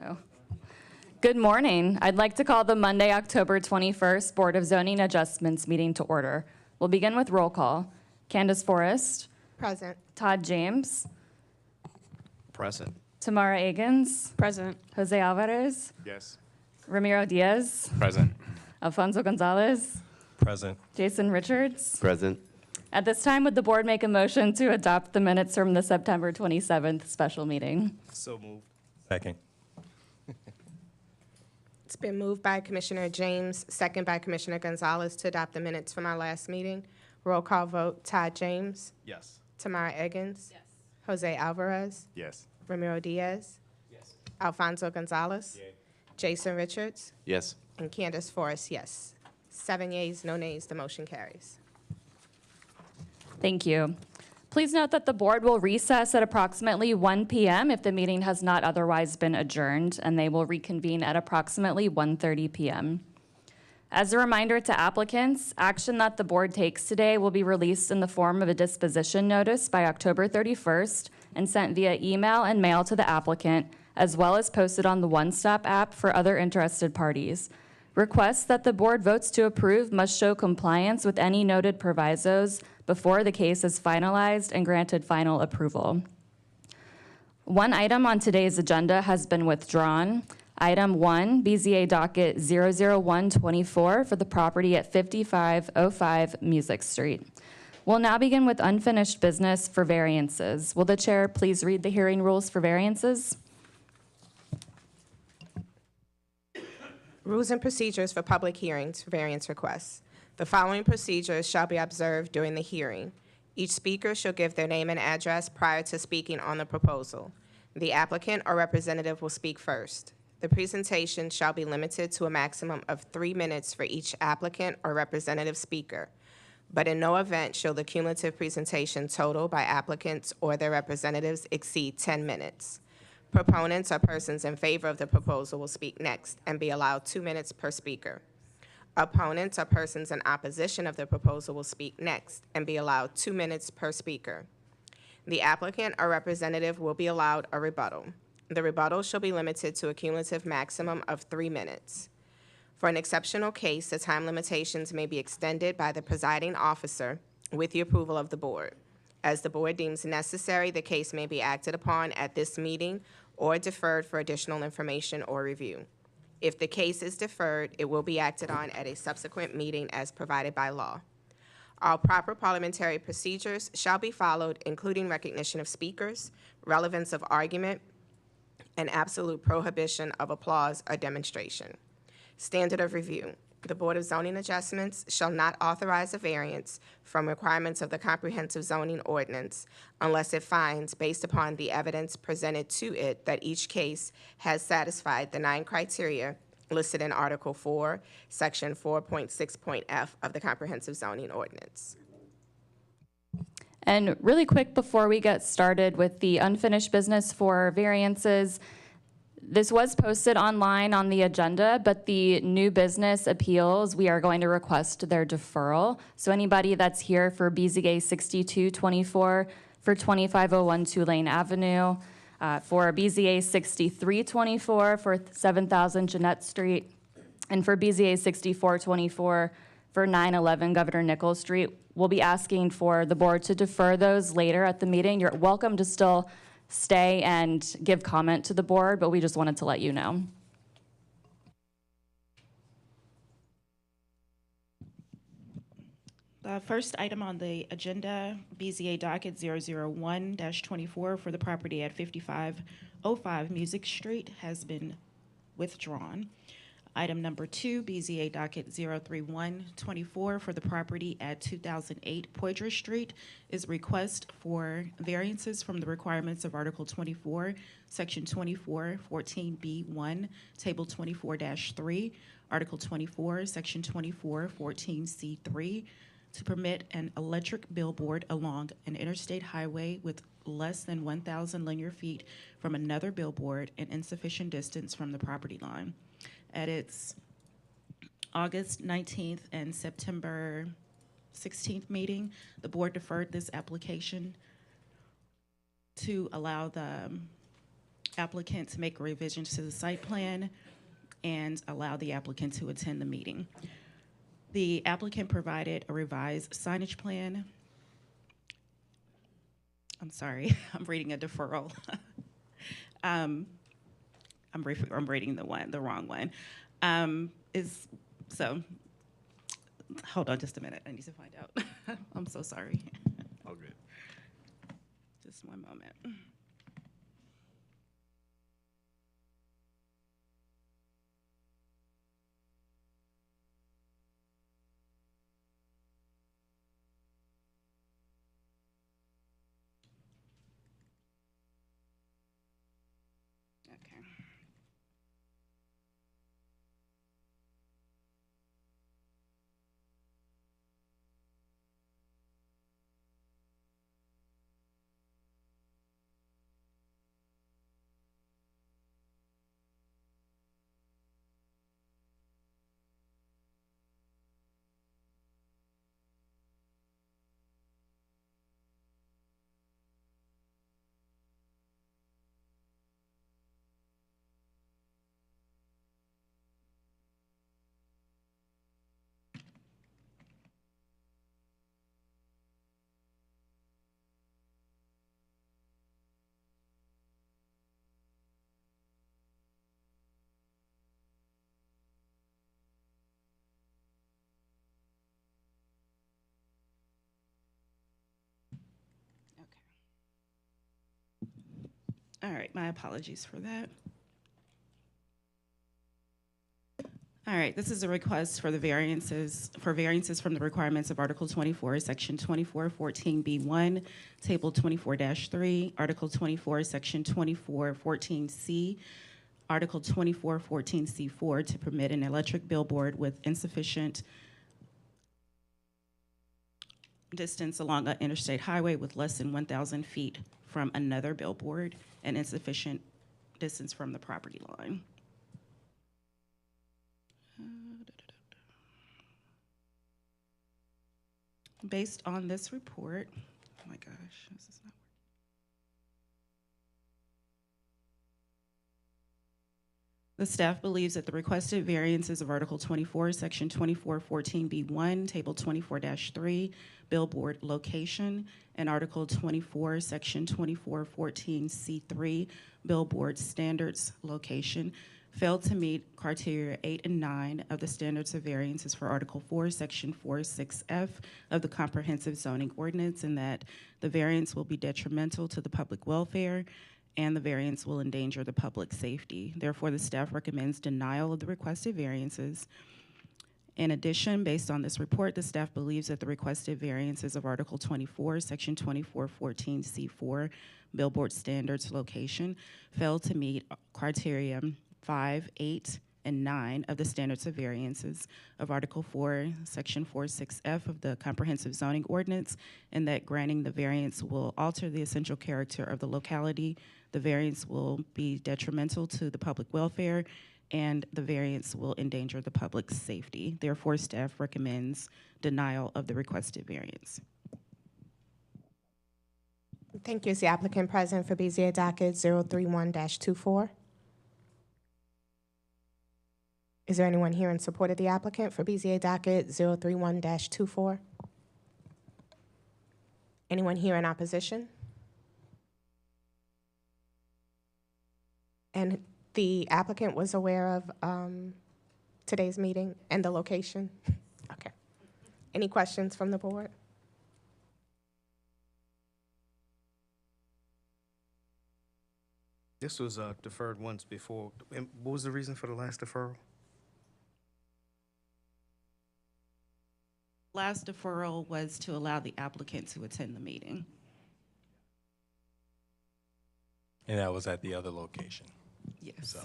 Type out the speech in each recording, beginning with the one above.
Oh. Good morning. I'd like to call the Monday, October 21st Board of Zoning Adjustments meeting to order. We'll begin with roll call. Candace Forrest. Present. Todd James. Present. Tamara Agins. Present. Jose Alvarez. Yes. Ramiro Diaz. Present. Alfonso Gonzalez. Present. Jason Richards. Present. At this time, would the board make a motion to adopt the minutes from the September 27th special meeting? So moved. Second. It's been moved by Commissioner James, second by Commissioner Gonzalez to adopt the minutes from our last meeting. Roll call vote, Todd James, Yes. Tamara Eggins, Jose Alvarez, Yes. Ramiro Diaz, Yes. Alfonso Gonzalez, Jason Richards, Yes. and Candace Forrest, yes. 7 yeas, no nays, the motion carries. Thank you. Please note that the board will recess at approximately 1 p.m. if the meeting has not otherwise been adjourned, and they will reconvene at approximately 1:30 p.m. As a reminder to applicants, action that the board takes today will be released in the form of a disposition notice by October 31st and sent via email and mail to the applicant, as well as posted on the One Stop app for other interested parties. Requests that the board votes to approve must show compliance with any noted provisos before the case is finalized and granted final approval. One item on today's agenda has been withdrawn. Item 1, BZA docket 00124 for the property at 5505 Music Street. We'll now begin with unfinished business for variances. Will the chair please read the hearing rules for variances? Rules and procedures for public hearings for variance requests. The following procedures shall be observed during the hearing. Each speaker shall give their name and address prior to speaking on the proposal. The applicant or representative will speak first. The presentation shall be limited to a maximum of 3 minutes for each applicant or representative speaker, but in no event shall the cumulative presentation total by applicants or their representatives exceed 10 minutes. Proponents or persons in favor of the proposal will speak next and be allowed 2 minutes per speaker. Opponents or persons in opposition of the proposal will speak next and be allowed 2 minutes per speaker. The applicant or representative will be allowed a rebuttal. The rebuttal shall be limited to a cumulative maximum of 3 minutes. For an exceptional case, the time limitations may be extended by the presiding officer with the approval of the board. As the board deems necessary, the case may be acted upon at this meeting or deferred for additional information or review. If the case is deferred, it will be acted on at a subsequent meeting as provided by law. All proper parliamentary procedures shall be followed, including recognition of speakers, relevance of argument, and absolute prohibition of applause or demonstration. Standard of review. The Board of Zoning Adjustments shall not authorize a variance from requirements of the Comprehensive Zoning Ordinance unless it finds, based upon the evidence presented to it, that each case has satisfied the 9 criteria listed in Article 4, Section 4.6.f of the Comprehensive Zoning Ordinance. And really quick before we get started with the unfinished business for variances, this was posted online on the agenda, but the new business appeals, we are going to request their deferral. So anybody that's here for BZA 6224, for 2501 Tulane Avenue, for BZA 6324 for 7000 Jeanette Street, and for BZA 6424 for 911 Governor Nichols Street, we'll be asking for the board to defer those later at the meeting. You're welcome to still stay and give comment to the board, but we just wanted to let you know. The first item on the agenda, BZA docket 001-24 for the property at 5505 Music Street, has been withdrawn. Item number 2, BZA docket 031-24 for the property at 2008 Poydras Street, is a request for variances from the requirements of Article 24, Section 2414B1, Table 24-3, Article 24, Section 2414C3, to permit an electric billboard along an interstate highway with less than 1,000 linear feet from another billboard and insufficient distance from the property line. At its August 19th and September 16th meeting, the board deferred this application to allow the applicant to make revisions to the site plan and allow the applicant to attend the meeting. The applicant provided a revised signage plan. I'm sorry, I'm reading a deferral. I'm reading the wrong one. Hold on just a minute, I need to find out. I'm so sorry. All good. Just one moment. Okay. All right, my apologies for that. All right, this is a request for the variances from the requirements of Article 24, Section 2414B1, Table 24-3, Article 24, Section 2414C, Article 2414C4 to permit an electric billboard with insufficient distance along an interstate highway with less than 1,000 feet from another billboard and insufficient distance from the property line. Based on this report, oh my gosh, this is not working. The staff believes that the requested variances of Article 24, Section 2414B1, Table 24-3, billboard location, and Article 24, Section 2414C3, billboard standards location, failed to meet criteria 8 and 9 of the standards of variances for Article 4, Section 46F of the Comprehensive Zoning Ordinance, and that the variance will be detrimental to the public welfare and the variance will endanger the public safety. Therefore, the staff recommends denial of the requested variances. In addition, based on this report, the staff believes that the requested variances of Article 24, Section 2414C4, billboard standards location, failed to meet criteria 5, 8, and 9 of the standards of variances of Article 4, Section 46F of the Comprehensive Zoning Ordinance, and that granting the variance will alter the essential character of the locality, the variance will be detrimental to the public welfare, and the variance will endanger the public's safety. Therefore, staff recommends denial of the requested variance. Thank you. Is the applicant present for BZA docket 031-24? Is there anyone here in support of the applicant for BZA docket 031-24? Anyone here in opposition? And the applicant was aware of today's meeting and the location? Okay. Any questions from the board? This was deferred once before. And what was the reason for the last deferral? Last deferral was to allow the applicant to attend the meeting. And that was at the other location, Yes. so.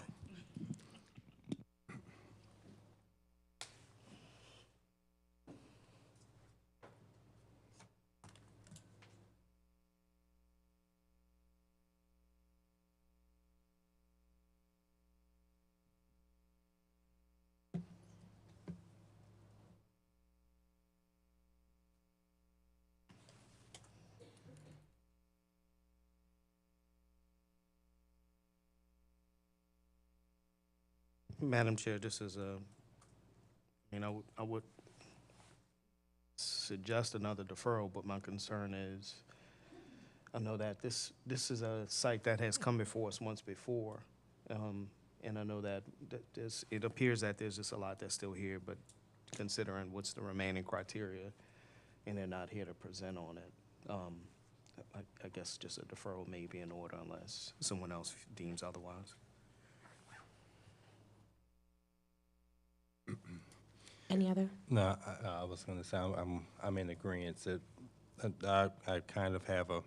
Madam Chair, this is I would suggest another deferral, but my concern is, I know that this is a site that has come before us once before, and I know that it appears that there's just a lot that's still here, but considering what's the remaining criteria, and they're not here to present on it, I guess just a deferral may be in order unless someone else deems otherwise. Any other? No, I was going to say I'm in agreement that I kind of have a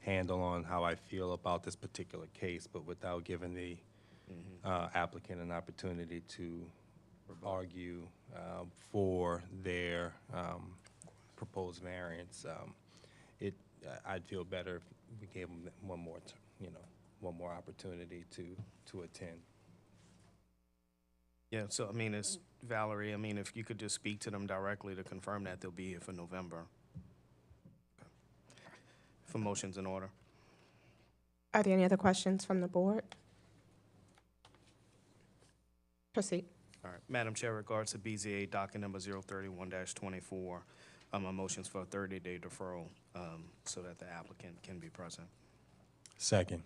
handle on how I feel about this particular case, but without giving the applicant an opportunity to argue for their proposed variance. I'd feel better if we gave them one more opportunity to attend. Yeah, so I mean, it's Valerie, I mean, if you could just speak to them directly to confirm that they'll be here for November. For motions in order. Are there any other questions from the board? Proceed. All right, Madam Chair, regards to BZA docket number 031-24, my motion's for a 30-day deferral so that the applicant can be present. Second.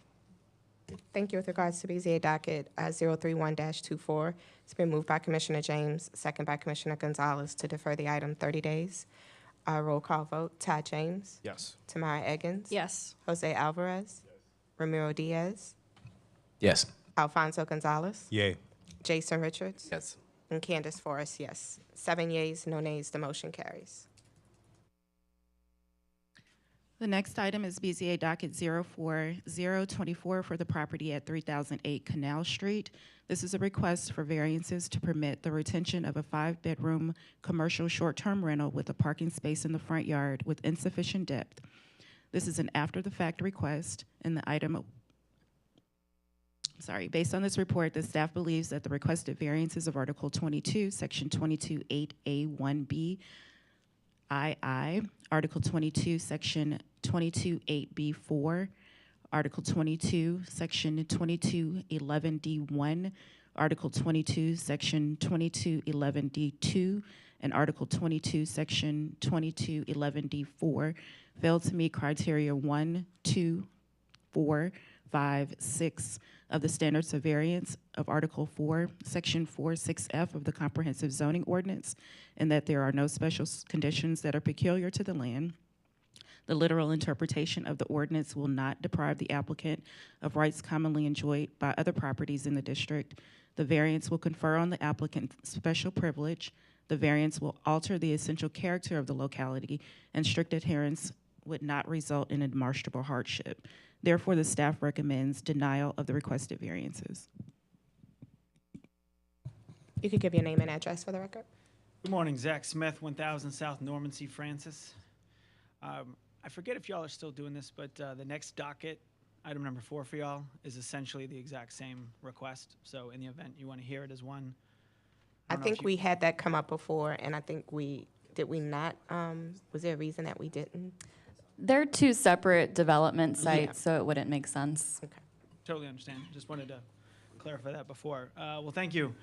Thank you. With regards to BZA docket 031-24, it's been moved by Commissioner James, second by Commissioner Gonzalez to defer the item 30 days. Roll call vote. Todd James. Yes. Tamara Eggins. Yes. Jose Alvarez. Ramiro Diaz. Yes. Alfonso Gonzalez. Yay. Jason Richards. Yes. And Candace Forrest, yes. 7 yeas, no nays. The motion carries. The next item is BZA docket 04024 for the property at 3008 Canal Street. This is a request for variances to permit the retention of a 5-bedroom commercial short-term rental with a parking space in the front yard with insufficient depth. This is an after-the-fact request, and the item, based on this report, the staff believes that the requested variances of Article 22, Section 22.8A1B, II, Article 22, Section 22.8B4, Article 22, Section 22.11D1, Article 22, Section 22.11D2, and Article 22, Section 22.11D4 failed to meet criteria 1, 2, 4, 5, 6 of the standards of variance of Article 4, Section 46F of the Comprehensive Zoning Ordinance, and that there are no special conditions that are peculiar to the land. The literal interpretation of the ordinance will not deprive the applicant of rights commonly enjoyed by other properties in the district. The variance will confer on the applicant special privilege. The variance will alter the essential character of the locality, and strict adherence would not result in a demonstrable hardship. Therefore, the staff recommends denial of the requested variances. You could give your name and address for the record. Good morning, Zach Smith, 1000 South Norman C. Francis. I forget if y'all are still doing this, but the next docket, item number 4 for y'all, is essentially the exact same request. So in the event you want to hear it as one. I think we had that come up before, and I think did we not? Was there a reason that we didn't? They're two separate development sites, so it wouldn't make sense. Okay. Totally understand. Just wanted to clarify that before. Well, thank you.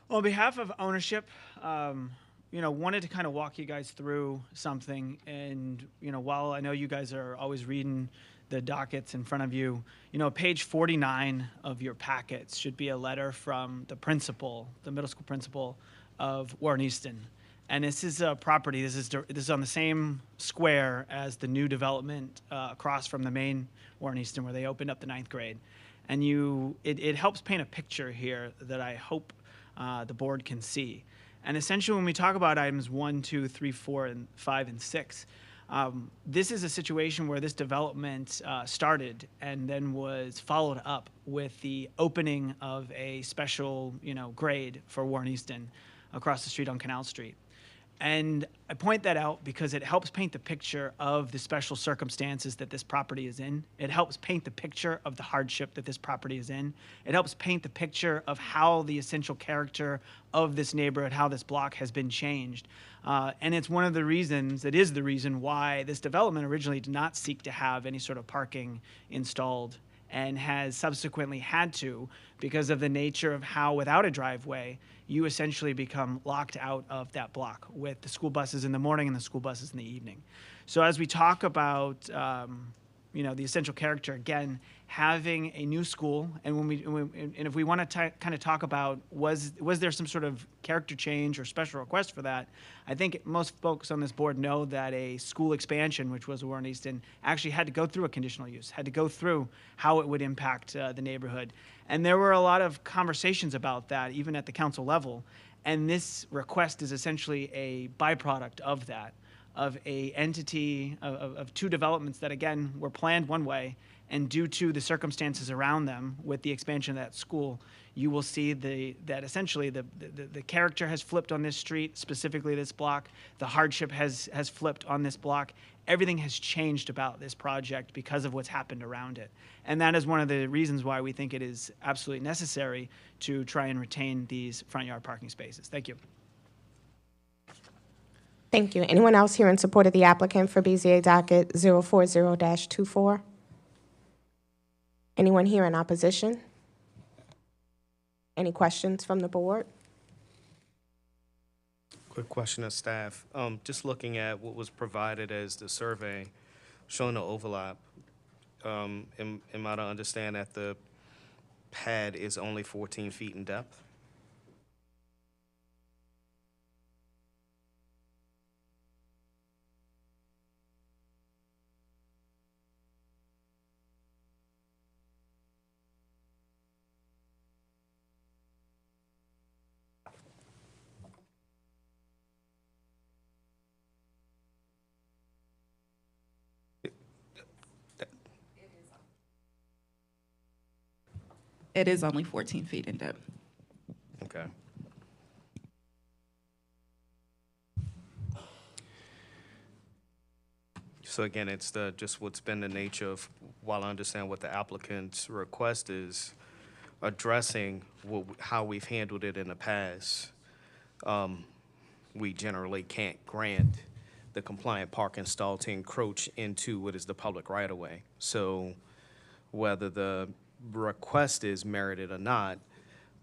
Well, on behalf of ownership, wanted to kind of walk you guys through something. And, while I know you guys are always reading the dockets in front of you, page 49 of your packets should be a letter from the principal, the middle school principal of Warren Easton. And this is a property, this is on the same square as the new development across from the main Warren Easton where they opened up the 9th grade. And it helps paint a picture here that I hope the board can see. And essentially when we talk about items 1, 2, 3, 4, and 5, and 6, this is a situation where this development started and then was followed up with the opening of a special, grade for Warren Easton across the street on Canal Street. And I point that out because it helps paint the picture of the special circumstances that this property is in. It helps paint the picture of the hardship that this property is in. It helps paint the picture of how the essential character of this neighborhood, how this block has been changed. And it's one of the reasons, it is the reason why this development originally did not seek to have any sort of parking installed and has subsequently had to because of the nature of how, without a driveway, you essentially become locked out of that block with the school buses in the morning and the school buses in the evening. So as we talk about the essential character, again, having a new school, and if we want to kind of talk about was there some sort of character change or special request for that, I think most folks on this board know that a school expansion, which was Warren Easton, actually had to go through a conditional use, had to go through how it would impact the neighborhood. And there were a lot of conversations about that, even at the council level, and this request is essentially a byproduct of that, of a entity of two developments that, again, were planned one way, and due to the circumstances around them with the expansion of that school, you will see that essentially the character has flipped on this street, specifically this block. The hardship has flipped on this block. Everything has changed about this project because of what's happened around it. And that is one of the reasons why we think it is absolutely necessary to try and retain these front yard parking spaces. Thank you. Thank you. Anyone else here in support of the applicant for BZA docket 040-24? Anyone here in opposition? Any questions from the board? Quick question of staff. Just looking at what was provided as the survey showing the overlap, am I to understand that the pad is only 14 feet in depth? It is only 14 feet in depth. Okay. So again, it's just what's been the nature of, while I understand what the applicant's request is, addressing how we've handled it in the past, we generally can't grant the compliant parking stall to encroach into what is the public right-of-way. So whether the request is merited or not,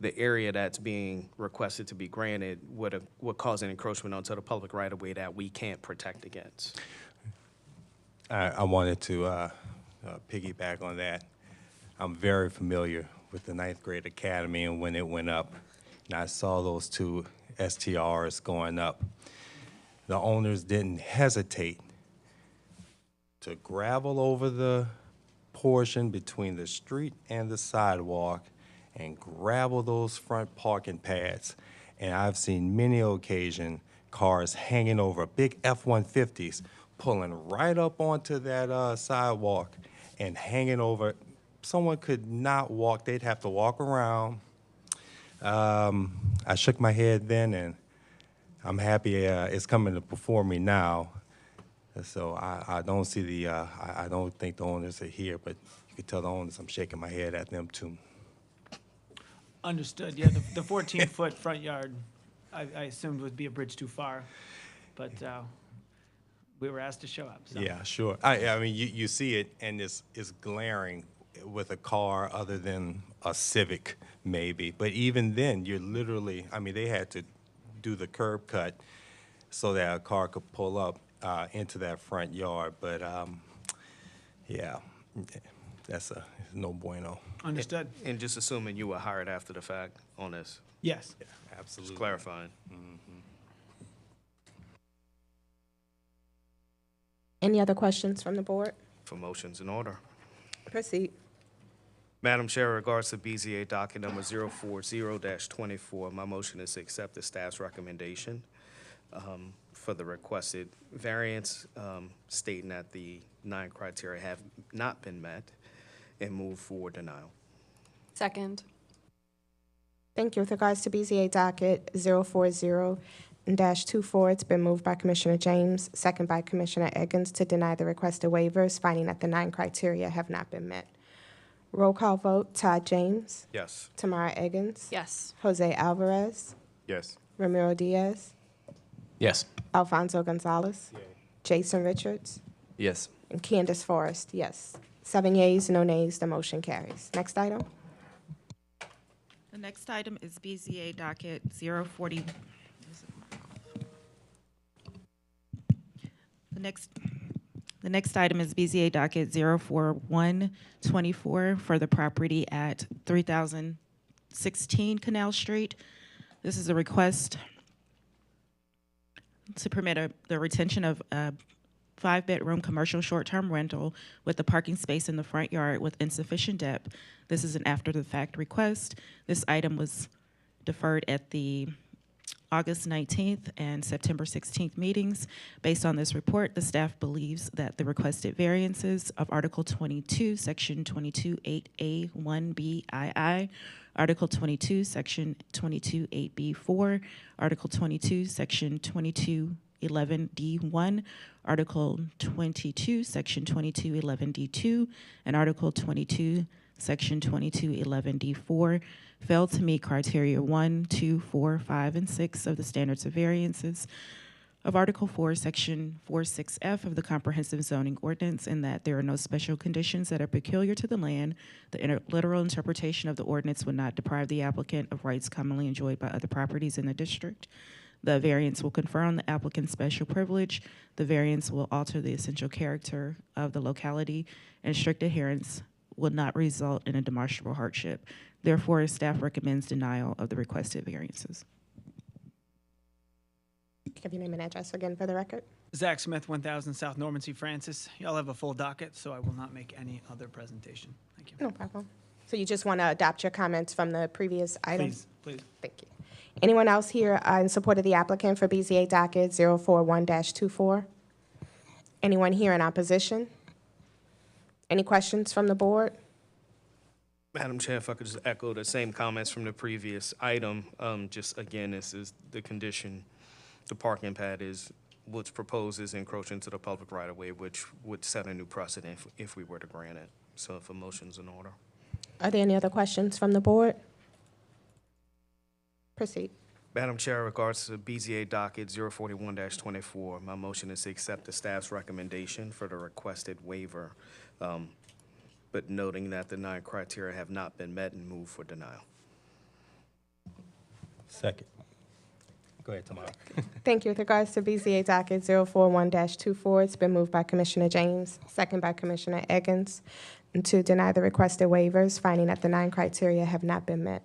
the area that's being requested to be granted would cause an encroachment onto the public right-of-way that we can't protect against. I wanted to piggyback on that. I'm very familiar with the ninth grade academy and when it went up. And I saw those two STRs going up. The owners didn't hesitate to gravel over the portion between the street and the sidewalk and gravel those front parking pads. And I've seen many occasions cars hanging over, big F-150s, pulling right up onto that sidewalk and hanging over. Someone could not walk. They'd have to walk around. I shook my head then, and I'm happy it's coming before me now. So I don't see the, I don't think the owners are here, but you can tell the owners I'm shaking my head at them too. Understood. Yeah, the 14-foot front yard, I assumed would be a bridge too far, but we were asked to show up. So. Yeah, sure. I mean, you see it, and it's glaring with a car other than a Civic, maybe. But even then, you're literally, I mean, they had to do the curb cut so that a car could pull up into that front yard. But, yeah, that's no bueno. Understood. And just assuming you were hired after the fact on this, Yes. Yeah, absolutely. just clarifying. Any other questions from the board? For motions in order. Proceed. Madam Chair, in regards to BZA docket number 040-24, my motion is to accept the staff's recommendation for the requested variance, stating that the 9 criteria have not been met, and move for denial. Second. Thank you. With regards to BZA docket 040-24, it's been moved by Commissioner James, second by Commissioner Eggins to deny the requested waivers, finding that the 9 criteria have not been met. Roll call vote, Todd James, Yes. Tamara Eggins, Yes. Jose Alvarez, Yes. Ramiro Diaz, Yes. Alfonso Gonzalez, Jason Richards, Yes. and Candace Forrest, yes. 7 yeas, no nays, the motion carries. Next item. The next item is BZA docket 040. The next item is BZA docket 04124 for the property at 3016 Canal Street. This is a request to permit the retention of a 5-bedroom commercial short-term rental with a parking space in the front yard with insufficient depth. This is an after-the-fact request. This item was deferred at the August 19th and September 16th meetings. Based on this report, the staff believes that the requested variances of Article 22, Section 22.8A1BII, Article 22, Section 22.8B4, Article 22, Section 22.11D1, Article 22, Section 22.11D2, and Article 22, Section 22.11D4 failed to meet criteria 1, 2, 4, 5, and 6 of the standards of variances of Article 4, Section 46F of the Comprehensive Zoning Ordinance, in that there are no special conditions that are peculiar to the land. The literal interpretation of the ordinance would not deprive the applicant of rights commonly enjoyed by other properties in the district. The variance will confer on the applicant special privilege. The variance will alter the essential character of the locality, and strict adherence will not result in a demonstrable hardship. Therefore, staff recommends denial of the requested variances. Give your name and address again for the record. Zach Smith, 1000 South Norman C. Francis. Y'all have a full docket, so I will not make any other presentation. Thank you. No problem. So you just want to adopt your comments from the previous item? Please, please. Thank you. Anyone else here in support of the applicant for BZA docket 041-24? Anyone here in opposition? Any questions from the board? Madam Chair, if I could just echo the same comments from the previous item. Just again, this is the condition. The parking pad is what's proposed is encroaching into the public right-of-way, which would set a new precedent if we were to grant it. So if a motion's in order. Are there any other questions from the board? Proceed. Madam Chair, in regards to BZA docket 041-24, my motion is to accept the staff's recommendation for the requested waiver, but noting that the 9 criteria have not been met and move for denial. Second. Go ahead, Tamara. Thank you. With regards to BZA docket 041-24, it's been moved by Commissioner James, second by Commissioner Eggins, to deny the requested waivers, finding that the 9 criteria have not been met.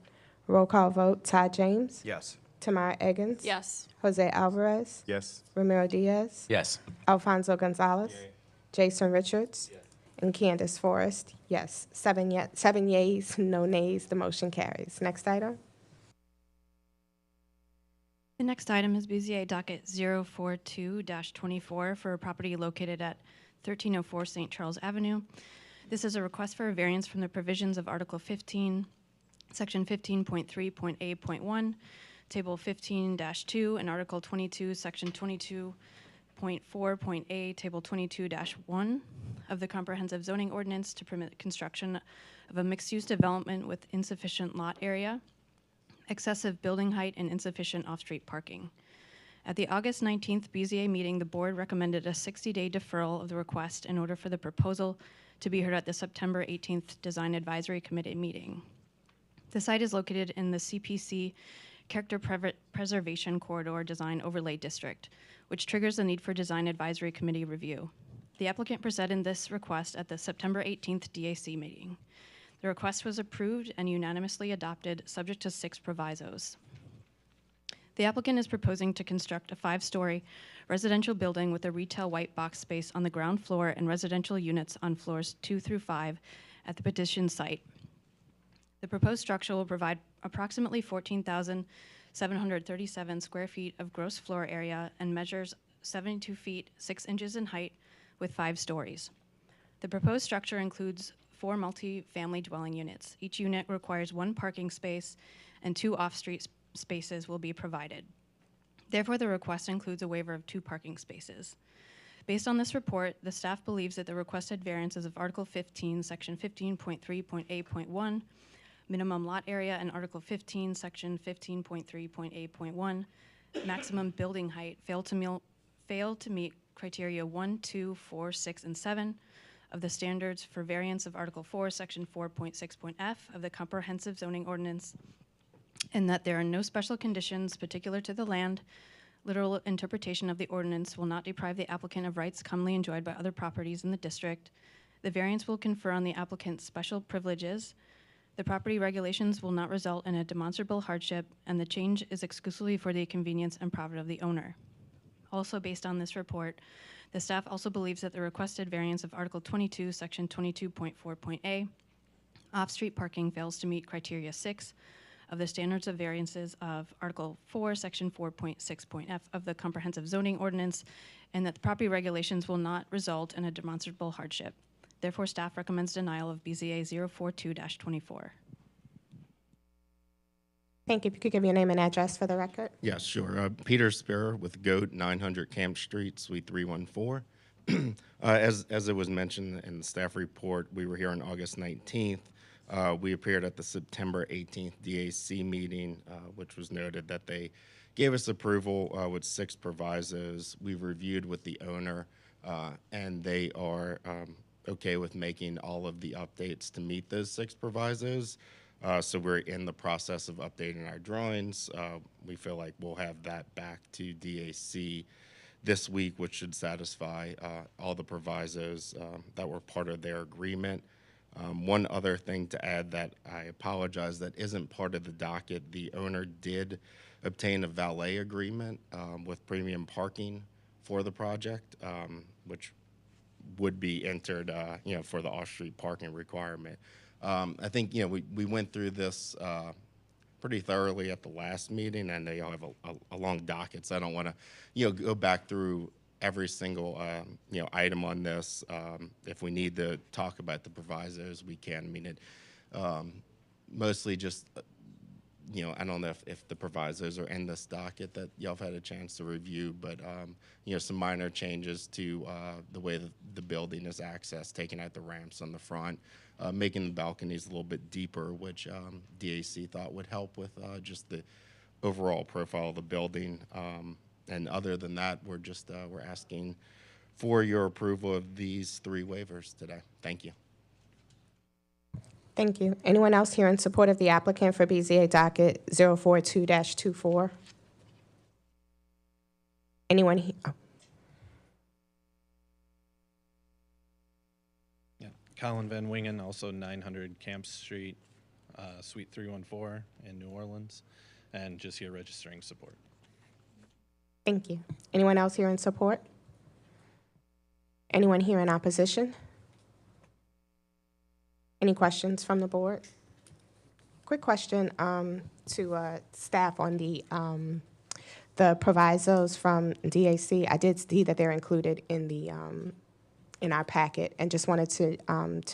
Roll call vote, Todd James. Yes. Tamara Eggins. Yes. Jose Alvarez. Yes. Ramiro Diaz. Yes. Alfonso Gonzalez. Jason Richards. And Candace Forrest. Yes. 7 yeas, no nays. The motion carries. Next item. The next item is BZA docket 042-24 for a property located at 1304 St. Charles Avenue. This is a request for a variance from the provisions of Article 15, Section 15.3.A.1, Table 15-2, and Article 22, Section 22.4.A, Table 22-1 of the Comprehensive Zoning Ordinance to permit construction of a mixed-use development with insufficient lot area, excessive building height, and insufficient off-street parking. At the August 19th BZA meeting, the board recommended a 60-day deferral of the request in order for the proposal to be heard at the September 18th Design Advisory Committee meeting. The site is located in the CPC Character Preservation Corridor Design Overlay District, which triggers the need for Design Advisory Committee review. The applicant presented this request at the September 18th DAC meeting. The request was approved and unanimously adopted, subject to 6 provisos. The applicant is proposing to construct a 5-story residential building with a retail white box space on the ground floor and residential units on floors 2 through 5 at the petition site. The proposed structure will provide approximately 14,737 square feet of gross floor area and measures 72 feet 6 inches in height with 5 stories. The proposed structure includes 4 multi-family dwelling units. Each unit requires 1 parking space and 2 off-street spaces will be provided. Therefore, the request includes a waiver of 2 parking spaces. Based on this report, the staff believes that the requested variances of Article 15, Section 15.3.A.1, minimum lot area, and Article 15, Section 15.3.A.1, maximum building height, fail to meet criteria 1, 2, 4, 6, and 7 of the standards for variance of Article 4, Section 4.6.f of the Comprehensive Zoning Ordinance, and that there are no special conditions particular to the land. Literal interpretation of the ordinance will not deprive the applicant of rights commonly enjoyed by other properties in the district. The variance will confer on the applicant special privileges. The property regulations will not result in a demonstrable hardship, and the change is exclusively for the convenience and profit of the owner. Also, based on this report, the staff also believes that the requested variance of Article 22, Section 22.4.a, off-street parking fails to meet criteria 6 of the standards of variances of Article 4, Section 4.6.f of the Comprehensive Zoning Ordinance, and that the property regulations will not result in a demonstrable hardship. Therefore, staff recommends denial of BZA 042-24. Thank you. If you could give your name and address for the record. Yes, sure. Peter Sparrow with GOAT, 900 Camp Street, Suite 314. As it was mentioned in the staff report, we were here on August 19th. We appeared at the September 18th DAC meeting, which was noted that they gave us approval with 6 provisos. We reviewed with the owner, and they are okay with making all of the updates to meet those 6 provisos. So we're in the process of updating our drawings. We feel like we'll have that back to DAC this week, which should satisfy all the provisos that were part of their agreement. One other thing to add that I apologize that isn't part of the docket, the owner did obtain a valet agreement with premium parking for the project, which would be entered, for the off-street parking requirement. I think, we went through this pretty thoroughly at the last meeting, and they all have a long docket, so I don't want to, go back through every single, item on this. If we need to talk about the provisos, we can. I mean, it mostly just, I don't know if the provisos are in this docket that y'all have had a chance to review, but, some minor changes to the way that the building is accessed, taking out the ramps on the front, making the balconies a little bit deeper, which DAC thought would help with just the overall profile of the building. And other than that, we're asking for your approval of these 3 waivers today. Thank you. Thank you. Anyone else here in support of the applicant for BZA docket 042-24? Anyone? Yeah, Colin Van Wingen, also 900 Camp Street, Suite 314 in New Orleans, and just here registering support. Thank you. Anyone else here in support? Anyone here in opposition? Any questions from the board? Quick question to staff on the provisos from DAC. I did see that they're included in the in our packet, and just wanted to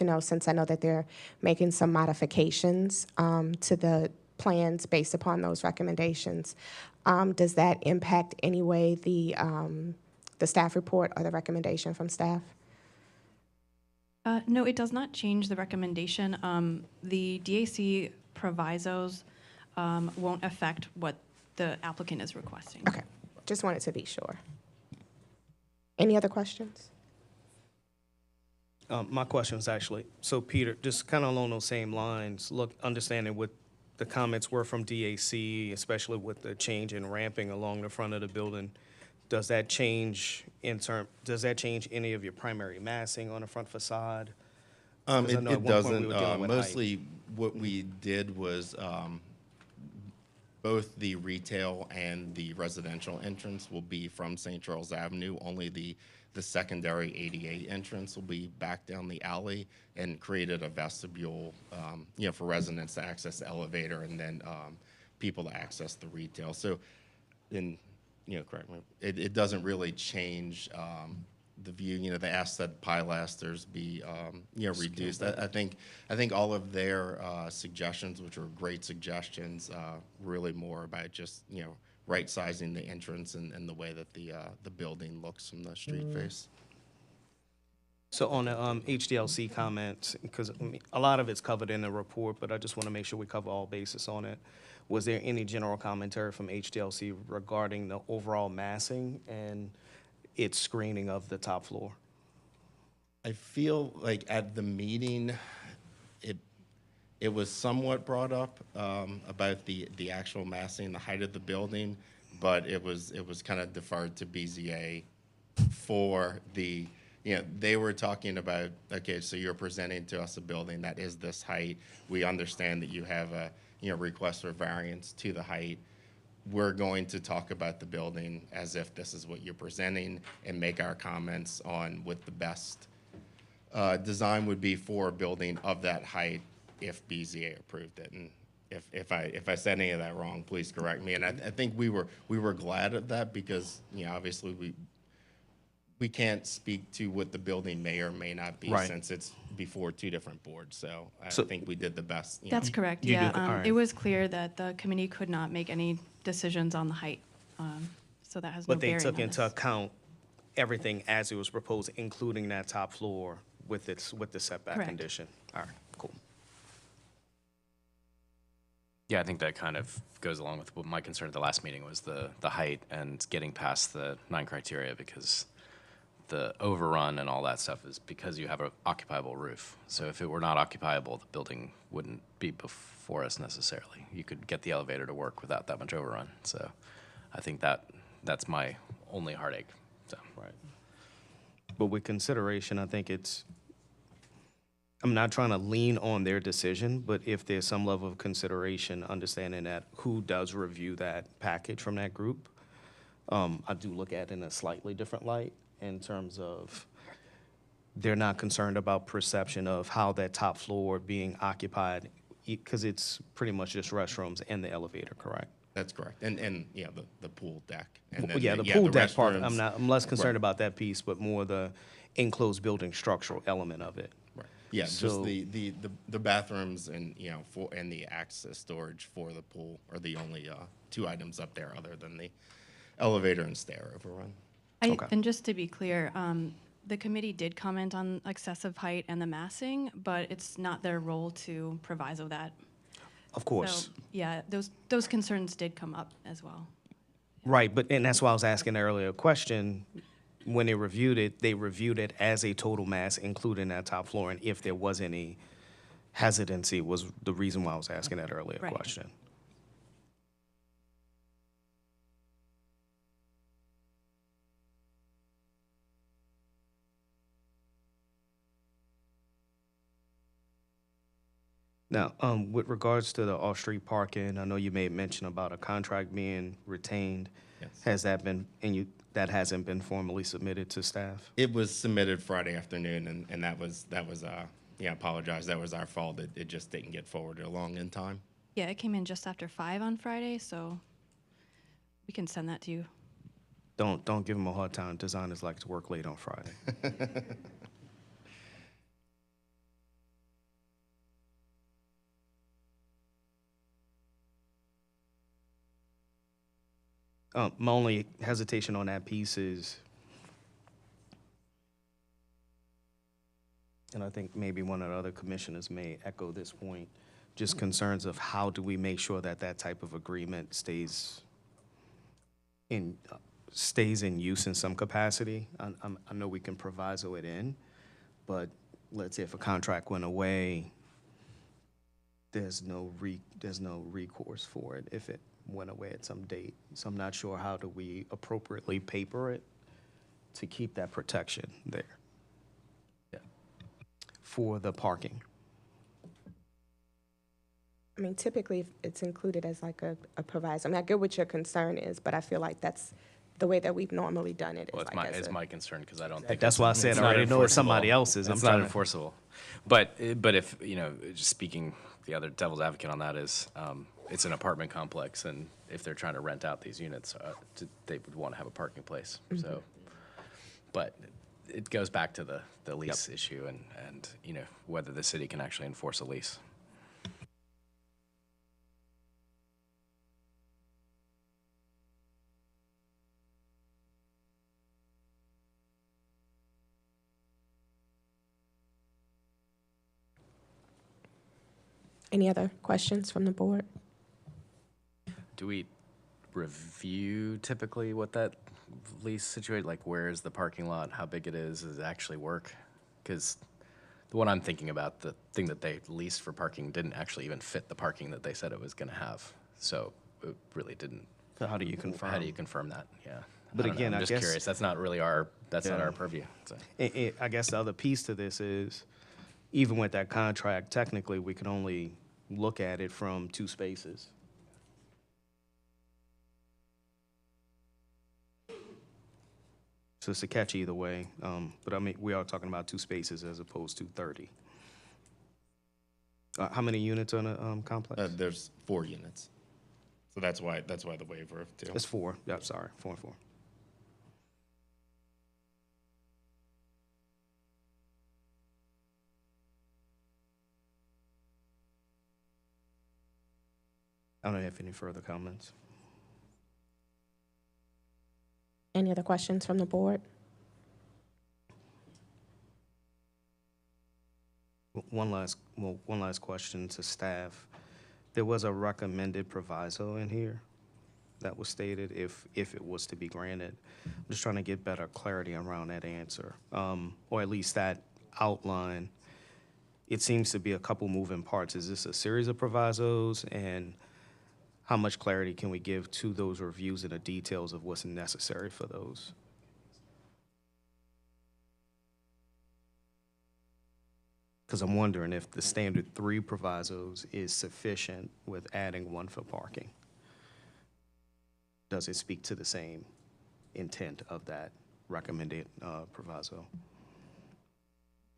know, since I know that they're making some modifications to the plans based upon those recommendations. Does that impact any way the staff report or the recommendation from staff? No, it does not change the recommendation. The DAC provisos won't affect what the applicant is requesting. Okay, just wanted to be sure. Any other questions? My question is actually, so Peter, just kind of along those same lines, understanding what the comments were from DAC, especially with the change in ramping along the front of the building, does that change any of your primary massing on the front facade? It doesn't. Mostly what we did was both the retail and the residential entrance will be from St. Charles Avenue. Only the secondary 88 entrance will be back down the alley, and created a vestibule, for residents to access the elevator, and then people to access the retail. So, correct me, it doesn't really change the view. They asked that pilasters be, reduced. I think all of their suggestions, which were great suggestions, really more about just, right-sizing the entrance and the way that the building looks from the street face. So on the HDLC comments, because a lot of it's covered in the report, but I just want to make sure we cover all bases on it. Was there any general commentary from HDLC regarding the overall massing and its screening of the top floor? I feel like at the meeting, it was somewhat brought up about the actual massing, the height of the building, but it was kind of deferred to BZA for the, they were talking about, okay, so you're presenting to us a building that is this height. We understand that you have a, request for variance to the height. We're going to talk about the building as if this is what you're presenting and make our comments on what the best design would be for a building of that height if BZA approved it. And if I said any of that wrong, please correct me. And I think we were glad of that because, obviously we can't speak to what the building may or may not be Right. since it's before two different boards. So I So- think we did the best. That's correct, You do- yeah. all right. It was clear that the committee could not make any decisions on the height, so that has no But they bearing took on into this. account everything as it was proposed, including that top floor with the setback Correct. condition. All right, cool. Yeah, I think that kind of goes along with what my concern at the last meeting was the height and getting past the 9 criteria because the overrun and all that stuff is because you have an occupiable roof. So if it were not occupiable, the building wouldn't be before us necessarily. You could get the elevator to work without that much overrun. So I think that's my only heartache. So. Right. But with consideration, I think I'm not trying to lean on their decision, but if there's some level of consideration, understanding that who does review that package from that group, I do look at it in a slightly different light in terms of they're not concerned about perception of how that top floor being occupied, because it's pretty much just restrooms and the elevator, correct? That's correct. And the pool deck. And Well, then yeah, the pool deck part, restrooms. I'm less concerned Right. about that piece, but more the enclosed building structural element of it. Right. Yeah, just So- the bathrooms and, and the access storage for the pool are the only 2 items up there other than the elevator and stair overrun. Okay. And just to be clear, the committee did comment on excessive height and the massing, but it's not their role to proviso that. Of course. So, yeah, those concerns did come up as well. Right, and that's why I was asking the earlier question. When they reviewed it as a total mass, including that top floor, and if there was any hesitancy was the reason why I was asking that earlier Right. question. Now, with regards to the off-street parking, I know you made mention about a contract being retained. Yes. Has that been, that hasn't been formally submitted to staff? It was submitted Friday afternoon, and that was I apologize, that was our fault. It just didn't get forwarded along in time. Yeah, it came in just after 5 on Friday, so we can send that to you. Don't give them a hard time. Designers like to work late on Friday. My only hesitation on that piece is, and I think maybe one of the other commissioners may echo this point, just concerns of how do we make sure that that type of agreement stays in use in some capacity. I know we can proviso it in, but let's say if a contract went away, there's no recourse for it if it went away at some date. So I'm not sure how do we appropriately paper it to keep that protection there. Yeah. For the parking. I mean, typically, it's included as like a proviso. I mean, I get what your concern is, but I feel like that's the way that we've normally done it. Well, Is it's my concern because I don't think. That's why I said I already know it's somebody else's. It's not enforceable. But if, just speaking, the other devil's advocate on that is, it's an apartment complex, and if they're trying to rent out these units, they would want to have a parking place. So, but it goes back to the lease issue and whether the city can actually enforce a lease. Any other questions from the board? Do we review typically what that lease situation, like where is the parking lot, how big it is, does it actually work? because the one I'm thinking about, the thing that they leased for parking didn't actually even fit the parking that they said it was going to have. So it really didn't. So how do you confirm? How do you confirm that? Yeah. But I don't know. again, I'm I just guess- curious. That's not really not Yeah. our purview. So. I guess the other piece to this is, even with that contract, technically, we can only look at it from 2 spaces. So it's a catch either way. But I mean, we are talking about 2 spaces as opposed to 30. How many units on a complex? There's 4 units. So that's why the waiver of 2. It's 4. Yeah, sorry, 4 and 4. I don't have any further comments. Any other questions from the board? One last question to staff. There was a recommended proviso in here that was stated if it was to be granted. I'm just trying to get better clarity around that answer, or at least that outline. It seems to be a couple moving parts. Is this a series of provisos, and how much clarity can we give to those reviews and the details of what's necessary for those? Because I'm wondering if the standard 3 provisos is sufficient with adding 1 for parking. Does it speak to the same intent of that recommended proviso?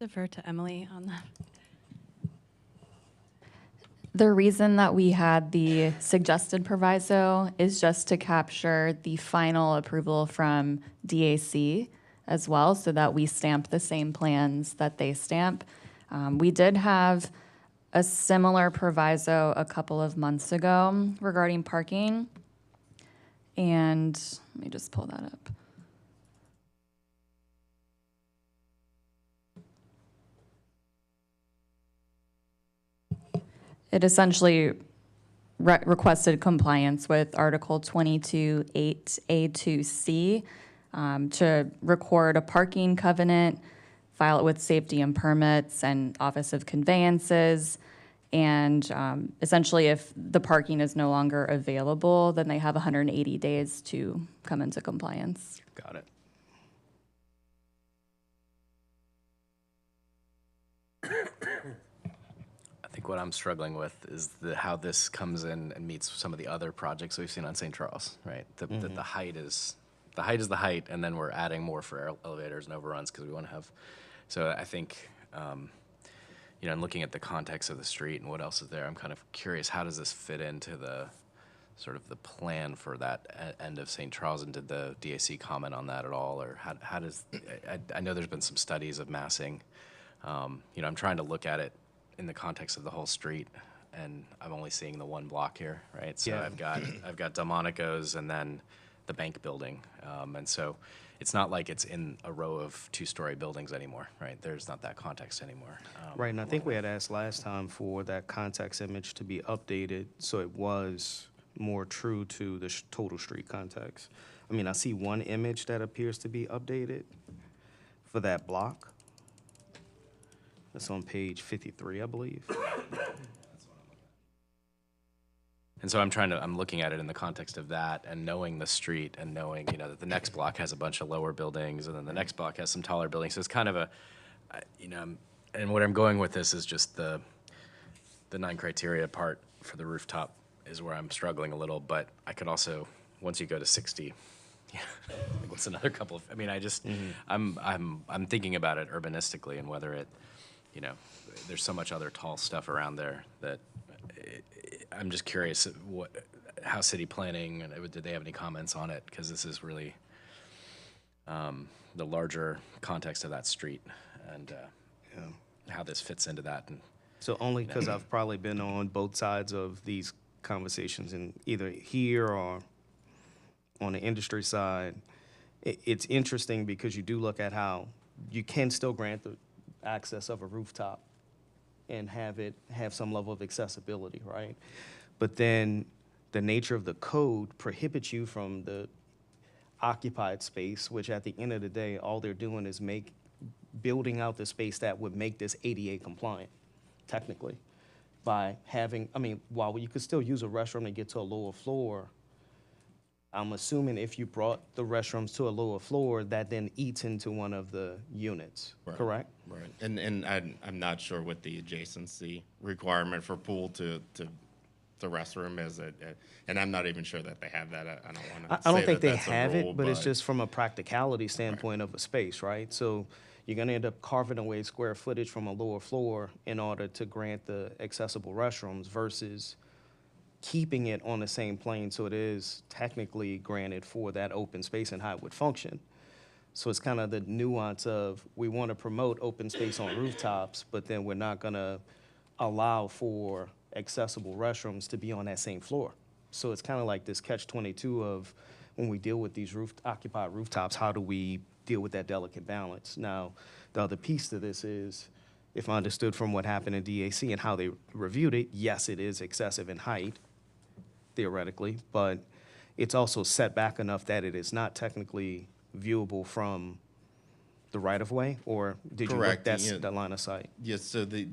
Defer to Emily on that. The reason that we had the suggested proviso is just to capture the final approval from DAC as well, so that we stamp the same plans that they stamp. We did have a similar proviso a couple of months ago regarding parking. And let me just pull that up. It essentially requested compliance with Article 22(8)(a)(2)(c) to record a parking covenant, file it with safety and permits and Office of Conveyances. And essentially, if the parking is no longer available, then they have 180 days to come into compliance. Got it. I think what I'm struggling with is how this comes in and meets some of the other projects we've seen on St. Charles, right? The height is the height, and then we're adding more for elevators and overruns because we want to have. So I think, and looking at the context of the street and what else is there, I'm kind of curious, how does this fit into the sort of the plan for that end of St. Charles, and did the DAC comment on that at all, or how does? I know there's been some studies of massing. I'm trying to look at it in the context of the whole street, and I'm only seeing the one block here, right? So Yeah. I've got Delmonico's and then the bank building, and so it's not like it's in a row of 2-story buildings anymore, right? There's not that context anymore. Right, and I think we had asked last time for that context image to be updated so it was more true to the total street context. I mean, I see one image that appears to be updated for that block. That's on page 53, I believe. And so I'm looking at it in the context of that, and knowing the street, and knowing, that the next block has a bunch of lower buildings, and then the next block has some taller buildings. So it's kind of and what I'm going with this is just the 9 criteria part for the rooftop is where I'm struggling a little, but I could also, once you go to 60, what's another couple of, I'm thinking about it urbanistically and whether it, there's so much other tall stuff around there that I'm just curious how city planning, and did they have any comments on it? Because this is really the larger context of that street and how this fits into that. And So only because I've probably been on both sides of these conversations, and either here or on the industry side, it's interesting because you do look at how you can still grant the access of a rooftop and have some level of accessibility, right? But then the nature of the code prohibits you from the occupied space, which at the end of the day, all they're doing is building out the space that would make this ADA compliant, technically, by having, I mean, while you could still use a restroom to get to a lower floor, I'm assuming if you brought the restrooms to a lower floor, that then eats into one of the units, Right. correct? Right, and I'm not sure what the adjacency requirement for pool to restroom is, and I'm not even sure that they have that. I don't want to. I don't think they have it, but it's just from a practicality standpoint of a space, right? So you're gonna end up carving away square footage from a lower floor in order to grant the accessible restrooms versus keeping it on the same plane so it is technically granted for that open space and how it would function. So it's kind of the nuance of, we want to promote open space on rooftops, but then we're not gonna allow for accessible restrooms to be on that same floor. So it's kind of like this catch-22 of, when we deal with these occupied rooftops, how do we deal with that delicate balance? Now, the other piece to this is, if I understood from what happened in DAC and how they reviewed it, yes, it is excessive in height, theoretically, but it's also set back enough that it is not technically viewable from the right-of-way, or did you look, Correct, that's yeah. the line of sight? Yes, so the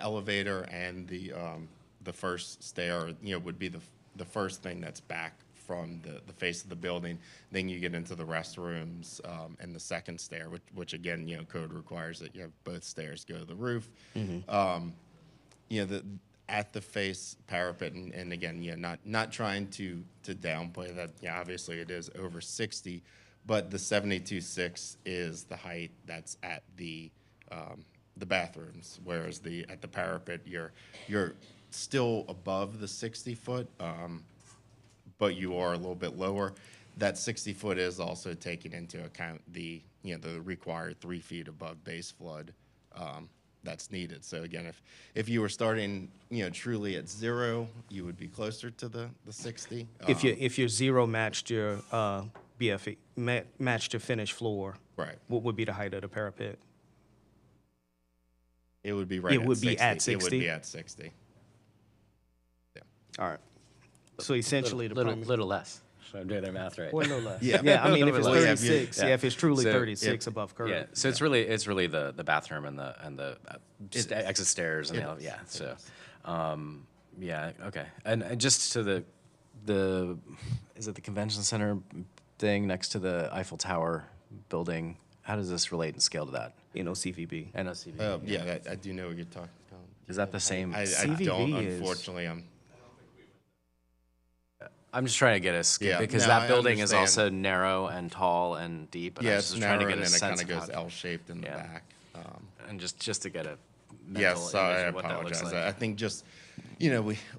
elevator and the first stair, would be the first thing that's back from the face of the building. Then you get into the restrooms, and the second stair, which again, code requires that you have both stairs go to the roof. At the face parapet, and again, not trying to downplay that, obviously it is over 60, but the 72.6 is the height that's at the bathrooms, whereas at the parapet, you're still above the 60-foot, but you are a little bit lower. That 60-foot is also taking into account the required 3 feet above base flood that's needed. So again, if you were starting, truly at 0, you would be closer to the 60. If your 0 matched your BFE, matched your finished floor, Right. what would be the height of the parapet? It would be right. It would be at 60? It would be at 60. All right. So essentially, the primary. Little less. So I'm doing their math right. Or no less. Yeah. Yeah, I mean, if it's Well, yeah, 36, yeah. if it's truly So, 36 above curb. Yeah, so it's really the bathroom and the just exit stairs and So, yeah, okay. And just to the is it the convention center thing next to the Eiffel Tower building? How does this relate in scale to that? CVB. NOCV. Yeah, I do know what you're talking about. Is that the same? I CVB don't, is- unfortunately. I'm just trying to get a scale Yeah, because no, that I building is understand. also narrow and tall and deep. And I Yeah, was it's just trying to narrow, get and a then it sense kind of of goes how, L-shaped in the Yeah. back. and just to get a mental Yes, I image of what that looks apologize. like. I think just,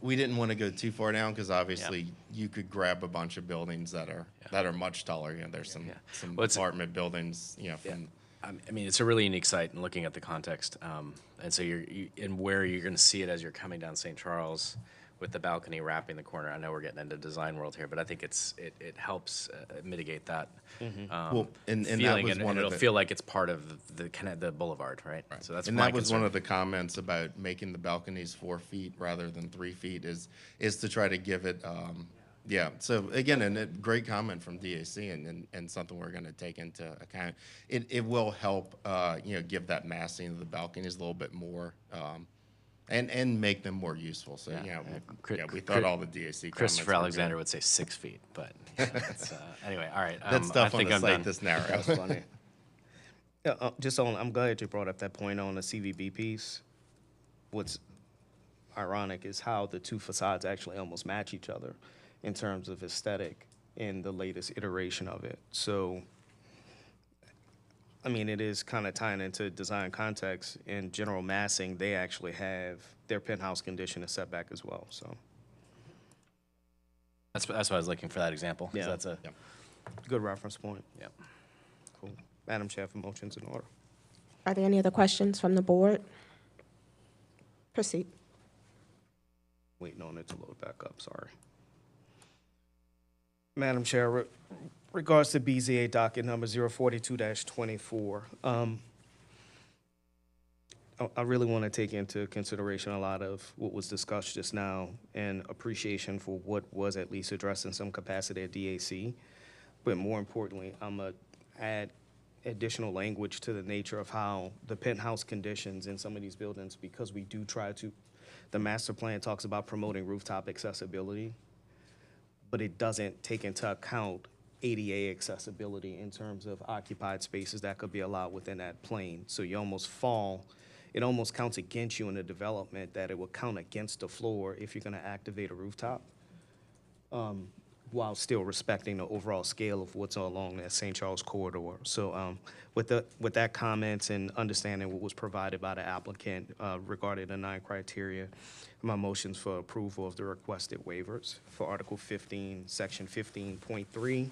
we didn't want to go too far down because obviously you could grab a bunch of buildings that are much taller. There's some Well, it's- apartment buildings, from. I mean, it's a really unique site, and looking at the context, and so and where you're going to see it as you're coming down St. Charles, with the balcony wrapping the corner. I know we're getting into design world here, but I think it helps mitigate that Well, and that feeling, was and one of it'll the- feel like it's part of the boulevard, right? So that's And my that was concern. one of the comments about making the balconies 4 feet rather than 3 feet is to try to give it, So again, and a great comment from DAC and something we're going to take into account. It will help, give that massing of the balconies a little bit more, and make them more useful. So, we thought all the DAC comments Christopher were Alexander good. would say 6 feet, but that's, anyway, all right. That's I tough on think a I'm site done. this narrow. That's funny. I'm glad you brought up that point on the CVB piece. What's ironic is how the two facades actually almost match each other in terms of aesthetic in the latest iteration of it. So, I mean, it is kind of tying into design context. In general massing, they actually have their penthouse condition a setback as well, so. That's why I was looking for that example. 'Cause Yeah. That's a, Good reference point. yeah. Cool. Madam Chair, for motions in order. Are there any other questions from the board? Proceed. Waiting on it to load back up, sorry. Madam Chair, regards to BZA docket number 042-24, I really want to take into consideration a lot of what was discussed just now and appreciation for what was at least addressed in some capacity at DAC. But more importantly, I'm going to add additional language to the nature of how the penthouse conditions in some of these buildings, because we do try to, the master plan talks about promoting rooftop accessibility, but it doesn't take into account ADA accessibility in terms of occupied spaces that could be allowed within that plane. So you almost fall, it almost counts against you in the development that it will count against the floor if you're gonna activate a rooftop, while still respecting the overall scale of what's along that St. Charles corridor. So with that comment and understanding what was provided by the applicant regarding the 9 criteria, my motions for approval of the requested waivers for Article 15, Section 15.3,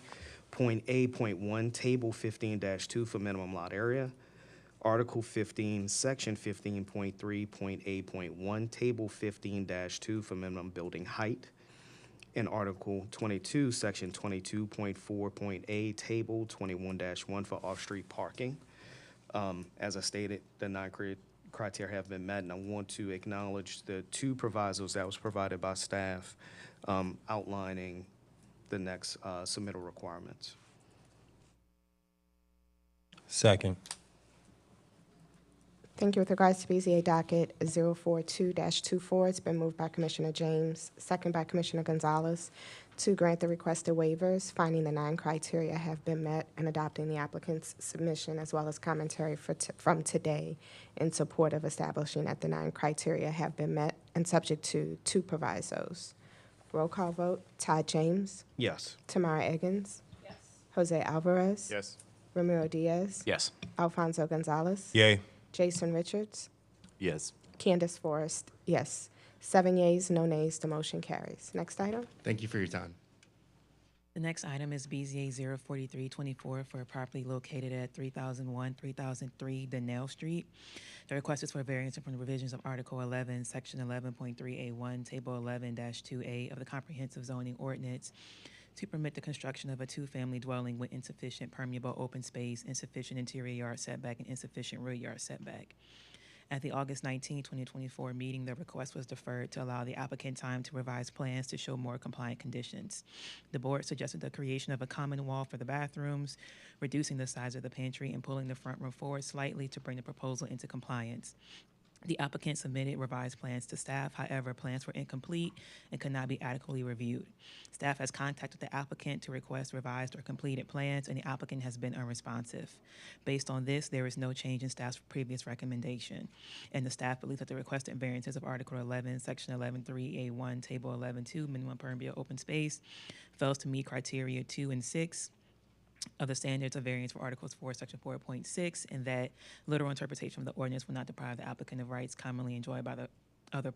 Point A, Point 1, Table 15-2 for minimum lot area, Article 15, Section 15.3, Point A, Point 1, Table 15-2 for minimum building height, in Article 22, Section 22.4.A, Table 21-1 for off-street parking. As I stated, the 9 criteria have been met, and I want to acknowledge the 2 provisos that was provided by staff outlining the next submittal requirements. Second. Thank you. With regards to BZA docket 042-24, it's been moved by Commissioner James, second by Commissioner Gonzalez, to grant the requested waivers, finding the 9 criteria have been met, and adopting the applicant's submission as well as commentary from today in support of establishing that the 9 criteria have been met and subject to 2 provisos. Roll call vote. Todd James. Yes. Tamara Eggins. Yes. Jose Alvarez. Yes. Ramiro Diaz. Yes. Alfonso Gonzalez. Yay. Jason Richards. Yes. Candace Forrest, yes. 7 yeas, no nays, the motion carries. Next item. Thank you for your time. The next item is BZA 04324 for a property located at 3001, 3003 Donnell Street. The request is for variance from the revisions of Article 11, Section 11.3A1, Table 11-2A of the Comprehensive Zoning Ordinance to permit the construction of a 2-family dwelling with insufficient permeable open space, insufficient interior yard setback, and insufficient rear yard setback. At the August 19, 2024 meeting, the request was deferred to allow the applicant time to revise plans to show more compliant conditions. The board suggested the creation of a common wall for the bathrooms, reducing the size of the pantry, and pulling the front room forward slightly to bring the proposal into compliance. The applicant submitted revised plans to staff. However, plans were incomplete and could not be adequately reviewed. Staff has contacted the applicant to request revised or completed plans, and the applicant has been unresponsive. Based on this, there is no change in staff's previous recommendation, and the staff believes that the requested variances of Article 11, Section 11.3A1, Table 11.2, minimum permeable open space, fails to meet criteria 2 and 6 of the standards of variance for Articles 4, Section 4.6, and that literal interpretation of the ordinance will not deprive the applicant of rights commonly enjoyed by the other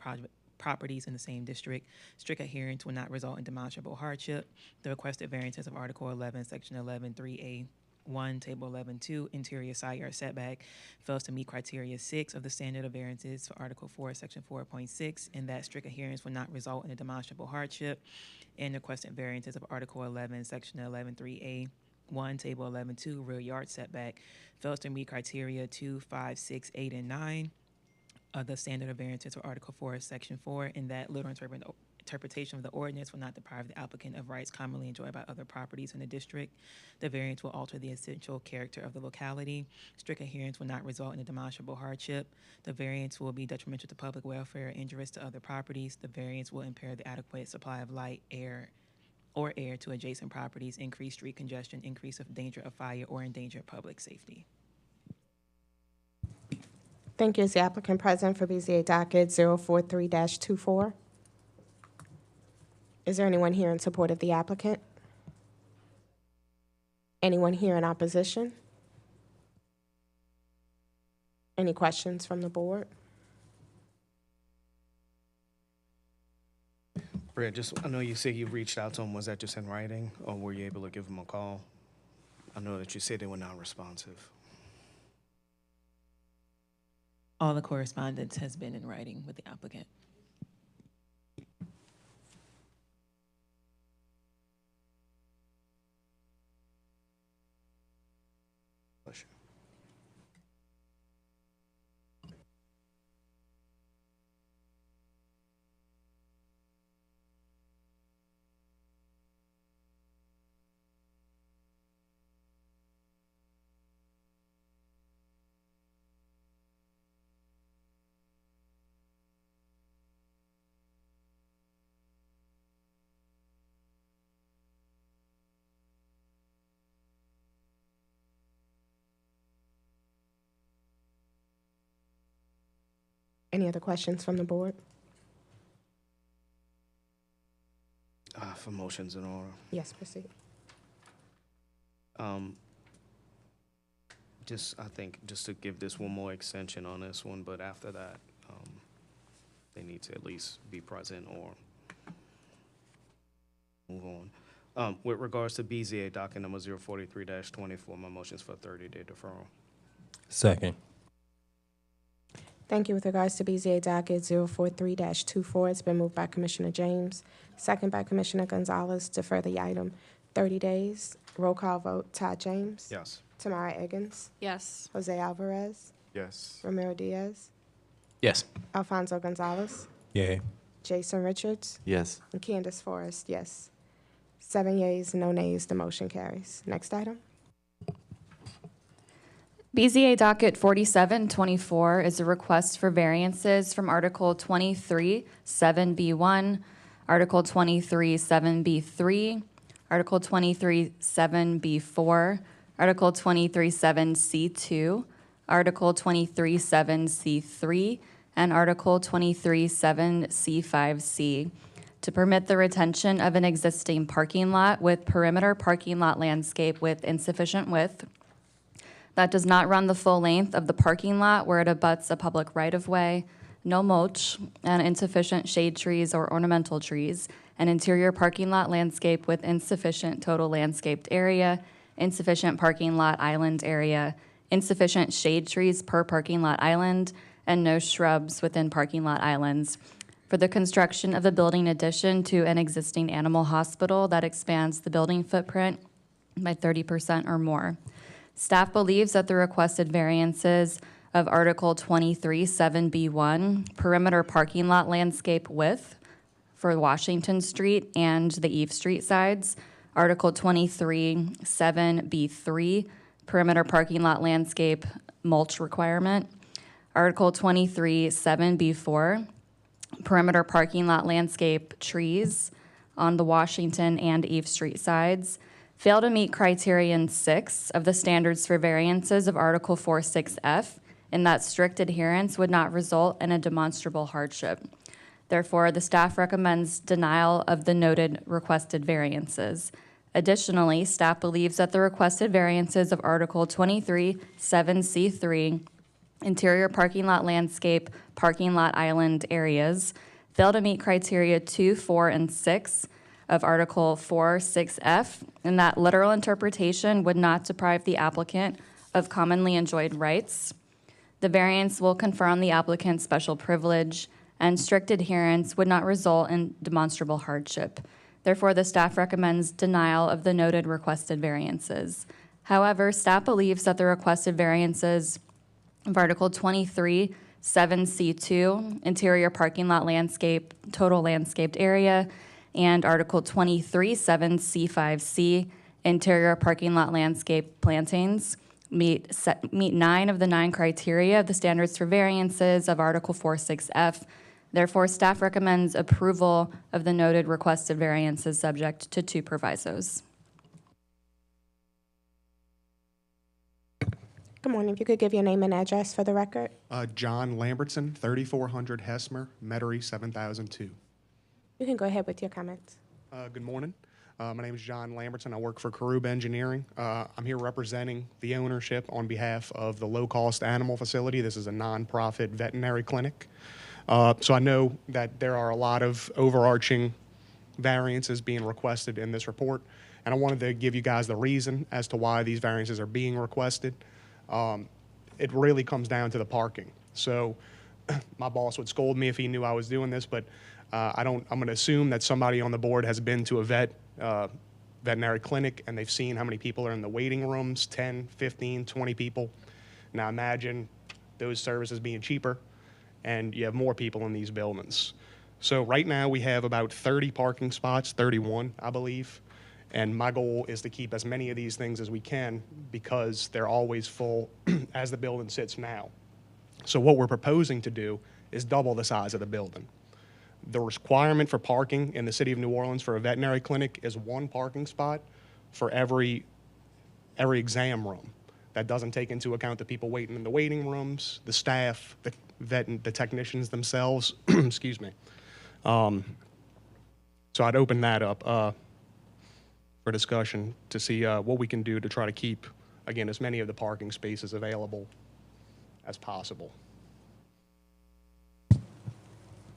properties in the same district. Strict adherence will not result in demonstrable hardship. The requested variances of Article 11, Section 11.3A1, Table 11.2, interior side yard setback, fails to meet criteria 6 of the standard of variances for Article 4, Section 4.6, and that strict adherence will not result in a demonstrable hardship. And requested variances of Article 11, Section 11.3A1, Table 11.2, rear yard setback, fails to meet criteria 2, 5, 6, 8, and 9 of the standard of variances for Article 4, Section 4, and that literal interpretation of the ordinance will not deprive the applicant of rights commonly enjoyed by other properties in the district. The variance will alter the essential character of the locality. Strict adherence will not result in a demonstrable hardship. The variance will be detrimental to public welfare or injurious to other properties. The variance will impair the adequate supply of light, air to adjacent properties, increase street congestion, increase of danger of fire, or endanger public safety. Thank you. Is the applicant present for BZA docket 043-24? Is there anyone here in support of the applicant? Anyone here in opposition? Any questions from the board? Brad, I know you said you reached out to them. Was that just in writing, or were you able to give them a call? I know that you said they were not responsive. All the correspondence has been in writing with the applicant. Bless you. Any other questions from the board? For motions in order. Yes, proceed. I think, just to give this one more extension on this one, but after that, they need to at least be present or move on. With regards to BZA docket number 043-24, my motion's for 30-day deferral. Second. Thank you. With regards to BZA docket 043-24, it's been moved by Commissioner James, second by Commissioner Gonzalez, to defer the item 30 days. Roll call vote, Todd James. Yes. Tamara Eggins. Yes. Jose Alvarez. Yes. Ramiro Diaz. Yes. Alfonso Gonzalez. Yay. Jason Richards. Yes. And Candace Forrest, yes. 7 yeas, no nays, the motion carries. Next item. BZA docket 4724 is a request for variances from Article 23, 7B1, Article 23, 7B3, Article 23, 7B4, Article 23, 7C2, Article 23, 7C3, and Article 23, 7C5C to permit the retention of an existing parking lot with perimeter parking lot landscape with insufficient width that does not run the full length of the parking lot where it abuts a public right-of-way, no mulch, and insufficient shade trees or ornamental trees, an interior parking lot landscape with insufficient total landscaped area, insufficient parking lot island area, insufficient shade trees per parking lot island, and no shrubs within parking lot islands, for the construction of a building addition to an existing animal hospital that expands the building footprint by 30% or more. Staff believes that the requested variances of Article 23, 7B1, perimeter parking lot landscape width for Washington Street and the Eve Street sides, Article 23, 7B3, perimeter parking lot landscape mulch requirement, Article 23, 7B4, perimeter parking lot landscape trees on the Washington and Eve Street sides, fail to meet criterion 6 of the standards for variances of Article 46F, in that strict adherence would not result in a demonstrable hardship. Therefore, the staff recommends denial of the noted requested variances. Additionally, staff believes that the requested variances of Article 23, 7C3, interior parking lot landscape, parking lot island areas, fail to meet criteria 2, 4, and 6 of Article 46F, and that literal interpretation would not deprive the applicant of commonly enjoyed rights. The variance will confer on the applicant special privilege, and strict adherence would not result in demonstrable hardship. Therefore, the staff recommends denial of the noted requested variances. However, staff believes that the requested variances of Article 23, 7C2, interior parking lot landscape, total landscaped area, and Article 23, 7C5C, interior parking lot landscape plantings, meet 9 of the 9 criteria of the standards for variances of Article 46F. Therefore, staff recommends approval of the noted requested variances subject to 2 provisos. Good morning. If you could give your name and address for the record. John Lambertson, 3400 Hesmer, Metairie, 7002. You can go ahead with your comments. Good morning. My name is John Lambertson. I work for Karub Engineering. I'm here representing the ownership on behalf of the Low Cost Animal Facility. This is a nonprofit veterinary clinic. So I know that there are a lot of overarching variances being requested in this report, and I wanted to give you guys the reason as to why these variances are being requested. It really comes down to the parking. So my boss would scold me if he knew I was doing this, but I'm going to assume that somebody on the board has been to a veterinary clinic and they've seen how many people are in the waiting rooms, 10, 15, 20 people. Now imagine those services being cheaper and you have more people in these buildings. So right now we have about 30 parking spots, 31, I believe. And my goal is to keep as many of these things as we can because they're always full as the building sits now. So what we're proposing to do is double the size of the building. The requirement for parking in the city of New Orleans for a veterinary clinic is 1 parking spot for every exam room. That doesn't take into account the people waiting in the waiting rooms, the staff, the technicians themselves. Excuse me. So I'd open that up for discussion to see what we can do to try to keep, again, as many of the parking spaces available as possible.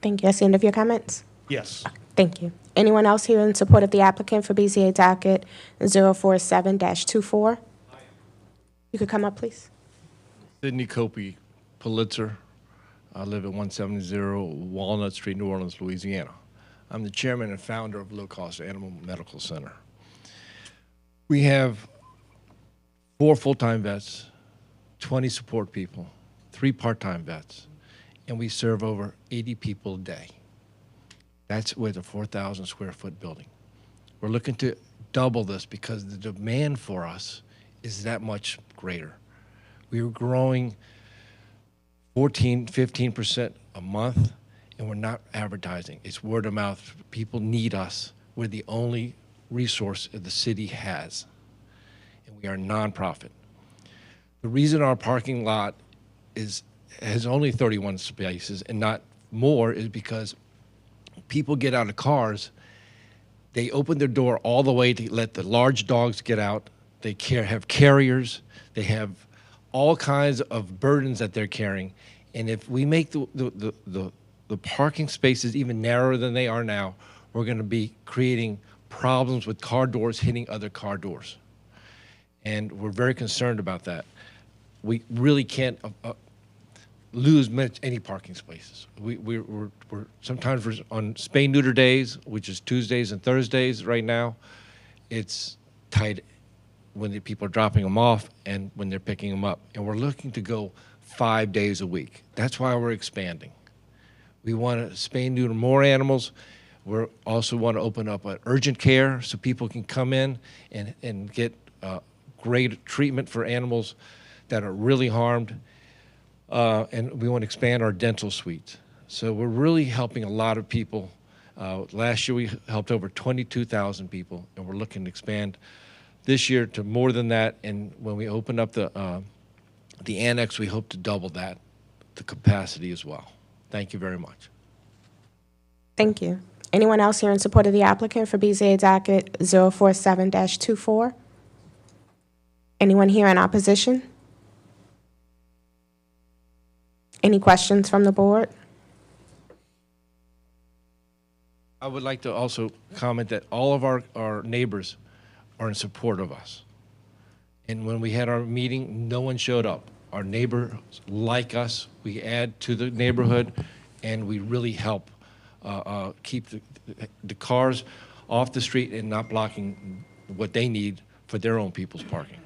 Thank you. That's the end of your comments. Yes. Thank you. Anyone else here in support of the applicant for BZA docket 047-24? You could come up, please. Sidney Copey, Pulitzer. I live at 170 Walnut Street, New Orleans, Louisiana. I'm the chairman and founder of Low Cost Animal Medical Center. We have 4 full-time vets, 20 support people, 3 part-time vets, and we serve over 80 people a day. That's with a 4,000 square foot building. We're looking to double this because the demand for us is that much greater. We are growing 14, 15% a month, and we're not advertising. It's word of mouth. People need us. We're the only resource that the city has, and we are a nonprofit. The reason our parking lot has only 31 spaces and not more is because people get out of cars, they open their door all the way to let the large dogs get out. They have carriers. They have all kinds of burdens that they're carrying. And if we make the parking spaces even narrower than they are now, we're going to be creating problems with car doors hitting other car doors. And we're very concerned about that. We really can't lose any parking spaces. We're sometimes on spay-neuter days, which is Tuesdays and Thursdays right now, it's tight when the people are dropping them off and when they're picking them up. And we're looking to go 5 days a week. That's why we're expanding. We want to spay-neuter more animals. We also want to open up an urgent care so people can come in and get great treatment for animals that are really harmed. And we want to expand our dental suites. So we're really helping a lot of people. Last year we helped over 22,000 people, and we're looking to expand this year to more than that. And when we open up the annex, we hope to double that, the capacity as well. Thank you very much. Thank you. Anyone else here in support of the applicant for BZA docket 047-24? Anyone here in opposition? Any questions from the board? I would like to also comment that all of our neighbors are in support of us. And when we had our meeting, no one showed up. Our neighbors like us. We add to the neighborhood, and we really help keep the cars off the street and not blocking what they need for their own people's parking.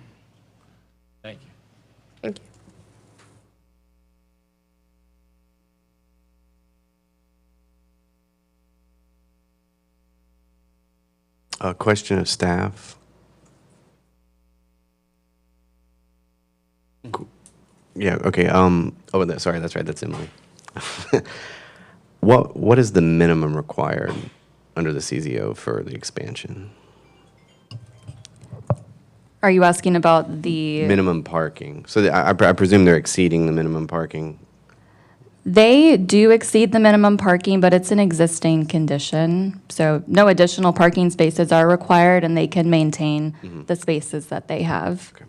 Thank you. Thank you. A question of staff. Yeah, okay. Sorry, that's right, that's Emily. What is the minimum required under the CZO for the expansion? Are you asking about the? Minimum parking. So I presume they're exceeding the minimum parking. They do exceed the minimum parking, but it's an existing condition. So no additional parking spaces are required, and they can maintain the spaces that they have. Okay.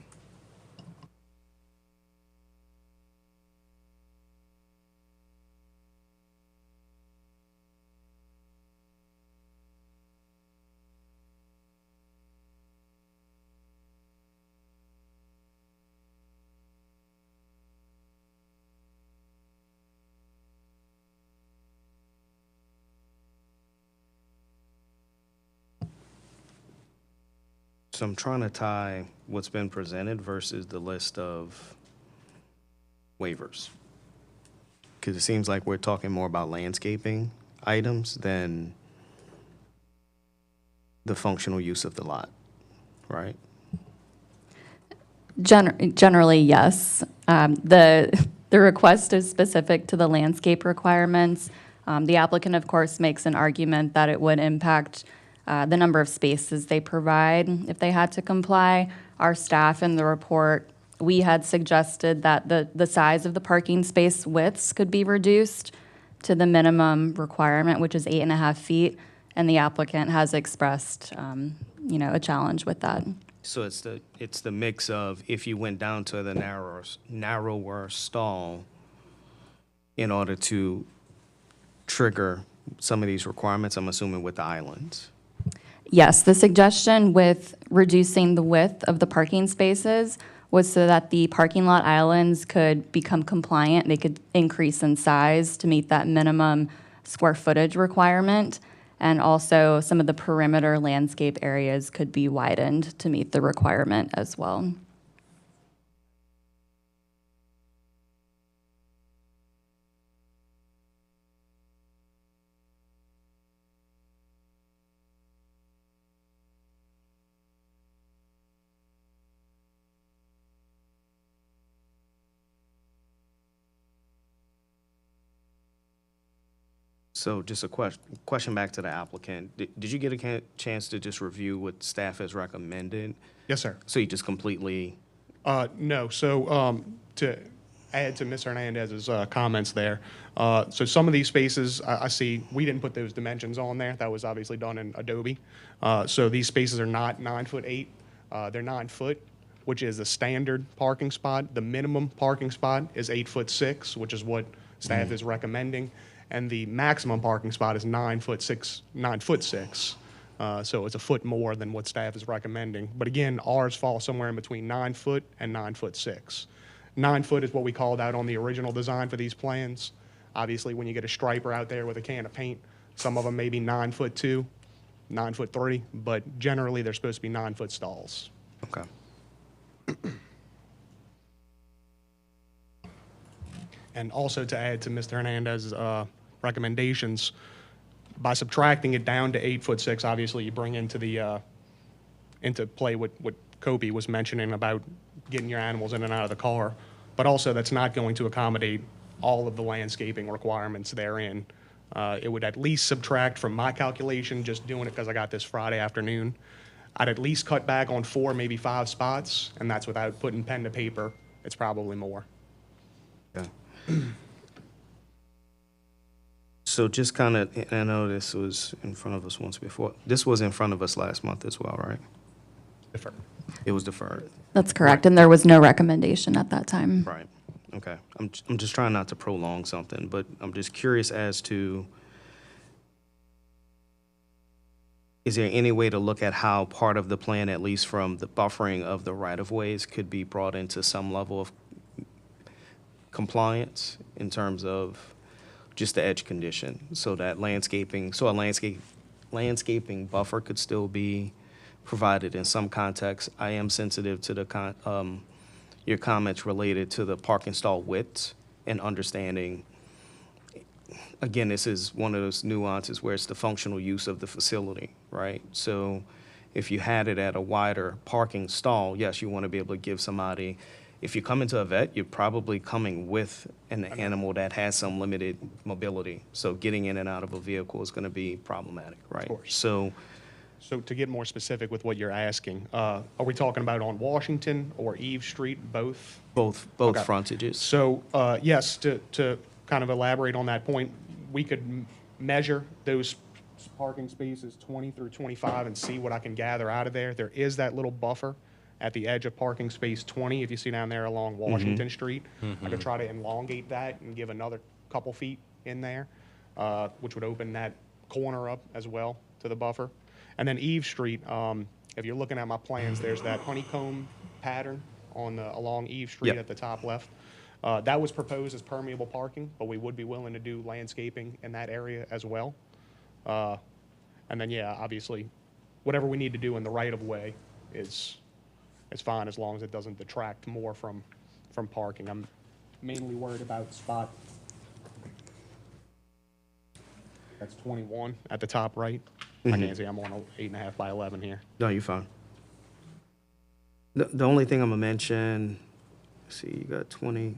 So I'm trying to tie what's been presented versus the list of waivers. Because it seems like we're talking more about landscaping items than the functional use of the lot, right? Generally, yes. The request is specific to the landscape requirements. The applicant, of course, makes an argument that it would impact the number of spaces they provide if they had to comply. Our staff in the report we had suggested that the size of the parking space widths could be reduced to the minimum requirement, which is 8.5 feet, and the applicant has expressed, a challenge with that. So it's the mix of if you went down to the narrower stall in order to trigger some of these requirements, I'm assuming with the islands. Yes, the suggestion with reducing the width of the parking spaces was so that the parking lot islands could become compliant. They could increase in size to meet that minimum square footage requirement. And also, some of the perimeter landscape areas could be widened to meet the requirement as well. So just a question back to the applicant. Did you get a chance to just review what staff has recommended? Yes, sir. So you just completely, No, so to add to Ms. Hernandez's comments there, so some of these spaces, I see, we didn't put those dimensions on there. That was obviously done in Adobe. So these spaces are not 9'8". They're 9 foot, which is the standard parking spot. The minimum parking spot is 8'6", which is what staff is recommending. And the maximum parking spot is 9'6". So it's a foot more than what staff is recommending. But again, ours fall somewhere in between 9 foot and 9'6". 9 foot is what we called out on the original design for these plans. Obviously, when you get a striper out there with a can of paint, some of them may be 9'2", 9'3", but generally they're supposed to be 9 foot stalls. okay. And also to add to Mr. Hernandez's recommendations, by subtracting it down to 8'6", obviously you bring into play what Kobe was mentioning about getting your animals in and out of the car. But also that's not going to accommodate all of the landscaping requirements therein. It would at least subtract from my calculation, just doing it because I got this Friday afternoon. I'd at least cut back on 4, maybe 5 spots, and that's without putting pen to paper. It's probably more. Yeah. So just kind of, and I know this was in front of us once before. This was in front of us last month as well, right? Deferred. It was deferred. That's correct, and there was no recommendation at that time. Right. Okay. I'm just trying not to prolong something, but I'm just curious as to, is there any way to look at how part of the plan, at least from the buffering of the right-of-ways, could be brought into some level of compliance in terms of just the edge condition, so that landscaping buffer could still be provided in some context? I am sensitive to the your comments related to the parking stall widths and understanding. Again, this is one of those nuances where it's the functional use of the facility, right? So if you had it at a wider parking stall, yes, you want to be able to give somebody. If you come into a vet, you're probably coming with an animal that has some limited mobility. So getting in and out of a vehicle is going to be problematic, right? Of course. So to get more specific with what you're asking, are we talking about on Washington or Eve Street, both? both Okay. frontages. So, yes, to kind of elaborate on that point, we could measure those parking spaces 20 through 25 and see what I can gather out of there. There is that little buffer at the edge of parking space 20, if you see down there along Washington Street. I could try to elongate that and give another couple feet in there, which would open that corner up as well to the buffer. And then Eve Street, if you're looking at my plans, there's that honeycomb pattern on along Eve Street Yep. at the top left. That was proposed as permeable parking, but we would be willing to do landscaping in that area as well. And then, yeah, obviously, whatever we need to do in the right-of-way is fine as long as it doesn't detract more from parking. I'm mainly worried about spot, that's 21 at the top right. I can't see, I'm on a 8.5 by 11 here. No, you're fine. The only thing I'm gonna mention, let's see, you got 20.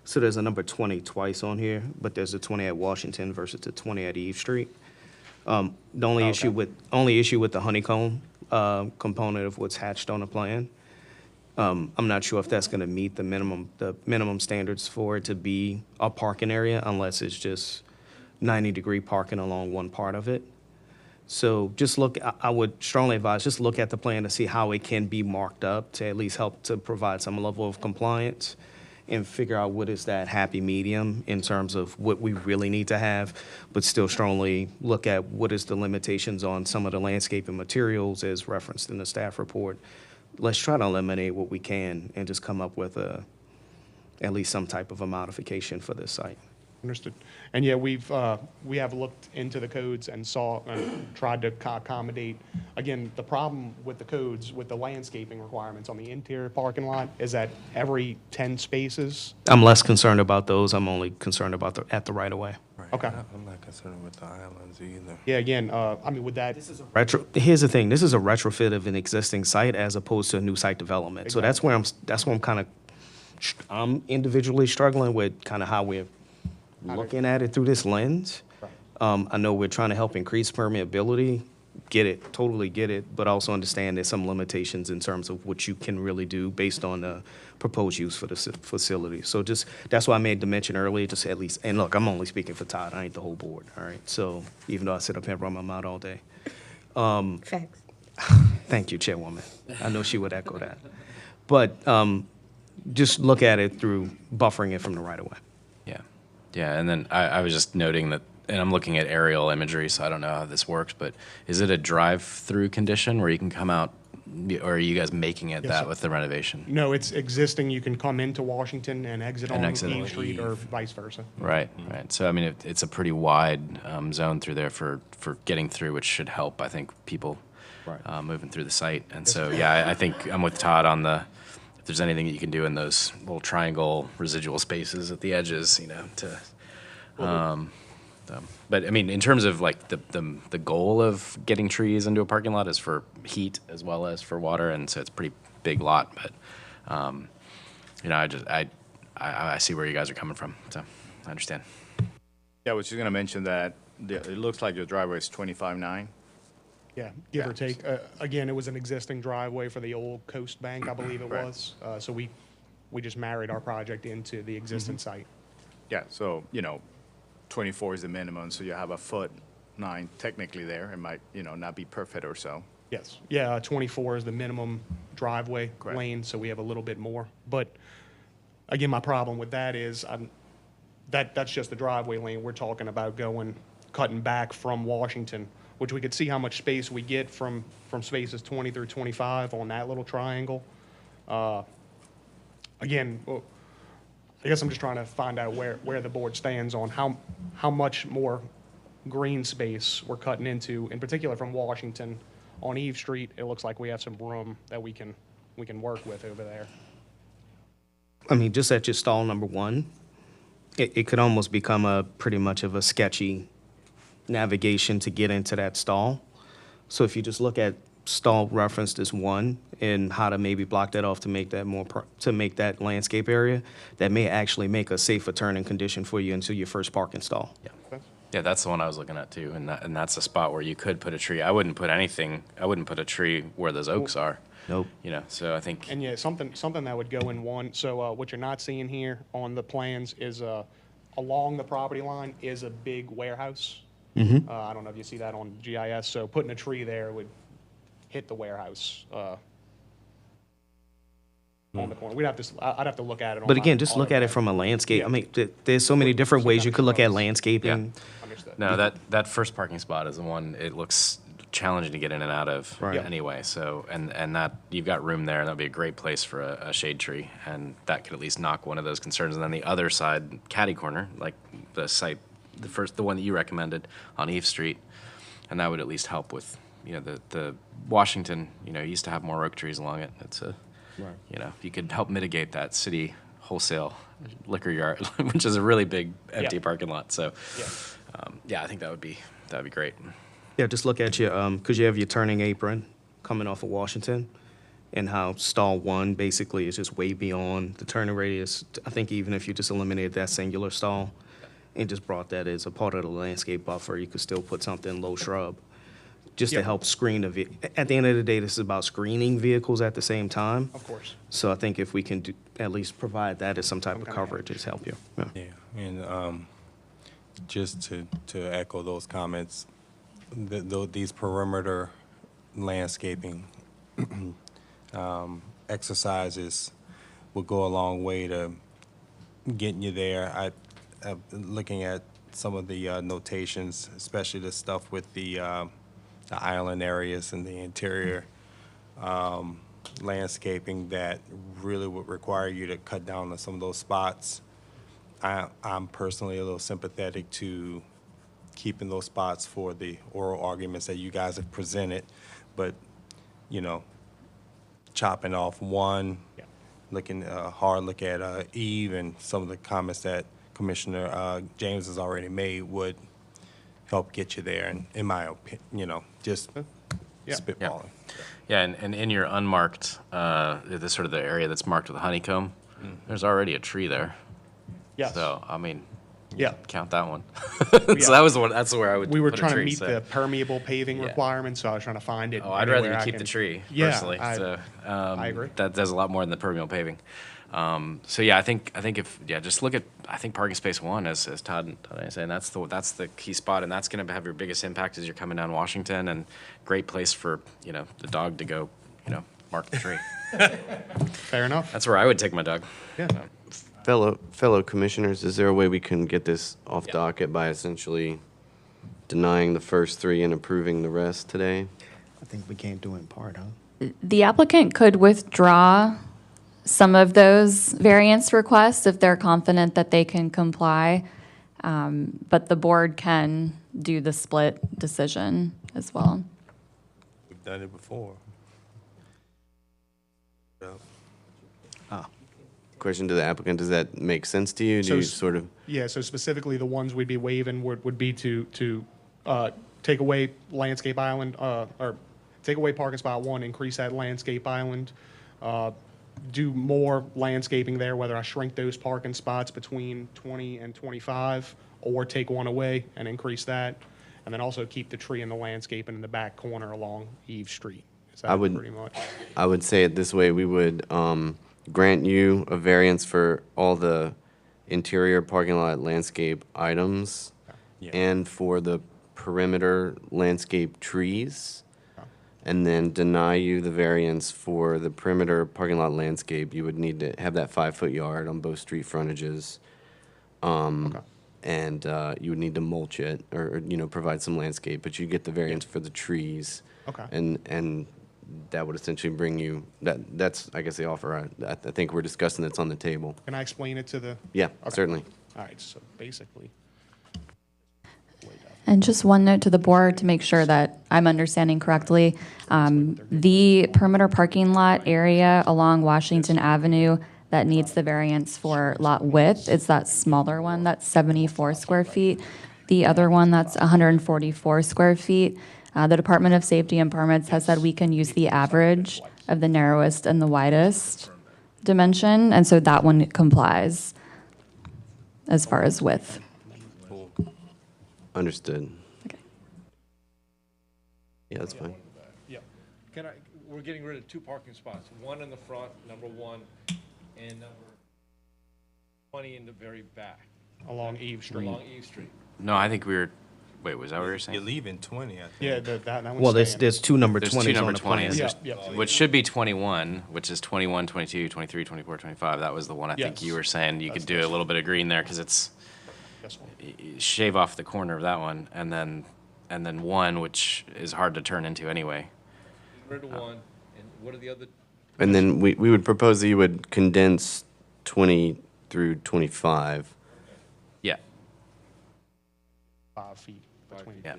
So there's a number 20 twice on here, but there's a 20 at Washington versus the 20 at Eve Street. The only issue with the honeycomb component of what's hatched on the plan I'm not sure if that's gonna meet the minimum standards for it to be a parking area unless it's just 90-degree parking along one part of it. So just look, I would strongly advise, just look at the plan to see how it can be marked up to at least help to provide some level of compliance and figure out what is that happy medium in terms of what we really need to have, but still strongly look at what is the limitations on some of the landscaping materials as referenced in the staff report. Let's try to eliminate what we can and just come up with at least some type of a modification for this site. Understood. And yeah, we have looked into the codes and tried to accommodate. Again, the problem with the codes, with the landscaping requirements on the interior parking lot, is that every 10 spaces. I'm less concerned about those. I'm only concerned about at the right of way. Right. Okay. I'm not concerned with the islands either. Yeah, again, I mean, with that. Here's the thing. This is a retrofit of an existing site as opposed to a new site development. So that's where I'm kind of, I'm individually struggling with kind of how we're looking at it through this lens. I know we're trying to help increase permeability, get it, totally get it, but also understand there's some limitations in terms of what you can really do based on the proposed use for the facility. So just, that's why I made the mention earlier, just at least, and look, I'm only speaking for Todd, I ain't the whole board, all right? So even though I sit up here and run my mouth all day. Facts. Thank you, Chairwoman. I know she would echo that. But just look at it through buffering it from the right of way. Yeah, and then I was just noting that, and I'm looking at aerial imagery, so I don't know how this works, but is it a drive-through condition where you can come out, or are you guys making it that with the renovation? No, it's existing. You can come into Washington and exit on exit Eve on Street or Eve. vice versa. Right, right. So, I mean, it's a pretty wide zone through there for getting through, which should help, I think, people moving through the site. And so, yeah, I think I'm with Todd on if there's anything that you can do in those little triangle residual spaces at the edges, but I mean, in terms of like the goal of getting trees into a parking lot is for heat as well as for water, and so it's a pretty big lot. But I see where you guys are coming from, so I understand. Yeah, I was just gonna mention that it looks like your driveway is 25.9. Yeah, give or take. Again, it was an existing driveway for the old Coast Bank, I believe it was. So we just married our project into the existing site. Yeah, so, 24 is the minimum, so you have a 1.9 technically there. It might, not be perfect or so. Yes. Yeah, 24 is the minimum driveway lane, so we have a little bit more. But again, my problem with that is that's just the driveway lane. We're talking about cutting back from Washington, which we could see how much space we get from spaces 20 through 25 on that little triangle. Again, I guess I'm just trying to find out where the board stands on how much more green space we're cutting into, in particular from Washington. On Eve Street, it looks like we have some room that we can work with over there. I mean, just at your stall number one, it could almost become pretty much of a sketchy navigation to get into that stall. So if you just look at stall referenced as one and how to maybe block that off to make that to make that landscape area, that may actually make a safer turning condition for you into your first parking stall. Yeah, that's the one I was looking at too, and that's a spot where you could put a tree. I wouldn't put a tree where those oaks are. Nope. So I think. And yeah, something that would go in one. So what you're not seeing here on the plans is along the property line is a big warehouse. Mm-hmm. I don't know if you see that on GIS. So putting a tree there would hit the warehouse on the corner. I'd have to look at it. But again, just look at it from a landscape. Yeah. I mean, there's so many different ways you could look at landscaping. Understood. No, that first parking spot is the one, it looks challenging to get in and out of anyway. So, and that, you've got room there, and that'd be a great place for a shade tree, and that could at least knock one of those concerns. And then the other side, catty corner, like the site, the one that you recommended on Eve Street, and that would at least help with, the Washington, used to have more oak trees along it. It's you could help mitigate that city wholesale liquor yard, which is a really big empty parking lot. So, I think that would be great. Yeah, just look at your, because you have your turning apron coming off of Washington, and how stall one basically is just way beyond the turning radius. I think even if you just eliminated that singular stall and just brought that as a part of the landscape buffer, you could still put something low shrub just to Yep. help screen at the end of the day, this is about screening vehicles at the same time. Of course. So I think if we can at least provide that as some type of coverage, it's help you. Yeah. Yeah, and just to echo those comments, these perimeter landscaping exercises will go a long way to getting you there. Looking at some of the notations, especially the stuff with the island areas and the interior landscaping that really would require you to cut down on some of those spots. I'm personally a little sympathetic to keeping those spots for the oral arguments that you guys have presented, but, you know, chopping off one, looking hard look at Eve and some of the comments that Commissioner James has already made would help get you there, and in my opinion, you know, just spitballing. Yeah, and in your unmarked, the sort of the area that's marked with a honeycomb, there's already a tree there. Yes. So, I mean, Yeah. count that one. Yeah. So that was the one, that's where I would We were put a trying to tree, meet so. the permeable paving Yeah. requirements, so I was trying to find it. Oh, I'd rather anywhere you I keep the can- tree, Yeah, personally. I agree. That does a lot more than the permeable paving. So yeah, I think if, just look at, I think parking space one, as Todd was saying, that's the key spot, and that's gonna have your biggest impact as you're coming down Washington, and great place for, you know, the dog to go, you know, mark the tree. Fair enough. That's where I would take my dog. Yeah. Fellow commissioners, is there a way we can get this off docket by essentially denying the first three and approving the rest today? I think we can't do it in part, huh? The applicant could withdraw some of those variance requests if they're confident that they can comply, but the board can do the split decision as well. We've done it before. Question to the applicant, does that make sense to you? Do you sort of, Yeah, so specifically, the ones we'd be waiving would be to take away landscape island, or take away parking spot one, increase that landscape island, do more landscaping there, whether I shrink those parking spots between 20 and 25, or take one away and increase that, and then also keep the tree in the landscaping in the back corner along Eve Street. Is that pretty much? I would say it this way, we would grant you a variance for all the interior parking lot landscape items and for the perimeter landscape trees, and then deny you the variance for the perimeter parking lot landscape. You would need to have that 5-foot yard on both street frontages. And you would need to mulch it or, you know, provide some landscape, but you get the variance for the trees. Okay. And that would essentially bring you, that's, I guess, the offer. I think we're discussing that's on the table. Can I explain it to the? Yeah, Okay. certainly. All right, so basically. And just one note to the board to make sure that I'm understanding correctly. The perimeter parking lot area along Washington Avenue that needs the variance for lot width is that smaller one, that's 74 square feet. The other one, that's 144 square feet. The Department of Safety and Permits has said we can use the average of the narrowest and the widest dimension, and so that one complies as far as width. Understood. Okay. Yeah, that's fine. Yeah. We're getting rid of 2 parking spots, one in the front, number 1, and number 20 in the very back. Along Eve Street. Along Eve Street. No, I think we were, wait, was that what you were saying? You're leaving 20, I think. Yeah, that one's Well, staying. there's two number There's 20s two number on the plan. 20s, Yeah, which should be 21, which is 21, 22, 23, 24, 25. That was the one I think Yes. you were saying you could do a little bit of green there because it's, This one. shave off the corner of that one, and then one, which is hard to turn into anyway. Rid of 1, and what are the other? And then we would propose that you would condense 20 through 25. Yeah. 5 feet between. Yeah.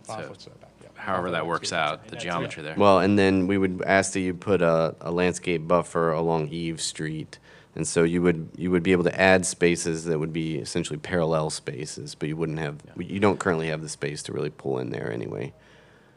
5 So, foot setback, yeah. however that works out, the geometry there. Well, and then we would ask that you put a landscape buffer along Eve Street. And so you would be able to add spaces that would be essentially parallel spaces, but you wouldn't have, you don't currently have the space to really pull in there anyway.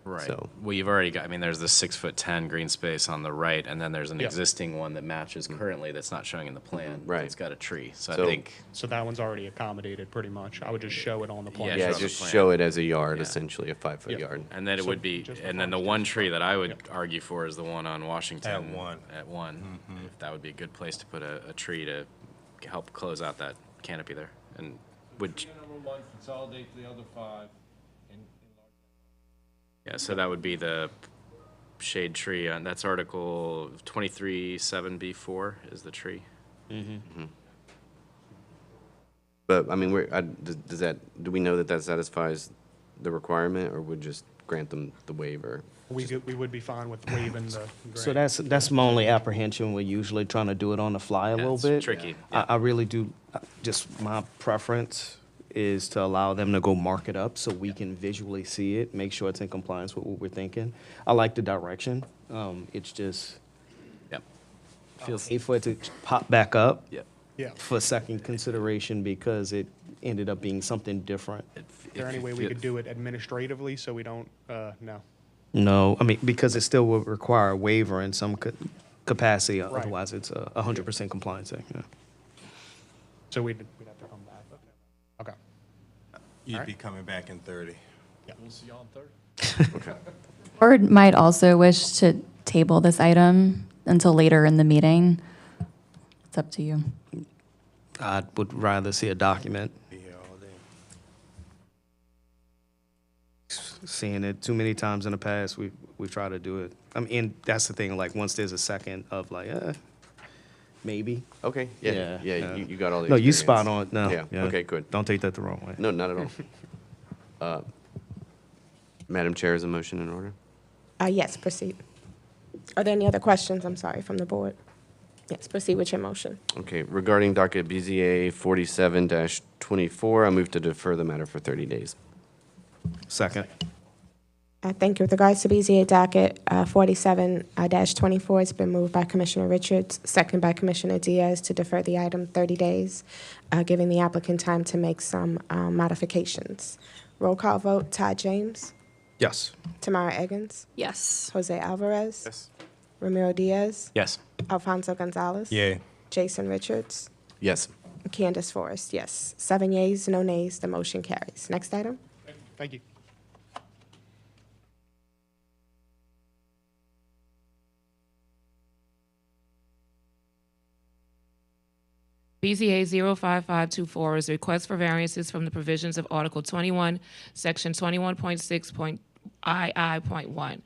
Right. So, Well, you've already got, I mean, there's the 6'10" green space on the right, and then there's an Yeah. existing one that matches currently that's not showing in the plan. Right. It's got a tree. So I So- think, So that one's already accommodated pretty much. I would just show it on the plan. Yeah, yeah, show the just plan. show it as a yard, Yeah. essentially, a 5-foot Yeah. yard. and then it So would be, just and then the refine one tree that I would argue for is the one on Washington. At one. At one. If that would be a good place to put a tree to help close out that canopy there. And would, Number one, consolidate the other 5. yeah, so that would be the shade tree, and that's Article 23(7)(b)(4) is the tree. But, I mean, does that, do we know that that satisfies the requirement, or would just grant them the waiver? We would be fine with waiving the So grant. that's my only apprehension. We're usually trying to do it on the fly a little it's bit. tricky, I really do, just my preference is to allow them to go mark it up so we can visually see it, make sure it's in compliance with what we're thinking. I like the direction. It's just, Yep. feels safe for it to pop back up Yep. Yeah. for second consideration because it ended up being something different. Is there any way we could do it administratively so we don't, no? No, I mean, because it still will require a waiver in some capacity, Right. otherwise it's a 100% compliance thing, yeah. So we'd have to come back. Okay. You'd Alright. be coming back in 30. We'll see you on 30. Board might also wish to table this item until later in the meeting. It's up to you. I would rather see a document. Be here all day. Seeing it too many times in the past, we've tried to do it. I mean, and that's the thing, like, once there's a second of like, maybe. Okay, yeah, you got all the No, you experience. spot on, no. Yeah, okay, good. Don't take that the wrong way. No, not at all. Madam Chair, is a motion in order? Yes, proceed. Are there any other questions, I'm sorry, from the board? Yes, proceed with your motion. Okay, regarding docket BZA 47-24, I move to defer the matter for 30 days. Second. Thank you. With regards to BZA docket 47-24, it's been moved by Commissioner Richards, second by Commissioner Diaz to defer the item 30 days, giving the applicant time to make some modifications. Roll call vote, Todd James, Yes. Tamara Eggins, Yes. Jose Alvarez, Yes. Ramiro Diaz, Yes. Alfonso Gonzalez, Yay. Jason Richards, Yes. Candace Forrest, yes. 7 yeas, no nays, the motion carries. Next item. Thank you. BZA 05524 is a request for variances from the provisions of Article 21, Section 21.6.II.1,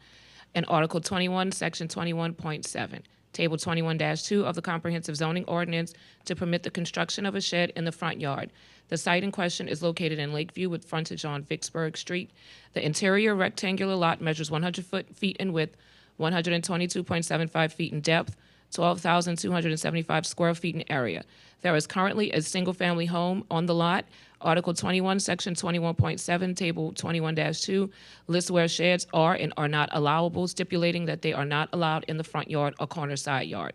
and Article 21, Section 21.7, Table 21-2 of the Comprehensive Zoning Ordinance to permit the construction of a shed in the front yard. The site in question is located in Lakeview with frontage on Vicksburg Street. The interior rectangular lot measures 100 feet in width, 122.75 feet in depth, 12,275 square feet in area. There is currently a single-family home on the lot. Article 21, Section 21.7, Table 21-2 lists where sheds are and are not allowable, stipulating that they are not allowed in the front yard or corner side yard.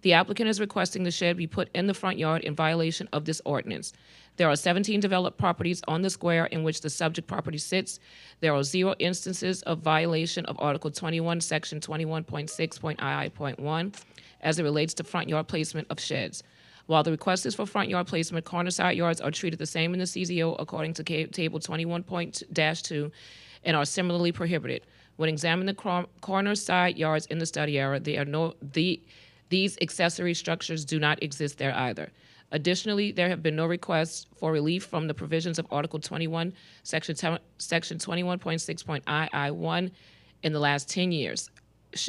The applicant is requesting the shed be put in the front yard in violation of this ordinance. There are 17 developed properties on the square in which the subject property sits. There are 0 instances of violation of Article 21, Section 21.6.II.1 as it relates to front yard placement of sheds. While the request is for front yard placement, corner side yards are treated the same in the CZO according to Table 21.2 and are similarly prohibited. When examining the corner side yards in the study area, these accessory structures do not exist there either. Additionally, there have been no requests for relief from the provisions of Article 21, Section 21.6.II.1 in the last 10 years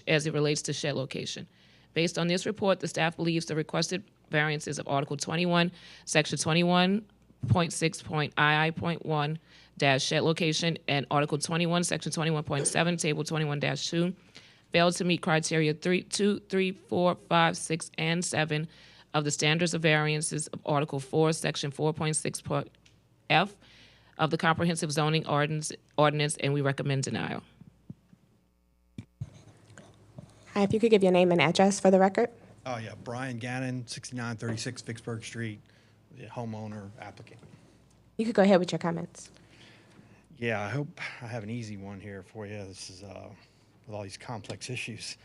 as it relates to shed location. Based on this report, the staff believes the requested variances of Article 21, Section 21.6.II.1 shed location and Article 21, Section 21.7, Table 21-2 failed to meet criteria 2, 3, 4, 5, 6, and 7 of the standards of variances of Article 4, Section 4.6.f of the Comprehensive Zoning Ordinance, and we recommend denial. Hi, if you could give your name and address for the record. Oh, yeah, Brian Gannon, 6936 Vicksburg Street, the homeowner applicant. You could go ahead with your comments. Yeah, I hope I have an easy one here for you. This is with all these complex issues.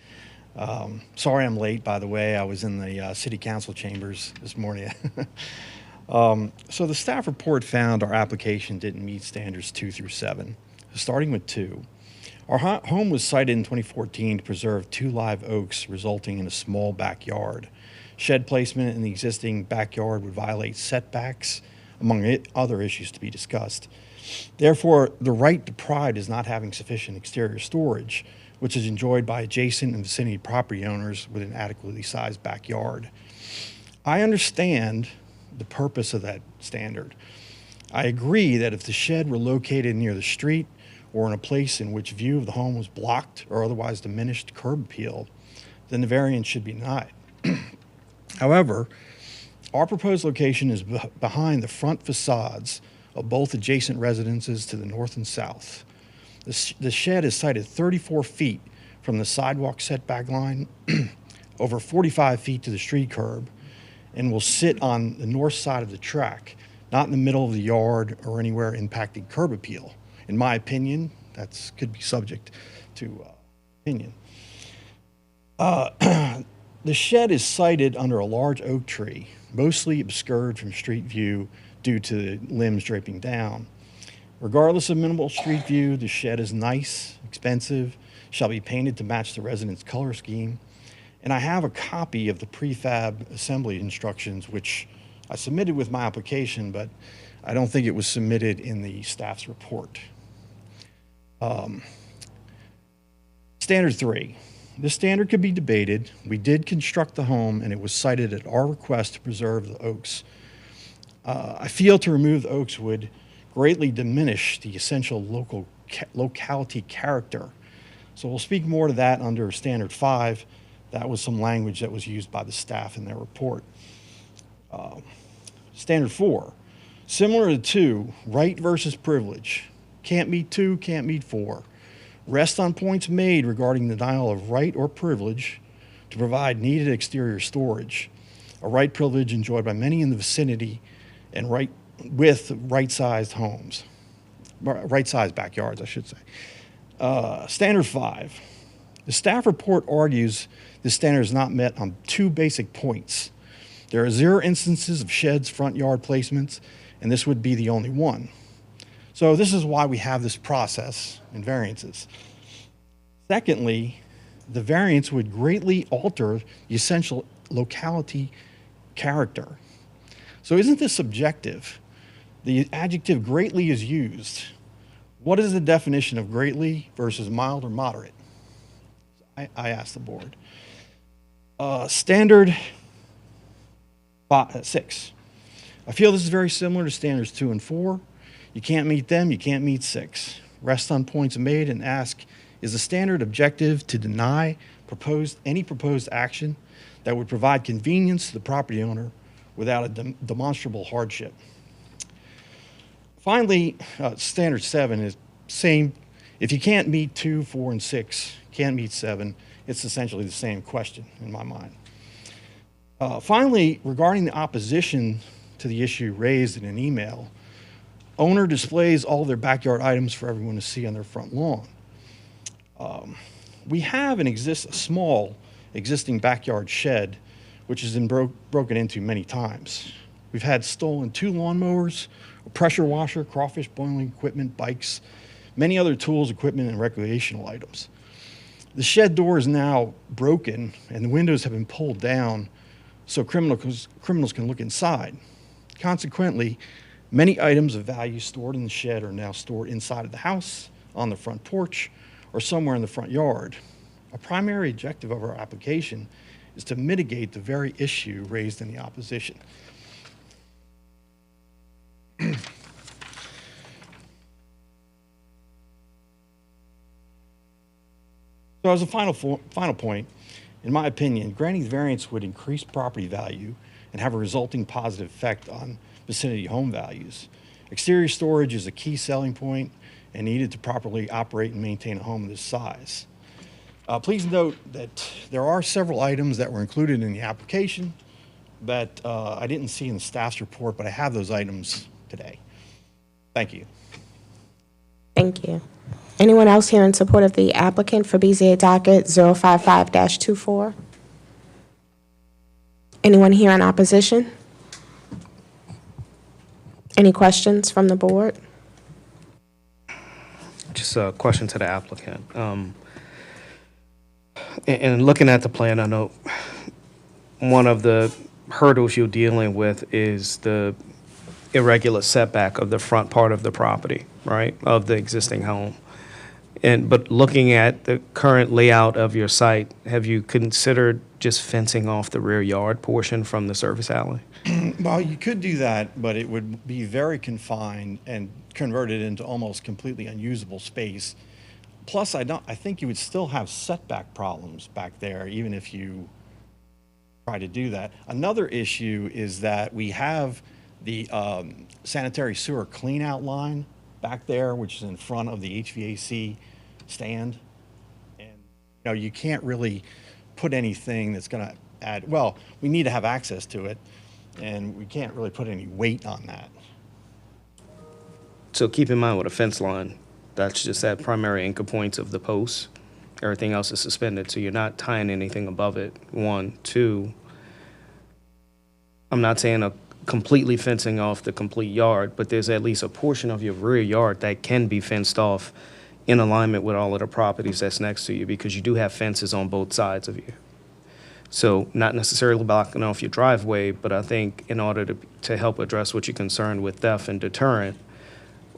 Sorry I'm late, by the way. I was in the city council chambers this morning. So the staff report found our application didn't meet standards 2 through 7. Starting with 2, our home was sited in 2014 to preserve 2 live oaks, resulting in a small backyard. Shed placement in the existing backyard would violate setbacks, among other issues to be discussed. Therefore, the right deprived is not having sufficient exterior storage, which is enjoyed by adjacent and vicinity property owners with an adequately sized backyard. I understand the purpose of that standard. I agree that if the shed were located near the street or in a place in which view of the home was blocked or otherwise diminished curb appeal, then the variance should be denied. However, our proposed location is behind the front facades of both adjacent residences to the north and south. The shed is sited 34 feet from the sidewalk setback line, over 45 feet to the street curb, and will sit on the north side of the track, not in the middle of the yard or anywhere impacting curb appeal. In my opinion, that could be subject to opinion. The shed is sited under a large oak tree, mostly obscured from street view due to the limbs draping down. Regardless of minimal street view, the shed is nice, expensive, shall be painted to match the resident's color scheme, and I have a copy of the prefab assembly instructions, which I submitted with my application, but I don't think it was submitted in the staff's report. Standard 3. This standard could be debated. We did construct the home, and it was cited at our request to preserve the oaks. I feel to remove the oaks would greatly diminish the essential locality character. So we'll speak more to that under Standard 5. That was some language that was used by the staff in their report. Standard 4, similar to 2, right versus privilege. Can't meet 2, can't meet 4. Rest on points made regarding the denial of right or privilege to provide needed exterior storage, a right privilege enjoyed by many in the vicinity and with right-sized homes, right-sized backyards, I should say. Standard 5. The staff report argues this standard is not met on 2 basic points. There are 0 instances of sheds front yard placements, and this would be the only one. So this is why we have this process in variances. Secondly, the variance would greatly alter the essential locality character. So isn't this subjective? The adjective greatly is used. What is the definition of greatly versus mild or moderate? I asked the board. Standard 6. I feel this is very similar to standards 2 and 4. You can't meet them, you can't meet 6. Rest on points made and ask, is the standard objective to deny any proposed action that would provide convenience to the property owner without a demonstrable hardship? Finally, standard 7 is same. If you can't meet 2, 4, and 6, can't meet 7, it's essentially the same question in my mind. Finally, regarding the opposition to the issue raised in an email, owner displays all their backyard items for everyone to see on their front lawn. We have a small existing backyard shed, which has been broken into many times. We've had stolen 2 lawnmowers, a pressure washer, crawfish boiling equipment, bikes, many other tools, equipment, and recreational items. The shed door is now broken, and the windows have been pulled down so criminals can look inside. Consequently, many items of value stored in the shed are now stored inside of the house, on the front porch, or somewhere in the front yard. A primary objective of our application is to mitigate the very issue raised in the opposition. So as a final point, in my opinion, granting the variance would increase property value and have a resulting positive effect on vicinity home values. Exterior storage is a key selling point and needed to properly operate and maintain a home of this size. Please note that there are several items that were included in the application that I didn't see in the staff's report, but I have those items today. Thank you. Thank you. Anyone else here in support of the applicant for BZA docket 055-24? Anyone here in opposition? Any questions from the board? Just a question to the applicant. And looking at the plan, I know one of the hurdles you're dealing with is the irregular setback of the front part of the property, right, of the existing home. But looking at the current layout of your site, have you considered just fencing off the rear yard portion from the service alley? Well, you could do that, but it would be very confined and converted into almost completely unusable space. Plus, I think you would still have setback problems back there, even if you try to do that. Another issue is that we have the sanitary sewer clean-out line back there, which is in front of the HVAC stand. And, you know, you can't really put anything that's going to add, well, we need to have access to it, and we can't really put any weight on that. So keep in mind with a fence line, that's just that primary anchor points of the posts. Everything else is suspended, so you're not tying anything above it. 1, 2, I'm not saying a completely fencing off the complete yard, but there's at least a portion of your rear yard that can be fenced off in alignment with all of the properties that's next to you, because you do have fences on both sides of you. So not necessarily blocking off your driveway, but I think in order to help address what you're concerned with theft and deterrent,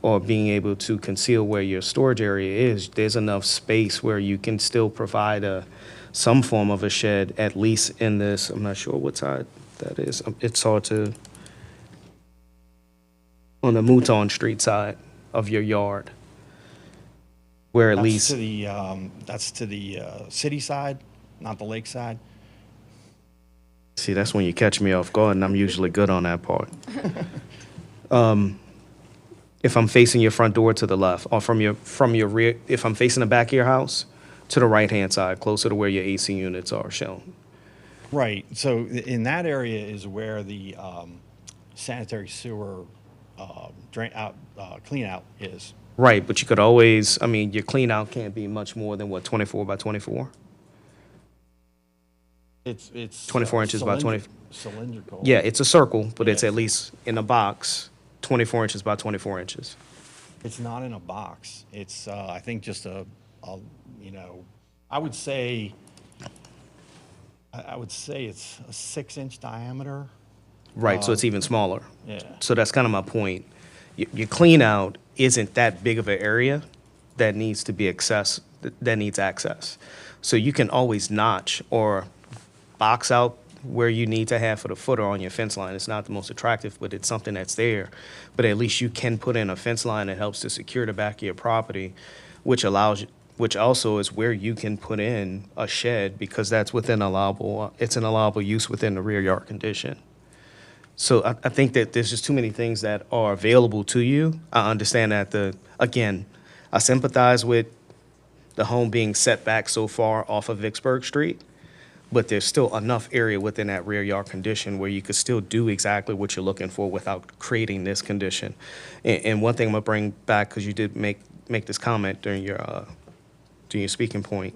or being able to conceal where your storage area is, there's enough space where you can still provide some form of a shed, at least in this, I'm not sure what side that is. It's hard to, on the Mouton Street side of your yard, where at least. That's to the city side, not the lake side. See, that's when you catch me off guard, and I'm usually good on that part. If I'm facing your front door to the left, or from your rear, if I'm facing the back of your house, to the right-hand side, closer to where your AC units are shown. Right. So in that area is where the sanitary sewer clean out is. Right, but you could always, I mean, your clean out can't be much more than what, 24 by 24? It's 24 inches by 20. Cylindrical. Yeah, it's a circle, but Yes. it's at least in a box, 24 inches by 24 inches. It's not in a box. It's I think just a you know, I would say it's a 6-inch diameter. Right, so it's even smaller. Yeah. So that's kind of my point. Your clean out isn't that big of an area that needs to be that needs access. So you can always notch or box out where you need to have for the footer on your fence line. It's not the most attractive, but it's something that's there. But at least you can put in a fence line that helps to secure the back of your property, which also is where you can put in a shed, because that's within it's an allowable use within the rear yard condition. So I think that there's just too many things that are available to you. I understand that again, I sympathize with the home being set back so far off of Vicksburg Street, but there's still enough area within that rear yard condition where you could still do exactly what you're looking for without creating this condition. And one thing I'm gonna bring back, because you did make this comment during your speaking point.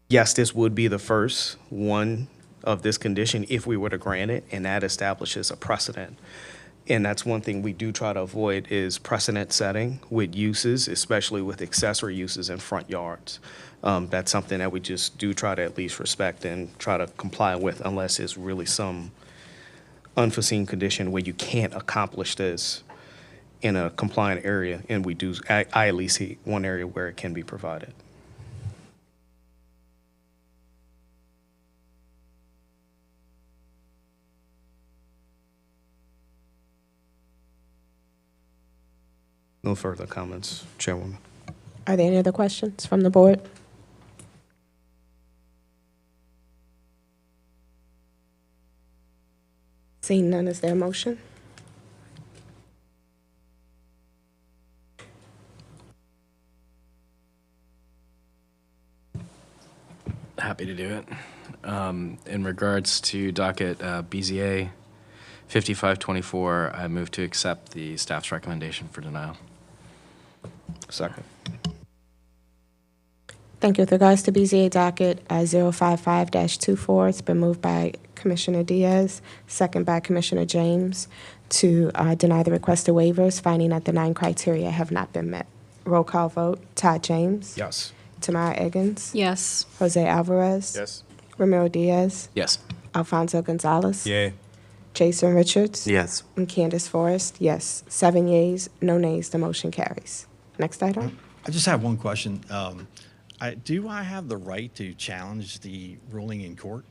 Yes, this would be the first one of this condition if we were to grant it, and that establishes a precedent. And that's one thing we do try to avoid, is precedent setting with uses, especially with accessory uses in front yards. That's something that we just do try to at least respect and try to comply with, unless it's really some unforeseen condition where you can't accomplish this in a compliant area. And we do, I at least see one area where it can be provided. No further comments, Chairwoman. Are there any other questions from the board? Seeing none, is there a motion? Happy to do it. In regards to docket BZA 5524, I move to accept the staff's recommendation for denial. Second. Thank you. With regards to BZA docket 055-24, it's been moved by Commissioner Diaz, second by Commissioner James, to deny the requested waivers, finding that the 9 criteria have not been met. Roll call vote. Todd James. Yes. Tamara Eggins. Yes. Jose Alvarez. Yes. Ramiro Diaz. Yes. Alfonso Gonzalez. Yay. Jason Richards. Yes. And Candace Forrest. Yes. 7 yeas, no nays. The motion carries. Next item. I just have one question. Do I have the right to challenge the ruling in court?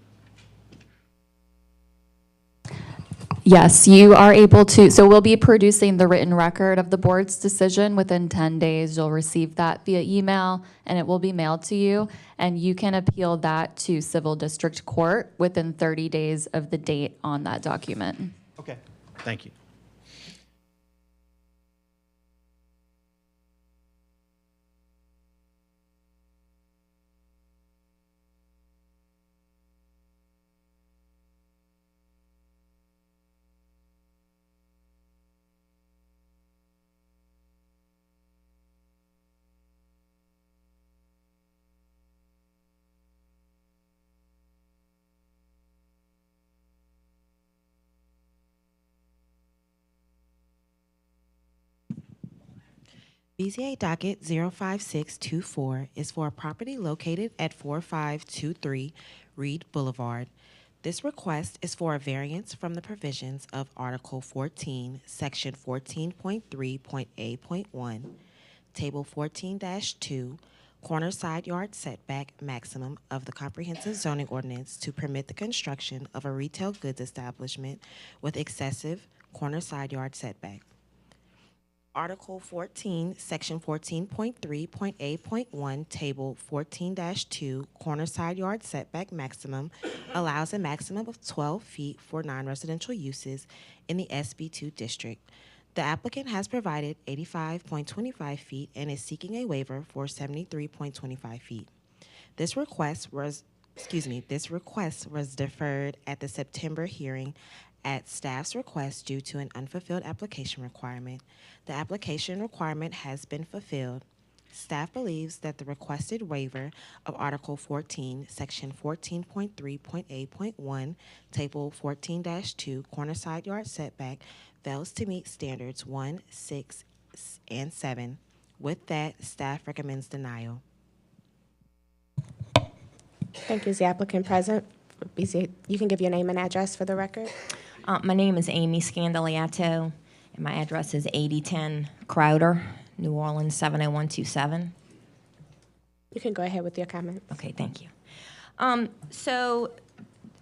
Yes, you are able to. So we'll be producing the written record of the board's decision within 10 days. You'll receive that via email, and it will be mailed to you. And you can appeal that to Civil District Court within 30 days of the date on that document. Okay. Thank you. BZA docket 05624 is for a property located at 4523 Reed Boulevard. This request is for a variance from the provisions of Article 14, Section 14.3.A.1, Table 14-2, corner side yard setback maximum of the Comprehensive Zoning Ordinance to permit the construction of a retail goods establishment with excessive corner side yard setback. Article 14, Section 14.3.A.1, Table 14-2, corner side yard setback maximum allows a maximum of 12 feet for non-residential uses in the SB2 district. The applicant has provided 85.25 feet and is seeking a waiver for 73.25 feet. This request was deferred at the September hearing at staff's request due to an unfulfilled application requirement. The application requirement has been fulfilled. Staff believes that the requested waiver of Article 14, Section 14.3.A.1, Table 14-2, corner side yard setback fails to meet standards 1, 6, and 7. With that, staff recommends denial. Thank you. Is the applicant present? You can give your name and address for the record. My name is Amy Scandaliato, and my address is 8010 Crowder, New Orleans 70127. You can go ahead with your comment. Okay, thank you. So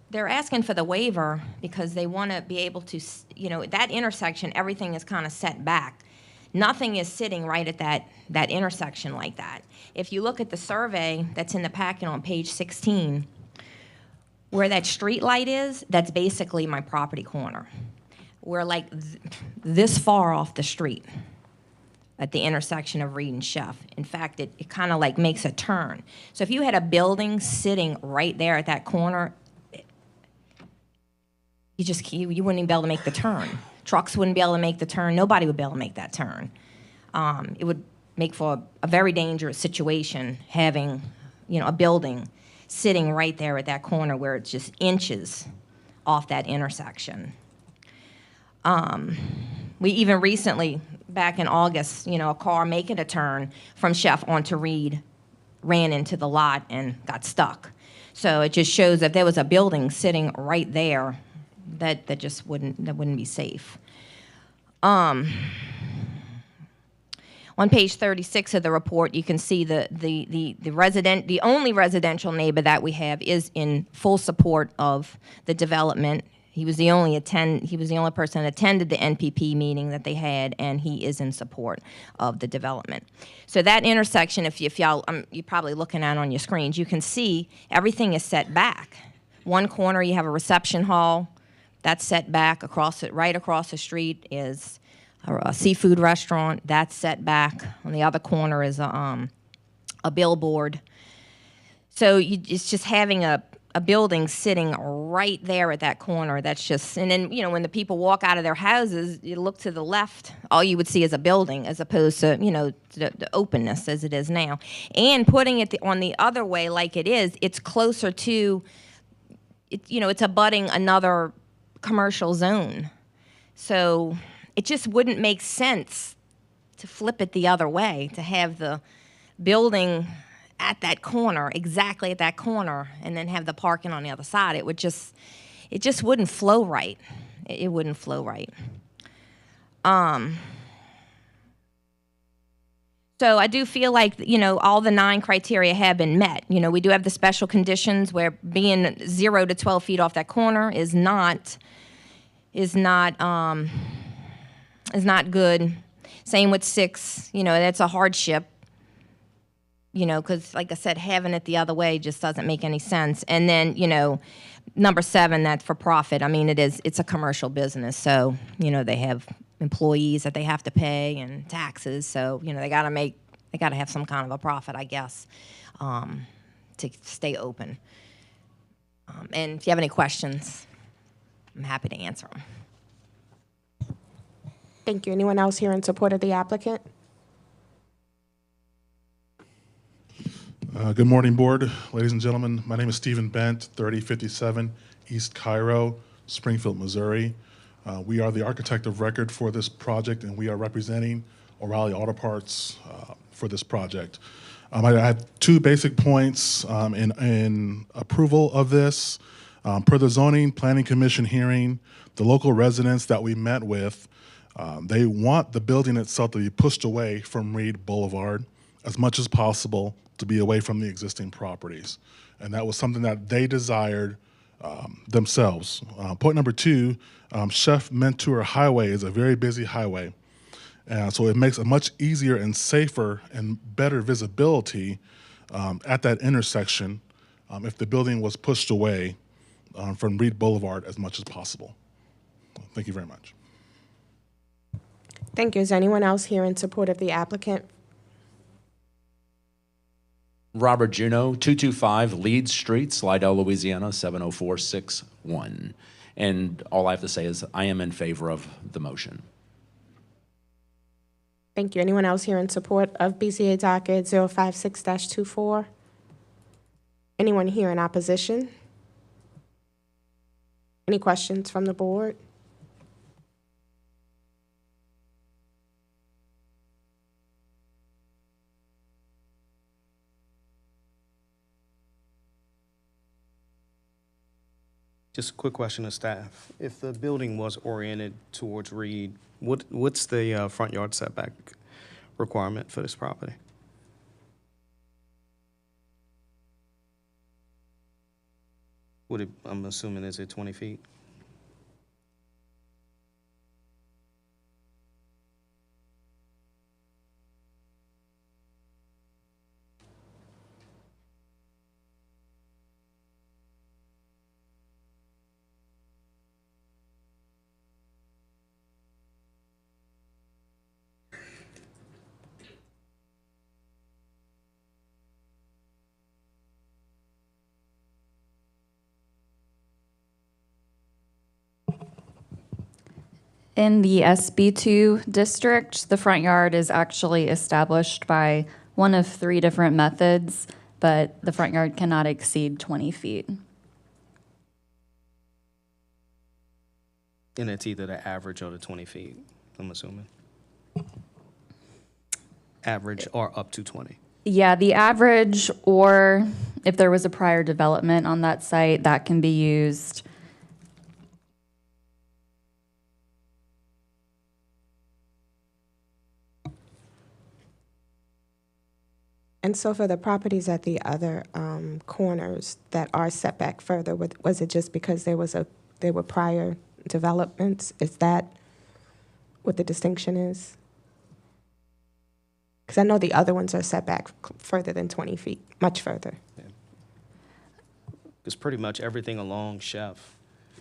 they're asking for the waiver because they want to be able to, that intersection, everything is kind of set back. Nothing is sitting right at that intersection like that. If you look at the survey that's in the packet on page 16, where that street light is, that's basically my property corner. We're like this far off the street at the intersection of Reed and Chef. In fact, it kind of like makes a turn. So if you had a building sitting right there at that corner, you wouldn't even be able to make the turn. Trucks wouldn't be able to make the turn. Nobody would be able to make that turn. It would make for a very dangerous situation having, a building sitting right there at that corner where it's just inches off that intersection. We even recently, back in August, a car making a turn from Chef onto Reed ran into the lot and got stuck. So it just shows that there was a building sitting right there that just wouldn't be safe. On page 36 of the report, you can see the only residential neighbor that we have is in full support of the development. He was the only person that attended the NPP meeting that they had, and he is in support of the development. So that intersection, if y'all, you're probably looking at on your screens, you can see everything is set back. One corner you have a reception hall, that's set back right across the street is a seafood restaurant, that's set back. On the other corner is a billboard. So it's just having a a building sitting right there at that corner. That's just, and then, when the people walk out of their houses, you look to the left, all you would see is a building as opposed to, the openness as it is now. And putting it on the other way like it is, it's closer to, it's abutting another commercial zone. So it just wouldn't make sense to flip it the other way, to have the building at that corner, exactly at that corner, and then have the parking on the other side. It just wouldn't flow right. It wouldn't flow right. So I do feel like, all the 9 criteria have been met. We do have the special conditions where being 0 to 12 feet off that corner is not good. Same with 6, that's a hardship. Because like I said, having it the other way just doesn't make any sense. And then, number 7, that's for profit. I mean, it's a commercial business. So, they have employees that they have to pay and taxes. So, they got to have some kind of a profit, I guess, to stay open. And if you have any questions, I'm happy to answer them. Thank you. Anyone else here in support of the applicant? Good morning, board. Ladies and gentlemen, my name is Stephen Bent, 3057 East Cairo, Springfield, Missouri. We are the architect of record for this project, and we are representing O'Reilly Auto Parts for this project. I have 2 basic points in approval of this. Per the Zoning Planning Commission hearing, the local residents that we met with, they want the building itself to be pushed away from Reed Boulevard as much as possible, to be away from the existing properties. And that was something that they desired themselves. Point number 2, Chef Mentor Highway is a very busy highway. So it makes it much easier and safer and better visibility at that intersection if the building was pushed away from Reed Boulevard as much as possible. Thank you very much. Thank you. Is anyone else here in support of the applicant? Robert Juneau, 225 Leeds Street, Slidell, Louisiana, 70461. And all I have to say is I am in favor of the motion. Thank you. Anyone else here in support of BZA docket 056-24? Anyone here in opposition? Any questions from the board? Just a quick question to staff. If the building was oriented towards Reed, what's the front yard setback requirement for this property? I'm assuming, is it 20 feet? In the SB2 district, the front yard is actually established by one of 3 different methods, but the front yard cannot exceed 20 feet. And it's either the average or the 20 feet, I'm assuming. Average or up to 20. Yeah, the average, or if there was a prior development on that site, that can be used. And so for the properties at the other corners that are set back further, was it just because there were prior developments? Is that what the distinction is? Because I know the other ones are set back further than 20 feet, much further. Because pretty much everything along Chef.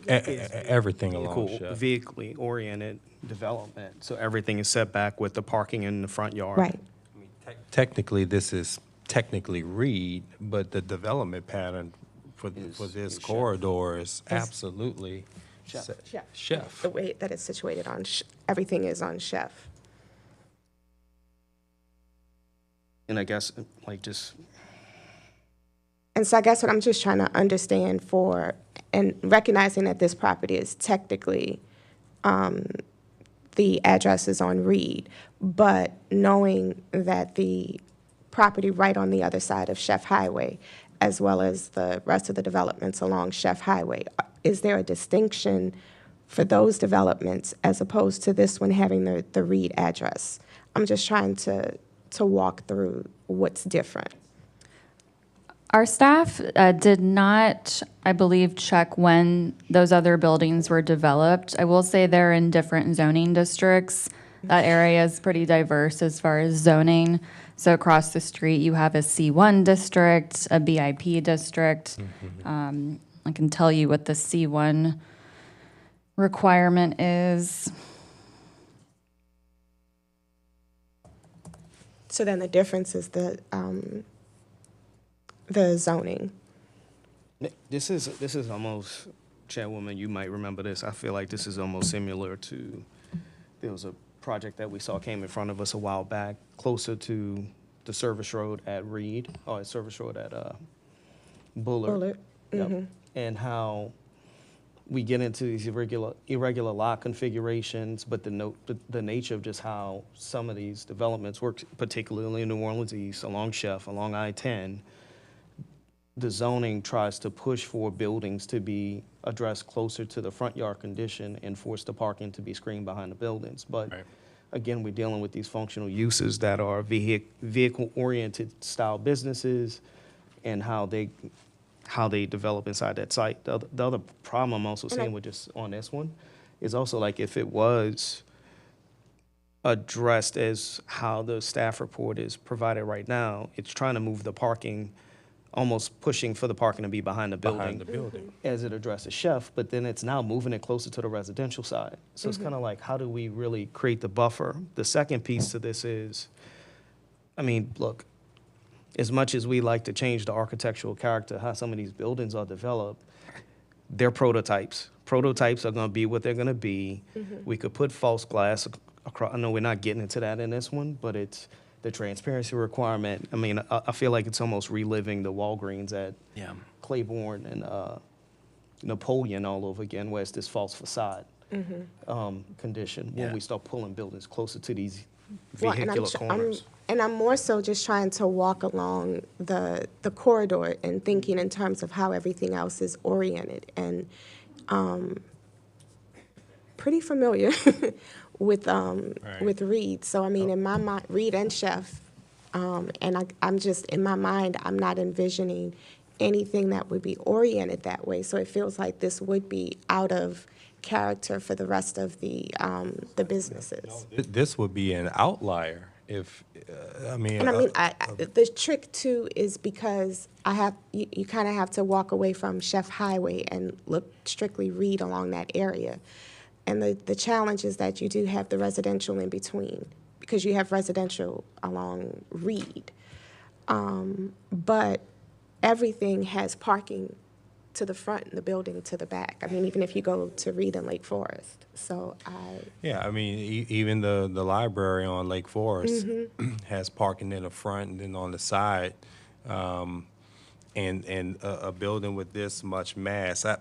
Everything along Chef. Vehicle oriented development. So everything is set back with the parking in the front yard. Right. Technically, this is technically Reed, but the development pattern for this corridor is absolutely Chef. The way that it's situated on, everything is on Chef. And I guess, like, just, And so I guess what I'm just trying to understand and recognizing that this property is technically, the address is on Reed, but knowing that the property right on the other side of Chef Highway, as well as the rest of the developments along Chef Highway, is there a distinction for those developments as opposed to this one having the Reed address? I'm just trying to walk through what's different. Our staff did not, I believe, check when those other buildings were developed. I will say they're in different zoning districts. That area is pretty diverse as far as zoning. So across the street, you have a C1 district, a BIP district. I can tell you what the C1 requirement is. So then the difference is the zoning. this is almost, Chairwoman, you might remember this. I feel like this is almost similar to, there was a project that we saw came in front of us a while back, closer to the service road at Reed, or service road at Bullard. Yep. And how we get into these irregular lot configurations, but the nature of just how some of these developments work, particularly in New Orleans East, along Chef, along I-10, the zoning tries to push for buildings to be addressed closer to the front yard condition and force the parking to be screened behind the buildings. But again, we're dealing with these functional uses that are vehicle-oriented style businesses and how they develop inside that site. The other problem I'm also seeing with just on this one is also, like, if it was addressed as how the staff report is provided right now, it's trying to move the parking, almost pushing for the parking to be behind the building. As it addresses Chef, but then it's now moving it closer to the residential side. So it's kind of like, how do we really create the buffer? The second piece to this is, I mean, look, as much as we like to change the architectural character, how some of these buildings are developed, they're prototypes. Prototypes are going to be what they're going to be. We could put false glass across. I know we're not getting into that in this one, but it's the transparency requirement. I mean, I feel like it's almost reliving the Walgreens at Claiborne and Napoleon all over again, where it's this false facade condition when we start pulling buildings closer to these vehicular corners. And I'm more so just trying to walk along the corridor and thinking in terms of how everything else is oriented, and pretty familiar with Reed. So I mean, in my mind, Reed and Chef, and I'm just, in my mind, I'm not envisioning anything that would be oriented that way. So it feels like this would be out of character for the rest of the businesses. This would be an outlier if, I mean. And I mean, the trick too is because you kind of have to walk away from Chef Highway and look strictly Reed along that area. And the challenge is that you do have the residential in between, because you have residential along Reed. But everything has parking to the front and the building to the back. I mean, even if you go to Reed and Lake Forest. So Yeah, I mean, even the library on Lake Forest has parking in the front and then on the side. And a building with this much mass, I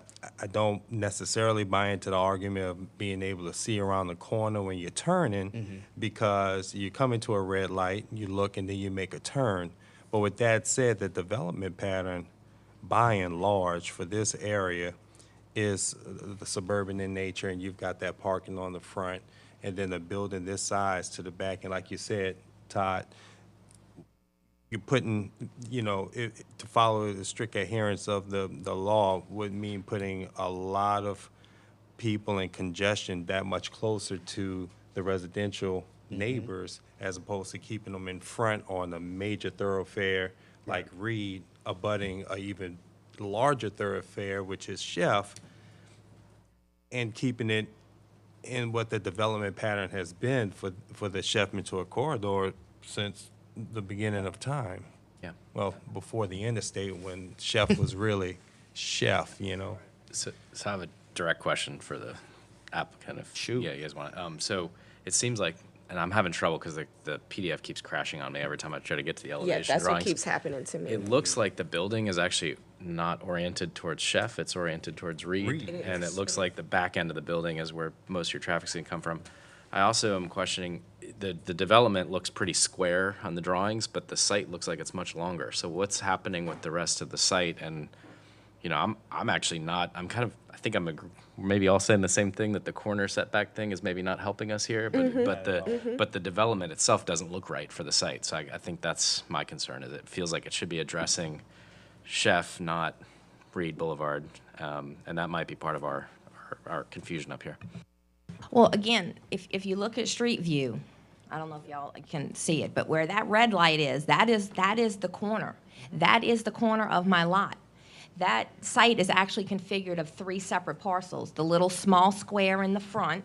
don't necessarily buy into the argument of being able to see around the corner when you're turning, because you come into a red light, you look, and then you make a turn. But with that said, the development pattern, by and large, for this area is the suburban in nature, and you've got that parking on the front, and then a building this size to the back. And like you said, Todd, you're putting, to follow the strict adherence of the law would mean putting a lot of people and congestion that much closer to the residential neighbors, as opposed to keeping them in front on a major thoroughfare like Reed, abutting a even larger thoroughfare, which is Chef, and keeping it in what the development pattern has been for the Chef Mentor corridor since the beginning of time. Yeah. Well, before the interstate, when Chef was really Chef, you know? So I have a direct question for the applicant. If yeah, you guys want it. So it seems like, and I'm having trouble because the PDF keeps crashing on me every time I try to get to the elevation Yeah, that's drawings. what keeps happening to me. It looks like the building is actually not oriented towards Chef, it's oriented towards Reed. It And is. it looks like the back end of the building is where most of your traffic's gonna come from. I also am questioning, the development looks pretty square on the drawings, but the site looks like it's much longer. So what's happening with the rest of the site? And, you know, I'm actually not, I'm kind of, I think maybe all saying the same thing, that the corner setback thing is maybe not helping us here, but the development itself doesn't look right for the site. So I think that's my concern, is it feels like it should be addressing Chef, not Reed Boulevard, and that might be part of our confusion up here. Well, again, if you look at Street View, I don't know if y'all can see it, but where that red light is, that is the corner. That is the corner of my lot. That site is actually configured of 3 separate parcels. The little small square in the front,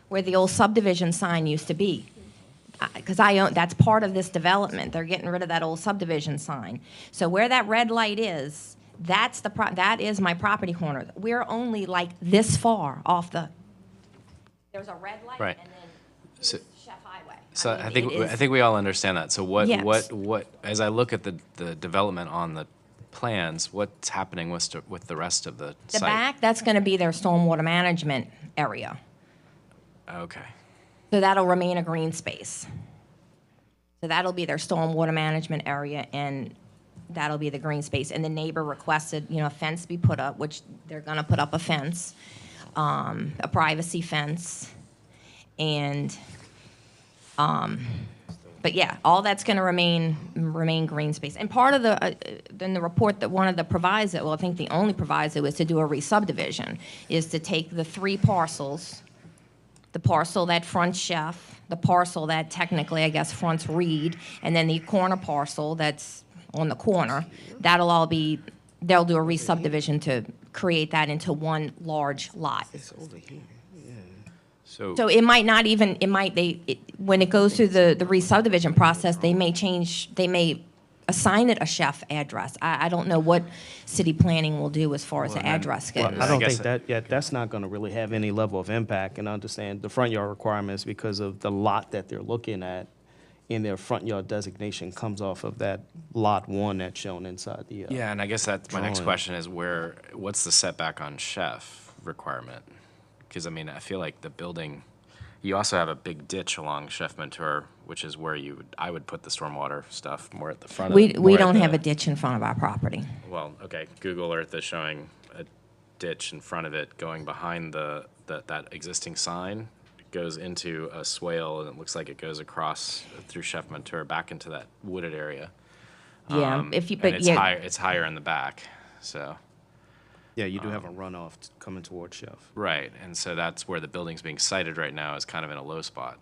where the old subdivision sign used to be. Because that's part of this development. They're getting rid of that old subdivision sign. So where that red light is, that is my property corner. We're only like this far off the. There's a red light, Right. and then So, Chef Highway. So mean, I think it is- I think we all understand that. So what Yes. as I look at the development on the plans, what's happening with the rest of the The site? back, that's going to be their stormwater management area. Okay. So that'll remain a green space. So that'll be their stormwater management area, and that'll be the green space. And the neighbor requested, a fence be put up, which they're going to put up a fence, a privacy fence, and, but yeah, all that's going to remain green space. And part of in the report that one of the proviso, well, I think the only proviso is to do a re-subdivision, is to take the 3 parcels, the parcel that fronts Chef, the parcel that technically, I guess, fronts Reed, and then the corner parcel that's on the corner. They'll do a re-subdivision to create that into one large lot. It's over here. So it might not even, when it goes through the re-subdivision process, they may assign it a Chef address. I don't know what city planning will do as far as the address goes. I don't think that's not going to really have any level of impact. And I understand the front yard requirements because of the lot that they're looking at in their front yard designation comes off of that lot 1 that's shown inside the. Yeah, and I guess that's my next drawing. question is what's the setback on Chef requirement? Because, I mean, I feel like the building, you also have a big ditch along Chef Mentor, which is where I would put the stormwater stuff more at the front. We don't have a ditch in front of our property. Well, okay, Google Earth is showing a ditch in front of it going behind that existing sign. It goes into a swale, and it looks like it goes across through Chef Mentor back into that wooded area. Yeah, And it's higher in the back, so. Yeah, you do have a runoff coming towards Chef. Right, and so that's where the building's being sited right now, is kind of in a low spot.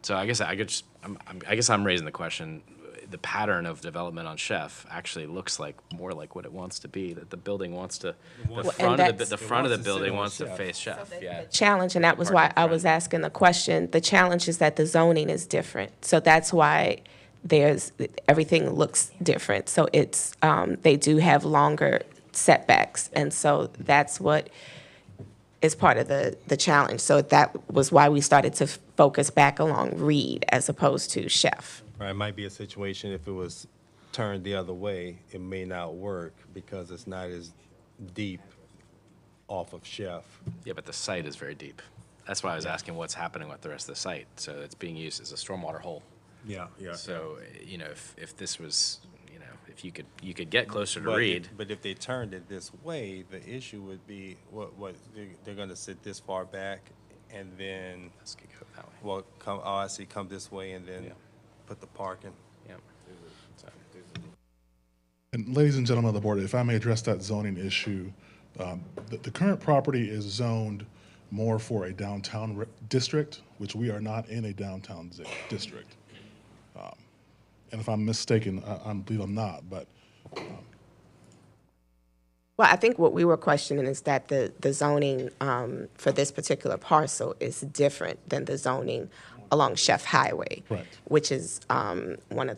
So I guess I'm raising the question. The pattern of development on Chef actually looks more like what it wants to be. That the building wants to, the front of the building wants to face Chef. Yeah. Challenge, and that was why I was asking the question. The challenge is that the zoning is different. So that's why everything looks different. So it's, they do have longer setbacks. And so that's what is part of the challenge. So that was why we started to focus back along Reed as opposed to Chef. Right, it might be a situation if it was turned the other way, it may not work because it's not as deep off of Chef. Yeah, but the site is very deep. That's why I was asking what's happening with the rest of the site. So it's being used as a stormwater hole. Yeah. So, if this was, if you could get closer to But Reed. But if they turned it this way, the issue would be they're going to sit this far back and then. Let's go that way. Well, come this way and then put the parking. Yeah. And ladies and gentlemen of the board, if I may address that zoning issue, the current property is zoned more for a downtown district, which we are not in a downtown district. And if I'm mistaken, I believe I'm not, but. Well, I think what we were questioning is that the zoning for this particular parcel is different than the zoning along Chef Highway, Right. which is one of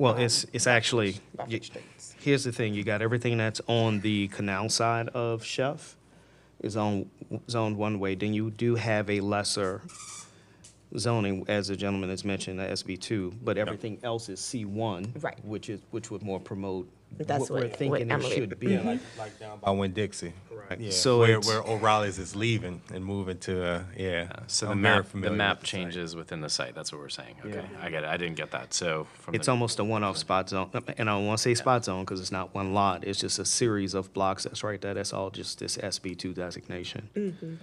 Well, it's actually, Buffett Streets. here's the thing, you got everything that's on the canal side of Chef is zoned one way. Then you do have a lesser zoning, as the gentleman has mentioned, the SB2, but everything else is C1. Right. Which would more promote That's what we're what thinking it Emily- should be. Like down by Winn-Dixie. Correct. Yeah, So where it's- O'Reilly's is leaving and moving to, So I'm the very map, the familiar map with the site. changes within the site. That's what we're saying. Okay, Yeah. I get it. I didn't get that. So from It's the, almost a one-off spot zone, and I don't want to say spot zone because it's not one lot. It's just a series of blocks that's right there. That's all just this SB2 designation. Mhm.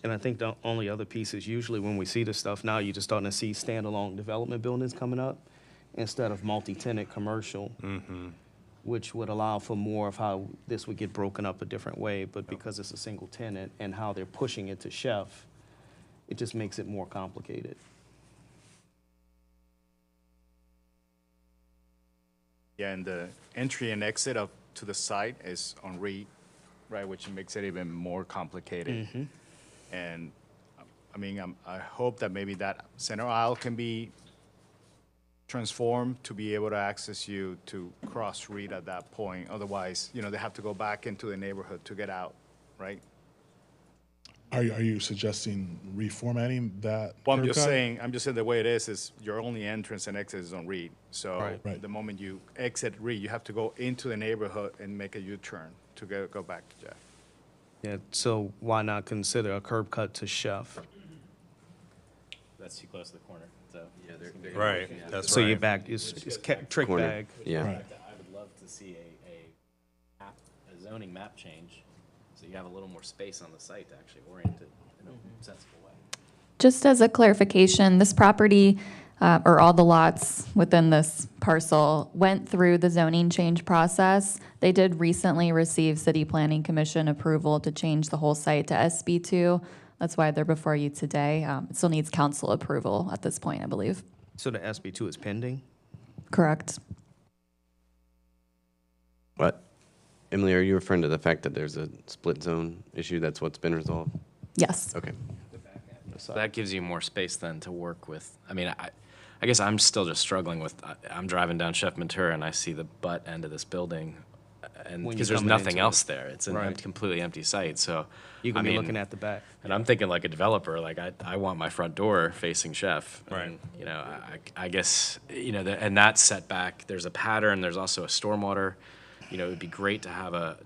And I think the only other piece is usually when we see this stuff now, you're just starting to see standalone development buildings coming up instead of multi-tenant commercial, which would allow for more of how this would get broken up a different way. But because it's a single tenant and how they're pushing it to Chef, it just makes it more complicated. Yeah, and the entry and exit up to the site is on Reed, right, which makes it even more complicated. And, I mean, I hope that maybe that center aisle can be transformed to be able to access you to cross Reed at that point. Otherwise, you know, they have to go back into the neighborhood to get out, right? Are you suggesting reformatting that? Well, I'm curb just cut? saying, the way it is your only entrance and exit is on Reed. So Right. the moment you exit Reed, you have to go into the neighborhood and make a U-turn to go back to Jeff. Yeah, so why not consider a curb cut to Chef? that's too close to the corner. So they're right. That's So right. you're back, it's trick Corner. bag. Yeah. I would love to see a zoning map change, so you have a little more space on the site to actually orient it in a sensible way. Just as a clarification, this property, or all the lots within this parcel, went through the zoning change process. They did recently receive City Planning Commission approval to change the whole site to SB2. That's why they're before you today. It still needs council approval at this point, I believe. So the SB2 is pending? Correct. What? Emily, are you referring to the fact that there's a split zone issue? That's what's been resolved? Yes. Okay. So that gives you more space then to work with. I mean, I guess I'm still just struggling with, I'm driving down Chef Ventura and I see the butt end of this building, and When because you're there's coming nothing into else it. there. It's an Right. completely empty site, so. You can I be mean, looking at the back. And I'm thinking like a developer, like I want my front door facing Chef. Right. And, you know, I guess, you know, and that setback, there's a pattern, there's also a stormwater. You know, it would be great to have a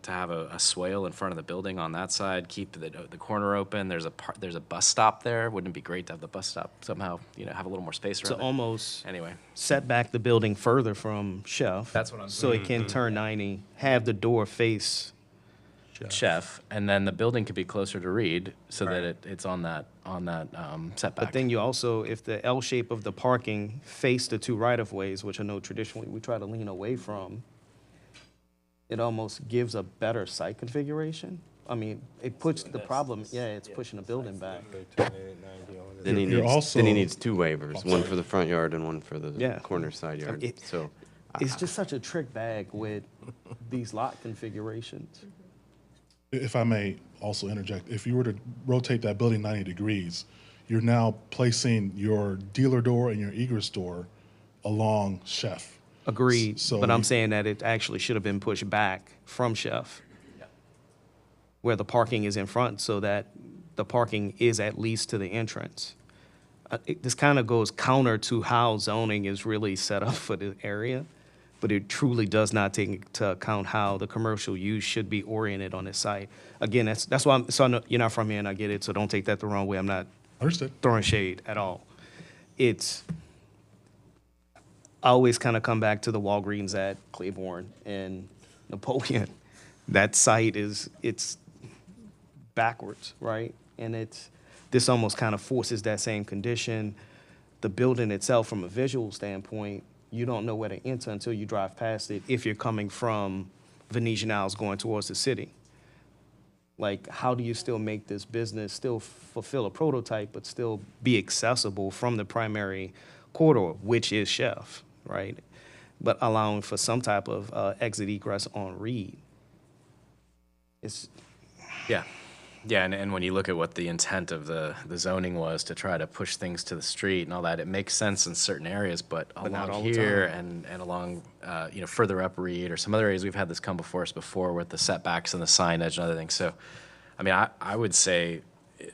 swale in front of the building on that side, keep the corner open. There's a bus stop there. Wouldn't it be great to have the bus stop somehow, you know, have a little more space To around it? almost Anyway. set back the building further from Chef. That's what I'm So it can turn 90, have the door face. Chef, and then the building could be closer to Reed so that it's on that setback. But then you also, if the L shape of the parking face the two right-of-ways, which I know traditionally we try to lean away from, it almost gives a better site configuration. I mean, it puts the problem, it's pushing the building back. Then he You're needs, then he also- needs two waivers, one for the front yard and one for the Yeah. corner side yard. It- So, It's just such a trick bag with these lot configurations. If I may also interject, if you were to rotate that building 90 degrees, you're now placing your dealer door and your egress door along Chef. Agreed, So but I'm you- saying that it actually should have been pushed back from Chef, where the parking is in front, so that the parking is at least to the entrance. This kind of goes counter to how zoning is really set up for the area, but it truly does not take into account how the commercial use should be oriented on this site. Again, that's why so I know you're not from here, and I get it, so don't take that the wrong way. I'm not Understood. throwing shade at all. I always kind of come back to the Walgreens at Claiborne and Napoleon. That site it's backwards, right? And this almost kind of forces that same condition. The building itself, from a visual standpoint, you don't know where to enter until you drive past it if you're coming from Venetian Isles going towards the city. Like, how do you still make this business still fulfill a prototype, but still be accessible from the primary corridor, which is Chef, right? but allowing for some type of exit egress on Reed. It's Yeah. Yeah, and when you look at what the intent of the zoning was to try to push things to the street and all that, it makes sense in certain areas, but not all along the here time. and along, further up Reed or some other areas, we've had this come before us before with the setbacks and the signage and other things. So, I mean, I would say,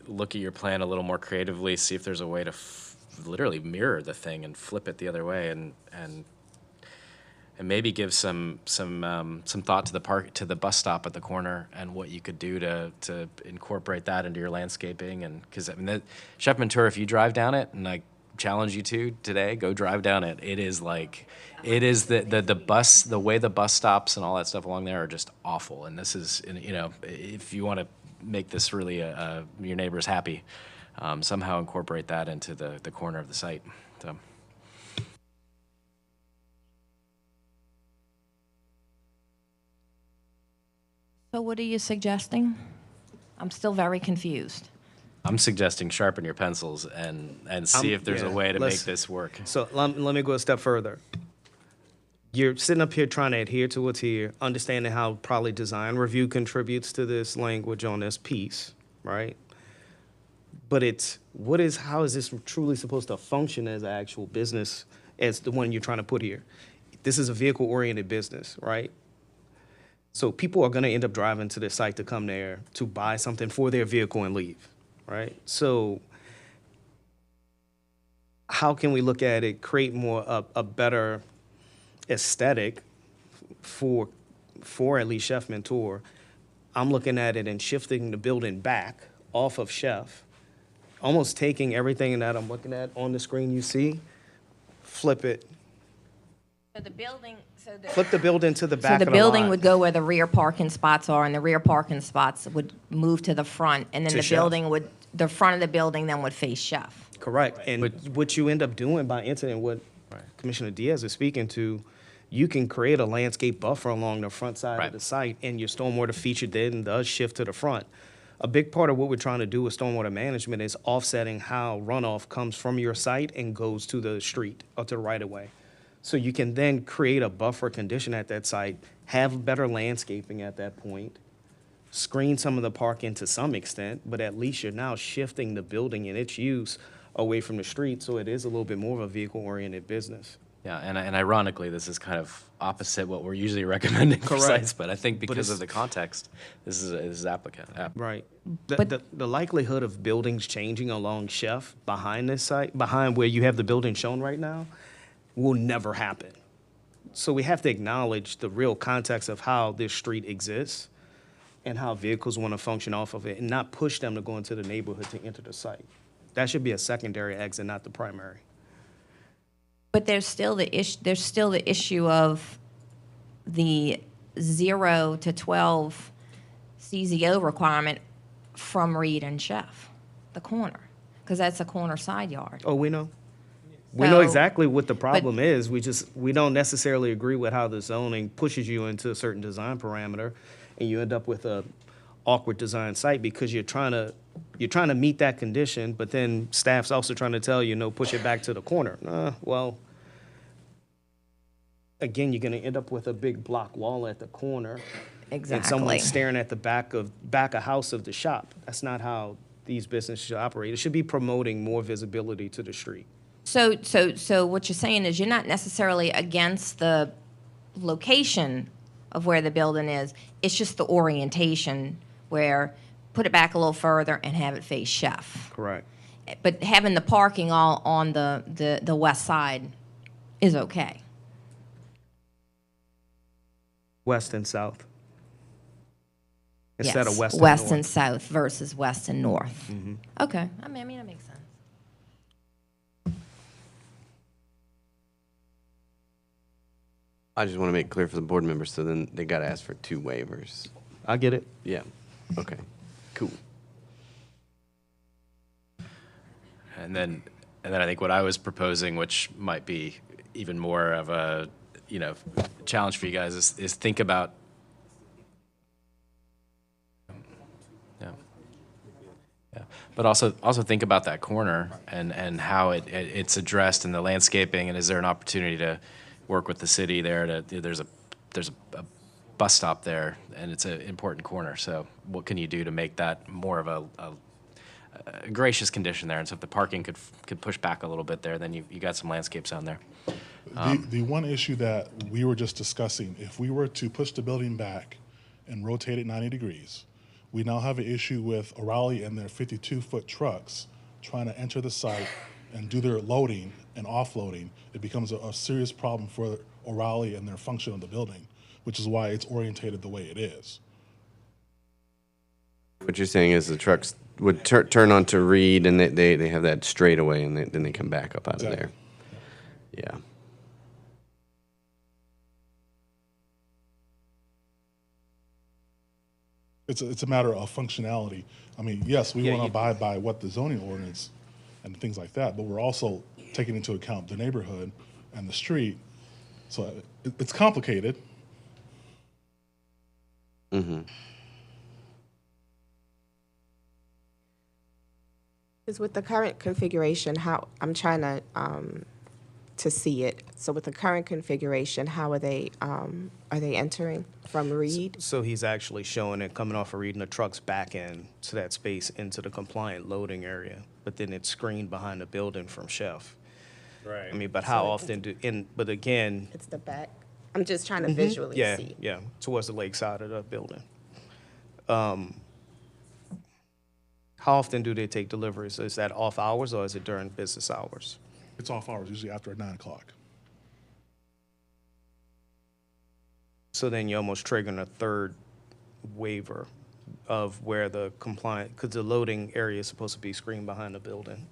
look at your plan a little more creatively, see if there's a way to literally mirror the thing and flip it the other way and maybe give some thought to the bus stop at the corner and what you could do to incorporate that into your landscaping. And because I mean, Chef Mentor, if you drive down it, and I challenge you to today, go drive down it. It is the bus, the way the bus stops and all that stuff along there are just awful. And this is, if you want to make this really your neighbors happy, somehow incorporate that into the corner of the site. So. So what are you suggesting? I'm still very confused. I'm suggesting sharpen your pencils and see if there's a way to make this work. So let me go a step further. You're sitting up here trying to adhere to what's here, understanding how probably design review contributes to this language on this piece, right? But how is this truly supposed to function as an actual business as the one you're trying to put here? This is a vehicle-oriented business, right? So people are going to end up driving to this site to come there to buy something for their vehicle and leave, right? So how can we look at it, create more a better aesthetic for at least Chef Mentor? I'm looking at it and shifting the building back off of Chef, almost taking everything that I'm looking at on the screen you see, flip it. So the building, Flip the building to the back So of the the building lot. would go where the rear parking spots are, and the rear parking spots would move to the front, and then To the Chef. building the front of the building then would face Chef. Correct. And what you end up doing by entering what Commissioner Diaz is speaking to, you can create a landscape buffer along the front side of the site, and your stormwater feature then does shift to the front. A big part of what we're trying to do with stormwater management is offsetting how runoff comes from your site and goes to the street or to the right-of-way. So you can then create a buffer condition at that site, have better landscaping at that point, screen some of the parking to some extent, but at least you're now shifting the building and its use away from the street, so it is a little bit more of a vehicle-oriented business. Yeah, and ironically, this is kind of opposite what we're usually recommending for Correct. sites, but I think But because of it's- the context, this is applicant. Right. The likelihood of buildings changing along Chef behind this site, behind where you have the building shown right now, will never happen. So we have to acknowledge the real context of how this street exists and how vehicles want to function off of it, and not push them to go into the neighborhood to enter the site. That should be a secondary exit, not the primary. But there's still the issue of the 0 to 12 CZO requirement from Reed and Chef, the corner, because that's a corner side yard. Oh, we know. We know So- exactly what the problem is. We don't necessarily agree with how the zoning pushes you into a certain design parameter, and you end up with a awkward design site because you're trying to meet that condition, but then staff's also trying to tell you, no, push it back to the corner. Well, again, you're going to end up with a big block wall at the corner. And Exactly. someone staring at the back of house of the shop. That's not how these businesses should operate. It should be promoting more visibility to the street. So what you're saying is you're not necessarily against the location of where the building is. It's just the orientation where put it back a little further and have it face Chef. Correct. But having the parking all on the west side is okay. West and south. Instead of Yes, west and west north. and south versus west and north. Mhm. Okay, I mean that makes sense. I just want to make clear for the board members, so then they got to ask for 2 waivers. I get it. Yeah, okay, cool. And then I think what I was proposing, which might be even more of a, challenge for you guys, is think about, but also think about that corner and how it's addressed in the landscaping, and is there an opportunity to work with the city there there's a bus stop there, and it's an important corner. So what can you do to make that more of a gracious condition there? And so if the parking could push back a little bit there, then you got some landscapes on there. The one issue that we were just discussing, if we were to push the building back and rotate it 90 degrees, we now have an issue with O'Reilly and their 52-foot trucks trying to enter the site and do their loading and offloading. It becomes a serious problem for O'Reilly and their function of the building, which is why it's orientated the way it is. What you're saying is the trucks would turn onto Reed, and they have that straightaway, and then they come back up out of there. Yeah. It's a matter of functionality. I mean, yes, we want to abide by what the zoning ordinance and things like that, but we're also taking into account the neighborhood and the street. So it's complicated. Mm-hmm. Because with the current configuration, I'm trying to see it. So with the current configuration, how are they entering from Reed? So he's actually showing it coming off of Reed, and the truck's back in to that space into the compliant loading area, but then it's screened behind the building from Chef. Right. I mean, but how often but again. It's the back. I'm just trying to visually see. Yeah, towards the lake side of the building. How often do they take deliveries? Is that off hours or is it during business hours? It's off hours, usually after 9 o'clock. So then you're almost triggering a third waiver of where the compliant, because the loading area is supposed to be screened behind the building.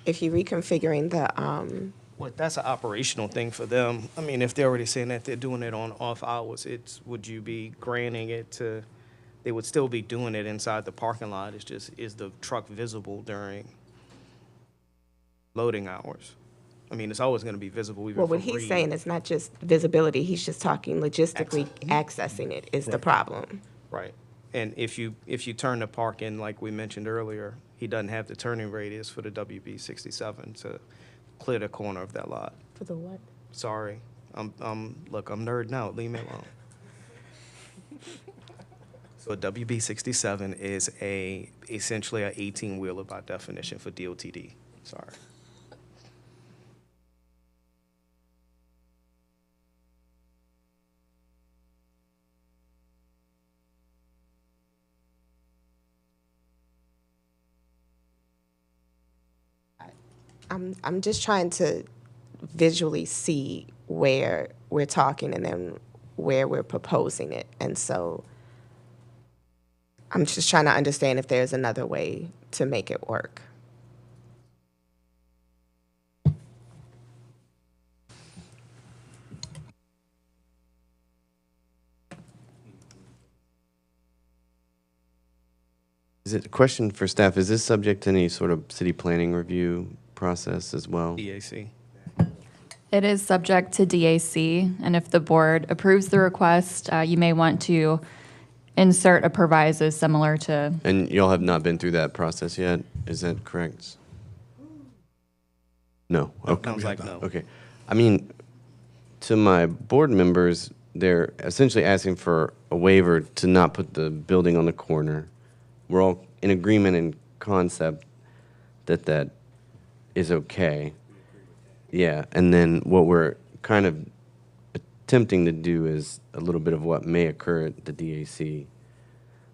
If you're reconfiguring the, Well, that's an operational thing for them. I mean, if they're already saying that they're doing it on off hours, would you be granting it to, they would still be doing it inside the parking lot? It's just, is the truck visible during loading hours? I mean, it's always going to be visible even well, what from he's Reed. saying is not just visibility, he's just talking logistically accessing it is the problem. Right. And if you turn the park in, like we mentioned earlier, he doesn't have the turning radius for the WB 67 to clear the corner of that lot. For the what? Sorry. Look, I'm nerding out. Leave me alone. So a WB 67 is essentially a 18-wheeler by definition for DOTD. Sorry. I'm just trying to visually see where we're talking and then where we're proposing it. And so I'm just trying to understand if there's another way to make it work. Is it a question for staff? Is this subject to any sort of city planning review process as well? DAC. It is subject to DAC, and if the board approves the request, you may want to insert a proviso similar to. And y'all have not been through that process yet? Is that correct? No. Okay. Sounds like no. Okay. I mean, to my board members, they're essentially asking for a waiver to not put the building on the corner. We're all in agreement in concept that that is okay. Yeah, and then what we're kind of attempting to do is a little bit of what may occur at the DAC.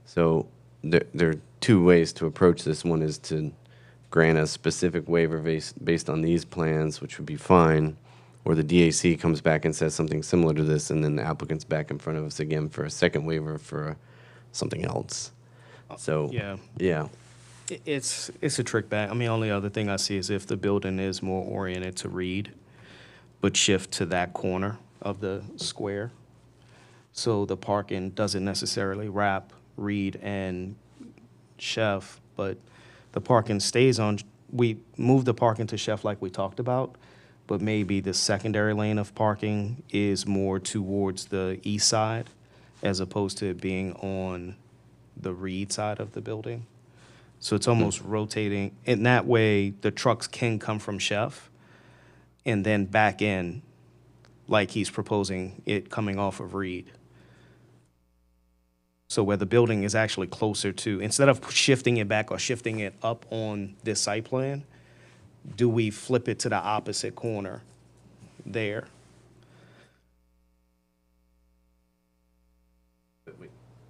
So there are two ways to approach this. One is to grant a specific waiver based on these plans, which would be fine, or the DAC comes back and says something similar to this, and then the applicant's back in front of us again for a second waiver for something else. So, yeah. It's a trick bag. I mean, only other thing I see is if the building is more oriented to Reed, but shift to that corner of the square. So the parking doesn't necessarily wrap Reed and Chef, but the parking stays on. We move the parking to Chef like we talked about, but maybe the secondary lane of parking is more towards the east side as opposed to it being on the Reed side of the building. So it's almost rotating. In that way, the trucks can come from Chef, and then back in like he's proposing it coming off of Reed. So where the building is actually closer to, instead of shifting it back or shifting it up on this site plan, do we flip it to the opposite corner there?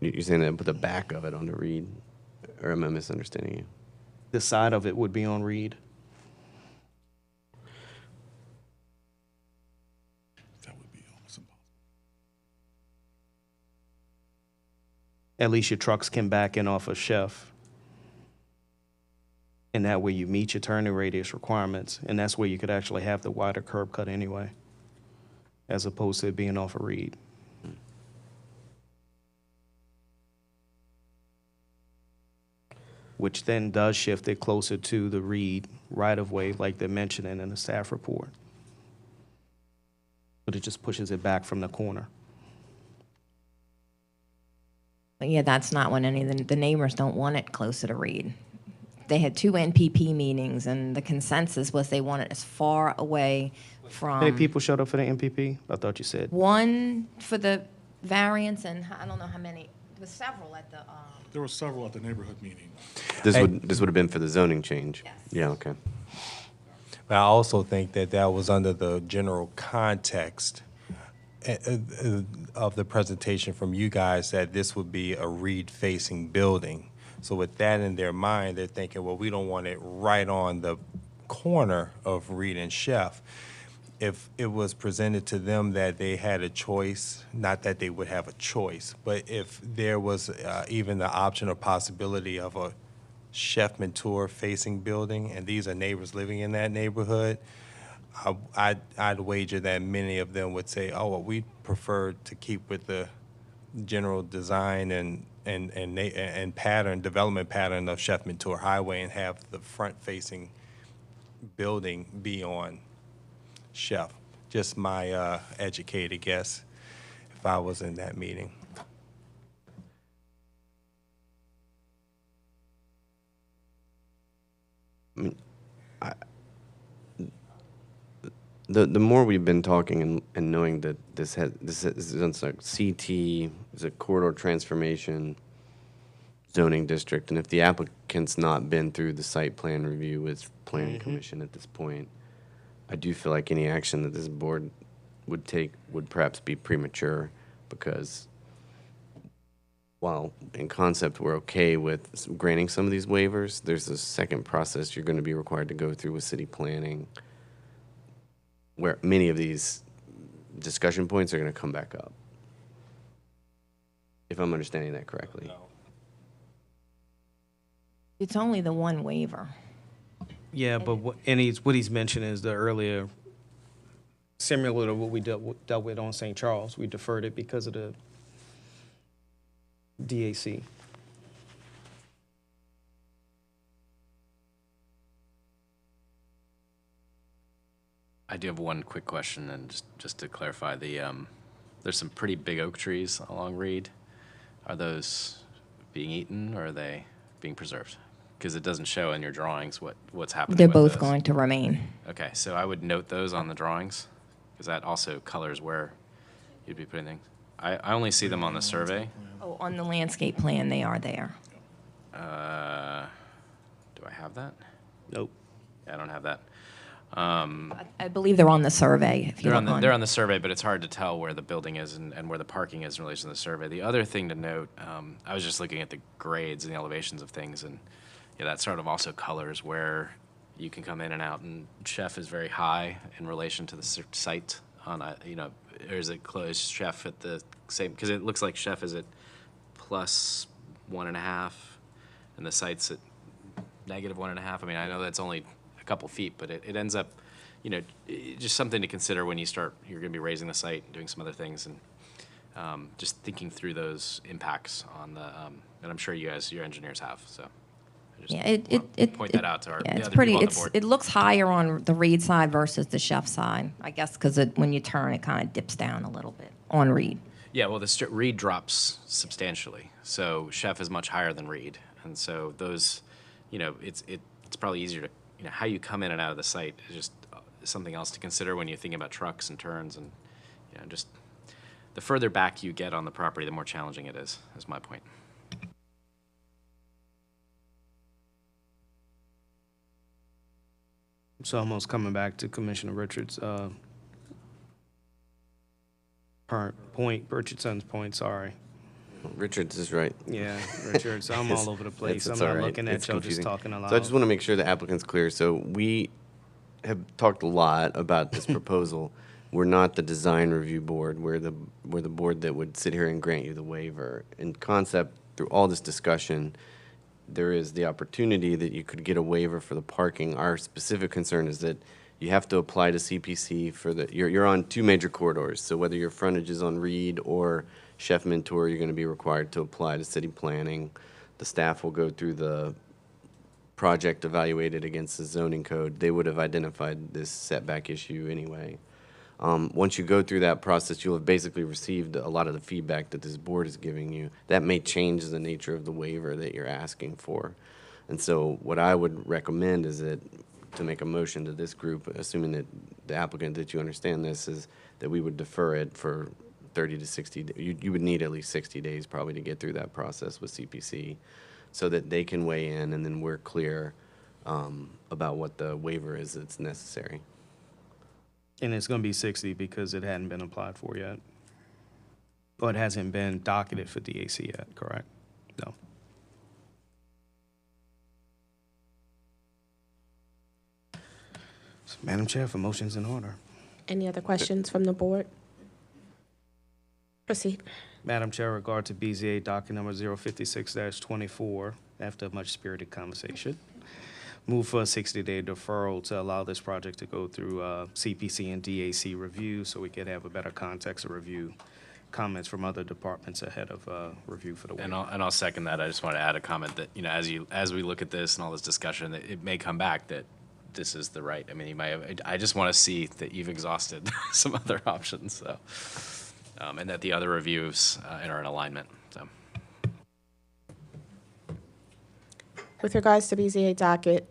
You're saying that put the back of it on the Reed, or am I misunderstanding you? The side of it would be on Reed. At least your trucks can back in off of Chef. And that way you meet your turning radius requirements, and that's where you could actually have the wider curb cut anyway, as opposed to it being off of Reed. Which then does shift it closer to the Reed right-of-way like they're mentioning in the staff report. But it just pushes it back from the corner. But yeah, that's not what any of the neighbors don't want it closer to Reed. They had 2 NPP meetings, and the consensus was they want it as far away from. How many people showed up for the MPP? I thought you said. One for the variance, and I don't know how many. There were several at the. There were several at the neighborhood meeting. This would have been for the zoning change? Yes. Yeah, okay. But I also think that that was under the general context of the presentation from you guys, that this would be a Reed-facing building. So with that in their mind, they're thinking, well, we don't want it right on the corner of Reed and Chef. If it was presented to them that they had a choice, not that they would have a choice, but if there was even the option or possibility of a Chef Mentor facing building, and these are neighbors living in that neighborhood, I'd wager that many of them would say, oh, well, we prefer to keep with the general design and pattern, development pattern of Chef Mentor Highway, and have the front-facing building be on Chef. Just my educated guess if I was in that meeting. I mean, the more we've been talking and knowing that this is like CT, is a corridor transformation zoning district, and if the applicant's not been through the site plan review with Planning Commission at this point, I do feel like any action that this board would take would perhaps be premature, because while in concept we're okay with granting some of these waivers, there's a second process you're going to be required to go through with city planning, where many of these discussion points are going to come back up, if I'm understanding that correctly. It's only the one waiver. Yeah, but what he's mentioned is the earlier, similar to what we dealt with on St. Charles, we deferred it because of the DAC. I do have one quick question, and just to clarify, there's some pretty big oak trees along Reed. Are those being eaten, or are they being preserved? Because it doesn't show in your drawings what's happening. They're with both those. going to remain. Okay, so I would note those on the drawings, because that also colors where you'd be putting things. I only see them on the survey. Oh, on the landscape plan, they are there. Do I have that? Nope. Yeah, I don't have that. I believe they're on the survey. If you They're on the survey, but it's hard to tell where the building is and where the parking is in relation to the survey. The other thing to note, I was just looking at the grades and the elevations of things, and yeah, that sort of also colors where you can come in and out. And Chef is very high in relation to the site. Or is it close Chef at the same? Because it looks like Chef is at +1.5, and the site's at -1.5. I mean, I know that's only a couple feet, but it ends up, just something to consider when you're going to be raising the site and doing some other things, and just thinking through those impacts on the, and I'm sure your engineers have, so. Yeah, Point that out to our yeah, it's other pretty. people on the board. It looks higher on the Reed side versus the Chef side. I guess because when you turn, it kind of dips down a little bit on Reed. Yeah, well, the Reed drops substantially, so Chef is much higher than Reed, and so those, it's probably easier to, how you come in and out of the site is just something else to consider when you're thinking about trucks and turns and, just the further back you get on the property, the more challenging it is my point. So almost coming back to Commissioner Richards' Richardson's point, sorry. Richards is right. Yeah, Richards, I'm all over the place. It's I'm all not right. looking at It's y'all, just confusing. talking aloud. So I just want to make sure the applicant's clear. So we have talked a lot about this proposal. We're not the design review board. We're the board that would sit here and grant you the waiver. In concept, through all this discussion, there is the opportunity that you could get a waiver for the parking. Our specific concern is that you have to apply to CPC for you're on two major corridors. So whether your frontage is on Reed or Chef Mentor, you're going to be required to apply to city planning. The staff will go through the project evaluated against the zoning code. They would have identified this setback issue anyway. Once you go through that process, you'll have basically received a lot of the feedback that this board is giving you. That may change the nature of the waiver that you're asking for. And so what I would recommend is that to make a motion to this group, assuming that the applicant, that you understand this, is that we would defer it for 30 to 60 days. You would need at least 60 days probably to get through that process with CPC so that they can weigh in and then we're clear about what the waiver is that's necessary. And it's going to be 60 because it hadn't been applied for yet. Or it hasn't been docketed for DAC yet, correct? No. So, Madam Chair, for motions in order. Any other questions from the board? Proceed. Madam Chair, regard to BZA docket number 056-24, after a much spirited conversation, move for a 60-day deferral to allow this project to go through CPC and DAC review so we could have a better context of review comments from other departments ahead of review for the waiver. And I'll second that. I just want to add a comment that, as we look at this and all this discussion, that it may come back that this is the right. I mean, you might have, I just want to see that you've exhausted some other options, so, and that the other reviews are in alignment. So. With regards to BZA docket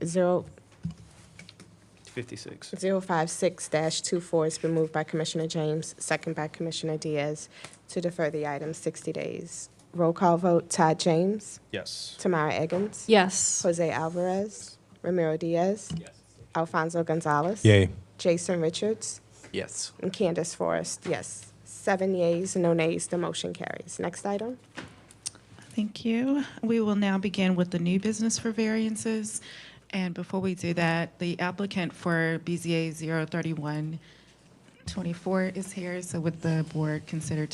56. 056-24, it's been moved by Commissioner James, second by Commissioner Diaz, to defer the item 60 days. Roll call vote, Todd James. Yes. Tamara Eggins. Yes. Jose Alvarez. Ramiro Diaz. Yes. Alfonso Gonzalez. Yay. Jason Richards. Yes. And Candace Forrest, yes. 7 yeas, no nays, the motion carries. Next item. Thank you. We will now begin with the new business for variances. And before we do that, the applicant for BZA 03124 is here. So would the board consider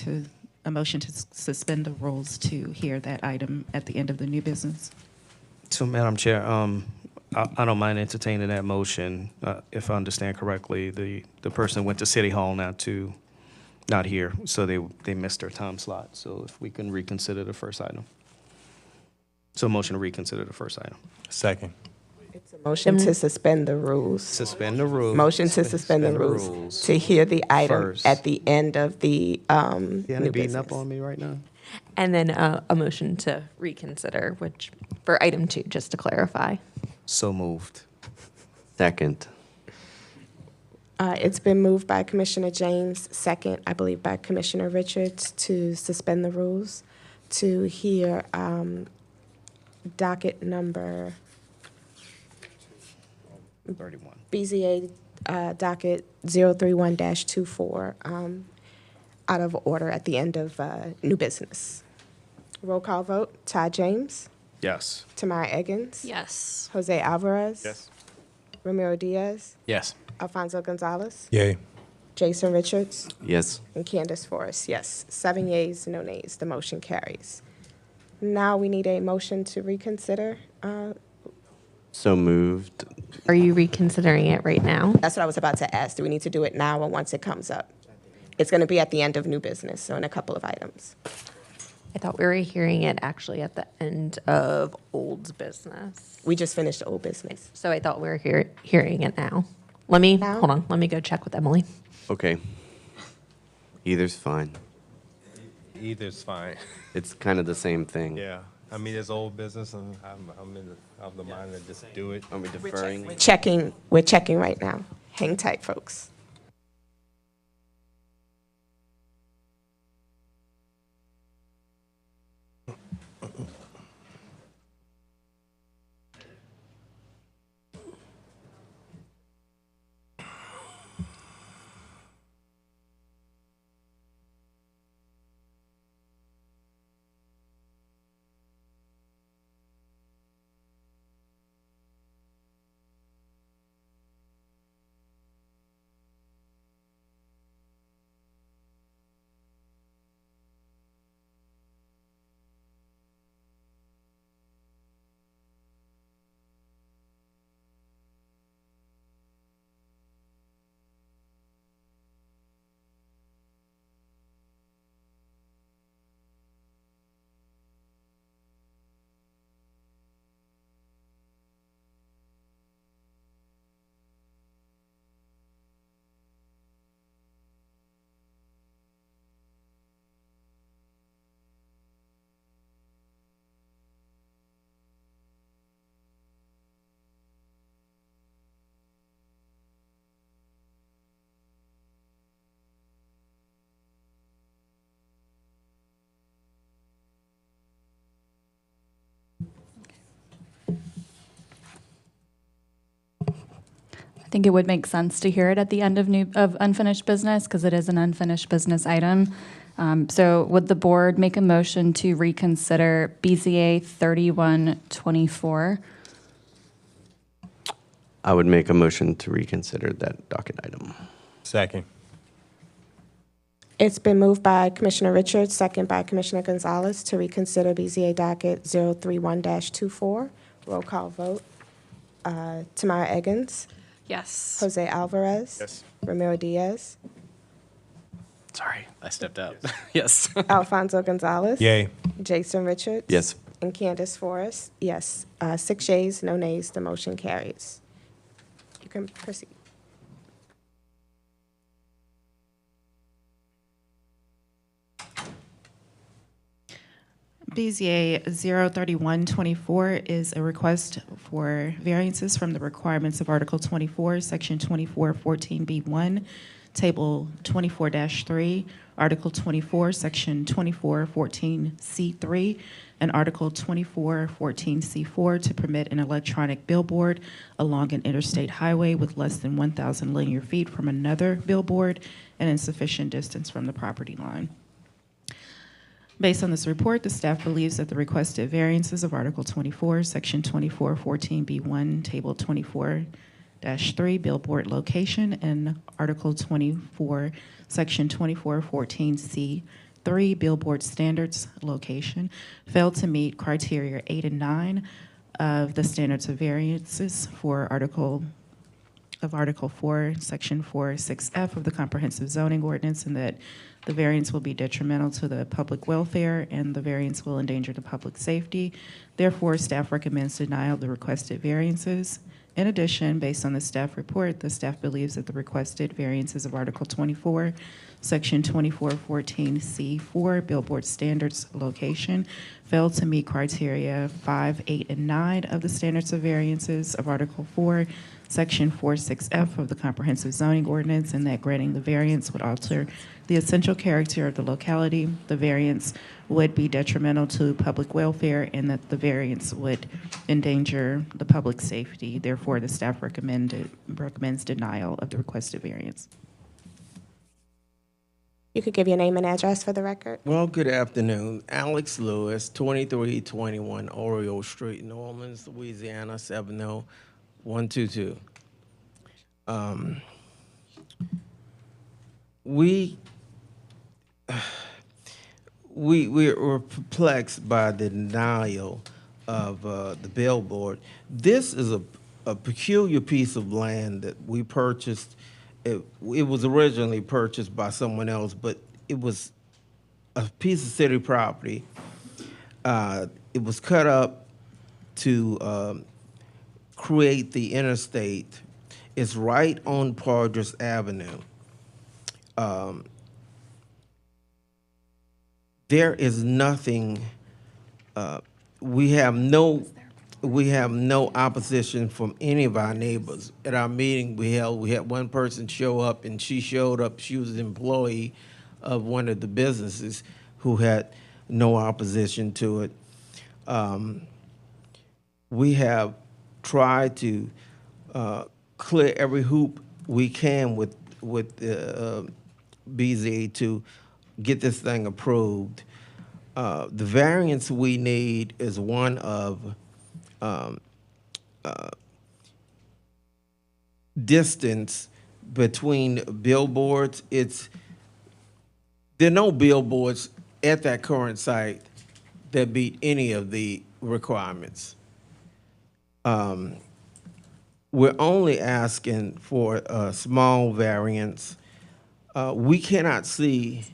a motion to suspend the rules to hear that item at the end of the new business? So, Madam Chair, I don't mind entertaining that motion. If I understand correctly, the person went to City Hall not here, so they missed their time slot. So if we can reconsider the first item. So motion to reconsider the first item. Second. It's a motion to suspend the rules. Suspend the rules. Motion to suspend the rules to hear the item first. at the end of the new beating business. up on me right now? And then a motion to reconsider, which for item 2, just to clarify. So moved. Second. It's been moved by Commissioner James, second, I believe, by Commissioner Richards, to suspend the rules to hear docket number 31. BZA docket 031-24 out of order at the end of new business. Roll call vote, Todd James. Yes. Tamara Eggins. Yes. Jose Alvarez. Yes. Ramiro Diaz. Yes. Alfonso Gonzalez. Yay. Jason Richards. Yes. And Candace Forrest, yes. 7 yeas, no nays. The motion carries. Now we need a motion to reconsider. So moved. Are you reconsidering it right now? That's what I was about to ask. Do we need to do it now or once it comes up? It's going to be at the end of new business, so in a couple of items. I thought we were hearing it actually at the end of old business. We just finished old business. So I thought we were hearing it now. Hold on, let me go check with Emily. Okay. Either's fine. Either's fine. It's kind of the same thing. Yeah. I mean, it's old business, and I'm of the mind to just do it. Are we deferring? We're checking right now. Hang tight, folks. I think it would make sense to hear it at the end of unfinished business because it is an unfinished business item. So would the board make a motion to reconsider BZA 3124? I would make a motion to reconsider that docket item. Second. It's been moved by Commissioner Richards, second by Commissioner Gonzalez to reconsider BZA docket 031-24. Roll call vote. Tamara Eggins. Yes. Jose Alvarez. Yes. Ramiro Diaz. Sorry, I stepped out. Yes. Alfonso Gonzalez. Yay. Jason Richards. Yes. And Candace Forrest. Yes. 6 yeas, no nays. The motion carries. You can proceed. BZA 03124 is a request for variances from the requirements of Article 24, Section 2414B1, Table 24-3, Article 24, Section 2414C3, and Article 2414C4 to permit an electronic billboard along an interstate highway with less than 1,000 linear feet from another billboard and insufficient distance from the property line. Based on this report, the staff believes that the requested variances of Article 24, Section 2414B1, Table 24-3, billboard location, and Article 24, Section 2414C3, billboard standards location, failed to meet criteria 8 and 9 of the standards of variances for Article 4, Section 4.6F of the Comprehensive Zoning Ordinance, and that the variance will be detrimental to the public welfare and the variance will endanger the public safety. Therefore, staff recommends denial of the requested variances. In addition, based on the staff report, the staff believes that the requested variances of Article 24, Section 2414C4, billboard standards location, failed to meet criteria 5, 8, and 9 of the standards of variances of Article 4, Section 4.6F of the Comprehensive Zoning Ordinance, and that granting the variance would alter the essential character of the locality. The variance would be detrimental to public welfare, and that the variance would endanger the public safety. Therefore, the staff recommends denial of the requested variance. You could give your name and address for the record. Well, good afternoon. Alex Lewis, 2321 Oriole Street, New Orleans, Louisiana, 70122. We're perplexed by the denial of the billboard. This is a peculiar piece of land that we purchased. It was originally purchased by someone else, but it was a piece of city property. It was cut up to create the interstate. It's right on Padres Avenue. There is nothing, we have no we have no opposition from any of our neighbors. At our meeting we held, we had one person show up, and she showed up, she was an employee of one of the businesses who had no opposition to it. We have tried to clear every hoop we can with BZA to get this thing approved. The variance we need is one of distance between billboards. There are no billboards at that current site that meet any of the requirements. We're only asking for a small variance. We cannot see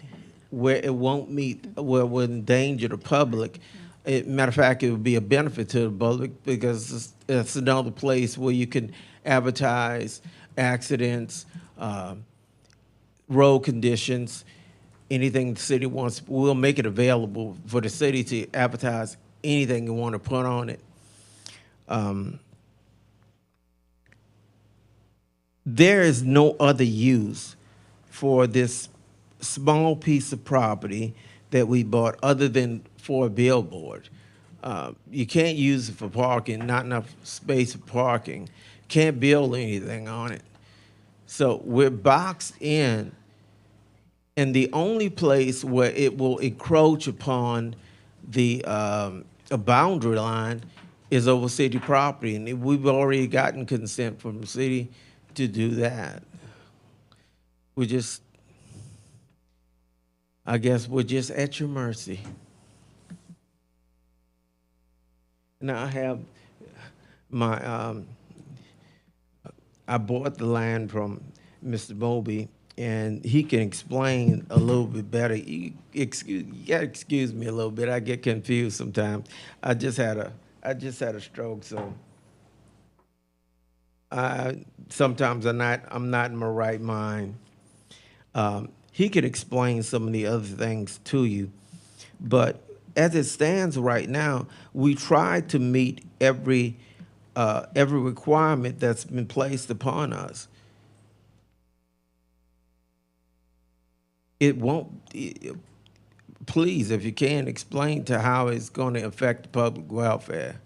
where it won't meet, where it would endanger the public. Matter of fact, it would be a benefit to the public because it's another place where you can advertise accidents, road conditions, anything the city wants. We'll make it available for the city to advertise anything you want to put on it. There is no other use for this small piece of property that we bought other than for a billboard. You can't use it for parking, not enough space for parking. Can't build anything on it. So we're boxed in, and the only place where it will encroach upon the a boundary line is over city property, and we've already gotten consent from the city to do that. We just, I guess we're just at your mercy. Now I have my, I bought the land from Mr. Moby, and he can explain a little bit better. You gotta excuse me a little bit. I get confused sometimes. I just had a stroke, so sometimes I'm not in my right mind. He could explain some of the other things to you, but as it stands right now, we try to meet every requirement that's been placed upon us. It won't. Please, if you can, explain to how it's going to affect public welfare.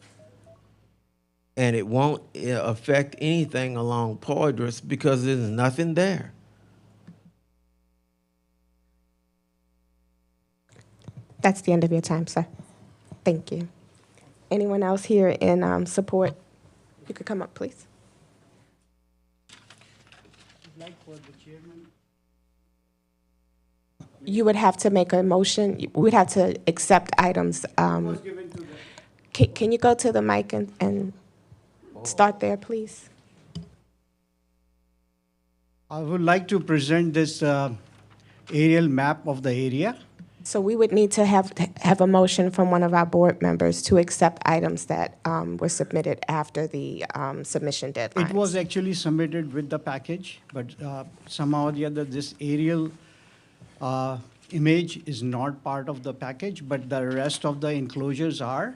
And it won't affect anything along Poydras because there's nothing there. That's the end of your time, sir. Thank you. Anyone else here in support? You could come up, please. You would have to make a motion. We'd have to accept items. Can you go to the mic and start there, please? I would like to present this aerial map of the area. So we would need to have a motion from one of our board members to accept items that were submitted after the submission deadline. It was actually submitted with the package, but somehow or the other, this aerial image is not part of the package, but the rest of the enclosures are,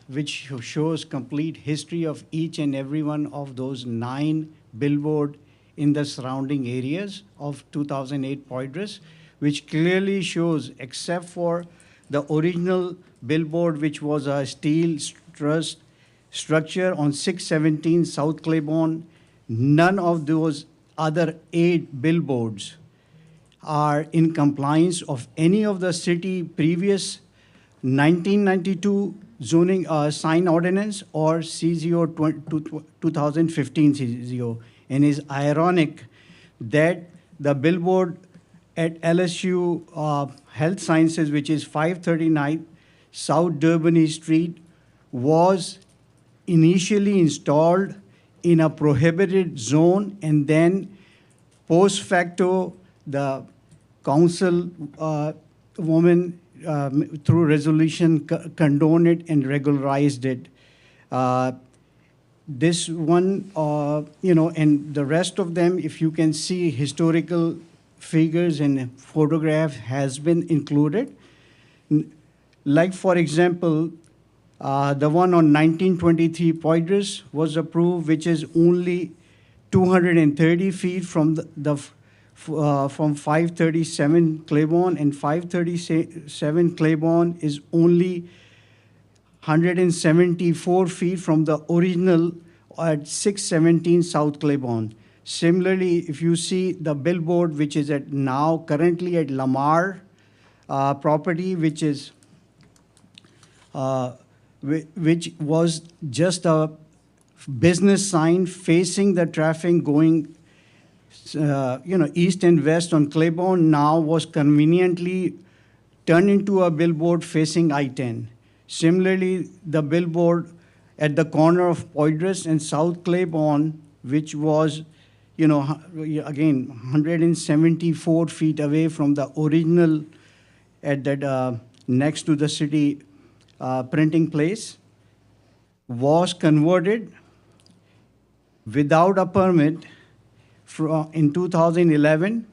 which shows complete history of each and every one of those 9 billboards in the surrounding areas of 2008 Poydras, which clearly shows, except for the original billboard, which was a steel truss structure on 617 South Claiborne, none of those other 8 billboards are in compliance of any of the city previous 1992 zoning sign ordinance or CZO 2015 CZO. And it's ironic that the billboard at LSU Health Sciences, which is 539 South Durbany Street, was initially installed in a prohibited zone, and then post facto, the council woman through resolution condoned it and regularized it. This one, and the rest of them, if you can see historical figures and photograph has been included. Like, for example, The one on 1923 Poydras was approved, which is only 230 feet from from 537 Claiborne, and 537 Claiborne is only 174 feet from the original at 617 South Claiborne. Similarly, if you see the billboard, which is currently at Lamar property, which was just a business sign facing the traffic going, east and west on Claiborne, now was conveniently turned into a billboard facing I-10. Similarly, the billboard at the corner of Poydras and South Claiborne, which was, again, 174 feet away from the original at that next to the city printing place, was converted without a permit in 2011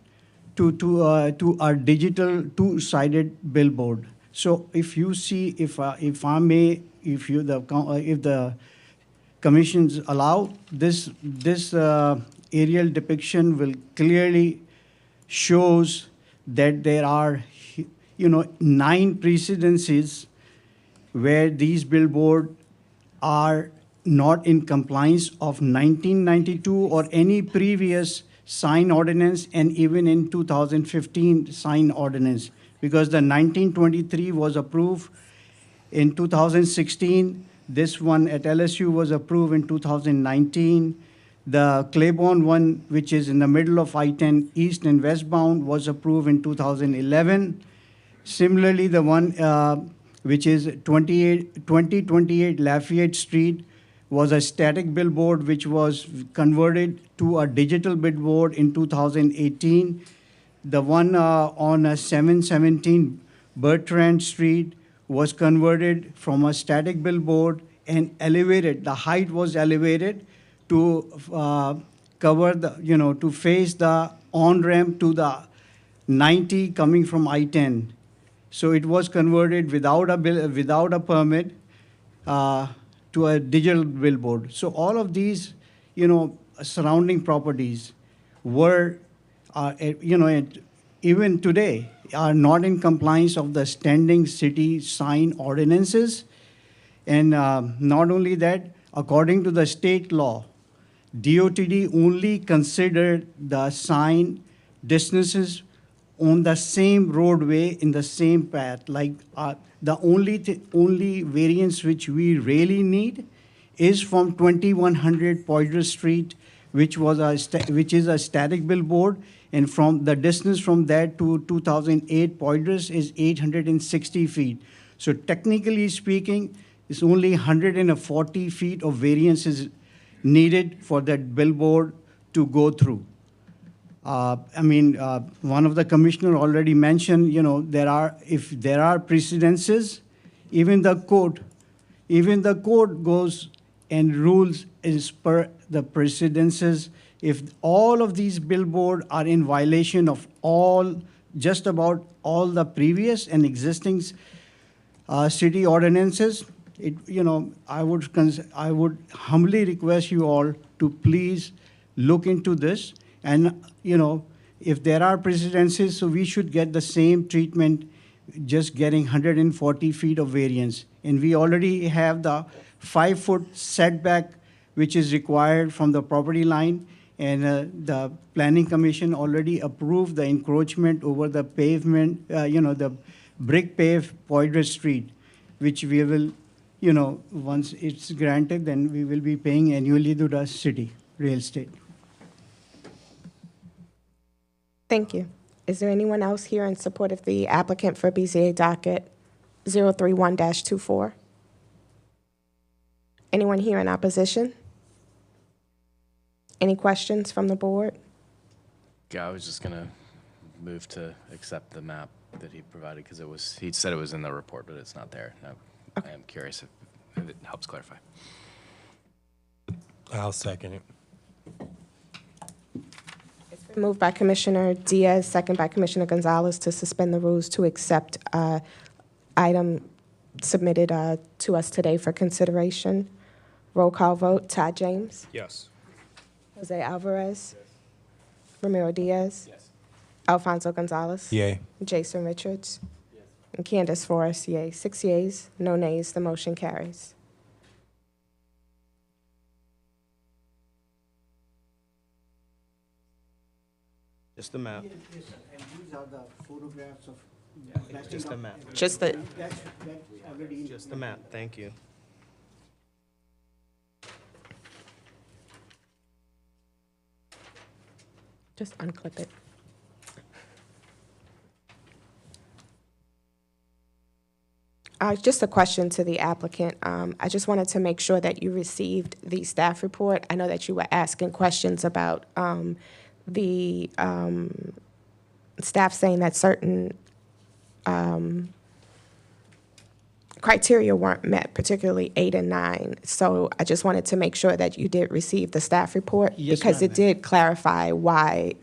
to our digital two-sided billboard. So if you see, if the commissions allow, this aerial depiction will clearly shows that there are 9 precedences where these billboards are not in compliance of 1992 or any previous sign ordinance, and even in 2015 sign ordinance, because the 1923 was approved in 2016. This one at LSU was approved in 2019. The Claiborne one, which is in the middle of I-10 east and westbound, was approved in 2011. Similarly, the one which is 2028 Lafayette Street was a static billboard, which was converted to a digital billboard in 2018. The one on 717 Bertrand Street was converted from a static billboard and elevated. The height was elevated to cover the, to face the on-ramp to the 90 coming from I-10. So it was converted without a permit to a digital billboard. So all of these, surrounding properties were, even today, are not in compliance of the standing city sign ordinances. And not only that, according to the state law, DOTD only considered the sign distances on the same roadway in the same path. Like the only variance which we really need is from 2100 Poydras Street, which is a static billboard, and from the distance from that to 2008 Poydras is 860 feet. So technically speaking, it's only 140 feet of variances needed for that billboard to go through. One of the commissioner already mentioned, if there are precedences, even the code goes and rules as per the precedences. If all of these billboards are in violation of just about all the previous and existing city ordinances, I would humbly request you all to please look into this. And, if there are precedences, so we should get the same treatment, just getting 140 feet of variance. And we already have the 5-foot setback, which is required from the property line. And the Planning Commission already approved the encroachment over the pavement, the brick paved Poydras Street, which we will, once it's granted, then we will be paying annually to the city real estate. Thank you. Is there anyone else here in support of the applicant for BZA docket 031-24? Anyone here in opposition? Any questions from the board? Yeah, I was just gonna move to accept the map that he provided, because he said it was in the report, but it's not there. I am curious if it helps clarify. I'll second it. It's been moved by Commissioner Diaz, second by Commissioner Gonzalez, to suspend the rules to accept item submitted to us today for consideration. Roll call vote, Todd James. Yes. Jose Alvarez. Ramiro Diaz. Alfonso Gonzalez. Yay. Jason Richards. And Candace Forrest, yay. 6 yeas, no nays, the motion carries. Just the map. And these are the photographs of. Just the map. Just the, That's already. Just the map, thank you. just unclip it. Just a question to the applicant. I just wanted to make sure that you received the staff report. I know that you were asking questions about the staff saying that certain criteria weren't met, particularly 8 and 9. So I just wanted to make sure that you did receive the staff report. Yes, because ma'am. it did clarify why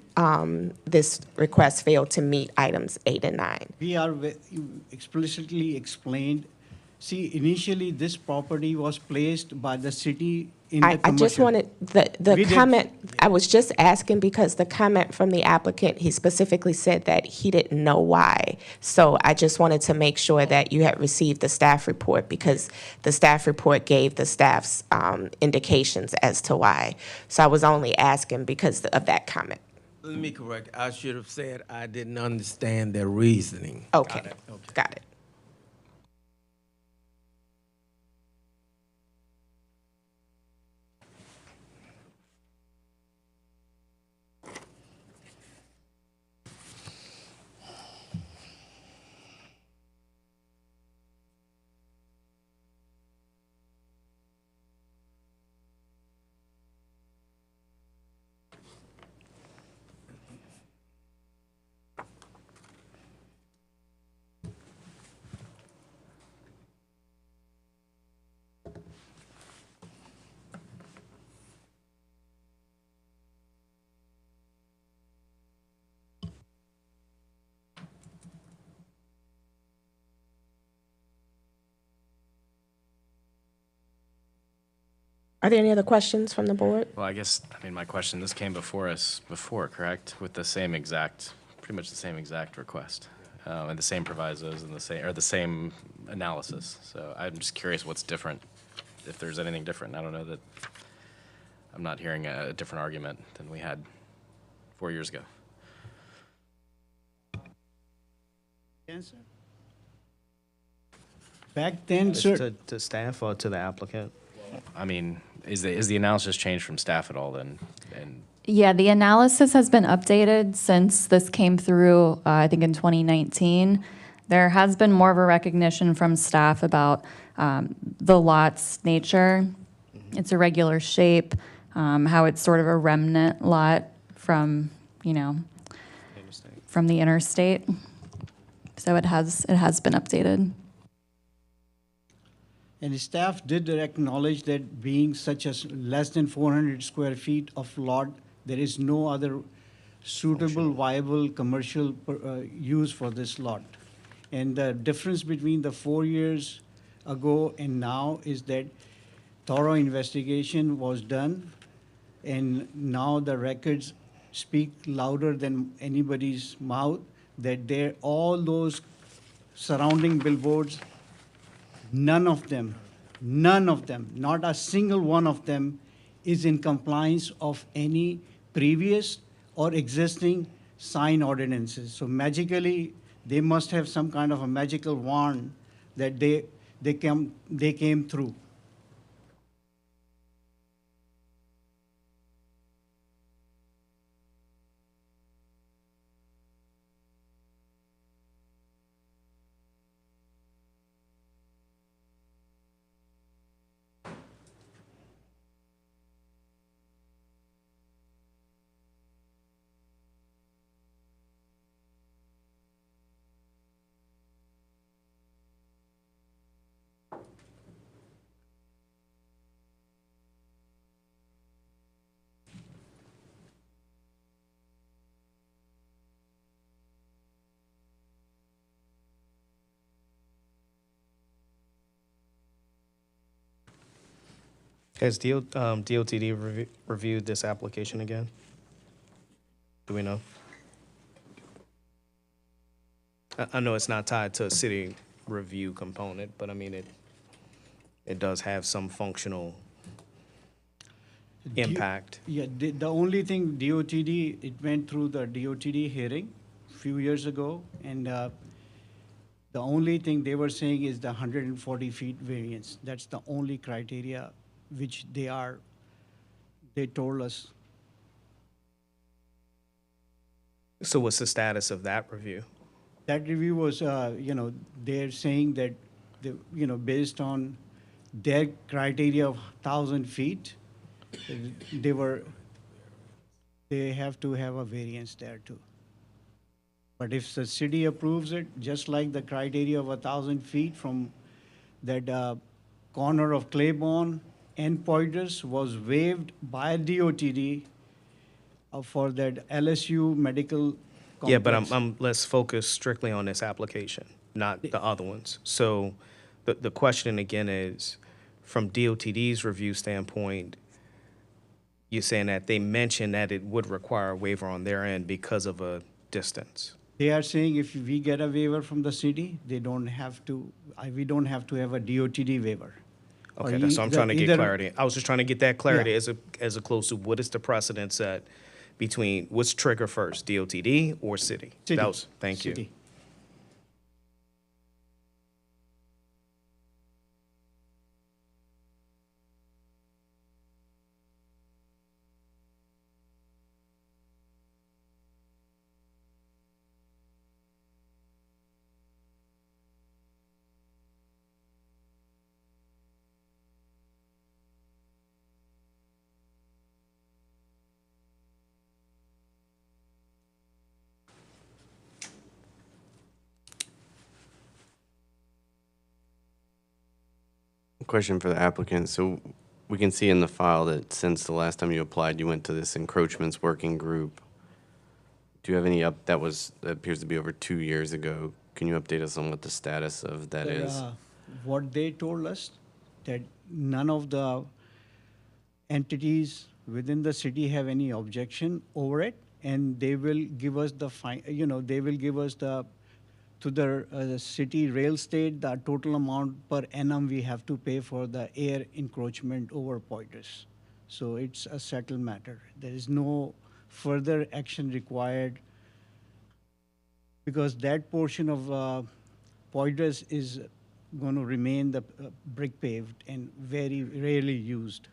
this request failed to meet items 8 and 9. We are explicitly explained. See, initially, this property was placed by the city in the I commercial. just wanted, the We did- comment, I was just asking because the comment from the applicant, he specifically said that he didn't know why. So I just wanted to make sure that you had received the staff report because the staff report gave the staff's indications as to why. So I was only asking because of that comment. Let me correct. I should have said I didn't understand their reasoning. Okay, got it. Are there any other questions from the board? Well, I guess, I mean, my question, this came before us before, correct? With the same exact, pretty much the same exact request, and the same provisos and the same analysis. So I'm just curious what's different, if there's anything different. I don't know that, I'm not hearing a different argument than we had 4 years ago. Answer? Back then, Just sir. to staff or to the applicant? I mean, is the analysis changed from staff at all then? And Yeah, the analysis has been updated since this came through, I think in 2019. There has been more of a recognition from staff about the lot's nature, its irregular shape, how it's sort of a remnant lot from, from the interstate. So it has been updated. And the staff did acknowledge that being such as less than 400 square feet of lot, there is no other suitable, viable commercial use for this lot. And the difference between the 4 years ago and now is that thorough investigation was done, and now the records speak louder than anybody's mouth, that all those surrounding billboards, none of them, not a single one of them is in compliance of any previous or existing sign ordinances. So magically, they must have some kind of a magical wand that they came through. Has DOTD reviewed this application again? Do we know? I know it's not tied to a city review component, but I mean, it does have some functional impact. Yeah, the only thing DOTD, it went through the DOTD hearing a few years ago, and the only thing they were saying is the 140 feet variance. That's the only criteria which they told us. So what's the status of that review? That review was, they're saying that, based on their criteria of 1,000 feet, they have to have a variance there too. But if the city approves it, just like the criteria of 1,000 feet from that corner of Claiborne and Poydras was waived by DOTD for that LSU medical complex. Yeah, but I'm let's focus strictly on this application, not the other ones. So the question again is, from DOTD's review standpoint, you're saying that they mentioned that it would require a waiver on their end because of a distance. They are saying if we get a waiver from the city, we don't have to have a DOTD waiver. Okay, that's what I'm trying to get clarity. I was just trying to get that clarity as a close to what is the precedent set between what's trigger first, DOTD or city? City. Thank you. City. Question for the applicant. So we can see in the file that since the last time you applied, you went to this encroachments working group. Do you have any that appears to be over 2 years ago. Can you update us on what the status of that is? What they told us, that none of the entities within the city have any objection over it, and they will give us to the city rail estate, the total amount per annum we have to pay for the air encroachment over Poydras. So it's a settled matter. There is no further action required because that portion of Poydras is going to remain the brick paved and very rarely used.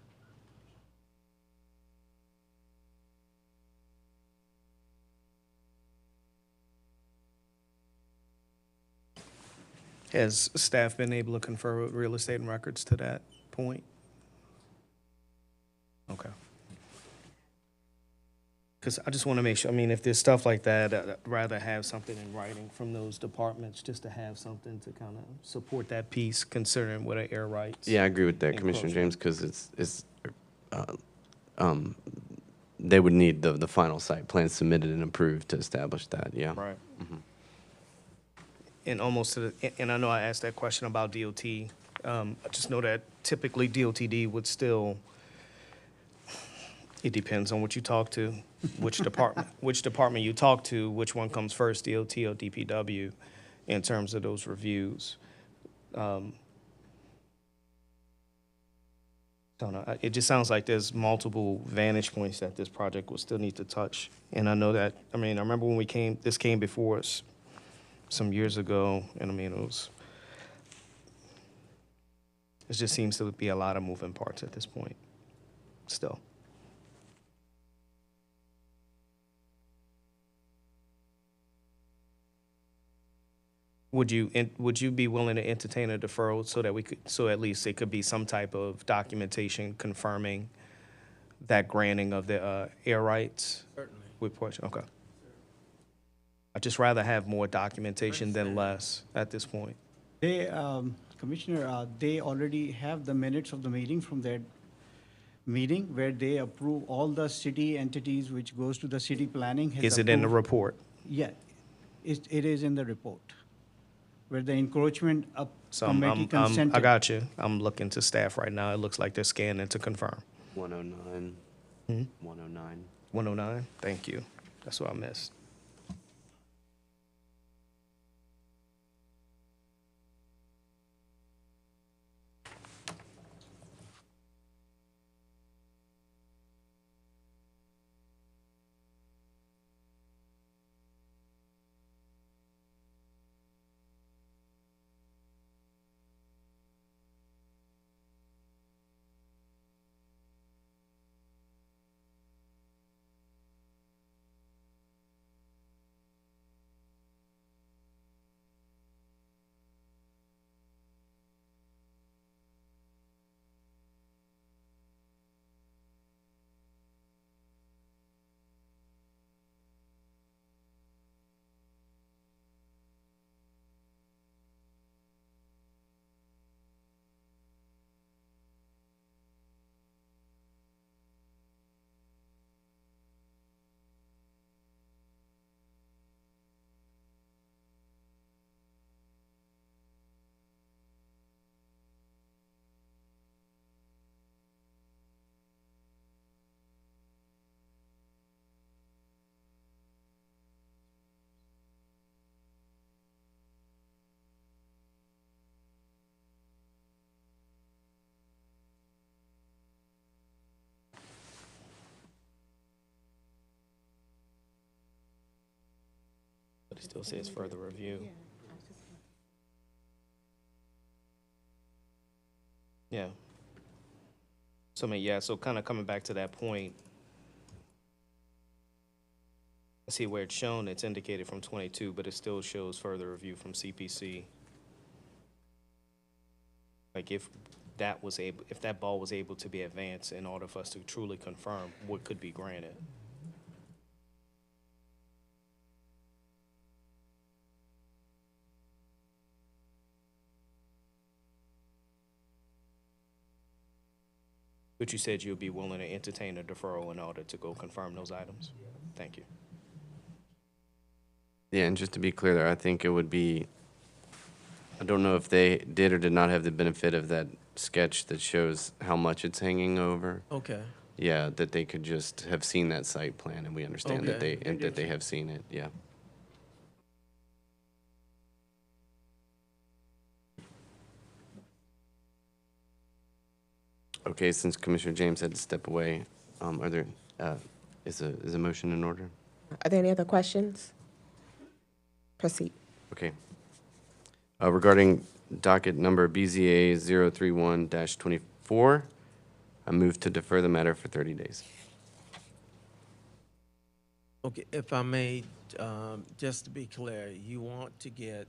Has staff been able to confer with real estate and records to that point? Okay. Because I just want to make sure, I mean, if there's stuff like that, I'd rather have something in writing from those departments just to have something to kind of support that piece, considering what are air rights. Yeah, I agree with that, Commissioner James, because they would need the final site plan submitted and approved to establish that, yeah. Right. Mm-hmm. And and I know I asked that question about DOT. I just know that typically DOTD would still, it depends on what you talk to, which department you talk to, which one comes first, DOT or DPW, in terms of those reviews. Don't know. It just sounds like there's multiple vantage points that this project will still need to touch. And I know that, I mean, I remember when this came before us some years ago, and I mean, it just seems to be a lot of moving parts at this point, still. Would you be willing to entertain a deferral so at least it could be some type of documentation confirming that granting of the air rights? Certainly. With portion, okay. I'd just rather have more documentation than less at this point. They, Commissioner, they already have the minutes of the meeting from that meeting where they approve all the city entities which goes to the city planning. Is it in the report? Yeah, it is in the report. where the encroachment up So committee consented. I got you. I'm looking to staff right now. It looks like they're scanning to confirm. 109. Hmm? 109. 109, thank you. That's what I missed. But it still says further review. Yeah. So, I mean, yeah, so kind of coming back to that point, I see where it's shown, it's indicated from 22, but it still shows further review from CPC. Like if that ball was able to be advanced in order for us to truly confirm what could be granted. But you said you'll be willing to entertain a deferral in order to go confirm those items? Thank you. Yeah, and just to be clear there, I think it would be, I don't know if they did or did not have the benefit of that sketch that shows how much it's hanging over. Okay. Yeah, that they could just have seen that site plan, and we understand that Okay. that they have seen it, yeah. Okay, since Commissioner James had to step away, are there, is a motion in order? Are there any other questions? Proceed. Okay. Regarding docket number BZA 031-24, I move to defer the matter for 30 days. Okay, if I may, just to be clear, you want to get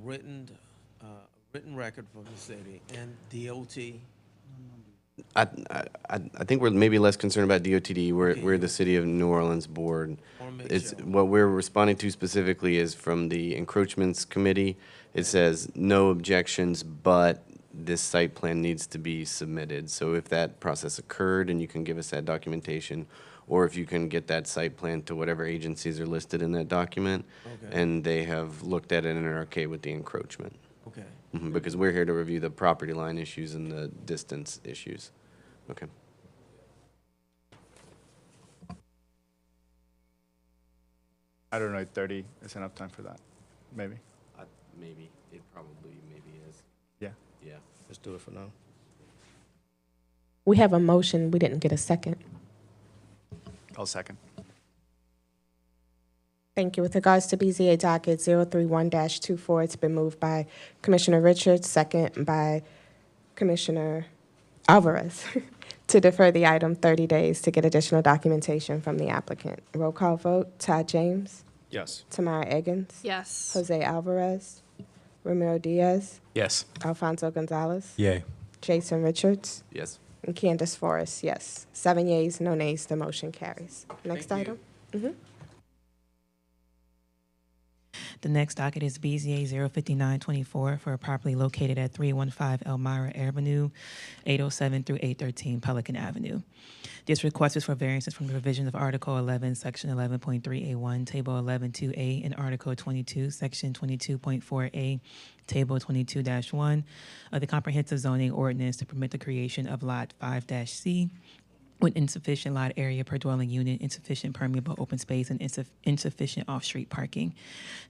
written record from the city and DOT? I think we're maybe less concerned about DOTD. We're the City of New Orleans board. It's what we're responding to specifically is from the encroachments committee. It says no objections, but this site plan needs to be submitted. So if that process occurred and you can give us that documentation, or if you can get that site plan to whatever agencies are listed in that document, and they have looked at it and are okay with the encroachment. Okay. Because we're here to review the property line issues and the distance issues. Okay. I don't know if 30 is enough time for that. Maybe. Maybe. It probably maybe is. Yeah. Yeah. Let's do it for now. We have a motion. We didn't get a second. I'll second. Thank you. With regards to BZA docket 031-24, it's been moved by Commissioner Richards, second by Commissioner Alvarez, to defer the item 30 days to get additional documentation from the applicant. Roll call vote, Todd James. Yes. Tamara Eggins. Yes. Jose Alvarez. Ramiro Diaz. Yes. Alfonso Gonzalez. Yay. Jason Richards. Yes. And Candace Forrest, yes. 7 yeas, no nays, the motion carries. Next Thank item. Mhm. The next docket is BZA 05924 for a property located at 315 Elmira Avenue, 807 through 813 Pelican Avenue. This request is for variances from the provisions of Article 11, Section 11.3A1, Table 11.2A, and Article 22, Section 22.4A, Table 22-1 of the Comprehensive Zoning Ordinance to permit the creation of Lot 5-C with insufficient lot area per dwelling unit, insufficient permeable open space, and insufficient off-street parking.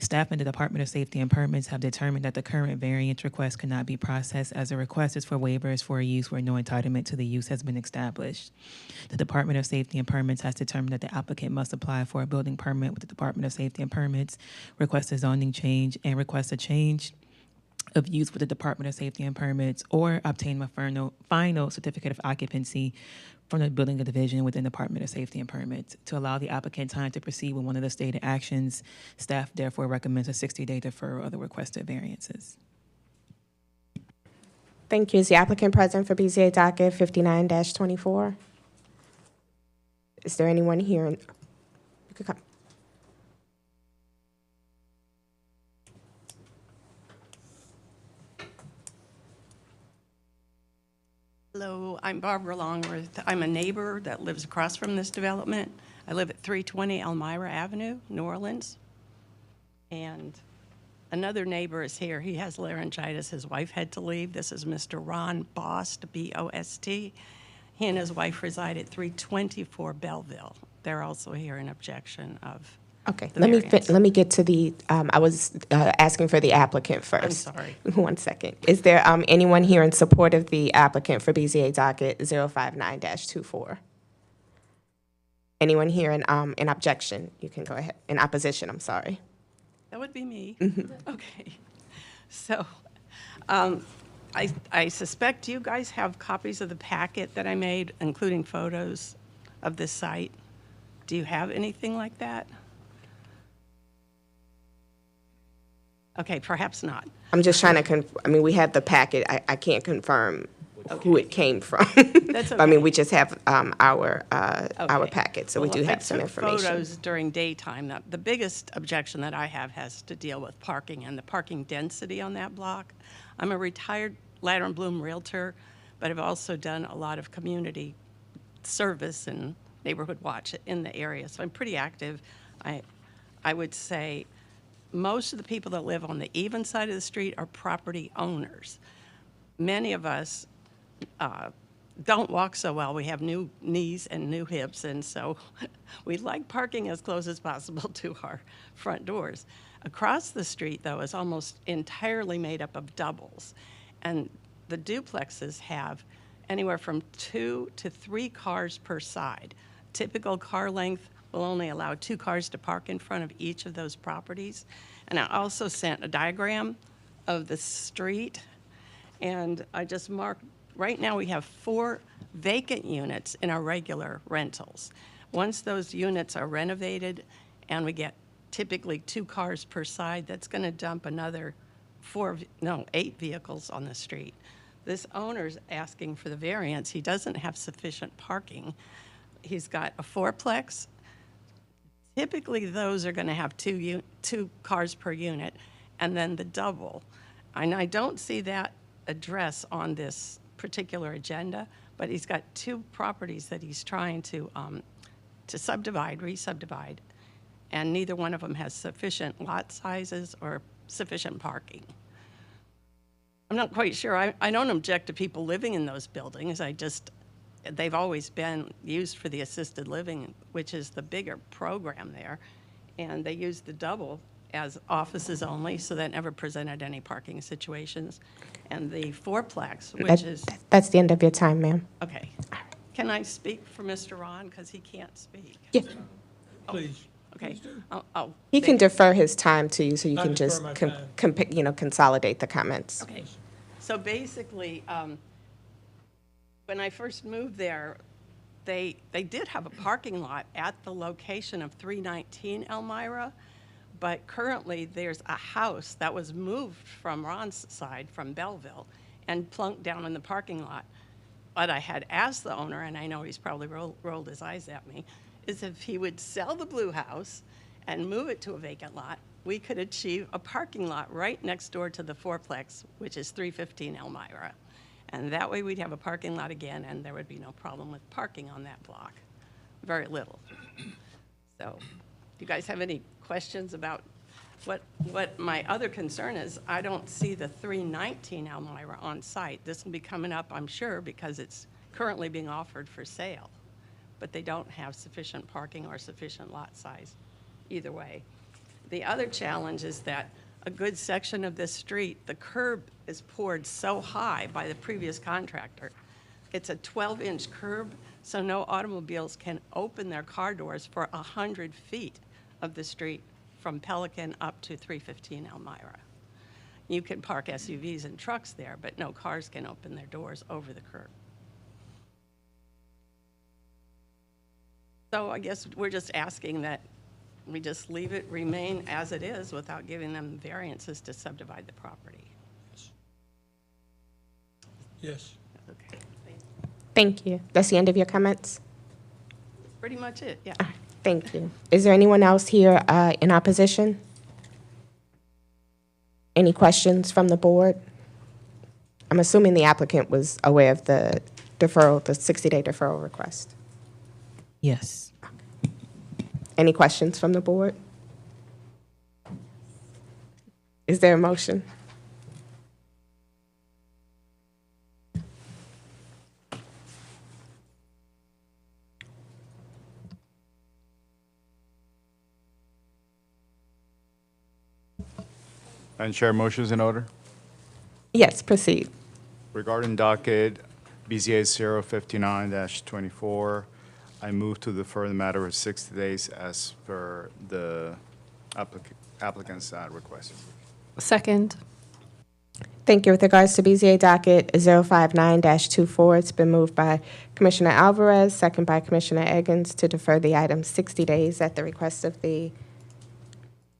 Staff and the Department of Safety and Permits have determined that the current variance request cannot be processed as the request is for waivers for a use where no entitlement to the use has been established. The Department of Safety and Permits has determined that the applicant must apply for a building permit with the Department of Safety and Permits, request a zoning change, and request a change of use with the Department of Safety and Permits, or obtain a final certificate of occupancy from the Building Division within the Department of Safety and Permits. To allow the applicant time to proceed with one of the stated actions, staff therefore recommends a 60-day deferral of the requested variances. Thank you. Is the applicant present for BZA docket 59-24? Is there anyone here? You could come. Hello, I'm Barbara Longworth. I'm a neighbor that lives across from this development. I live at 320 Elmira Avenue, New Orleans. And another neighbor is here. He has laryngitis. His wife had to leave. This is Mr. Ron Bost, B-O-S-T. He and his wife reside at 324 Belleville. They're also here in objection of Okay, the let variance. me get to the, I was asking for the applicant first. I'm sorry. 1 second. Is there anyone here in support of the applicant for BZA docket 059-24? Anyone here in objection? You can go ahead. In opposition, I'm sorry. That would be me. Okay. So I suspect you guys have copies of the packet that I made, including photos of this site. Do you have anything like that? Okay, perhaps not. I'm just trying to, we have the packet. I can't confirm who it came from. That's I mean, okay. we just have our packet, so we Well, do I have some took information. photos during daytime. The biggest objection that I have has to deal with parking and the parking density on that block. I'm a retired Ladder and Bloom realtor, but I've also done a lot of community service and neighborhood watch in the area, so I'm pretty active. I would say most of the people that live on the even side of the street are property owners. Many of us don't walk so well. We have new knees and new hips, and so we like parking as close as possible to our front doors. Across the street, though, is almost entirely made up of doubles, and the duplexes have anywhere from 2 to 3 cars per side. Typical car length will only allow 2 cars to park in front of each of those properties. And I also sent a diagram of the street, and I just marked, right now we have 4 vacant units in our regular rentals. Once those units are renovated and we get typically 2 cars per side, that's gonna dump another 8 vehicles on the street. This owner's asking for the variance. He doesn't have sufficient parking. He's got a 4-plex. Typically, those are going to have 2 cars per unit, and then the double. And I don't see that address on this particular agenda, but he's got 2 properties that he's trying to re-subdivide, and neither one of them has sufficient lot sizes or sufficient parking. I'm not quite sure. I don't object to people living in those buildings. They've always been used for the assisted living, which is the bigger program there. And they use the double as offices only, so that never presented any parking situations. And the 4-plex, which is... That's the end of your time, ma'am. Okay. Can I speak for Mr. Ron, because he can't speak? Yeah. Please. Okay. He can defer his time to you, so you I'll can defer just my time. consolidate the comments. Okay. So basically, when I first moved there, they did have a parking lot at the location of 319 Elmira, but currently there's a house that was moved from Ron's side, from Belleville, and plunked down in the parking lot. What I had asked the owner, and I know he's probably rolled his eyes at me, is if he would sell the blue house and move it to a vacant lot, we could achieve a parking lot right next door to the fourplex, which is 315 Elmira. And that way we'd have a parking lot again, and there would be no problem with parking on that block. Very little. So, do you guys have any questions about what my other concern is? I don't see the 319 Elmira on site. This will be coming up, I'm sure, because it's currently being offered for sale. But they don't have sufficient parking or sufficient lot size, either way. The other challenge is that a good section of this street, the curb is poured so high by the previous contractor. It's a 12-inch curb, so no automobiles can open their car doors for 100 feet of the street from Pelican up to 315 Elmira. You can park SUVs and trucks there, but no cars can open their doors over the curb. So I guess we're just asking that we just leave it remain as it is without giving them variances to subdivide the property. Yes. Okay. Thank you. That's the end of your comments? Pretty much it, yeah. Thank you. Is there anyone else here in opposition? Any questions from the board? I'm assuming the applicant was aware of the deferral, the 60-day deferral request. Yes. Any questions from the board? Is there a motion? Madam Chair, motion is in order. Yes, proceed. Regarding docket BZA 059-24, I move to defer the matter of 60 days as per the applicant's request. Second. Thank you. With regards to BZA docket 059-24, it's been moved by Commissioner Alvarez, second by Commissioner Eggins, to defer the item 60 days at the request of the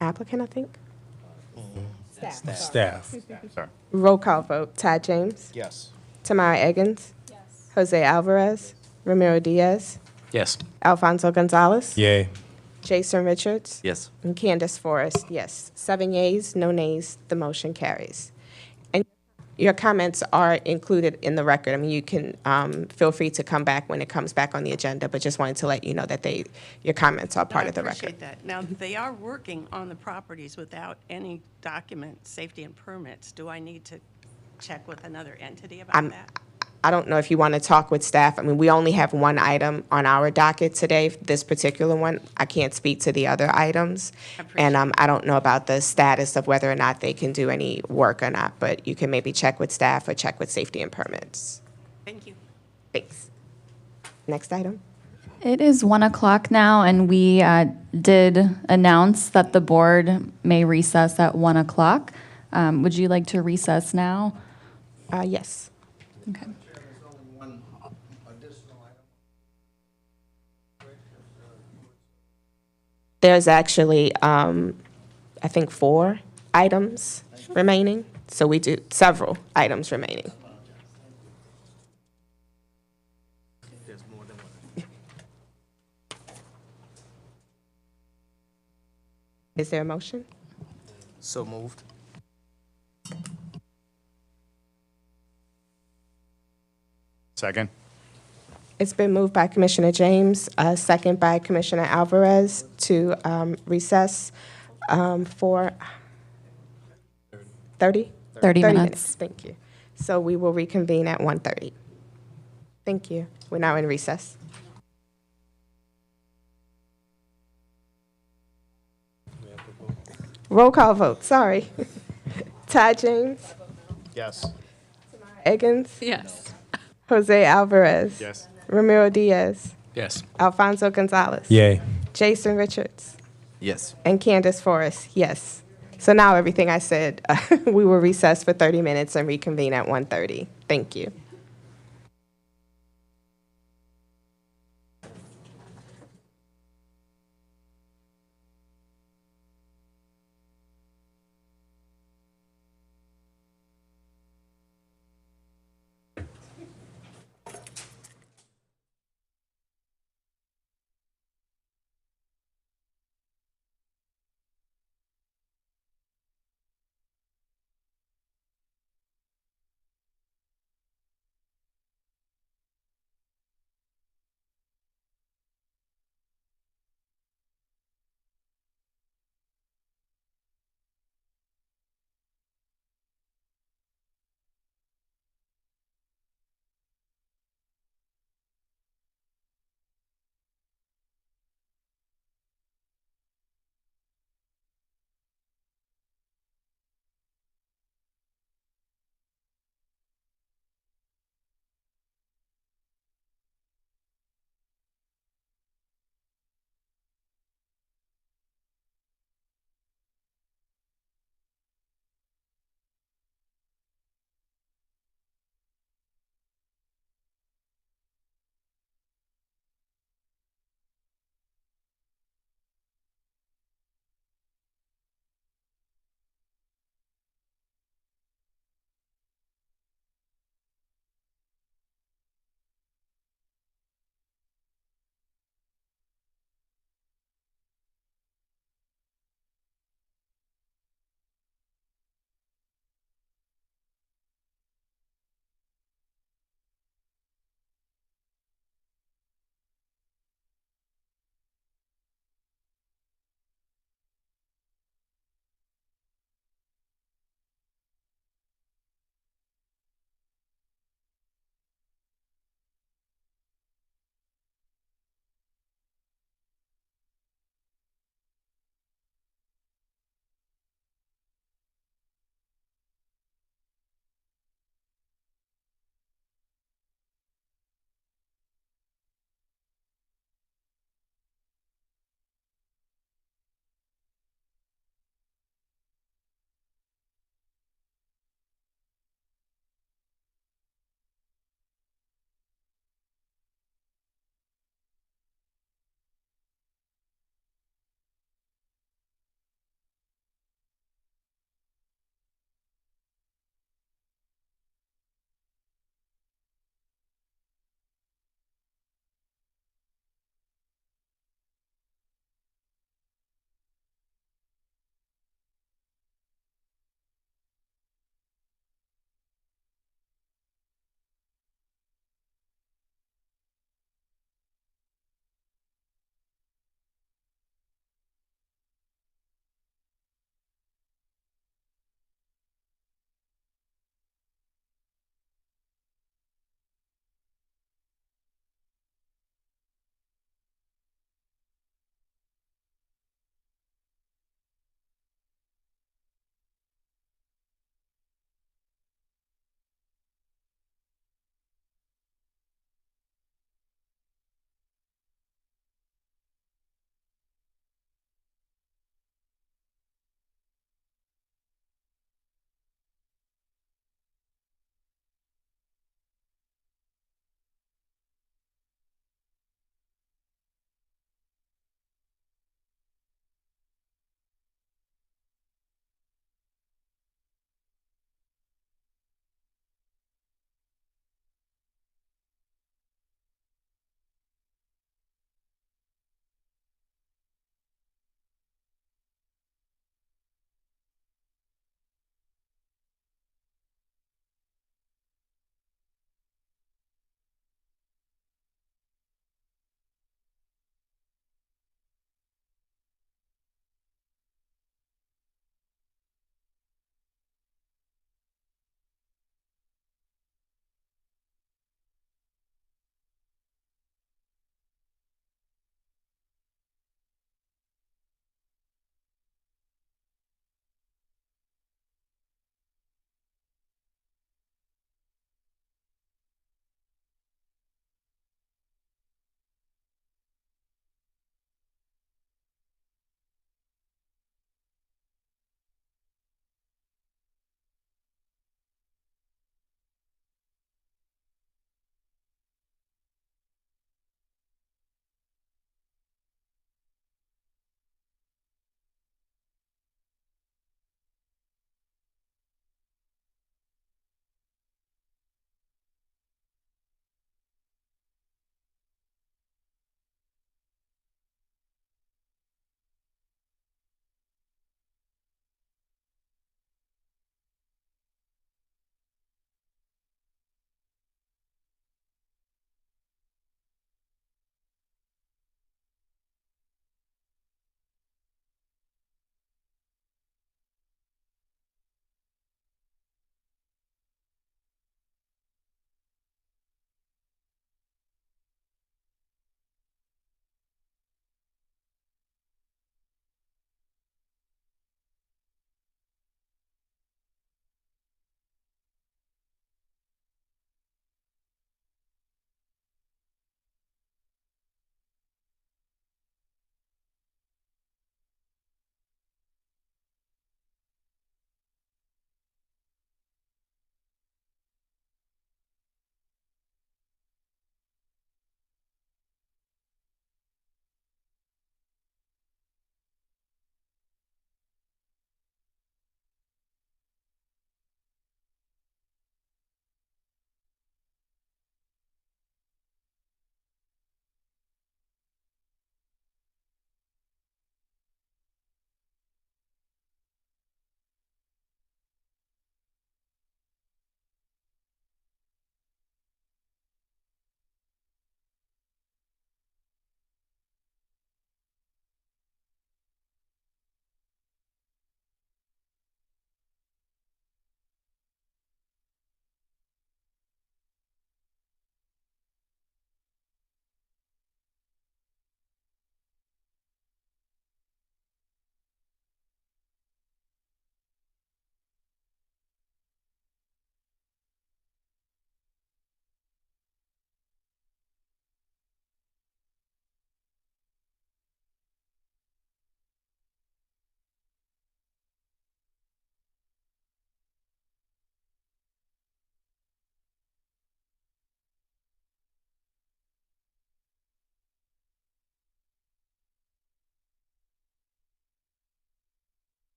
applicant, I think. Staff. Sorry. Roll call vote. Todd James. Yes. Tamara Eggins. Yes. Jose Alvarez. Ramiro Diaz. Yes. Alfonso Gonzalez. Yay. Jason Richards. Yes. And Candace Forrest, yes. 7 yeas, no nays, the motion carries. And your comments are included in the record. I mean, you can feel free to come back when it comes back on the agenda, but just wanted to let you know that your comments are part of the record. I appreciate that. Now, they are working on the properties without any document, safety and permits. Do I need to check with another entity about that? I don't know if you want to talk with staff. I mean, we only have one item on our docket today, this particular one. I can't speak to the other items. And I don't know about the status of whether or not they can do any work or not, but you can maybe check with staff or check with safety and permits. Thank you. Thanks. Next item. It is 1 o'clock now, and we did announce that the board may recess at 1 o'clock. Would you like to recess now? Yes. Okay. There's actually, I think, 4 items remaining. So we do several items remaining. There's more than one. Is there a motion? So moved. Second. It's been moved by Commissioner James, second by Commissioner Alvarez to recess for 30? 30 minutes. Thank you. So we will reconvene at 1:30. Thank you. We're now in recess. Roll call vote, sorry. Todd James, Yes. Eggins, Yes. Jose Alvarez. Yes. Ramiro Diaz, Yes. Alfonso Gonzalez. Yay. Jason Richards. Yes. And Candace Forrest, yes. So now everything I said, we will recess for 30 minutes and reconvene at 1:30. Thank you.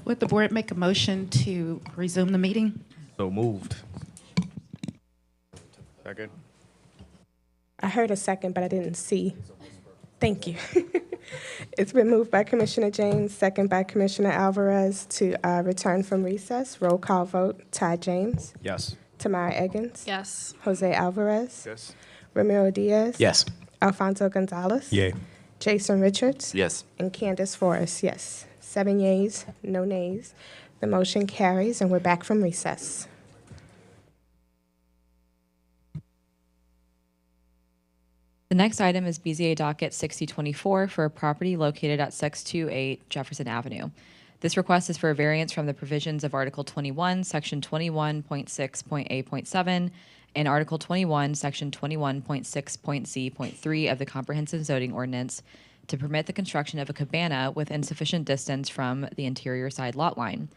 Would the board make a motion to resume the meeting? So moved. Second. I heard a second, but I didn't see. Thank you. It's been moved by Commissioner James, second by Commissioner Alvarez to return from recess. Roll call vote. Ty James. Yes. Tamara Eggins. Yes. Jose Alvarez. Yes. Ramiro Diaz. Yes. Alfonso Gonzalez. Yay. Jason Richards. Yes. And Candace Forrest, yes. 7 yeas, no nays. The motion carries, and we're back from recess. The next item is BZA docket 6024 for a property located at 628 Jefferson Avenue. This request is for a variance from the provisions of Article 21, Section 21.6.A.7, and Article 21, Section 21.6.Z.3 of the Comprehensive Zoning Ordinance to permit the construction of a cabana with insufficient distance from the interior side lot line.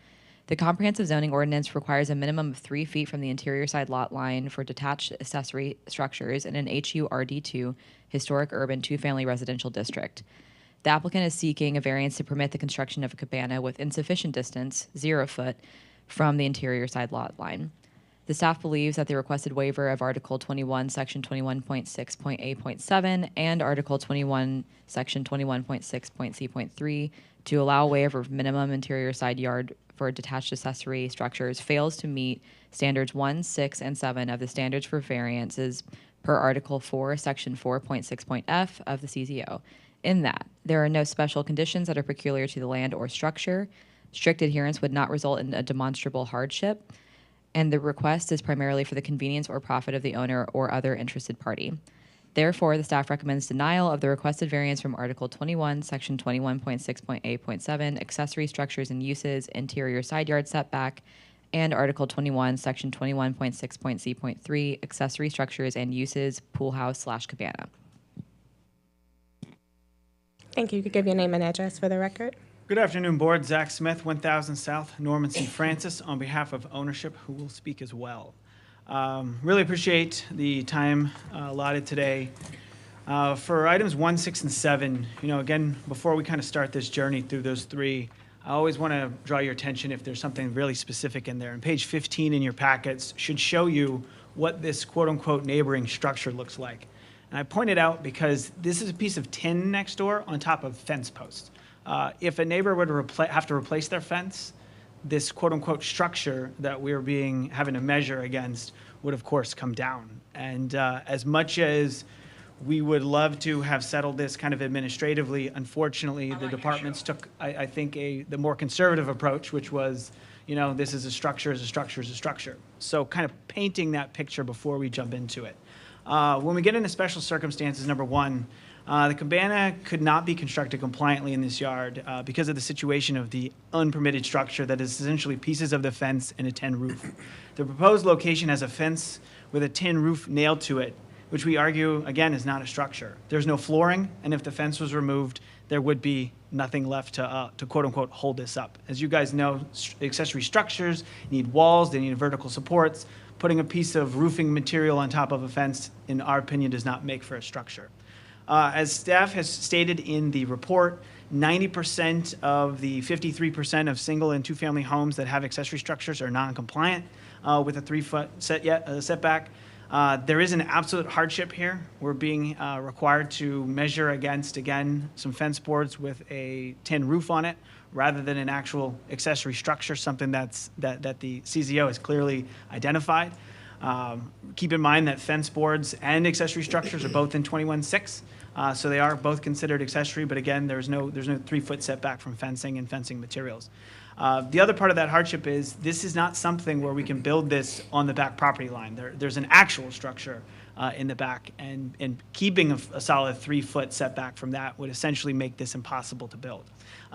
The Comprehensive Zoning Ordinance requires a minimum of 3 feet from the interior side lot line for detached accessory structures in an HURD2 historic urban two-family residential district. The applicant is seeking a variance to permit the construction of a cabana with insufficient distance, 0 foot, from the interior side lot line. The staff believes that the requested waiver of Article 21, Section 21.6.A.7 and Article 21, Section 21.6.C.3 to allow waiver of minimum interior side yard for detached accessory structures fails to meet standards 1, 6, and 7 of the standards for variances per Article 4, Section 4.6.F of the CZO, in that there are no special conditions that are peculiar to the land or structure, strict adherence would not result in a demonstrable hardship, and the request is primarily for the convenience or profit of the owner or other interested party. Therefore, the staff recommends denial of the requested variance from Article 21, Section 21.6.A.7, accessory structures and uses, interior side yard setback, and Article 21, Section 21.6.Z.3, accessory structures and uses, pool house / cabana. Thank you. You could give your name and address for the record. Good afternoon, Board. Zach Smith, 1000 South, Norman C. Francis, on behalf of ownership, who will speak as well. Really appreciate the time allotted today. For items 1, 6, and 7, again, before we kind of start this journey through those three, I always want to draw your attention if there's something really specific in there. And page 15 in your packets should show you what this quote-unquote neighboring structure looks like. And I point it out because this is a piece of tin next door on top of fence posts. If a neighbor were to have to replace their fence, this quote-unquote structure that we're having to measure against would, of course, come down. And as much as we would love to have settled this kind of administratively, unfortunately, the departments took, I think, the more conservative approach, which was, this is a structure, is a structure, is a structure. So kind of painting that picture before we jump into it. When we get into special circumstances, number one, the cabana could not be constructed compliantly in this yard because of the situation of the unpermitted structure that is essentially pieces of the fence and a tin roof. The proposed location has a fence with a tin roof nailed to it, which we argue, again, is not a structure. There's no flooring, and if the fence was removed, there would be nothing left to quote-unquote hold this up. As you guys know, accessory structures need walls, they need vertical supports. Putting a piece of roofing material on top of a fence, in our opinion, does not make for a structure. As staff has stated in the report, 90% of the 53% of single and two-family homes that have accessory structures are non-compliant with a 3-foot setback. There is an absolute hardship here. We're being required to measure against, again, some fence boards with a tin roof on it, rather than an actual accessory structure, something that the CZO has clearly identified. Keep in mind that fence boards and accessory structures are both in 21.6, so they are both considered accessory, but again, there's no 3-foot setback from fencing and fencing materials. The other part of that hardship is this is not something where we can build this on the back property line. There's an actual structure in the back, and keeping a solid 3-foot setback from that would essentially make this impossible to build.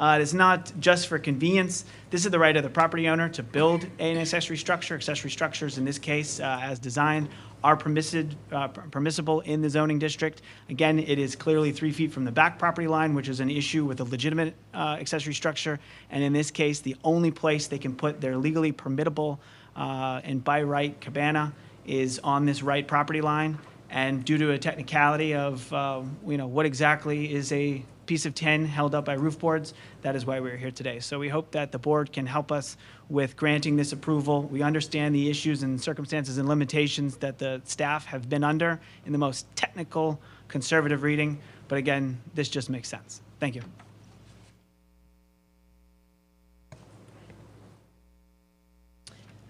It is not just for convenience. This is the right of the property owner to build an accessory structure. Accessory structures, in this case, as designed, are permissible in the zoning district. Again, it is clearly 3 feet from the back property line, which is an issue with a legitimate accessory structure. And in this case, the only place they can put their legally permittable and by right cabana is on this right property line. And due to a technicality of what exactly is a piece of tin held up by roof boards, that is why we're here today. So we hope that the board can help us with granting this approval. We understand the issues and circumstances and limitations that the staff have been under in the most technical, conservative reading, but again, this just makes sense. Thank you.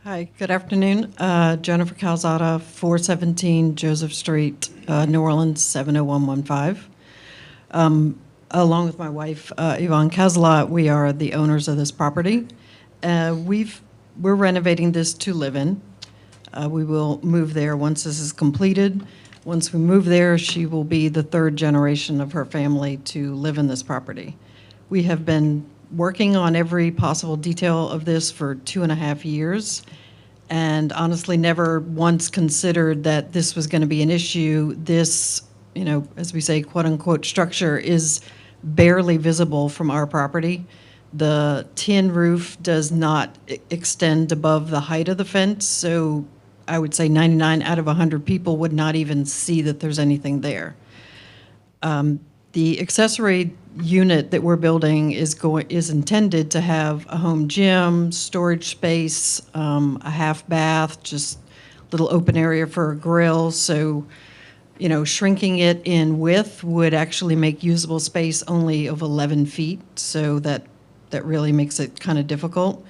Hi, good afternoon. Jennifer Calzada, 417 Joseph Street, New Orleans, 70115. Along with my wife, Yvonne Casala, we are the owners of this property. We're renovating this to live in. We will move there once this is completed. Once we move there, she will be the third generation of her family to live in this property. We have been working on every possible detail of this for 2.5 years, and honestly never once considered that this was going to be an issue. This, as we say, quote unquote, structure is barely visible from our property. The tin roof does not extend above the height of the fence, so I would say 99 out of 100 people would not even see that there's anything there. The accessory unit that we're building is intended to have a home gym, storage space, a half bath, just little open area for a grill. So, shrinking it in width would actually make usable space only of 11 feet. So that really makes it kind of difficult.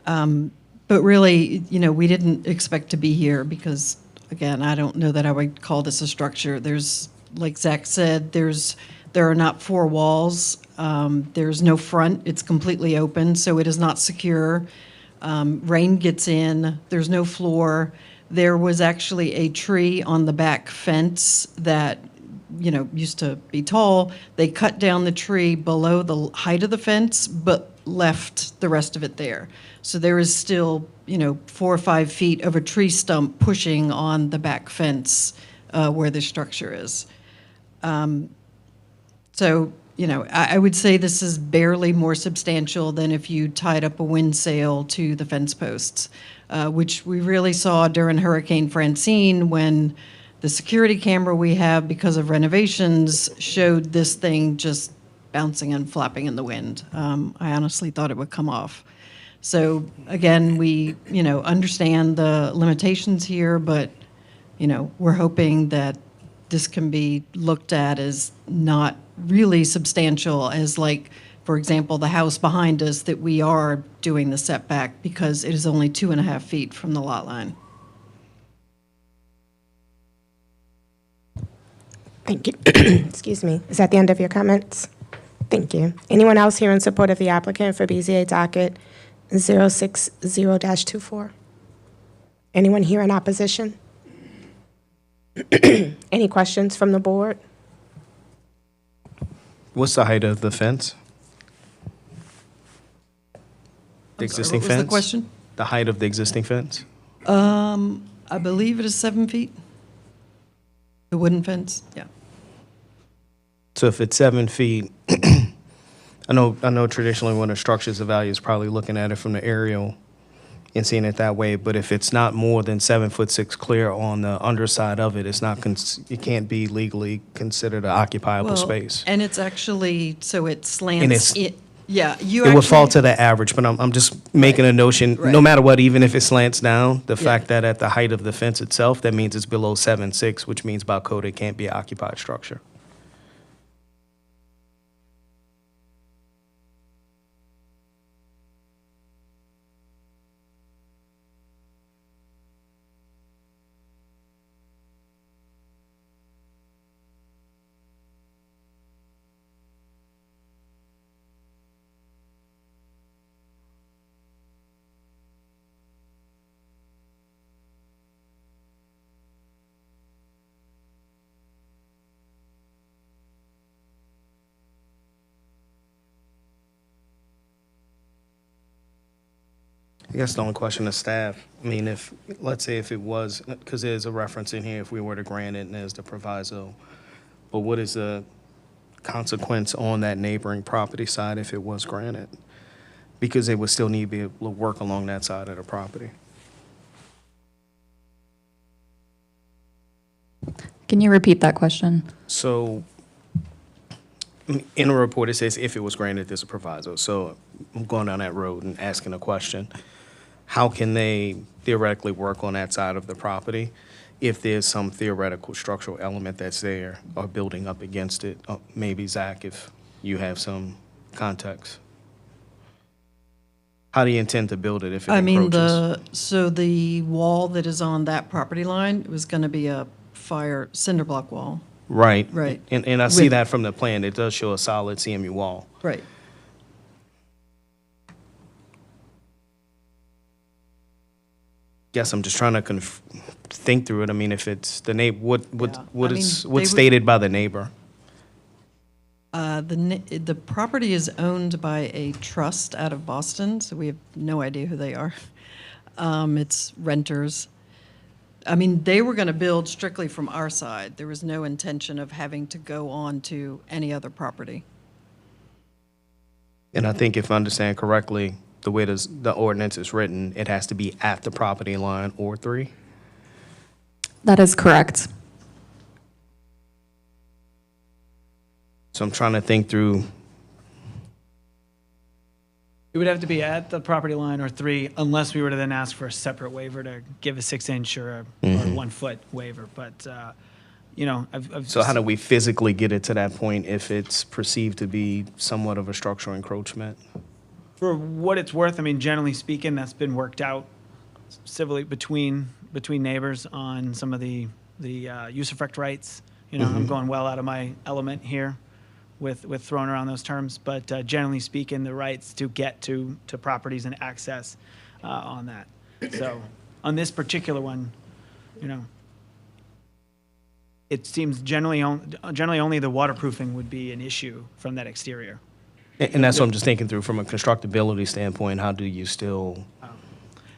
But really, we didn't expect to be here because, again, I don't know that I would call this a structure. There's, like Zach said, there are not 4 walls. There's no front. It's completely open, so it is not secure. Rain gets in. There's no floor. There was actually a tree on the back fence that, used to be tall. They cut down the tree below the height of the fence, but left the rest of it there. So there is still, 4 or 5 feet of a tree stump pushing on the back fence where the structure is. So, I would say this is barely more substantial than if you tied up a wind sail to the fence posts, which we really saw during Hurricane Francine when the security camera we have because of renovations showed this thing just bouncing and flapping in the wind. I honestly thought it would come off. So again, we, understand the limitations here, but, we're hoping that this can be looked at as not really substantial as, like, for example, the house behind us that we are doing the setback because it is only 2.5 feet from the lot line. Thank you. Excuse me. Is that the end of your comments? Thank you. Anyone else here in support of the applicant for BZA docket 060-24? Anyone here in opposition? Any questions from the board? What's the height of the fence? The existing what was fence? the question? The height of the existing fence? I believe it is 7 feet. The wooden fence, yeah. So if it's 7 feet, I know traditionally when a structure is evaluated, is probably looking at it from the aerial and seeing it that way. But if it's not more than 7'6" clear on the underside of it, it's not. It can't be legally considered an occupiable space. And it's actually, so it slants. And it's- Yeah, you It would fall actually- to the average, but I'm just making a notion. Right. No matter what, even if it slants down, the fact that at the height of the fence itself, that means it's below 7'6", which means by code it can't be an occupied structure. I guess the only question to staff, I mean, if, let's say if it was, because there's a reference in here, if we were to grant it and there's the proviso, but what is the consequence on that neighboring property side if it was granted? Because they would still need to be able to work along that side of the property. Can you repeat that question? So in the report, it says if it was granted, there's a proviso. So I'm going down that road and asking a question. How can they theoretically work on that side of the property if there's some theoretical structural element that's there or building up against it? Maybe, Zach, if you have some context. How do you intend to build it if it encroaches? So the wall that is on that property line was going to be a fire cinder block wall. Right. Right. And I see With- that from the plan. It does show a solid CMU wall. Right. Guess I'm just trying to think through it. I mean, if it's the neighbor, I what's mean, they would- stated by the neighbor? The property is owned by a trust out of Boston, so we have no idea who they are. It's renters. I mean, they were going to build strictly from our side. There was no intention of having to go on to any other property. And I think if I understand correctly, the way the ordinance is written, it has to be at the property line or 3? That is correct. So I'm trying to think through. It would have to be at the property line or 3, unless we were to then ask for a separate waiver to give a 6-inch or a 1-foot waiver. But, you know, So how do we physically get it to that point if it's perceived to be somewhat of a structural encroachment? For what it's worth, I mean, generally speaking, that's been worked out civilly between neighbors on some of the usufruct rights. You know, I'm going well out of my element here with throwing around those terms, but generally speaking, the rights to get to properties and access on that. So on this particular one, you know, it seems generally only the waterproofing would be an issue from that exterior. And that's what I'm just thinking through from a constructability standpoint. How do you still?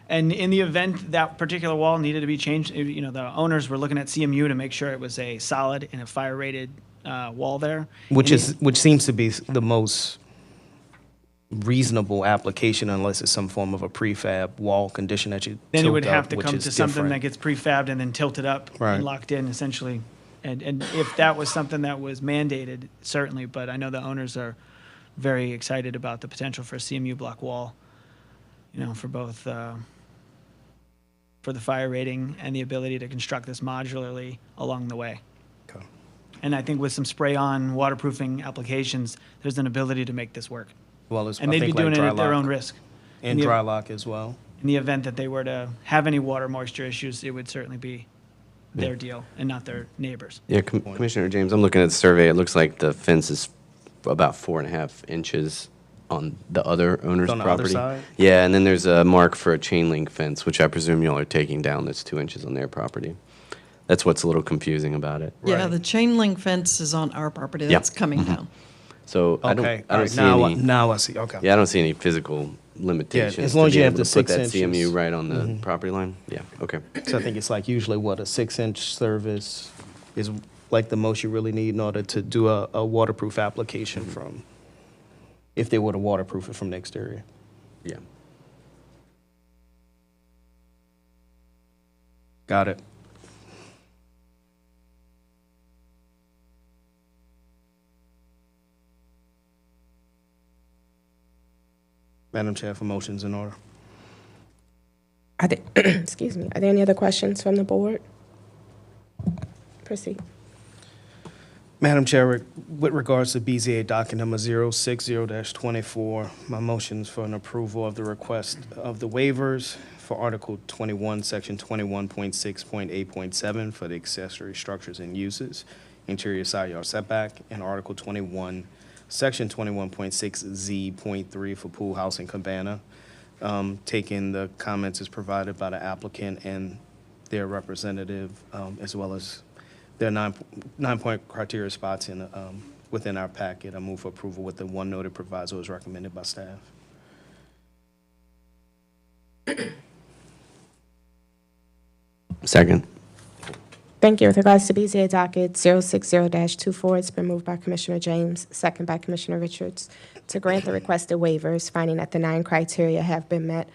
And in the event that particular wall needed to be changed, you know, the owners were looking at CMU to make sure it was a solid and a fire-rated wall there. Which seems to be the most reasonable application unless it's some form of a prefab wall condition that you Then it would tilt up, have to which come is to something that different. gets prefabbed and then tilted up Right. and locked in essentially. And if that was something that was mandated, certainly, but I know the owners are very excited about the potential for a CMU block wall, you know, for both, for the fire rating and the ability to construct this modularly along the way. Okay. And I think with some spray-on waterproofing applications, there's an ability to make this work. Well, it's, And I they'd be think, like doing it dry at their lock own risk. And In the- dry lock as well. In the event that they were to have any water moisture issues, it would certainly be their deal and not their neighbors. Yeah, Commissioner James, I'm looking at the survey. It looks like the fence is about 4.5 inches on the other owner's On the other property. side? Yeah, and then there's a mark for a chain link fence, which I presume y'all are taking down. That's 2 inches on their property. That's what's a little confusing about it. Yeah, the chain link fence is on our property. Yeah. That's coming down. So I don't Alright, see now any. now I see, okay. Yeah, I don't see any physical limitations. as long to as be you have able the to put 6 that CMU inches. right on the property line. Yeah, okay. So I think it's like usually what, a 6-inch service is like the most you really need in order to do a waterproof application from, if they were to waterproof it from the exterior. Yeah. Got it. Madam Chair, for motions in order. Are there, excuse me, are there any other questions from the board? Proceed. Madam Chair, with regards to BZA docket number 060-24, my motions for an approval of the request of the waivers for Article 21, Section 21.6.8.7 for the accessory structures and uses, interior side yard setback, and Article 21, Section 21.6Z.3 for pool house and cabana, taking the comments as provided by the applicant and their representative, as well as their nine-point criteria spots in, within our packet. I move for approval with the one noted proviso as recommended by staff. Second. Thank you. With regards to BZA docket 060-24, it's been moved by Commissioner James, second by Commissioner Richards, to grant the requested waivers, finding that the 9 criteria have been met,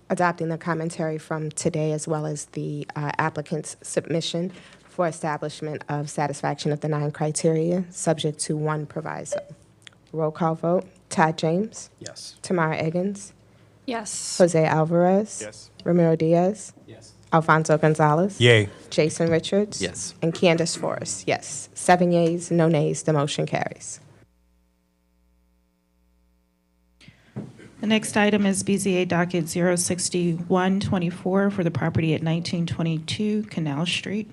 adopting the commentary from today as well as the applicant's submission for establishment of satisfaction of the 9 criteria, subject to 1 proviso. Roll call vote. Todd James. Yes. Tamara Eggins. Yes. Jose Alvarez. Yes. Ramiro Diaz. Yes. Alfonso Gonzalez. Yay. Jason Richards. Yes. And Candace Forrest. Yes. 7 yeas, no nays. The motion carries. The next item is BZA docket 06124 for the property at 1922 Canal Street.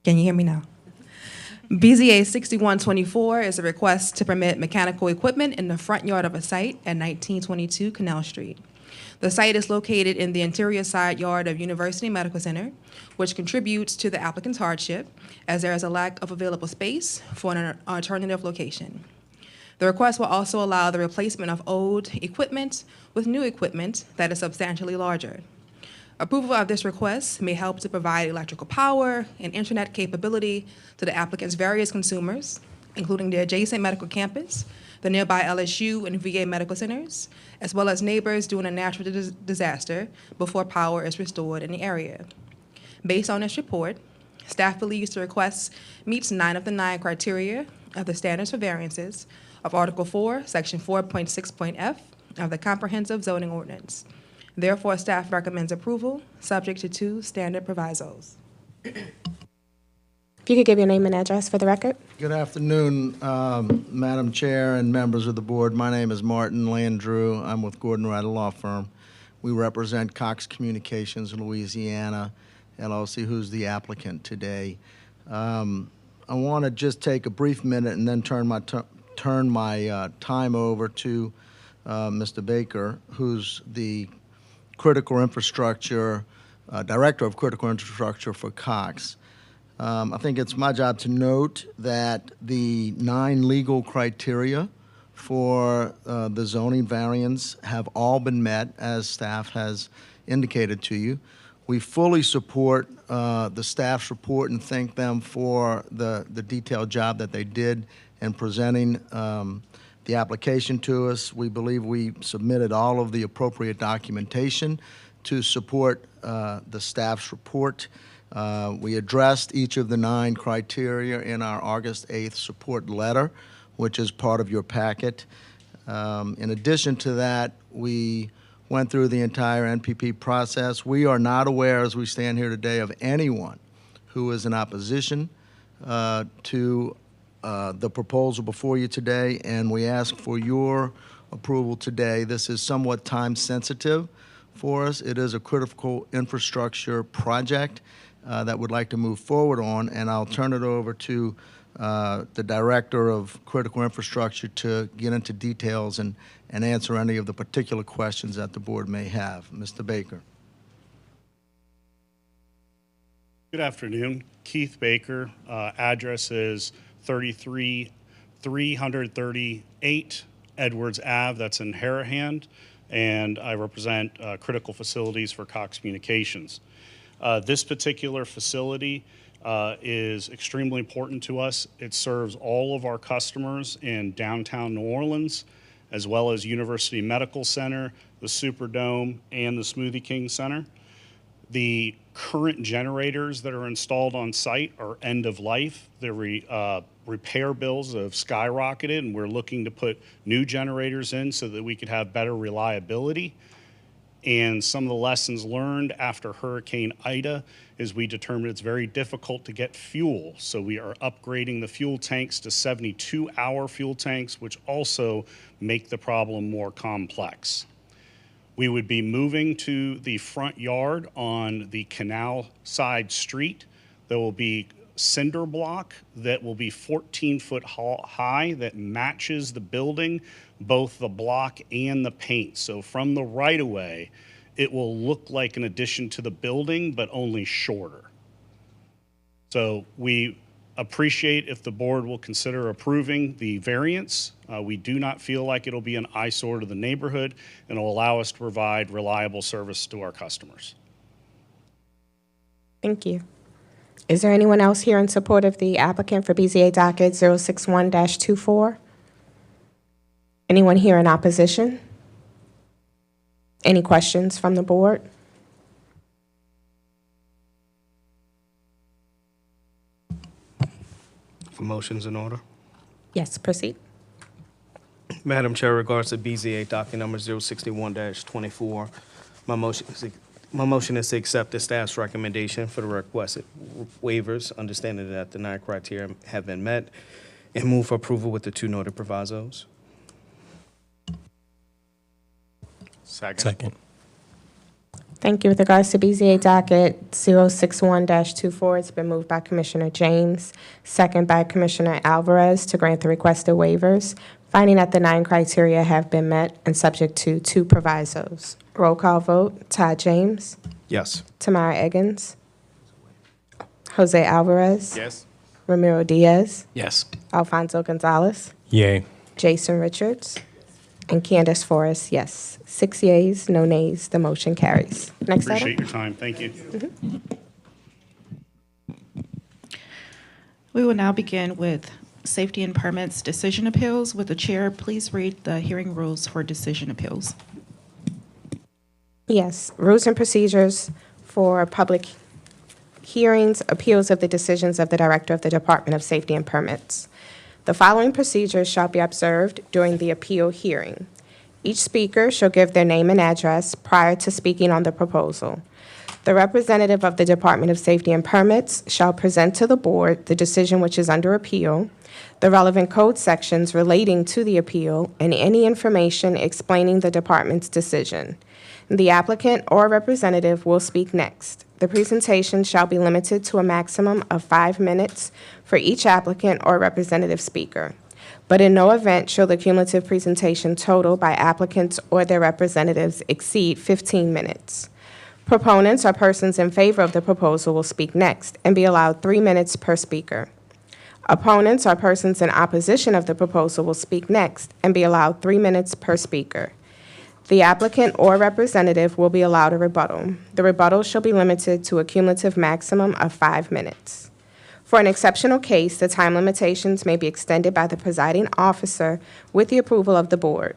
Can you hear me now? BZA 6124 is a request to permit mechanical equipment in the front yard of a site at 1922 Canal Street. The site is located in the interior side yard of University Medical Center, which contributes to the applicant's hardship as there is a lack of available space for an alternative location. The request will also allow the replacement of old equipment with new equipment that is substantially larger. Approval of this request may help to provide electrical power and internet capability to the applicant's various consumers, including the adjacent medical campus, the nearby LSU and VA medical centers, as well as neighbors during a natural disaster before power is restored in the area. Based on this report, staff believes the request meets 9 of the 9 criteria of the standards for variances of Article 4, Section 4.6.f of the Comprehensive Zoning Ordinance. Therefore, staff recommends approval, subject to 2 standard provisos. If you could give your name and address for the record. Good afternoon, Madam Chair and members of the board. My name is Martin Landrew. I'm with Gordon Ryder Law Firm. We represent Cox Communications Louisiana, LLC, who's the applicant today. I want to just take a brief minute and then turn my time over to Mr. Baker, who's the Critical Infrastructure, Director of Critical Infrastructure for Cox. I think it's my job to note that the 9 legal criteria for the zoning variance have all been met, as staff has indicated to you. We fully support the staff's report and thank them for the detailed job that they did in presenting the application to us. We believe we submitted all of the appropriate documentation to support the staff's report. We addressed each of the 9 criteria in our August 8th support letter, which is part of your packet. In addition to that, we went through the entire NPP process. We are not aware, as we stand here today, of anyone who is in opposition to the proposal before you today, and we ask for your approval today. This is somewhat time sensitive for us. It is a critical infrastructure project that we'd like to move forward on, and I'll turn it over to the Director of Critical Infrastructure to get into details and answer any of the particular questions that the board may have. Mr. Baker. Good afternoon. Keith Baker. Address is 338 Edwards Ave. That's in Harahan, and I represent critical facilities for Cox Communications. This particular facility is extremely important to us. It serves all of our customers in downtown New Orleans, as well as University Medical Center, the Superdome, and the Smoothie King Center. The current generators that are installed on site are end of life. The repair bills have skyrocketed, and we're looking to put new generators in so that we could have better reliability. And some of the lessons learned after Hurricane Ida is we determined it's very difficult to get fuel. So we are upgrading the fuel tanks to 72-hour fuel tanks, which also make the problem more complex. We would be moving to the front yard on the canal side street. There will be cinder block that will be 14-foot high that matches the building, both the block and the paint. So from the right-of-way, it will look like an addition to the building, but only shorter. So we appreciate if the board will consider approving the variance. We do not feel like it'll be an eyesore to the neighborhood and will allow us to provide reliable service to our customers. Thank you. Is there anyone else here in support of the applicant for BZA docket 061-24? Anyone here in opposition? Any questions from the board? For motions in order. Yes, proceed. Madam Chair, regards to BZA docket number 061-24, my motion is to accept the staff's recommendation for the requested waivers, understanding that the 9 criteria have been met, and move for approval with the 2 noted provisos. Second. Thank you. With regards to BZA docket 061-24, it's been moved by Commissioner James, second by Commissioner Alvarez to grant the requested waivers, finding that the 9 criteria have been met and subject to 2 provisos. Roll call vote. Todd James. Yes. Tamara Eggins. Jose Alvarez. Yes. Ramiro Diaz. Yes. Alfonso Gonzalez. Yay. Jason Richards. And Candace Forrest, yes. 6 yeas, no nays. The motion carries. Next Appreciate item. your time. Thank you. We will now begin with safety and permits decision appeals. With the chair, please read the hearing rules for decision appeals. Yes, rules and procedures for public hearings, appeals of the decisions of the Director of the Department of Safety and Permits. The following procedures shall be observed during the appeal hearing. Each speaker shall give their name and address prior to speaking on the proposal. The representative of the Department of Safety and Permits shall present to the board the decision which is under appeal, the relevant code sections relating to the appeal, and any information explaining the department's decision. The applicant or representative will speak next. The presentation shall be limited to a maximum of 5 minutes for each applicant or representative speaker, but in no event shall the cumulative presentation total by applicants or their representatives exceed 15 minutes. Proponents or persons in favor of the proposal will speak next and be allowed 3 minutes per speaker. Opponents or persons in opposition of the proposal will speak next and be allowed 3 minutes per speaker. The applicant or representative will be allowed a rebuttal. The rebuttal shall be limited to a cumulative maximum of 5 minutes. For an exceptional case, the time limitations may be extended by the presiding officer with the approval of the board.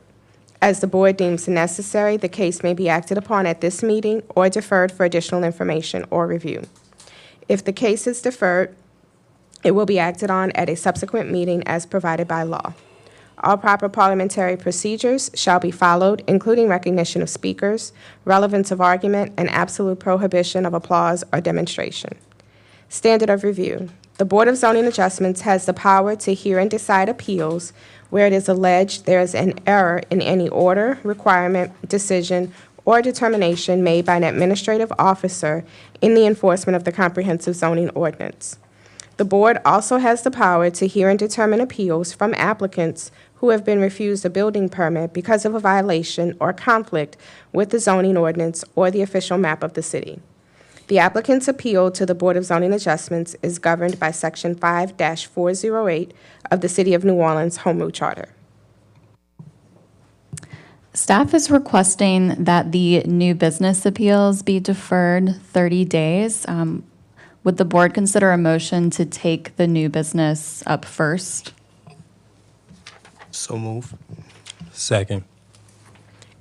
As the board deems necessary, the case may be acted upon at this meeting or deferred for additional information or review. If the case is deferred, it will be acted on at a subsequent meeting as provided by law. All proper parliamentary procedures shall be followed, including recognition of speakers, relevance of argument, and absolute prohibition of applause or demonstration. Standard of review. The Board of Zoning Adjustments has the power to hear and decide appeals where it is alleged there is an error in any order, requirement, decision, or determination made by an administrative officer in the enforcement of the comprehensive zoning ordinance. The board also has the power to hear and determine appeals from applicants who have been refused a building permit because of a violation or conflict with the zoning ordinance or the official map of the city. The applicant's appeal to the Board of Zoning Adjustments is governed by Section 5-408 of the City of New Orleans Home Rule Charter. Staff is requesting that the new business appeals be deferred 30 days. Would the board consider a motion to take the new business up first? So move. Second.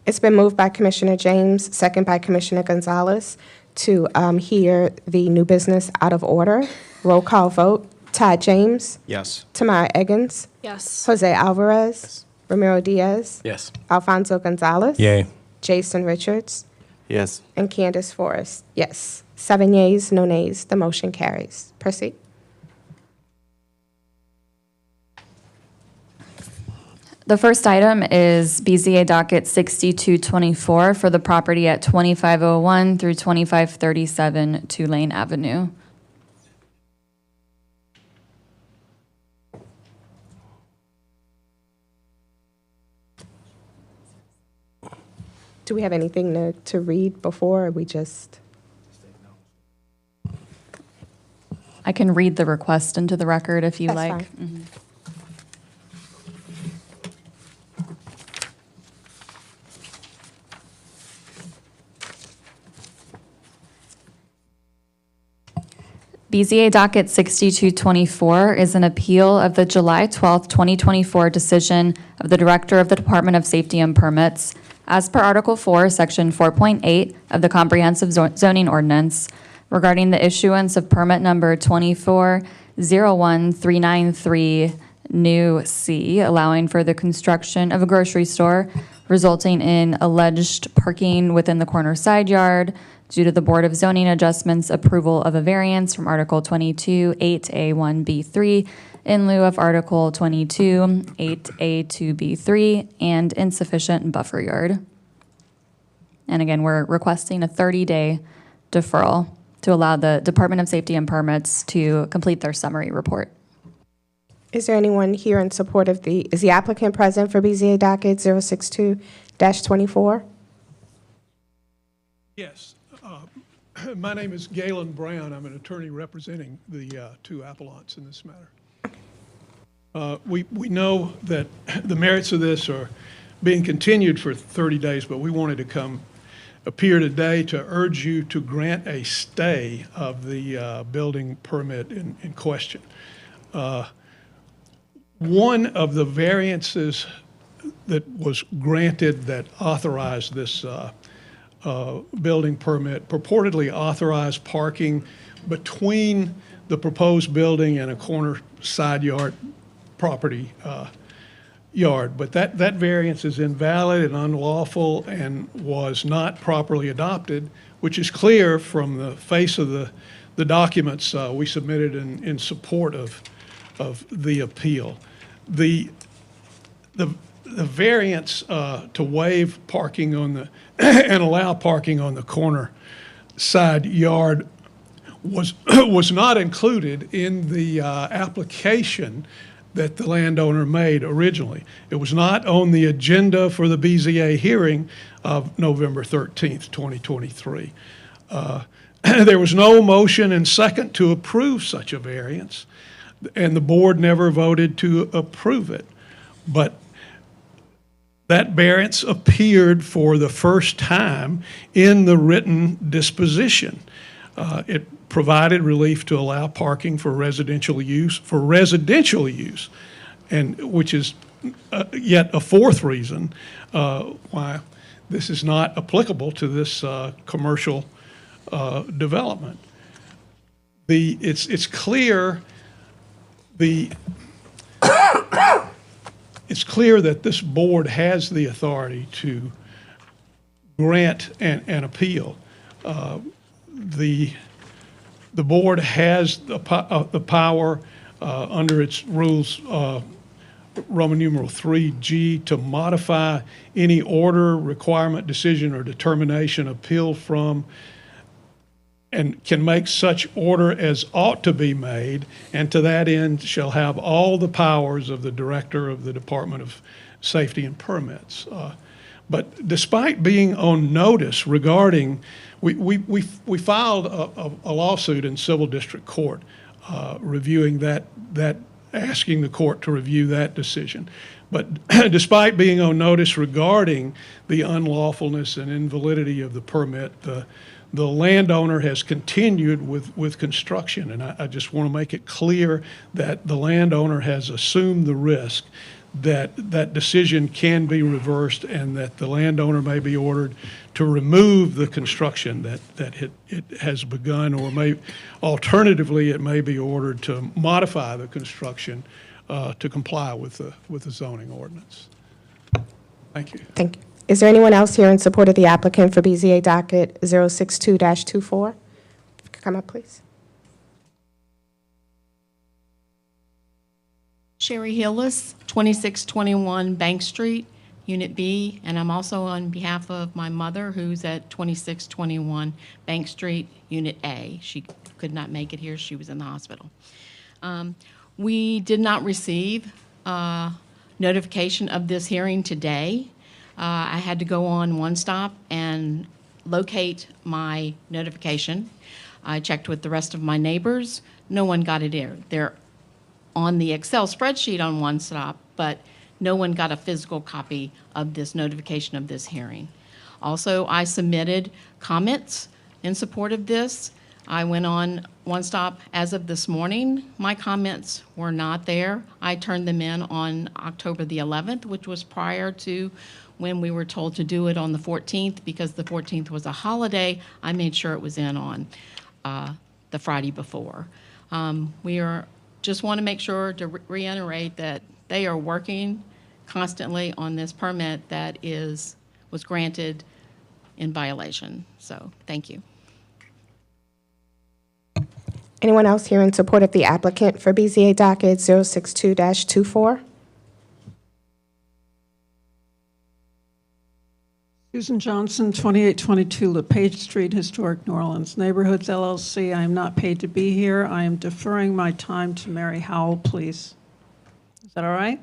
It's been moved by Commissioner James, second by Commissioner Gonzalez, to hear the new business out of order. Roll call vote. Todd James. Yes. Tamara Eggins. Yes. Jose Alvarez. Ramiro Diaz. Yes. Alfonso Gonzalez. Yay. Jason Richards. Yes. And Candace Forrest. Yes. 7 yeas, no nays. The motion carries. Proceed. The first item is BZA docket 6224 for the property at 2501 through 2537 Tulane Avenue. Do we have anything to read before, or we just? I can read the request into the record if you That's like. fine. Mhm. BZA docket 6224 is an appeal of the July 12th, 2024 decision of the Director of the Department of Safety and Permits as per Article 4, Section 4.8 of the Comprehensive Zoning Ordinance regarding the issuance of permit number 2401393 new C, allowing for the construction of a grocery store resulting in alleged parking within the corner side yard due to the Board of Zoning Adjustments approval of a variance from Article 22, 8A1B3 in lieu of Article 22, 8A2B3 and insufficient buffer yard. And again, we're requesting a 30-day deferral to allow the Department of Safety and Permits to complete their summary report. Is there anyone here in support of is the applicant present for BZA docket 062-24? Yes. My name is Galen Brown. I'm an attorney representing the two appellants in this matter. We know that the merits of this are being continued for 30 days, but we wanted to appear today to urge you to grant a stay of the building permit in question. One of the variances that was granted that authorized this building permit purportedly authorized parking between the proposed building and a corner side yard property yard. But that variance is invalid and unlawful and was not properly adopted, which is clear from the face of the documents we submitted in support of the appeal. The variance to waive parking on the and allow parking on the corner side yard was not included in the application that the landowner made originally. It was not on the agenda for the BZA hearing of November 13th, 2023. There was no motion and second to approve such a variance, and the board never voted to approve it. But that variance appeared for the first time in the written disposition. It provided relief to allow parking for residential use, and which is yet a fourth reason why this is not applicable to this commercial development. It's clear it's clear that this board has the authority to grant an appeal. The board has the power under its rules, Roman numeral 3G, to modify any order, requirement, decision, or determination appealed from, and can make such order as ought to be made, and to that end shall have all the powers of the Director of the Department of Safety and Permits. But despite being on notice regarding, we filed a lawsuit in civil district court reviewing that, asking the court to review that decision. But despite being on notice regarding the unlawfulness and invalidity of the permit, the landowner has continued with construction. And I just want to make it clear that the landowner has assumed the risk that that decision can be reversed and that the landowner may be ordered to remove the construction that it has begun, or alternatively it may be ordered to modify the construction to comply with the zoning ordinance. Thank you. Thank you. Is there anyone else here in support of the applicant for BZA docket 062-24? Come up, please. Sherry Hillis, 2621 Bank Street, Unit B, and I'm also on behalf of my mother, who's at 2621 Bank Street, Unit A. She could not make it here. She was in the hospital. We did not receive notification of this hearing today. I had to go on One Stop and locate my notification. I checked with the rest of my neighbors. No one got it in. They're on the Excel spreadsheet on One Stop, but no one got a physical copy of this notification of this hearing. Also, I submitted comments in support of this. I went on One Stop as of this morning. My comments were not there. I turned them in on October the 11th, which was prior to when we were told to do it on the 14th. Because the 14th was a holiday, I made sure it was in on the Friday before. Just want to make sure to reiterate that they are working constantly on this permit that was granted in violation. So, thank you. Anyone else here in support of the applicant for BZA docket 062-24? Susan Johnson, 2822 LePage Street, Historic New Orleans Neighborhoods, LLC. I am not paid to be here. I am deferring my time to Mary Howell, please. Is that all right?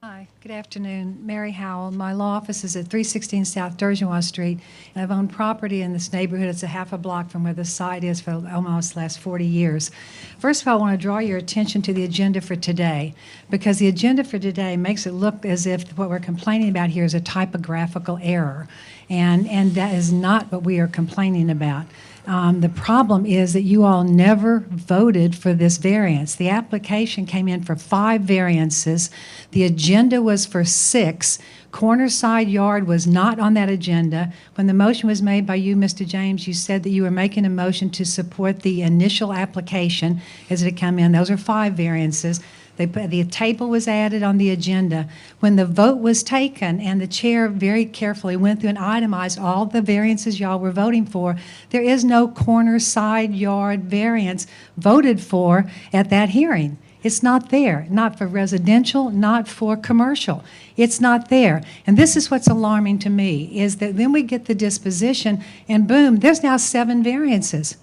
Hi, good afternoon. Mary Howell. My law office is at 316 South Durgeois Street. And I've owned property in this neighborhood. It's a half a block from where the site is for almost the last 40 years. First of all, I want to draw your attention to the agenda for today, because the agenda for today makes it look as if what we're complaining about here is a typographical error. And that is not what we are complaining about. The problem is that you all never voted for this variance. The application came in for 5 variances. The agenda was for 6. Corner side yard was not on that agenda. When the motion was made by you, Mr. James, you said that you were making a motion to support the initial application as it had come in. Those are 5 variances. The table was added on the agenda. When the vote was taken and the chair very carefully went through and itemized all the variances y'all were voting for, there is no corner side yard variance voted for at that hearing. It's not there, not for residential, not for commercial. It's not there. And this is what's alarming to me, is that then we get the disposition and boom, there's now 7 variances.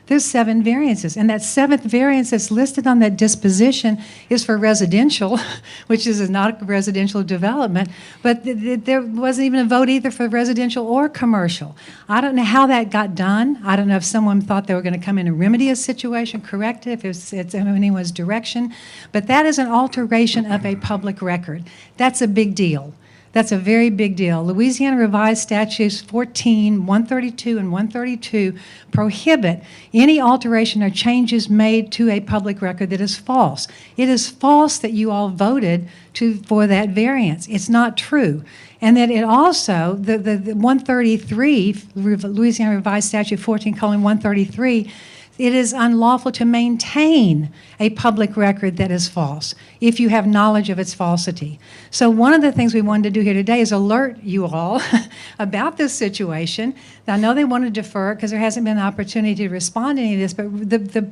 There's 7 variances, and that 7th variance that's listed on that disposition is for residential, which is not a residential development, but there wasn't even a vote either for residential or commercial. I don't know how that got done. I don't know if someone thought they were going to come in and remedy a situation, correct it, if it's anyone's direction, but that is an alteration of a public record. That's a big deal. That's a very big deal. Louisiana Revised Statutes 14, 132, and 132 prohibit any alteration or changes made to a public record that is false. It is false that you all voted for that variance. It's not true. And that it also, the 133, Louisiana Revised Statute 14:133, it is unlawful to maintain a public record that is false if you have knowledge of its falsity. So one of the things we wanted to do here today is alert you all about this situation. I know they want to defer it because there hasn't been an opportunity to respond to any of this, but the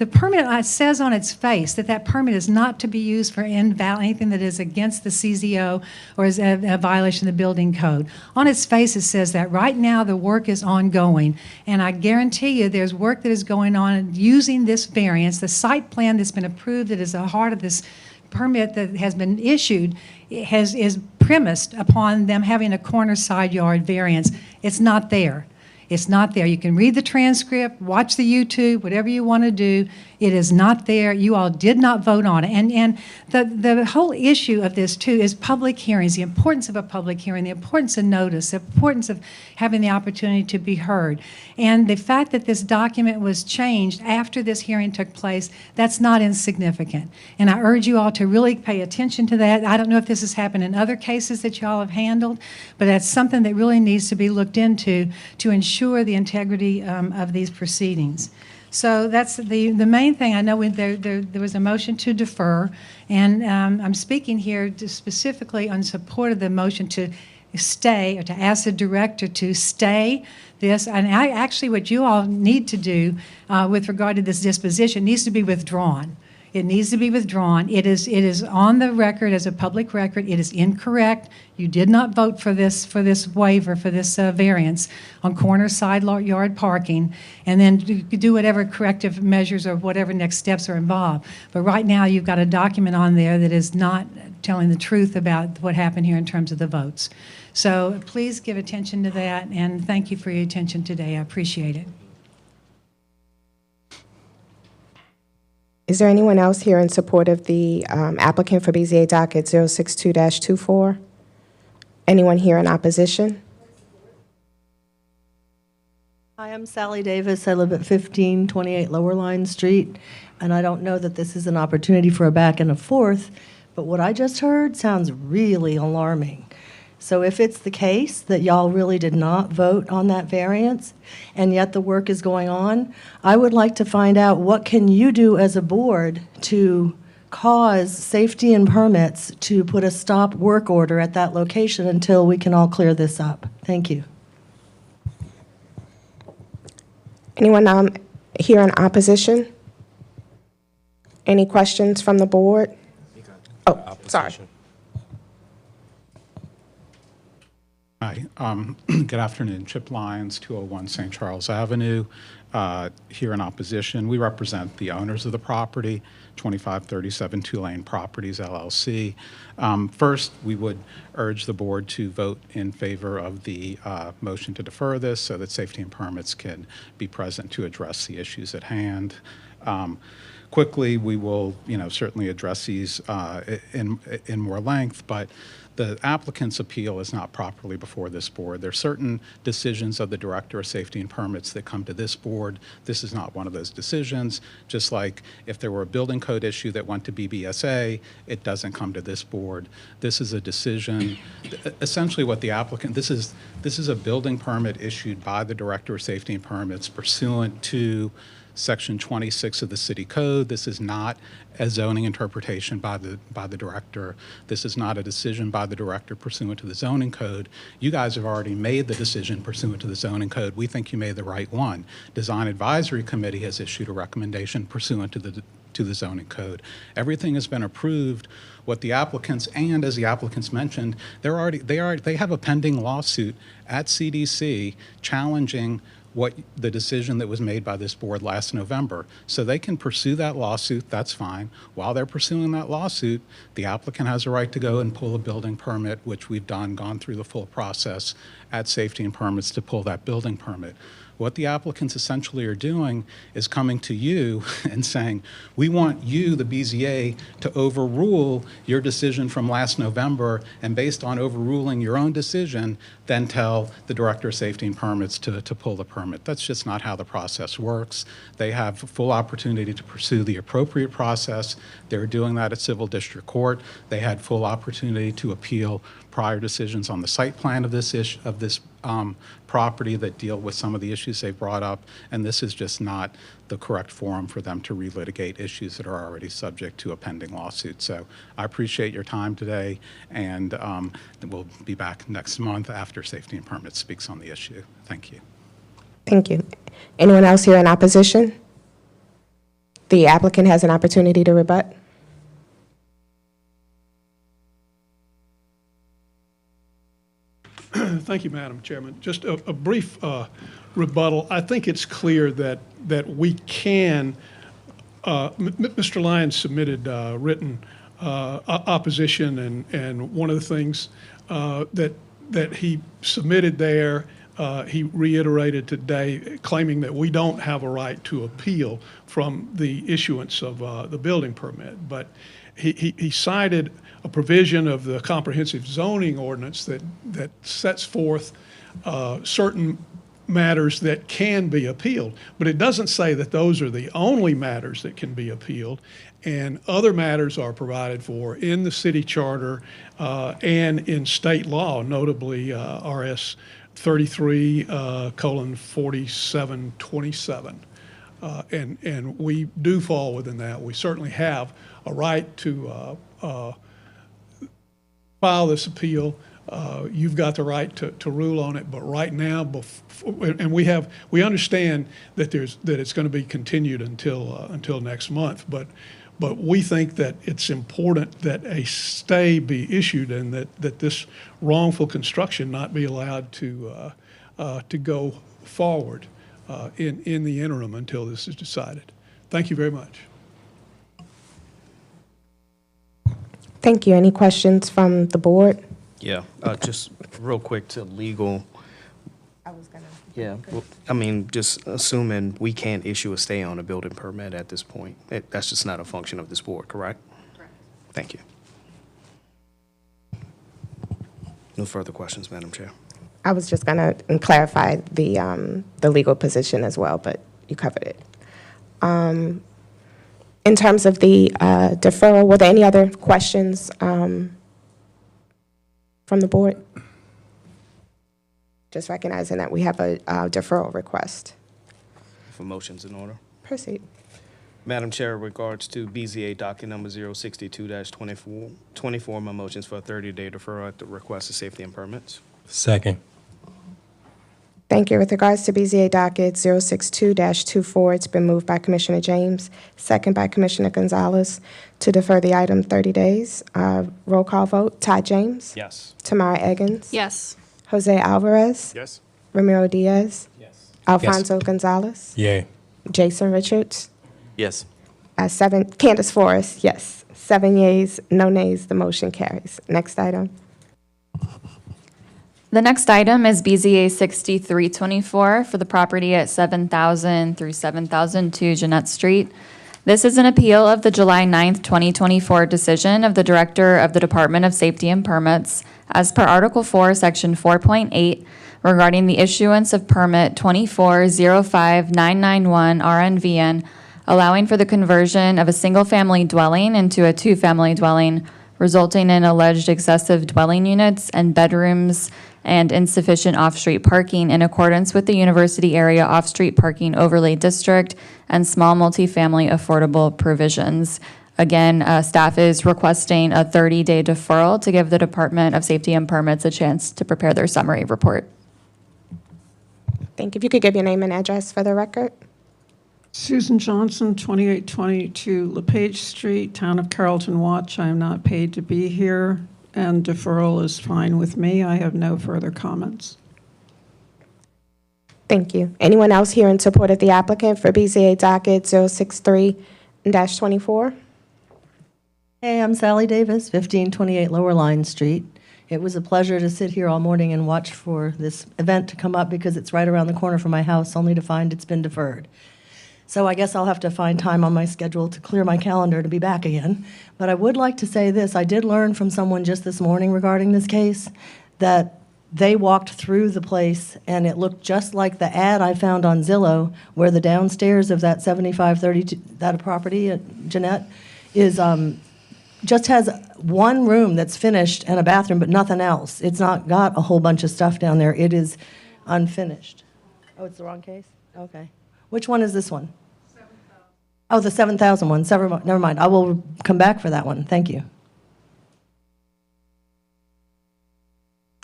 permit says on its face that that permit is not to be used for anything that is against the CZO or is a violation of the building code. On its face, it says that. Right now, the work is ongoing, and I guarantee you there's work that is going on using this variance. The site plan that's been approved that is the heart of this permit that has been issued is premised upon them having a corner side yard variance. It's not there. It's not there. You can read the transcript, watch the YouTube, whatever you want to do. It is not there. You all did not vote on it. And the whole issue of this, too, is public hearings, the importance of a public hearing, the importance of notice, the importance of having the opportunity to be heard. And the fact that this document was changed after this hearing took place, that's not insignificant. And I urge you all to really pay attention to that. I don't know if this has happened in other cases that you all have handled, but that's something that really needs to be looked into to ensure the integrity of these proceedings. So that's the main thing. I know there was a motion to defer, and I'm speaking here just specifically on support of the motion to stay, or to ask the director to stay this. And actually what you all need to do with regard to this disposition needs to be withdrawn. It needs to be withdrawn. It is on the record as a public record. It is incorrect. You did not vote for this waiver, for this variance on corner side yard parking, and then do whatever corrective measures or whatever next steps are involved. But right now, you've got a document on there that is not telling the truth about what happened here in terms of the votes. So please give attention to that, and thank you for your attention today. I appreciate it. Is there anyone else here in support of the applicant for BZA docket 062-24? Anyone here in opposition? Hi, I'm Sally Davis. I live at 1528 Lower Line Street, and I don't know that this is an opportunity for a back and a forth, but what I just heard sounds really alarming. So if it's the case that y'all really did not vote on that variance, and yet the work is going on, I would like to find out what can you do as a board to cause safety and permits to put a stop work order at that location until we can all clear this up. Thank you. Anyone here in opposition? Any questions from the board? Oh, sorry. Hi, good afternoon. Chip Lyons, 201 St. Charles Avenue, here in opposition. We represent the owners of the property, 2537 Tulane Properties, LLC. First, we would urge the board to vote in favor of the motion to defer this so that safety and permits can be present to address the issues at hand. Quickly, we will, certainly address these in more length, but the applicant's appeal is not properly before this board. There are certain decisions of the Director of Safety and Permits that come to this board. This is not one of those decisions. Just like if there were a building code issue that went to BBSA, it doesn't come to this board. This is a decision, essentially what the applicant, this is a building permit issued by the Director of Safety and Permits pursuant to Section 26 of the City Code. This is not a zoning interpretation by the director. This is not a decision by the director pursuant to the zoning code. You guys have already made the decision pursuant to the zoning code. We think you made the right one. Design Advisory Committee has issued a recommendation pursuant to the zoning code. Everything has been approved. What the applicants, and as the applicants mentioned, they have a pending lawsuit at CDC challenging the decision that was made by this board last November. So they can pursue that lawsuit, that's fine. While they're pursuing that lawsuit, the applicant has a right to go and pull a building permit, which we've gone through the full process at Safety and Permits to pull that building permit. What the applicants essentially are doing is coming to you and saying, we want you, the BZA, to overrule your decision from last November, and based on overruling your own decision, then tell the Director of Safety and Permits to pull the permit. That's just not how the process works. They have full opportunity to pursue the appropriate process. They're doing that at Civil District Court. They had full opportunity to appeal prior decisions on the site plan of this property that deal with some of the issues they've brought up, and this is just not the correct forum for them to relitigate issues that are already subject to a pending lawsuit. So I appreciate your time today, and we'll be back next month after Safety and Permits speaks on the issue. Thank you. Thank you. Anyone else here in opposition? The applicant has an opportunity to rebut. Thank you, Madam Chairman. Just a brief rebuttal. I think it's clear that we can, Mr. Lyons submitted written opposition, and one of the things that he submitted there, he reiterated today, claiming that we don't have a right to appeal from the issuance of the building permit. But he cited a provision of the comprehensive zoning ordinance that sets forth certain matters that can be appealed, but it doesn't say that those are the only matters that can be appealed, and other matters are provided for in the city charter and in state law, notably RS 33:4727. And we do fall within that. We certainly have a right to file this appeal. You've got the right to rule on it, but right now, and we understand that it's going to be continued until next month. But we think that it's important that a stay be issued, and that this wrongful construction not be allowed to go forward in the interim until this is decided. Thank you very much. Thank you. Any questions from the board? Yeah, just real quick to legal. I was gonna. Yeah, well, I mean, just assuming we can't issue a stay on a building permit at this point. That's just not a function of this board, correct? Correct. Thank you. No further questions, Madam Chair. I was just gonna clarify the legal position as well, but you covered it. In terms of the deferral, were there any other questions from the board? Just recognizing that we have a deferral request. For motions in order. Proceed. Madam Chair, in regards to BZA docket number 062-24, my motions for a 30-day deferral at the request of safety and permits. Second. Thank you. With regards to BZA docket 062-24, it's been moved by Commissioner James, second by Commissioner Gonzalez, to defer the item 30 days. Roll call vote. Todd James? Yes. Tamara Eggins? Yes. Jose Alvarez? Yes. Ramiro Diaz? Yes. Alfonso Gonzalez? Yay. Jason Richards? Yes. 7, Candace Forrest, yes. 7 yeas, no nays, the motion carries. Next item. The next item is BZA 6324 for the property at 7000 through 7002 Jeanette Street. This is an appeal of the July 9th, 2024 decision of the Director of the Department of Safety and Permits as per Article 4, Section 4.8 regarding the issuance of permit 2405991 RNVN, allowing for the conversion of a single-family dwelling into a two-family dwelling, resulting in alleged excessive dwelling units and bedrooms and insufficient off-street parking in accordance with the University Area Off-Street Parking Overlay District and small multifamily affordable provisions. Again, staff is requesting a 30-day deferral to give the Department of Safety and Permits a chance to prepare their summary report. Thank you. If you could give your name and address for the record. Susan Johnson, 2822 LePage Street, Town of Carrollton Watch. I am not paid to be here, and deferral is fine with me. I have no further comments. Thank you. Anyone else here in support of the applicant for BZA docket 063-24? Hey, I'm Sally Davis, 1528 Lower Line Street. It was a pleasure to sit here all morning and watch for this event to come up because it's right around the corner from my house, only to find it's been deferred. So I guess I'll have to find time on my schedule to clear my calendar to be back again. But I would like to say this. I did learn from someone just this morning regarding this case that they walked through the place and it looked just like the ad I found on Zillow, where the downstairs of that 7532, that property at Jeanette, is just has one room that's finished and a bathroom, but nothing else. It's not got a whole bunch of stuff down there. It is unfinished. Oh, it's the wrong case? Okay. Which one is this one? Oh, the 7,000 one. Never mind. I will come back for that one. Thank you.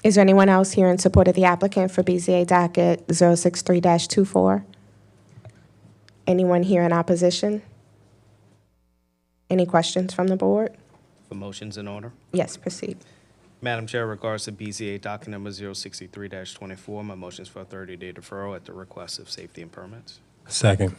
Is there anyone else here in support of the applicant for BZA docket 063-24? Anyone here in opposition? Any questions from the board? For motions in order. Yes, proceed. Madam Chair, in regards to BZA docket number 063-24, my motions for a 30-day deferral at the request of safety and permits. Second.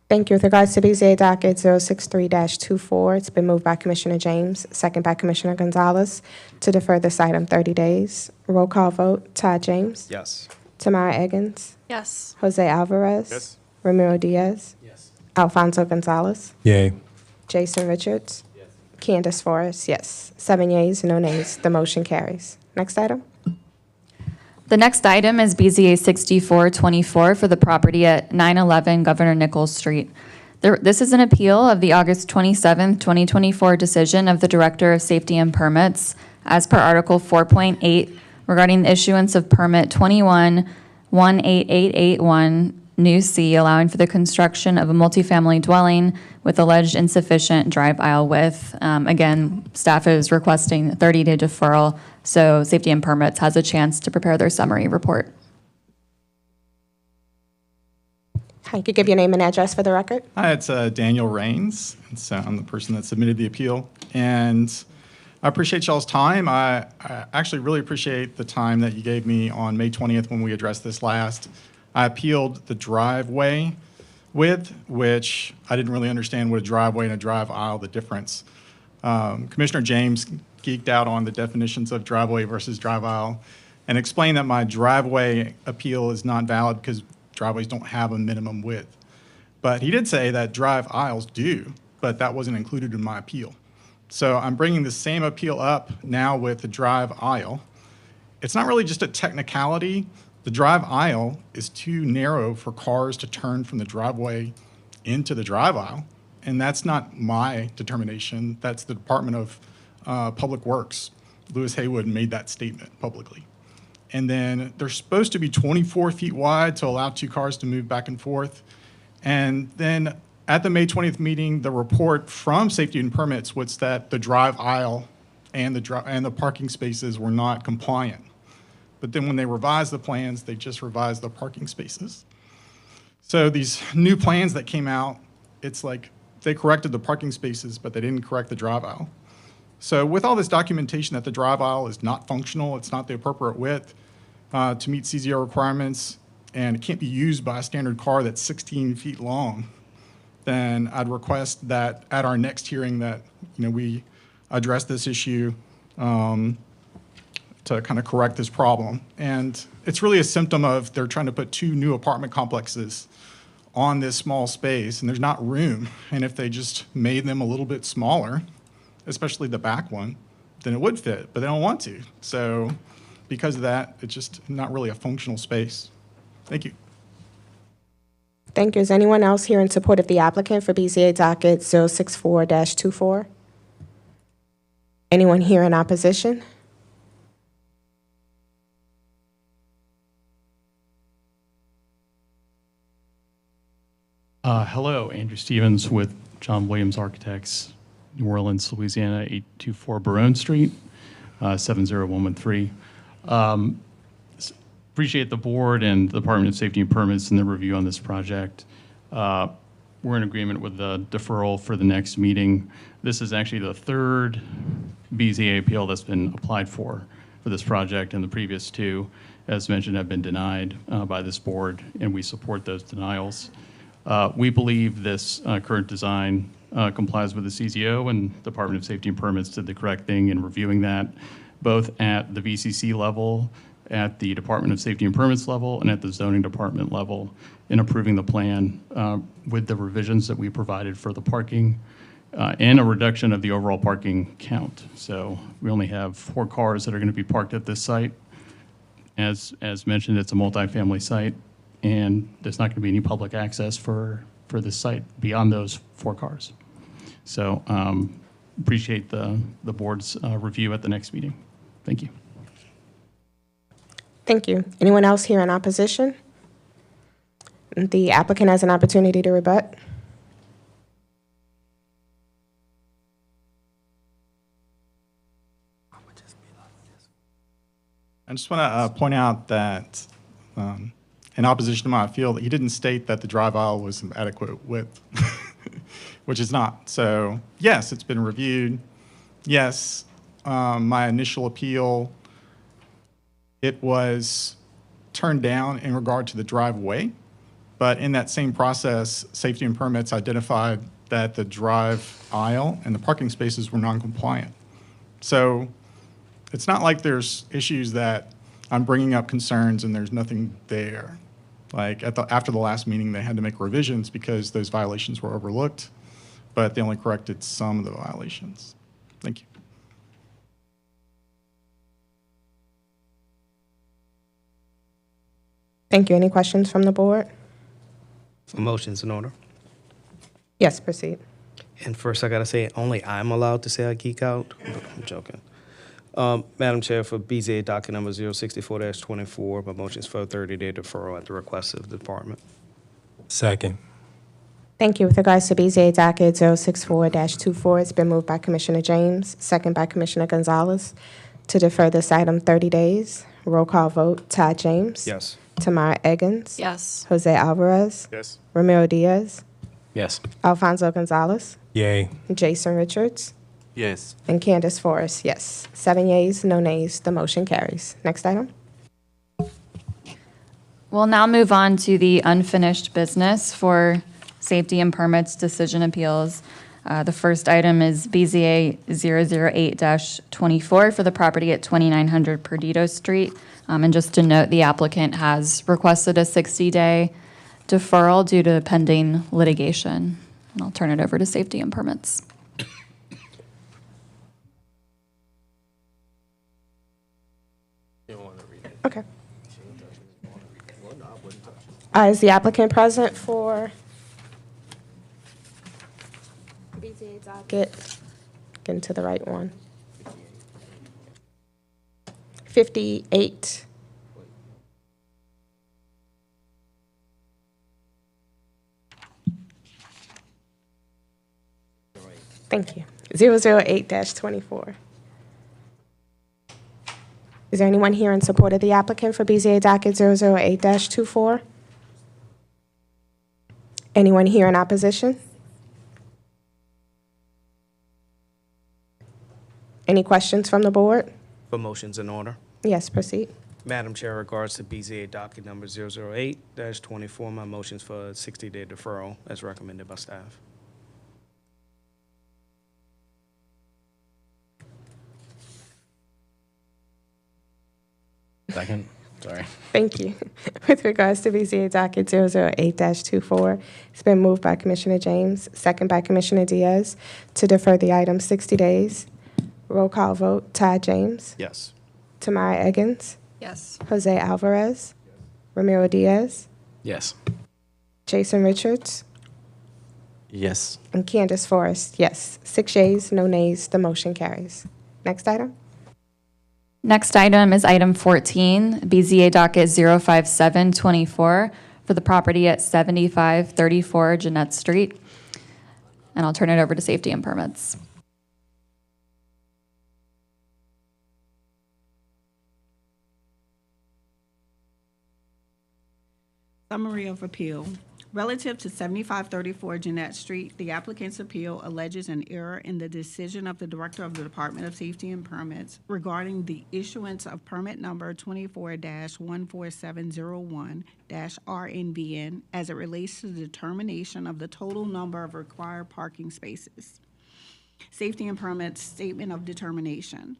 Thank you. With regards to BZA docket 063-24, it's been moved by Commissioner James, second by Commissioner Gonzalez, to defer this item 30 days. Roll call vote. Todd James? Yes. Tamara Eggins? Yes. Jose Alvarez? Yes. Ramiro Diaz? Yes. Alfonso Gonzalez? Yay. Jason Richards? Yes. Candace Forrest? Yes. 7 yeas, no nays. The motion carries. Next item. The next item is BZA 6424 for the property at 911 Governor Nichols Street. This is an appeal of the August 27th, 2024 decision of the Director of Safety and Permits as per Article 4.8 regarding the issuance of permit 21-18881 new C, allowing for the construction of a multifamily dwelling with alleged insufficient drive aisle width. Again, staff is requesting a 30-day deferral, so Safety and Permits has a chance to prepare their summary report. Hi, you could give your name and address for the record. Hi, it's Daniel Rains. I'm the person that submitted the appeal. And I appreciate y'all's time. I actually really appreciate the time that you gave me on May 20th when we addressed this last. I appealed the driveway width, which I didn't really understand what a driveway and a drive aisle, the difference. Commissioner James geeked out on the definitions of driveway versus drive aisle and explained that my driveway appeal is not valid because driveways don't have a minimum width. But he did say that drive aisles do, but that wasn't included in my appeal. So I'm bringing the same appeal up now with the drive aisle. It's not really just a technicality. The drive aisle is too narrow for cars to turn from the driveway into the drive aisle. And that's not my determination. That's the Department of Public Works. Louis Haywood made that statement publicly. And then they're supposed to be 24 feet wide to allow 2 cars to move back and forth. And then at the May 20th meeting, the report from Safety and Permits was that the drive aisle and the parking spaces were not compliant. But then when they revised the plans, they just revised the parking spaces. So these new plans that came out, it's like they corrected the parking spaces, but they didn't correct the drive aisle. So with all this documentation that the drive aisle is not functional, it's not the appropriate width to meet CZO requirements, and it can't be used by a standard car that's 16 feet long, then I'd request that at our next hearing that we address this issue to kind of correct this problem. And it's really a symptom of they're trying to put 2 new apartment complexes on this small space, and there's not room. And if they just made them a little bit smaller, especially the back one, then it would fit, but they don't want to. So because of that, it's just not really a functional space. Thank you. Thank you. Is anyone else here in support of the applicant for BZA docket 064-24? Anyone here in opposition? Hello, Andrew Stevens with John Williams Architects, New Orleans, Louisiana, 824 Barone Street, 70113. Appreciate the board and the Department of Safety and Permits and the review on this project. We're in agreement with the deferral for the next meeting. This is actually the 3rd BZA appeal that's been applied for this project, and the previous 2, as mentioned, have been denied by this board, and we support those denials. We believe this current design complies with the CZO, and Department of Safety and Permits did the correct thing in reviewing that, both at the VCC level, at the Department of Safety and Permits level, and at the zoning department level in approving the plan with the revisions that we provided for the parking and a reduction of the overall parking count. So we only have 4 cars that are going to be parked at this site. As mentioned, it's a multifamily site, and there's not going to be any public access for this site beyond those 4 cars. So appreciate the board's review at the next meeting. Thank you. Thank you. Anyone else here in opposition? The applicant has an opportunity to rebut. I just want to point out that in opposition to my appeal, he didn't state that the drive aisle was an adequate width, which is not. So yes, it's been reviewed. Yes, my initial appeal, it was turned down in regard to the driveway, but in that same process, Safety and Permits identified that the drive aisle and the parking spaces were non-compliant. So it's not like there's issues that I'm bringing up concerns and there's nothing there. Like after the last meeting, they had to make revisions because those violations were overlooked, but they only corrected some of the violations. Thank you. Thank you. Any questions from the board? A motion's in order. Yes, proceed. And first, I gotta say, only I'm allowed to say I geek out. I'm joking. Madam Chair, for BZA docket number 064-24, my motion is for a 30-day deferral at the request of the department. Second. Thank you. With regards to BZA docket 064-24, it's been moved by Commissioner James, second by Commissioner Gonzalez, to defer this item 30 days. Roll call vote. Todd James. Yes. Tamara Eggins. Yes. Jose Alvarez. Yes. Ramiro Diaz. Yes. Alfonso Gonzalez. Yay. Jason Richards. Yes. And Candace Forrest, yes. 7 yeas, no nays. The motion carries. Next item. We'll now move on to the unfinished business for Safety and Permits decision appeals. The first item is BZA 008-24 for the property at 2900 Perdido Street. And just to note, the applicant has requested a 60-day deferral due to pending litigation. And I'll turn it over to safety and permits. Okay. Is the applicant present for BZA docket? Getting to the right one. 58. Thank you. 008-24. Is there anyone here in support of the applicant for BZA docket 008-24? Anyone here in opposition? Any questions from the board? For motions in order. Yes, proceed. Madam Chair, regards to BZA docket number 008-24, my motions for a 60-day deferral as recommended by staff. Second. Sorry. Thank you. With regards to BZA docket 008-24, it's been moved by Commissioner James, second by Commissioner Diaz, to defer the item 60 days. Roll call vote, Todd James. Yes. Tamara Eggins. Yes. Jose Alvarez. Ramiro Diaz. Yes. Jason Richards. Yes. And Candace Forrest, yes. 6 yeas, no nays, the motion carries. Next item. Next item is item 14, BZA docket 05724 for the property at 7534 Jeanette Street. And I'll turn it over to safety and permits. Summary of appeal. Relative to 7534 Jeanette Street, the applicant's appeal alleges an error in the decision of the Director of the Department of Safety and Permits regarding the issuance of permit number 24-14701-RNBN as it relates to the determination of the total number of required parking spaces. Safety and Permits Statement of Determination.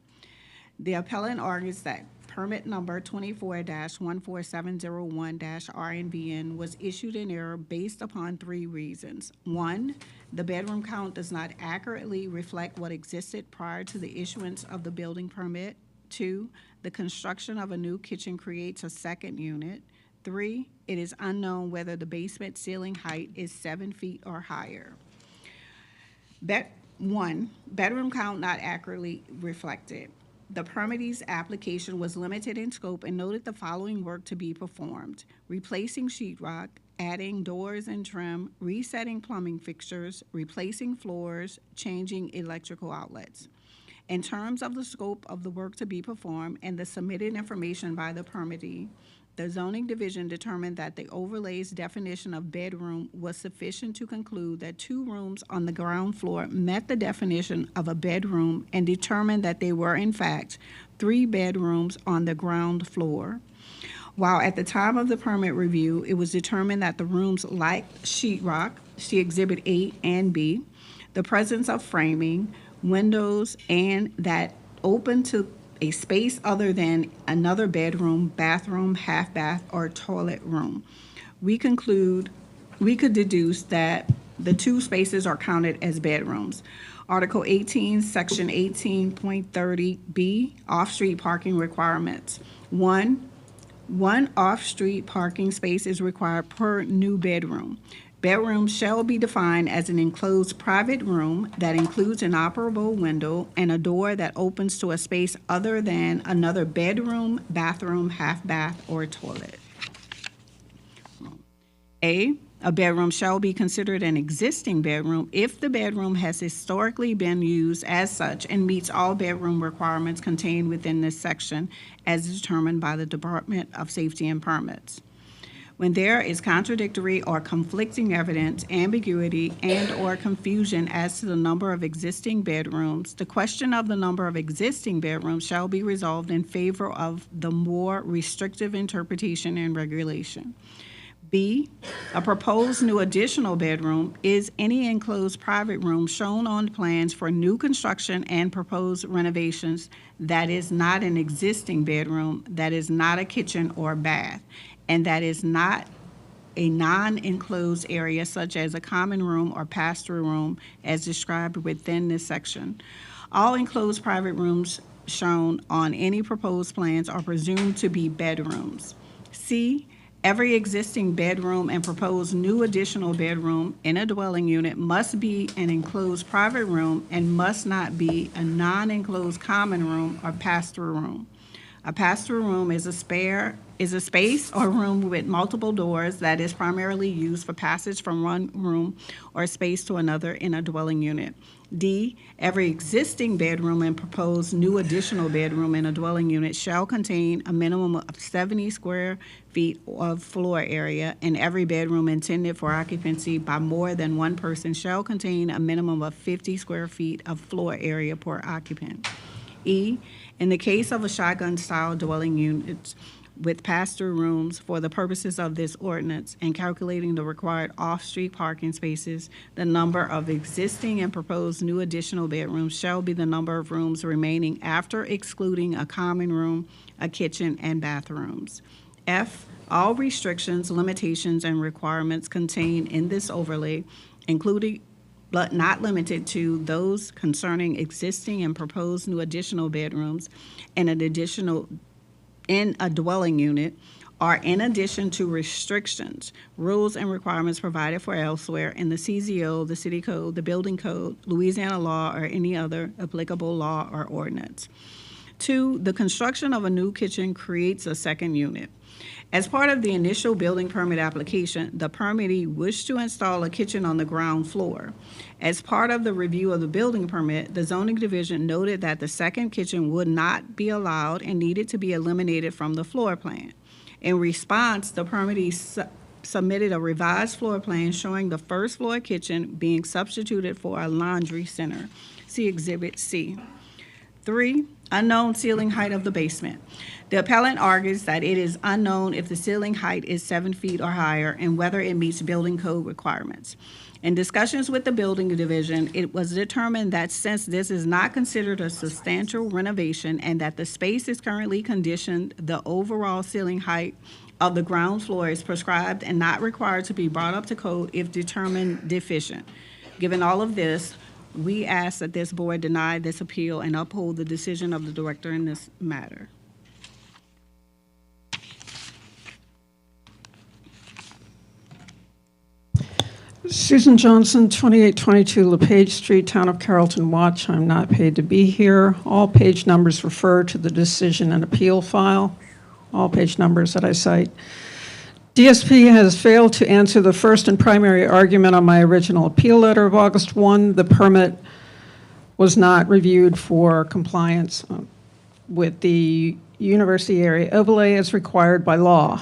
The appellant argues that permit number 24-14701-RNBN was issued in error based upon 3 reasons. 1, the bedroom count does not accurately reflect what existed prior to the issuance of the building permit. 2, the construction of a new kitchen creates a second unit. 3, it is unknown whether the basement ceiling height is 7 feet or higher. 1, bedroom count not accurately reflected. The permittee's application was limited in scope and noted the following work to be performed: replacing sheetrock, adding doors and trim, resetting plumbing fixtures, replacing floors, changing electrical outlets. In terms of the scope of the work to be performed and the submitted information by the permittee, the zoning division determined that the overlay's definition of bedroom was sufficient to conclude that 2 rooms on the ground floor met the definition of a bedroom and determined that they were, in fact, 3 bedrooms on the ground floor. While at the time of the permit review, it was determined that the rooms lacked sheetrock, see Exhibit 8 and B, the presence of framing, windows, and that open to a space other than another bedroom, bathroom, half bath, or toilet room. We could deduce that the 2 spaces are counted as bedrooms. Article 18, Section 18.30B, off-street parking requirements. 1 off-street parking space is required per new bedroom. Bedroom shall be defined as an enclosed private room that includes an operable window and a door that opens to a space other than another bedroom, bathroom, half bath, or toilet. A bedroom shall be considered an existing bedroom if the bedroom has historically been used as such and meets all bedroom requirements contained within this section as determined by the Department of Safety and Permits. When there is contradictory or conflicting evidence, ambiguity, and/or confusion as to the number of existing bedrooms, the question of the number of existing bedrooms shall be resolved in favor of the more restrictive interpretation and regulation. B, a proposed new additional bedroom is any enclosed private room shown on plans for new construction and proposed renovations that is not an existing bedroom, that is not a kitchen or bath, and that is not a non-enclosed area such as a common room or pass-through room as described within this section. All enclosed private rooms shown on any proposed plans are presumed to be bedrooms. C, every existing bedroom and proposed new additional bedroom in a dwelling unit must be an enclosed private room and must not be a non-enclosed common room or pass-through room. A pass-through room is a space or room with multiple doors that is primarily used for passage from one room or space to another in a dwelling unit. D, every existing bedroom and proposed new additional bedroom in a dwelling unit shall contain a minimum of 70 square feet of floor area, and every bedroom intended for occupancy by more than one person shall contain a minimum of 50 square feet of floor area per occupant. E, in the case of a shotgun-style dwelling unit with pass-through rooms for the purposes of this ordinance and calculating the required off-street parking spaces, the number of existing and proposed new additional bedrooms shall be the number of rooms remaining after excluding a common room, a kitchen, and bathrooms. F, all restrictions, limitations, and requirements contained in this overlay, including but not limited to those concerning existing and proposed new additional bedrooms and an additional in a dwelling unit, are in addition to restrictions, rules, and requirements provided for elsewhere in the CZO, the City Code, the Building Code, Louisiana law, or any other applicable law or ordinance. 2, the construction of a new kitchen creates a second unit. As part of the initial building permit application, the permittee wished to install a kitchen on the ground floor. As part of the review of the building permit, the zoning division noted that the second kitchen would not be allowed and needed to be eliminated from the floor plan. In response, the permittee submitted a revised floor plan showing the first floor kitchen being substituted for a laundry center. See Exhibit C. 3, unknown ceiling height of the basement. The appellant argues that it is unknown if the ceiling height is 7 feet or higher and whether it meets building code requirements. In discussions with the building division, it was determined that since this is not considered a substantial renovation and that the space is currently conditioned, the overall ceiling height of the ground floor is prescribed and not required to be brought up to code if determined deficient. Given all of this, we ask that this board deny this appeal and uphold the decision of the director in this matter. Susan Johnson, 2822 LePage Street, Town of Carrollton Watch. I'm not paid to be here. All page numbers refer to the decision and appeal file. All page numbers that I cite. DSP has failed to answer the first and primary argument on my original appeal letter of August 1. The permit was not reviewed for compliance with the university area overlay as required by law.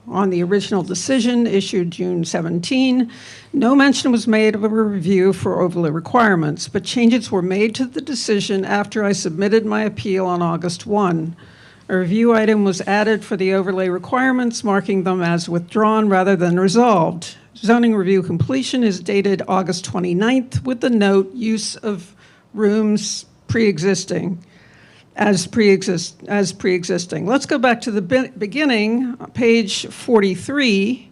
On the original decision issued June 17, no mention was made of a review for overlay requirements, but changes were made to the decision after I submitted my appeal on August 1. A review item was added for the overlay requirements, marking them as withdrawn rather than resolved. Zoning review completion is dated August 29th with the note use of rooms pre-existing. As pre-existing. Let's go back to the beginning, page 43.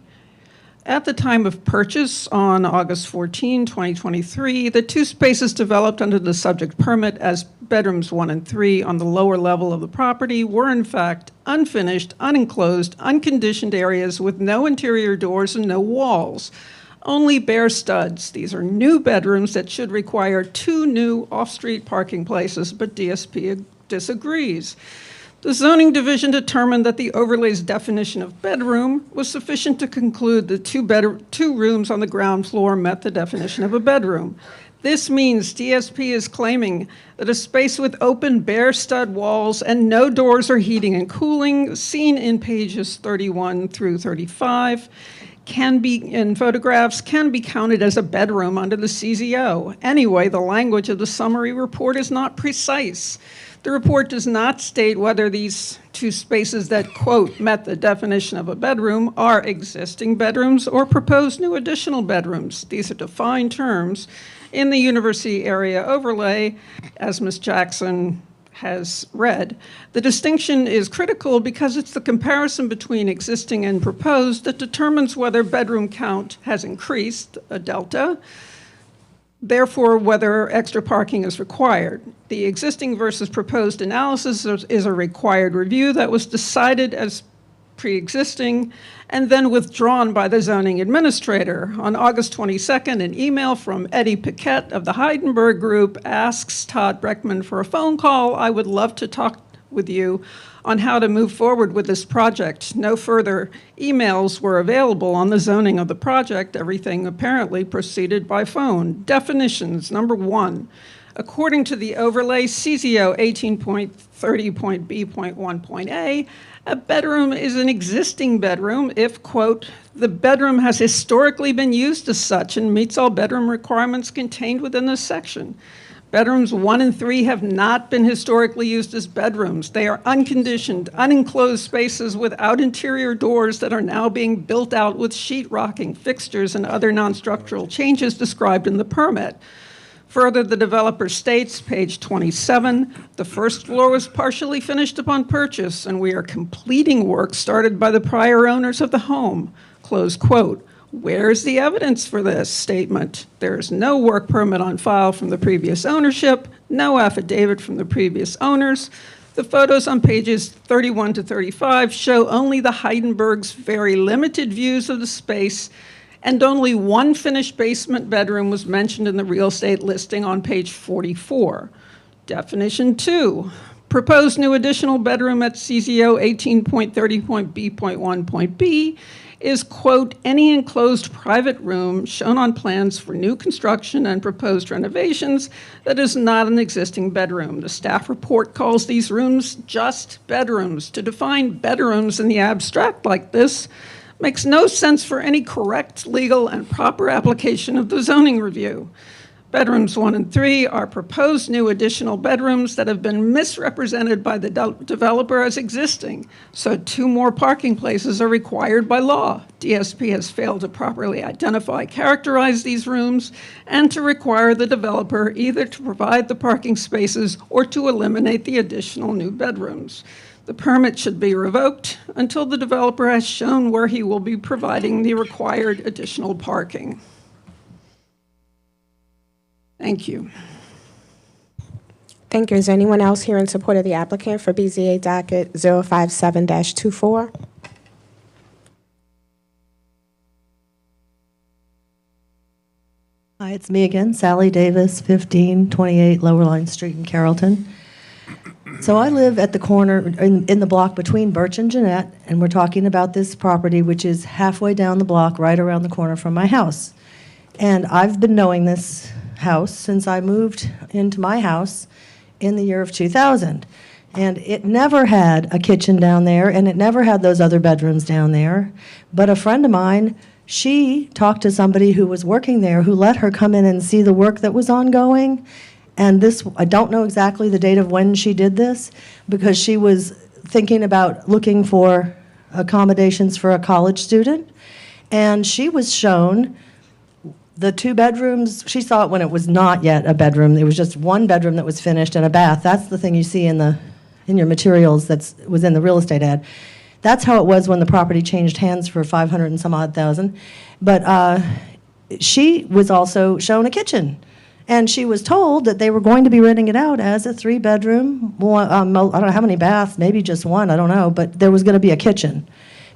At the time of purchase on August 14, 2023, the two spaces developed under the subject permit as bedrooms 1 and 3 on the lower level of the property were in fact unfinished, unenclosed, unconditioned areas with no interior doors and no walls. Only bare studs. These are new bedrooms that should require 2 new off-street parking places, but DSP disagrees. The zoning division determined that the overlay's definition of bedroom was sufficient to conclude the 2 rooms on the ground floor met the definition of a bedroom. This means DSP is claiming that a space with open bare stud walls and no doors or heating and cooling, seen in pages 31 through 35, in photographs can be counted as a bedroom under the CZO. Anyway, the language of the summary report is not precise. The report does not state whether these two spaces that, quote, met the definition of a bedroom are existing bedrooms or proposed new additional bedrooms. These are defined terms in the university area overlay, as Ms. Jackson has read. The distinction is critical because it's the comparison between existing and proposed that determines whether bedroom count has increased, a delta, therefore whether extra parking is required. The existing versus proposed analysis is a required review that was decided as pre-existing and then withdrawn by the zoning administrator. On August 22nd, an email from Eddie Paquette of the Heidenberg Group asks Todd Breckman for a phone call. I would love to talk with you on how to move forward with this project. No further emails were available on the zoning of the project. Everything apparently proceeded by phone. Definitions, number 1. According to the overlay CZO 18.30.B.1.A, a bedroom is an existing bedroom if, quote, the bedroom has historically been used as such and meets all bedroom requirements contained within this section. Bedrooms 1 and 3 have not been historically used as bedrooms. They are unconditioned, unenclosed spaces without interior doors that are now being built out with sheetrocking, fixtures, and other non-structural changes described in the permit. Further, the developer states, page 27, the first floor was partially finished upon purchase, and we are completing work started by the prior owners of the home, close quote. Where's the evidence for this statement? There is no work permit on file from the previous ownership, no affidavit from the previous owners. The photos on pages 31 to 35 show only the Heidenberg's very limited views of the space, and only one finished basement bedroom was mentioned in the real estate listing on page 44. Definition 2, proposed new additional bedroom at CZO 18.30.B.1.B is, quote, any enclosed private room shown on plans for new construction and proposed renovations that is not an existing bedroom. The staff report calls these rooms just bedrooms. To define bedrooms in the abstract like this makes no sense for any correct, legal, and proper application of the zoning review. Bedrooms 1 and 3 are proposed new additional bedrooms that have been misrepresented by the developer as existing, so 2 more parking places are required by law. DSP has failed to properly identify, characterize these rooms, and to require the developer either to provide the parking spaces or to eliminate the additional new bedrooms. The permit should be revoked until the developer has shown where he will be providing the required additional parking. Thank you. Thank you. Is there anyone else here in support of the applicant for BZA docket 057-24? Hi, it's me again, Sally Davis, 1528 Lower Line Street in Carrollton. So I live at the corner, in the block between Birch and Jeanette, and we're talking about this property, which is halfway down the block, right around the corner from my house. And I've been knowing this house since I moved into my house in the year of 2000. And it never had a kitchen down there, and it never had those other bedrooms down there. But a friend of mine, she talked to somebody who was working there who let her come in and see the work that was ongoing. And this, I don't know exactly the date of when she did this, because she was thinking about looking for accommodations for a college student. And she was shown the 2 bedrooms. She saw it when it was not yet a bedroom. It was just 1 bedroom that was finished and a bath. That's the thing you see in your materials that was in the real estate ad. That's how it was when the property changed hands for 500 and some odd thousand. But she was also shown a kitchen. And she was told that they were going to be renting it out as a 3-bedroom, I don't know how many baths, maybe just 1, I don't know, but there was going to be a kitchen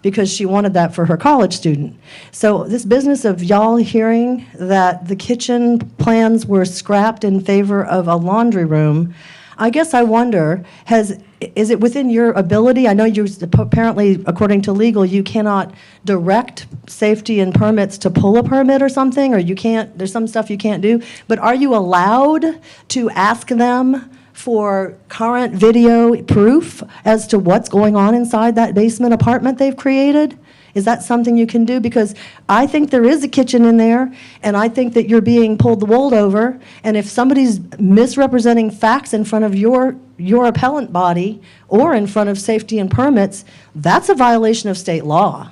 because she wanted that for her college student. So this business of y'all hearing that the kitchen plans were scrapped in favor of a laundry room, I guess I wonder, is it within your ability? I know you apparently, according to legal, you cannot direct safety and permits to pull a permit or something, or you can't, there's some stuff you can't do, but are you allowed to ask them for current video proof as to what's going on inside that basement apartment they've created? Is that something you can do? Because I think there is a kitchen in there, and I think that you're being pulled the wool over. And if somebody's misrepresenting facts in front of your appellant body or in front of safety and permits, that's a violation of state law.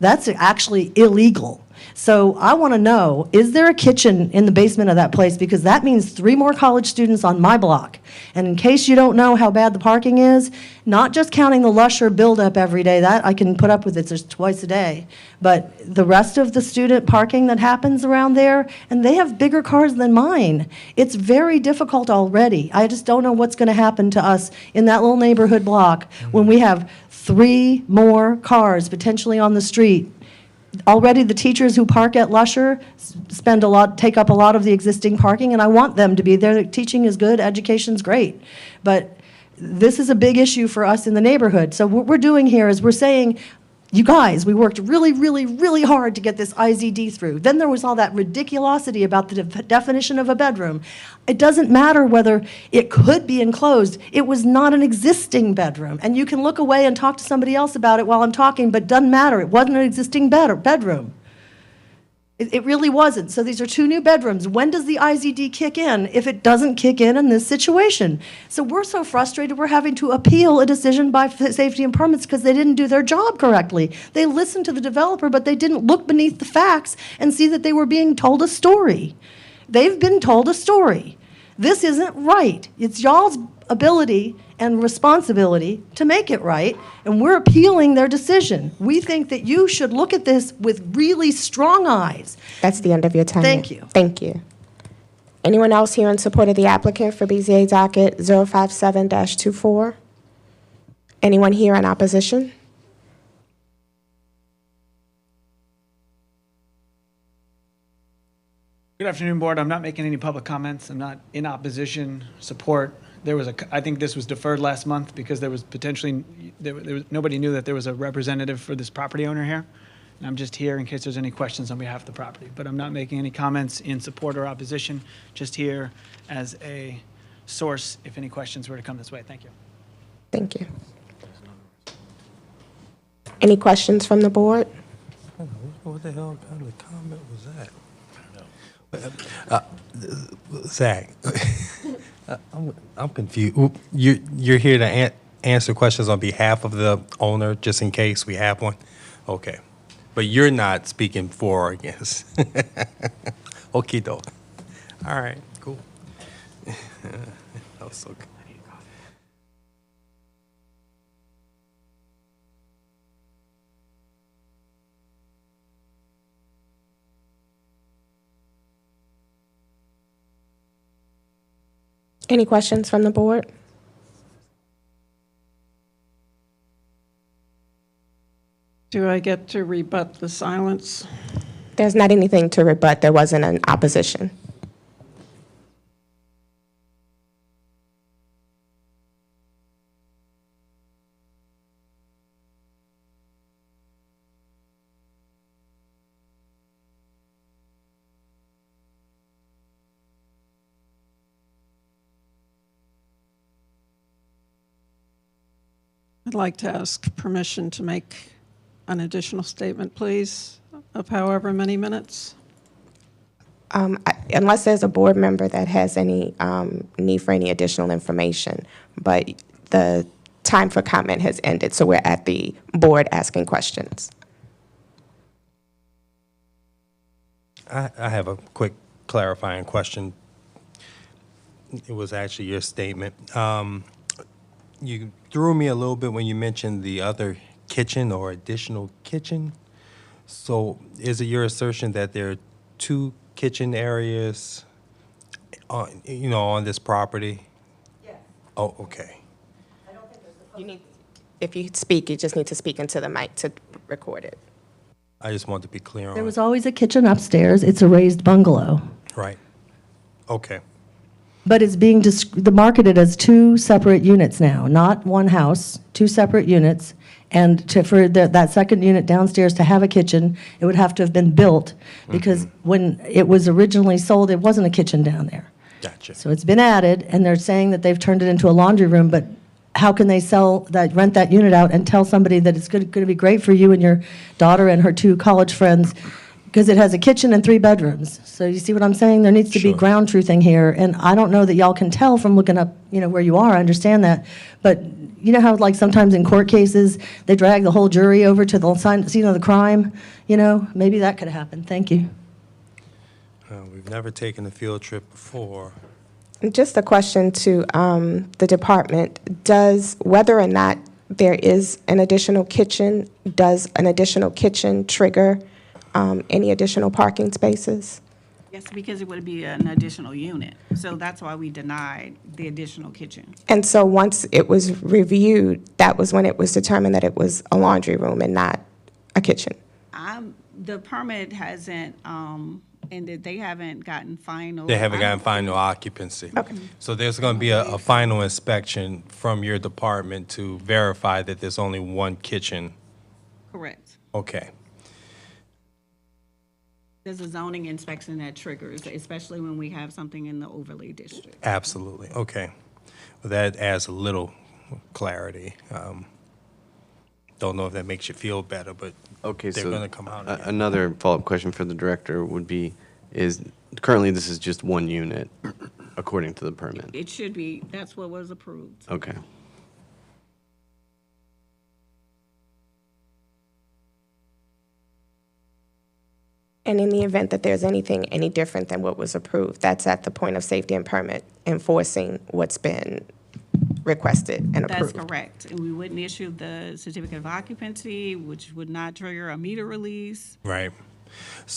That's actually illegal. So I want to know, is there a kitchen in the basement of that place? Because that means 3 more college students on my block. And in case you don't know how bad the parking is, not just counting the Lusher buildup every day, that I can put up with it just twice a day, but the rest of the student parking that happens around there, and they have bigger cars than mine. It's very difficult already. I just don't know what's going to happen to us in that little neighborhood block when we have 3 more cars potentially on the street. Already the teachers who park at Lusher take up a lot of the existing parking, and I want them to be there. Teaching is good, education's great. But this is a big issue for us in the neighborhood. So what we're doing here is we're saying, you guys, we worked really, really, really hard to get this IZD through. Then there was all that ridiculosity about the definition of a bedroom. It doesn't matter whether it could be enclosed. It was not an existing bedroom. And you can look away and talk to somebody else about it while I'm talking, but it doesn't matter. It wasn't an existing bedroom. It really wasn't. So these are 2 new bedrooms. When does the IZD kick in if it doesn't kick in this situation? So we're so frustrated we're having to appeal a decision by safety and permits because they didn't do their job correctly. They listened to the developer, but they didn't look beneath the facts and see that they were being told a story. They've been told a story. This isn't right. It's y'all's ability and responsibility to make it right, and we're appealing their decision. We think that you should look at this with really strong eyes. That's the end of your time. Thank you. Thank you. Anyone else here in support of the applicant for BZA docket 057-24? Anyone here in opposition? Good afternoon, Board. I'm not making any public comments. I'm not in opposition, support. I think this was deferred last month because there was potentially, nobody knew that there was a representative for this property owner here. And I'm just here in case there's any questions on behalf of the property. But I'm not making any comments in support or opposition, just here as a source if any questions were to come this way. Thank you. Thank you. Any questions from the board? What the hell kind of comment was that? Zach, I'm confused. You're here to answer questions on behalf of the owner, just in case we have one? Okay. But you're not speaking for or against? Okie doke. All right, cool. That was so good. Any questions from the board? Do I get to rebut the silence? There's not anything to rebut. There wasn't an opposition. I'd like to ask permission to make an additional statement, please, of however many minutes. Unless there's a board member that has any need for any additional information, but the time for comment has ended, so we're at the board asking questions. I have a quick clarifying question. It was actually your statement. You threw me a little bit when you mentioned the other kitchen or additional kitchen. So is it your assertion that there are 2 kitchen areas on, on this property? Yes. Oh, okay. If you speak, you just need to speak into the mic to record it. I just want to be clear on There was always a kitchen upstairs. It's a raised bungalow. Right. Okay. But it's being marketed as 2 separate units now, not one house, 2 separate units. And for that second unit downstairs to have a kitchen, it would have to have been built because when it was originally sold, it wasn't a kitchen down there. Gotcha. So it's been added, and they're saying that they've turned it into a laundry room, but how can they rent that unit out and tell somebody that it's going to be great for you and your daughter and her 2 college friends? Because it has a kitchen and 3 bedrooms. So you see what I'm saying? There needs to be ground truthing here. And I don't know that y'all can tell from looking up, where you are. I understand that. But you know how, like, sometimes in court cases, they drag the whole jury over to the scene of the crime? Maybe that could happen. Thank you. We've never taken a field trip before. Just a question to the department. Does, whether or not there is an additional kitchen, does an additional kitchen trigger any additional parking spaces? Yes, because it would be an additional unit. So that's why we denied the additional kitchen. And so once it was reviewed, that was when it was determined that it was a laundry room and not a kitchen? The permit hasn't, ended. They haven't gotten final. They haven't gotten final occupancy. Okay. So there's going to be a final inspection from your department to verify that there's only 1 kitchen. Correct. Okay. There's a zoning inspection that triggers, especially when we have something in the overlay district. Absolutely. Okay. Well, that adds a little clarity. Don't know if that makes you feel better, but okay, they're so going to come out again. Another follow-up question for the director would be, is currently this is just 1 unit according to the permit? It should be. That's what was approved. Okay. And in the event that there's anything any different than what was approved, that's at the point of safety and permit enforcing what's been requested and approved. That's correct. And we wouldn't issue the certificate of occupancy, which would not trigger a meter release. Right.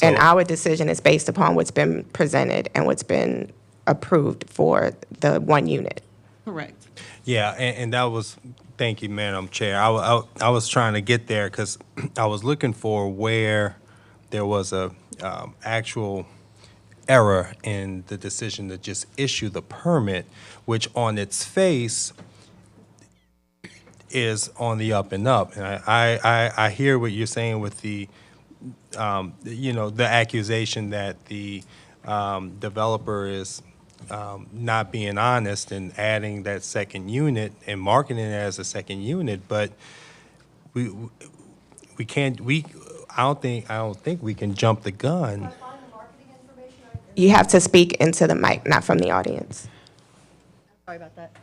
And our decision is based upon what's been presented and what's been approved for the 1 unit. Correct. Yeah, and that was, thank you, Madam Chair. I was trying to get there because I was looking for where there was a actual error in the decision to just issue the permit, which on its face is on the up and up. And I hear what you're saying with the, the accusation that the developer is not being honest and adding that 2nd unit and marketing it as a 2nd unit, but we can't, I don't think we can jump the gun. You have to speak into the mic, not from the audience. Sorry about that.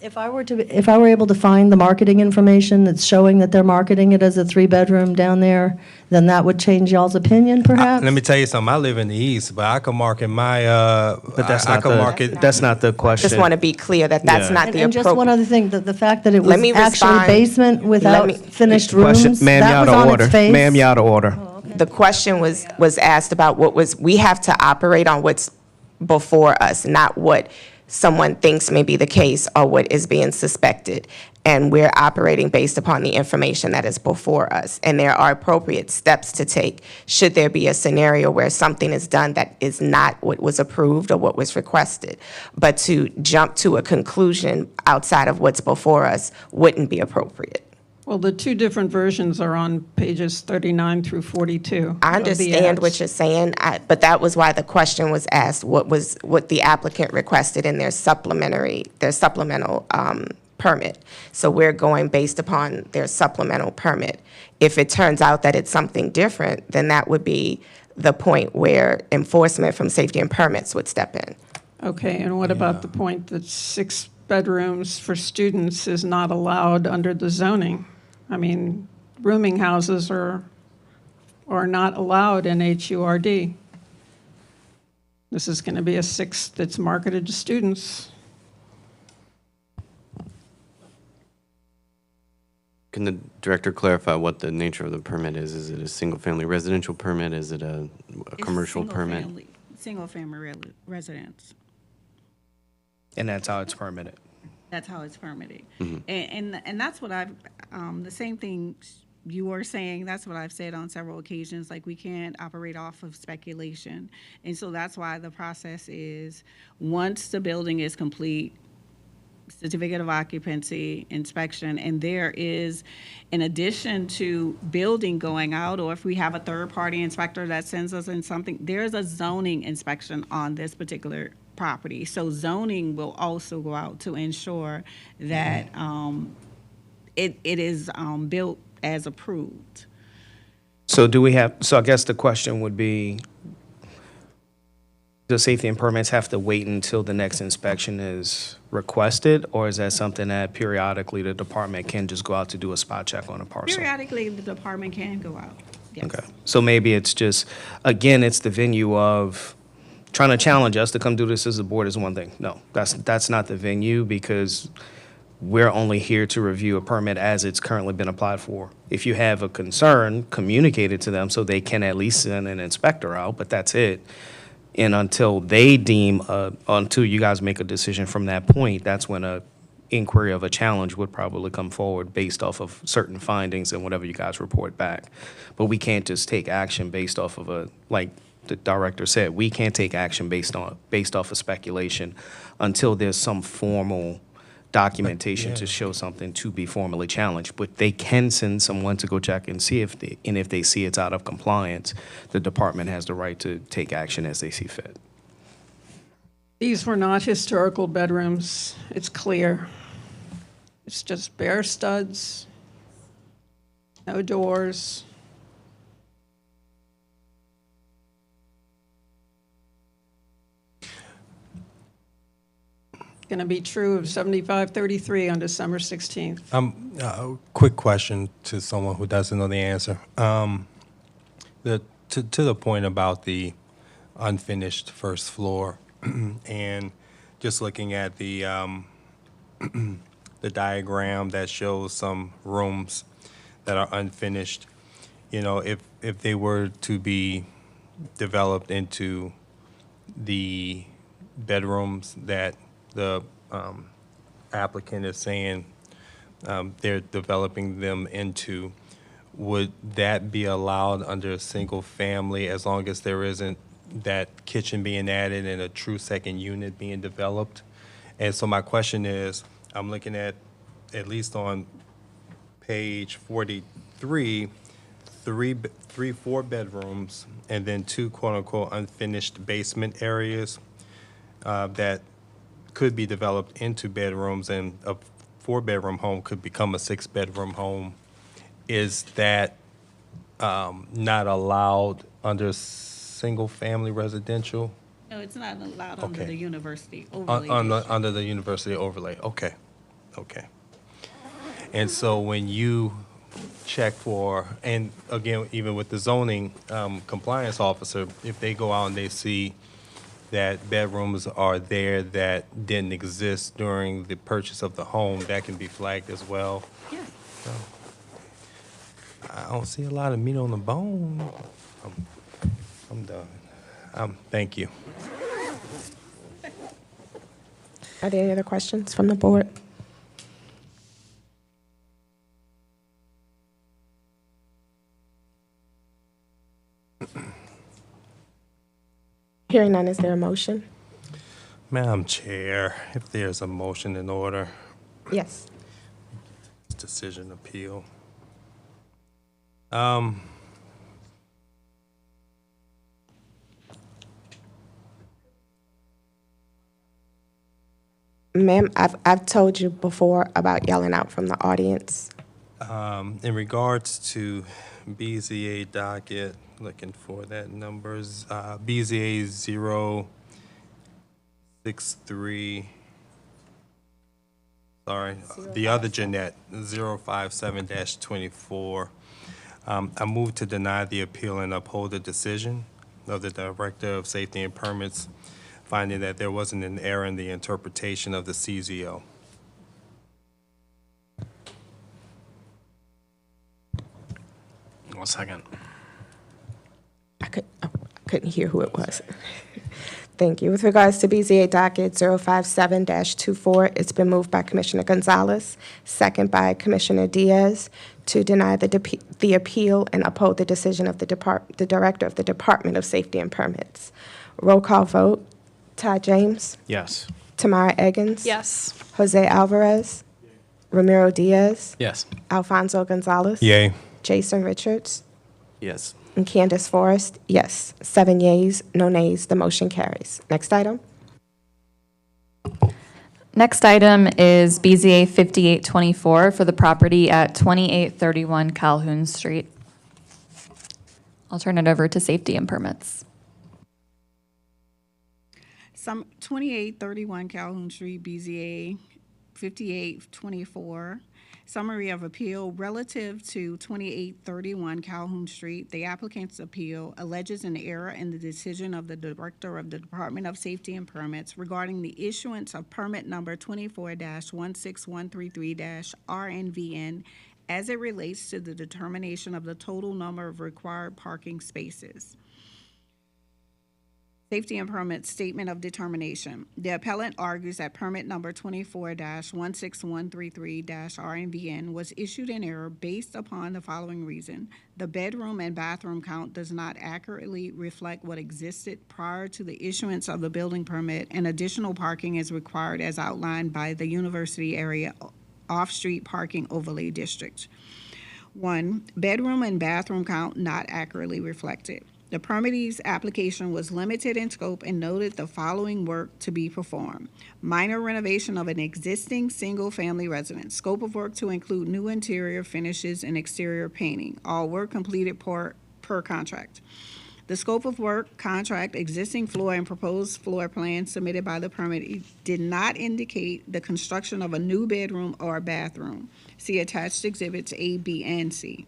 If I were able to find the marketing information that's showing that they're marketing it as a 3-bedroom down there, then that would change y'all's opinion, perhaps? Let me tell you something. I live in the East, but I can market my. But that's not the question. Just want to be clear that that's not the appropriate. And just one other thing, the fact that it was Let me actually respond. basement without finished Question, rooms, ma'am, that you was out of on order. its face. Ma'am, you out of order. The question was asked about we have to operate on what's before us, not what someone thinks may be the case or what is being suspected. And we're operating based upon the information that is before us. And there are appropriate steps to take should there be a scenario where something is done that is not what was approved or what was requested. But to jump to a conclusion outside of what's before us wouldn't be appropriate. Well, the 2 different versions are on pages 39 through 42. I understand what you're saying, but that was why the question was asked, what the applicant requested in their supplemental permit. So we're going based upon their supplemental permit. If it turns out that it's something different, then that would be the point where enforcement from safety and permits would step in. Okay, and what about the point that 6 bedrooms for students is not allowed under the zoning? I mean, rooming houses are not allowed in HURD. This is going to be a 6 that's marketed to students. Can the director clarify what the nature of the permit is? Is it a single-family residential permit? Is it a commercial permit? Single-family residence. And that's how it's permitted. That's how it's permitted. Mm-hmm. And that's what I've, the same thing you were saying, that's what I've said on several occasions, like we can't operate off of speculation. And so that's why the process is, once the building is complete, certificate of occupancy, inspection, and there is, in addition to building going out, or if we have a third-party inspector that sends us in something, there's a zoning inspection on this particular property. So zoning will also go out to ensure that it is built as approved. So do we have, so I guess the question would be, does safety and permits have to wait until the next inspection is requested? Or is that something that periodically the department can just go out to do a spot check on a parcel? Periodically, the department can go out. Yes. Okay, so maybe it's just, again, it's the venue of trying to challenge us to come do this as a board is one thing. No, that's not the venue, because we're only here to review a permit as it's currently been applied for. If you have a concern, communicate it to them so they can at least send an inspector out, but that's it. And until they deem, until you guys make a decision from that point, that's when a inquiry of a challenge would probably come forward based off of certain findings and whatever you guys report back. But we can't just take action based off of like the director said, we can't take action based off of speculation until there's some formal documentation to show something to be formally challenged. But they can send someone to go check and see if they see it's out of compliance, the department has the right to take action as they see fit. These were not historical bedrooms. It's clear. It's just bare studs, no doors. Going to be true of 7533 on December 16th. Quick question to someone who doesn't know the answer. To the point about the unfinished first floor, and just looking at the the diagram that shows some rooms that are unfinished, you know, if they were to be developed into the bedrooms that the applicant is saying they're developing them into, would that be allowed under a single family as long as there isn't that kitchen being added and a true second unit being developed? And so my question is, I'm looking at least on page 43, three 4-bedrooms, and then 2 quote-unquote unfinished basement areas that could be developed into bedrooms, and a 4-bedroom home could become a 6-bedroom home. Is that not allowed under single-family residential? No, it's not allowed Okay. under the university overlay. Under the university overlay, okay, okay. And so when you check for, and again, even with the zoning compliance officer, if they go out and they see that bedrooms are there that didn't exist during the purchase of the home, that can be flagged as well? Yeah. So, I don't see a lot of meat on the bone. I'm done. Thank you. Are there any other questions from the board? Hearing none, is there a motion? Madam Chair, if there's a motion in order, Yes. decision appeal. Ma'am, I've told you before about yelling out from the audience. In regards to BZA docket, looking for that numbers, BZA 063, sorry, the other Jeanette, 057-24. I move to deny the appeal and uphold the decision of the Director of Safety and Permits, finding that there wasn't an error in the interpretation of the CZO. One second. I couldn't hear who it was. Thank you. With regards to BZA docket 057-24, it's been moved by Commissioner Gonzalez, second by Commissioner Diaz, to deny the appeal and uphold the decision of the Director of the Department of Safety and Permits. Roll call vote. Todd James? Yes. Tamara Eggins? Yes. Jose Alvarez? Ramiro Diaz? Yes. Alfonso Gonzalez? Yay. Jason Richards? Yes. And Candace Forrest, yes. 7 yeas, no nays, the motion carries. Next item. Next item is BZA 5824 for the property at 2831 Calhoun Street. I'll turn it over to safety and permits. 2831 Calhoun Street, BZA 5824. Summary of appeal relative to 2831 Calhoun Street. The applicant's appeal alleges an error in the decision of the Director of the Department of Safety and Permits regarding the issuance of permit number 24-16133-RNVN as it relates to the determination of the total number of required parking spaces. Safety and Permit Statement of Determination. The appellant argues that permit number 24-16133-RNVN was issued in error based upon the following reason. The bedroom and bathroom count does not accurately reflect what existed prior to the issuance of the building permit, and additional parking is required as outlined by the University Area Off-Street Parking Overlay District. 1. Bedroom and bathroom count not accurately reflected. The permittee's application was limited in scope and noted the following work to be performed. Minor renovation of an existing single-family residence. Scope of work to include new interior finishes and exterior painting. All work completed per contract. The scope of work, contract, existing floor, and proposed floor plan submitted by the permittee did not indicate the construction of a new bedroom or a bathroom. See attached exhibits A, B, and C.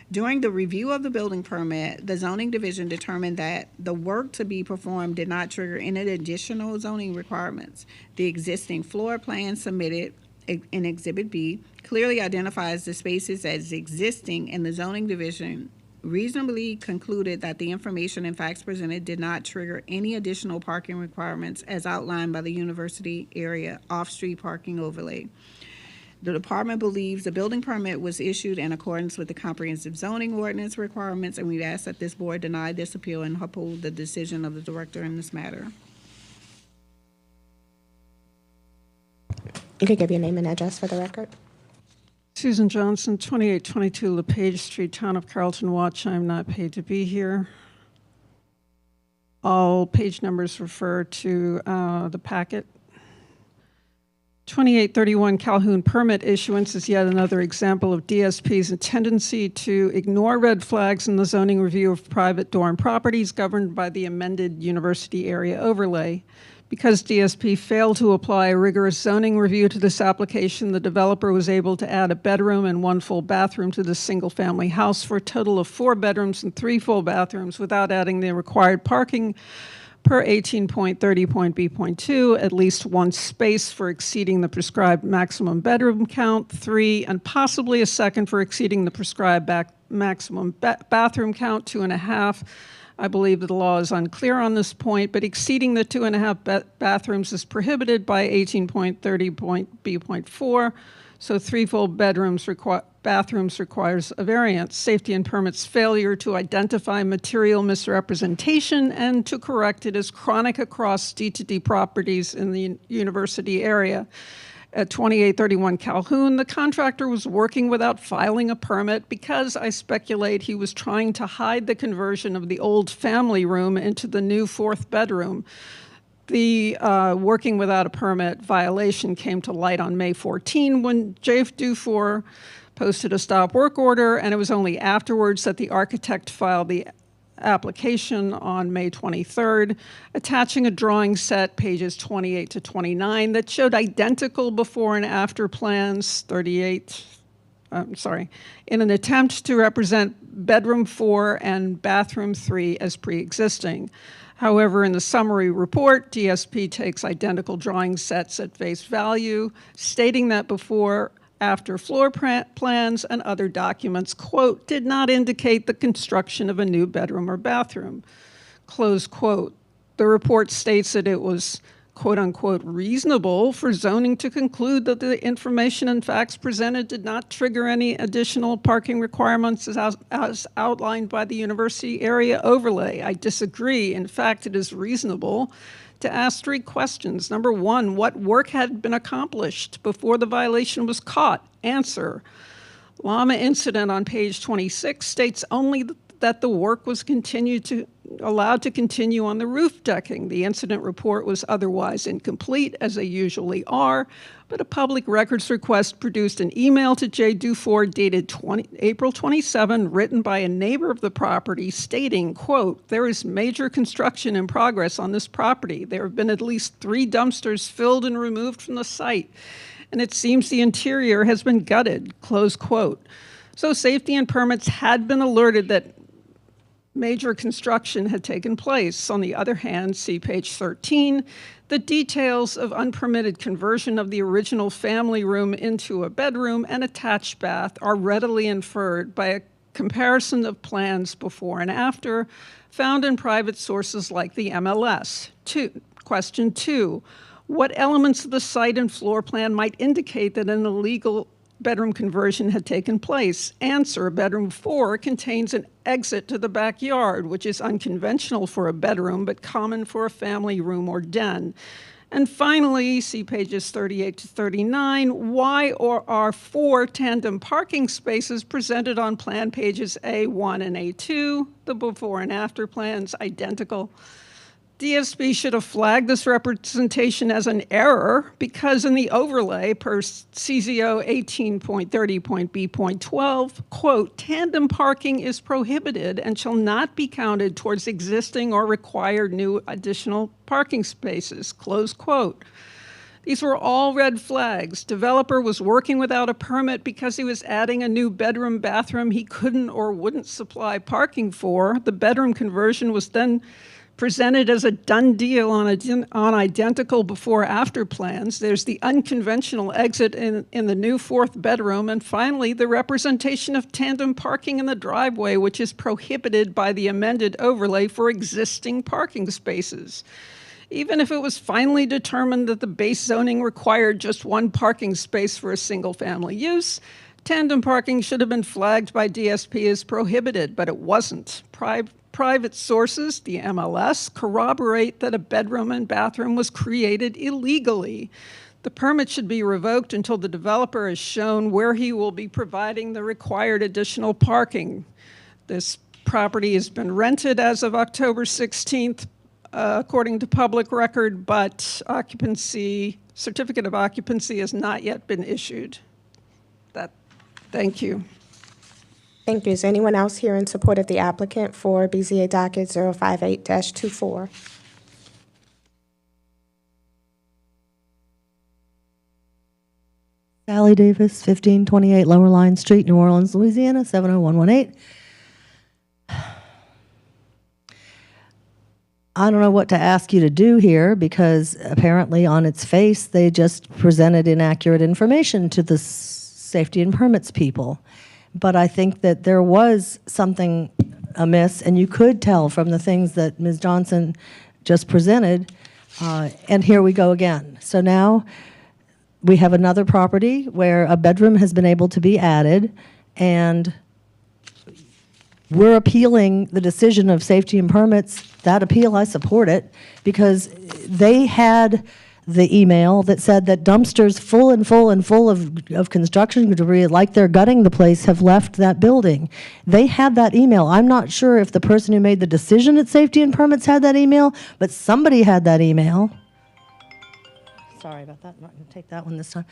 During the review of the building permit, the zoning division determined that the work to be performed did not trigger any additional zoning requirements. The existing floor plan submitted in Exhibit B clearly identifies the spaces as existing, and the zoning division reasonably concluded that the information and facts presented did not trigger any additional parking requirements as outlined by the University Area Off-Street Parking Overlay. The department believes the building permit was issued in accordance with the comprehensive zoning ordinance requirements, and we ask that this board deny this appeal and uphold the decision of the director in this matter. You could give your name and address for the record. Susan Johnson, 2822 LePage Street, Town of Carrollton Watch. I'm not paid to be here. All page numbers refer to the packet. 2831 Calhoun permit issuance is yet another example of DSP's tendency to ignore red flags in the zoning review of private dorm properties governed by the amended University Area Overlay. Because DSP failed to apply a rigorous zoning review to this application, the developer was able to add a bedroom and one full bathroom to this single-family house for a total of 4 bedrooms and 3 full bathrooms without adding the required parking per 18.30.B.2, at least one space for exceeding the prescribed maximum bedroom count, 3, and possibly a second for exceeding the prescribed maximum bathroom count, 2.5. I believe that the law is unclear on this point, but exceeding the 2.5 bathrooms is prohibited by 18.30.B.4, so 3 full bathrooms requires a variance. Safety and Permits failure to identify material misrepresentation and to correct it is chronic across D2D properties in the university area. At 2831 Calhoun, the contractor was working without filing a permit because I speculate he was trying to hide the conversion of the old family room into the new 4th bedroom. The working without a permit violation came to light on May 14 when J.F. Dufour posted a stop work order, and it was only afterwards that the architect filed the application on May 23rd, attaching a drawing set, pages 28 to 29, that showed identical before and after plans, in an attempt to represent bedroom 4 and bathroom 3 as pre-existing. However, in the summary report, DSP takes identical drawing sets at face value, stating that before, after floor plans and other documents, quote, did not indicate the construction of a new bedroom or bathroom, close quote. The report states that it was, quote unquote, reasonable for zoning to conclude that the information and facts presented did not trigger any additional parking requirements as outlined by the University Area Overlay. I disagree. In fact, it is reasonable to ask 3 questions. Number 1, what work had been accomplished before the violation was caught? Answer. Llama incident on page 26 states only that the work was allowed to continue on the roof decking. The incident report was otherwise incomplete, as they usually are, but a public records request produced an email to Jay Dufour dated April 27, written by a neighbor of the property, stating, quote, "There is major construction in progress on this property. There have been at least 3 dumpsters filled and removed from the site, and it seems the interior has been gutted," close quote. So safety and permits had been alerted that major construction had taken place. On the other hand, see page 13, the details of unpermitted conversion of the original family room into a bedroom and attached bath are readily inferred by a comparison of plans before and after found in private sources like the MLS. Question 2, what elements of the site and floor plan might indicate that an illegal bedroom conversion had taken place? Answer, bedroom 4 contains an exit to the backyard, which is unconventional for a bedroom, but common for a family room or den. And finally, see pages 38 to 39, why are 4 tandem parking spaces presented on plan pages A1 and A2, the before and after plans identical? DSP should have flagged this representation as an error because in the overlay per CZO 18.30.B.12, quote, "Tandem parking is prohibited and shall not be counted towards existing or required new additional parking spaces," close quote. These were all red flags. Developer was working without a permit because he was adding a new bedroom, bathroom he couldn't or wouldn't supply parking for. The bedroom conversion was then presented as a done deal on identical before-after plans. There's the unconventional exit in the new 4th bedroom, and finally, the representation of tandem parking in the driveway, which is prohibited by the amended overlay for existing parking spaces. Even if it was finally determined that the base zoning required just 1 parking space for a single-family use, tandem parking should have been flagged by DSP as prohibited, but it wasn't. Private sources, the MLS, corroborate that a bedroom and bathroom was created illegally. The permit should be revoked until the developer has shown where he will be providing the required additional parking. This property has been rented as of October 16th, according to public record, but certificate of occupancy has not yet been issued. Thank you. Thank you. Is there anyone else here in support of the applicant for BZA docket 058-24? Sally Davis, 1528 Lower Line Street, New Orleans, Louisiana, 70118. I don't know what to ask you to do here because apparently on its face they just presented inaccurate information to the safety and permits people. But I think that there was something amiss, and you could tell from the things that Ms. Johnson just presented, and here we go again. So now we have another property where a bedroom has been able to be added, and we're appealing the decision of safety and permits. That appeal, I support it, because they had the email that said that dumpsters full of construction debris, like they're gutting the place, have left that building. They had that email. I'm not sure if the person who made the decision at Safety and Permits had that email, but somebody had that email. Sorry about that. I'm not going to take that one this time.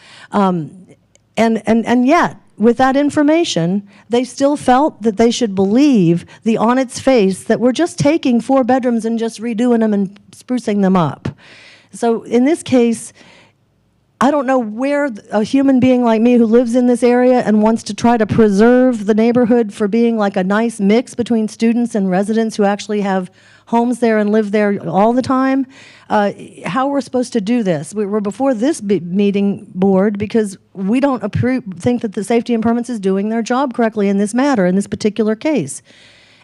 And yet, with that information, they still felt that they should believe the on its face that we're just taking 4 bedrooms and just redoing them and sprucing them up. So in this case, I don't know where a human being like me who lives in this area and wants to try to preserve the neighborhood for being like a nice mix between students and residents who actually have homes there and live there all the time, how we're supposed to do this. We're before this meeting board because we don't think that the Safety and Permits is doing their job correctly in this matter, in this particular case.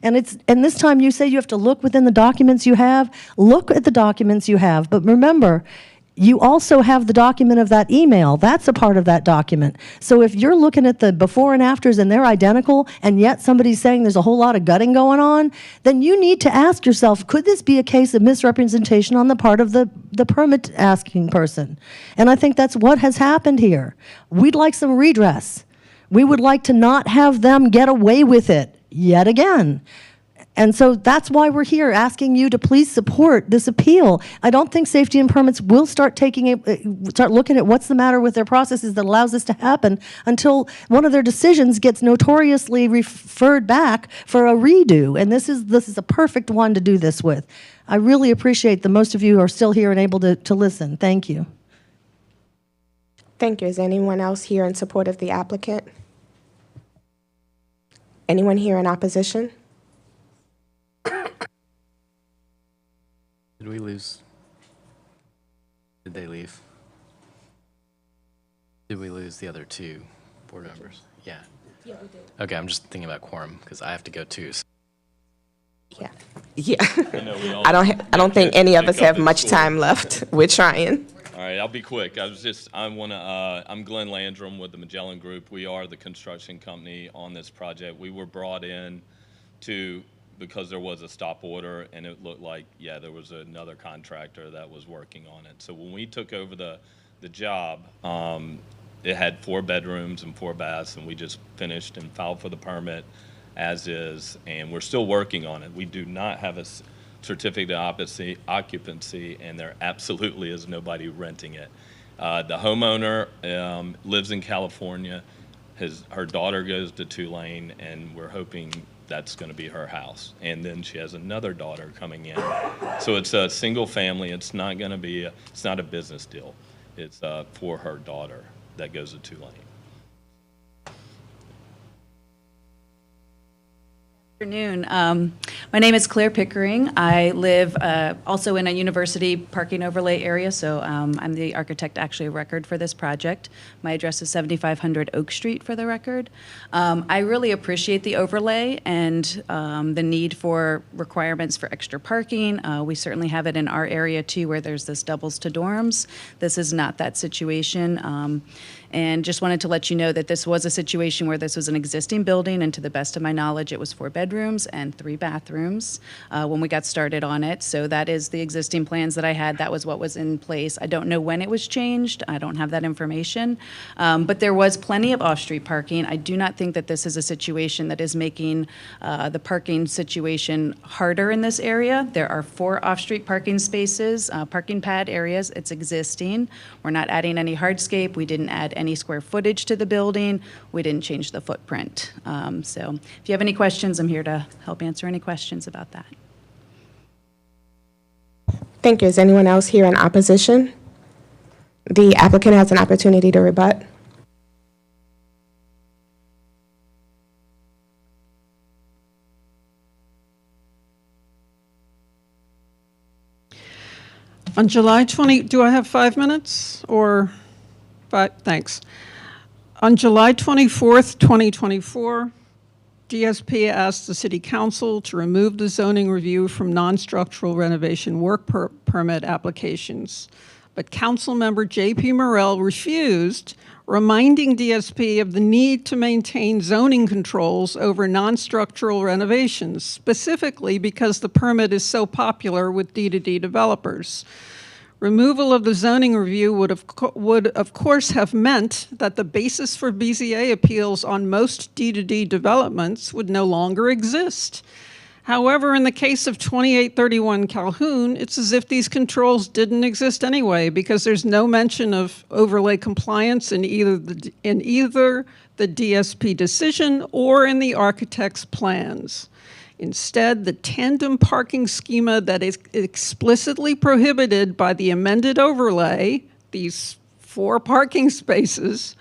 And this time you say you have to look within the documents you have. Look at the documents you have. But remember, you also have the document of that email. That's a part of that document. So if you're looking at the before and afters and they're identical, and yet somebody's saying there's a whole lot of gutting going on, then you need to ask yourself, could this be a case of misrepresentation on the part of the permit asking person? And I think that's what has happened here. We'd like some redress. We would like to not have them get away with it yet again. And so that's why we're here, asking you to please support this appeal. I don't think Safety and Permits will start looking at what's the matter with their processes that allows this to happen until one of their decisions gets notoriously referred back for a redo. And this is a perfect one to do this with. I really appreciate that most of you are still here and able to listen. Thank you. Thank you. Is anyone else here in support of the applicant? Anyone here in opposition? Did we lose? Did they leave? Did we lose the other two board members? Yeah. Yeah, we did. Okay, I'm just thinking about quorum because I have to go too. So. Yeah. I don't think any of us have much time left. We're trying. All right, I'll be quick. I'm Glenn Landrum with the Magellan Group. We are the construction company on this project. We were brought in because there was a stop order and it looked like, there was another contractor that was working on it. So when we took over the job, it had 4 bedrooms and 4 baths, and we just finished and filed for the permit as is, and we're still working on it. We do not have a certificate of occupancy, and there absolutely is nobody renting it. The homeowner lives in California. Her daughter goes to Tulane, and we're hoping that's going to be her house. And then she has another daughter coming in. So it's a single family. It's not going to be, it's not a business deal. It's for her daughter that goes to Tulane. Afternoon. My name is Claire Pickering. I live also in a university parking overlay area, so I'm the architect actually of record for this project. My address is 7500 Oak Street for the record. I really appreciate the overlay and the need for requirements for extra parking. We certainly have it in our area too, where there's this doubles to dorms. This is not that situation. And just wanted to let you know that this was a situation where this was an existing building, and to the best of my knowledge, it was 4 bedrooms and 3 bathrooms when we got started on it. So that is the existing plans that I had. That was what was in place. I don't know when it was changed. I don't have that information. But there was plenty of off-street parking. I do not think that this is a situation that is making the parking situation harder in this area. There are 4 off-street parking spaces, parking pad areas. It's existing. We're not adding any hardscape. We didn't add any square footage to the building. We didn't change the footprint. So if you have any questions, I'm here to help answer any questions about that. Thank you. Is anyone else here in opposition? The applicant has an opportunity to rebut. On July 20, do I have 5 minutes or 5? Thanks. On July 24th, 2024, DSP asked the City Council to remove the zoning review from non-structural renovation work permit applications. But Councilmember J.P. Morrell refused, reminding DSP of the need to maintain zoning controls over non-structural renovations, specifically because the permit is so popular with D2D developers. Removal of the zoning review would of course have meant that the basis for BZA appeals on most D2D developments would no longer exist. However, in the case of 2831 Calhoun, it's as if these controls didn't exist anyway, because there's no mention of overlay compliance in either the DSP decision or in the architect's plans. Instead, the tandem parking schema that is explicitly prohibited by the amended overlay, these 4 parking spaces,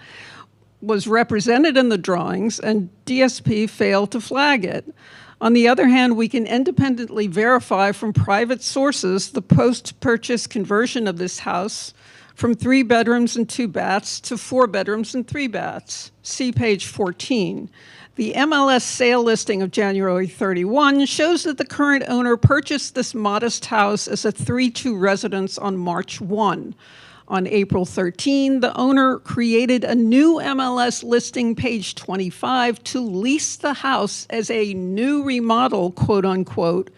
was represented in the drawings, and DSP failed to flag it. On the other hand, we can independently verify from private sources the post-purchase conversion of this house from 3 bedrooms and 2 baths to 4 bedrooms and 3 baths. See page 14. The MLS sale listing of January 31 shows that the current owner purchased this modest house as a 3-2 residence on March 1. On April 13, the owner created a new MLS listing, page 25, to lease the house as a new remodel, quote unquote,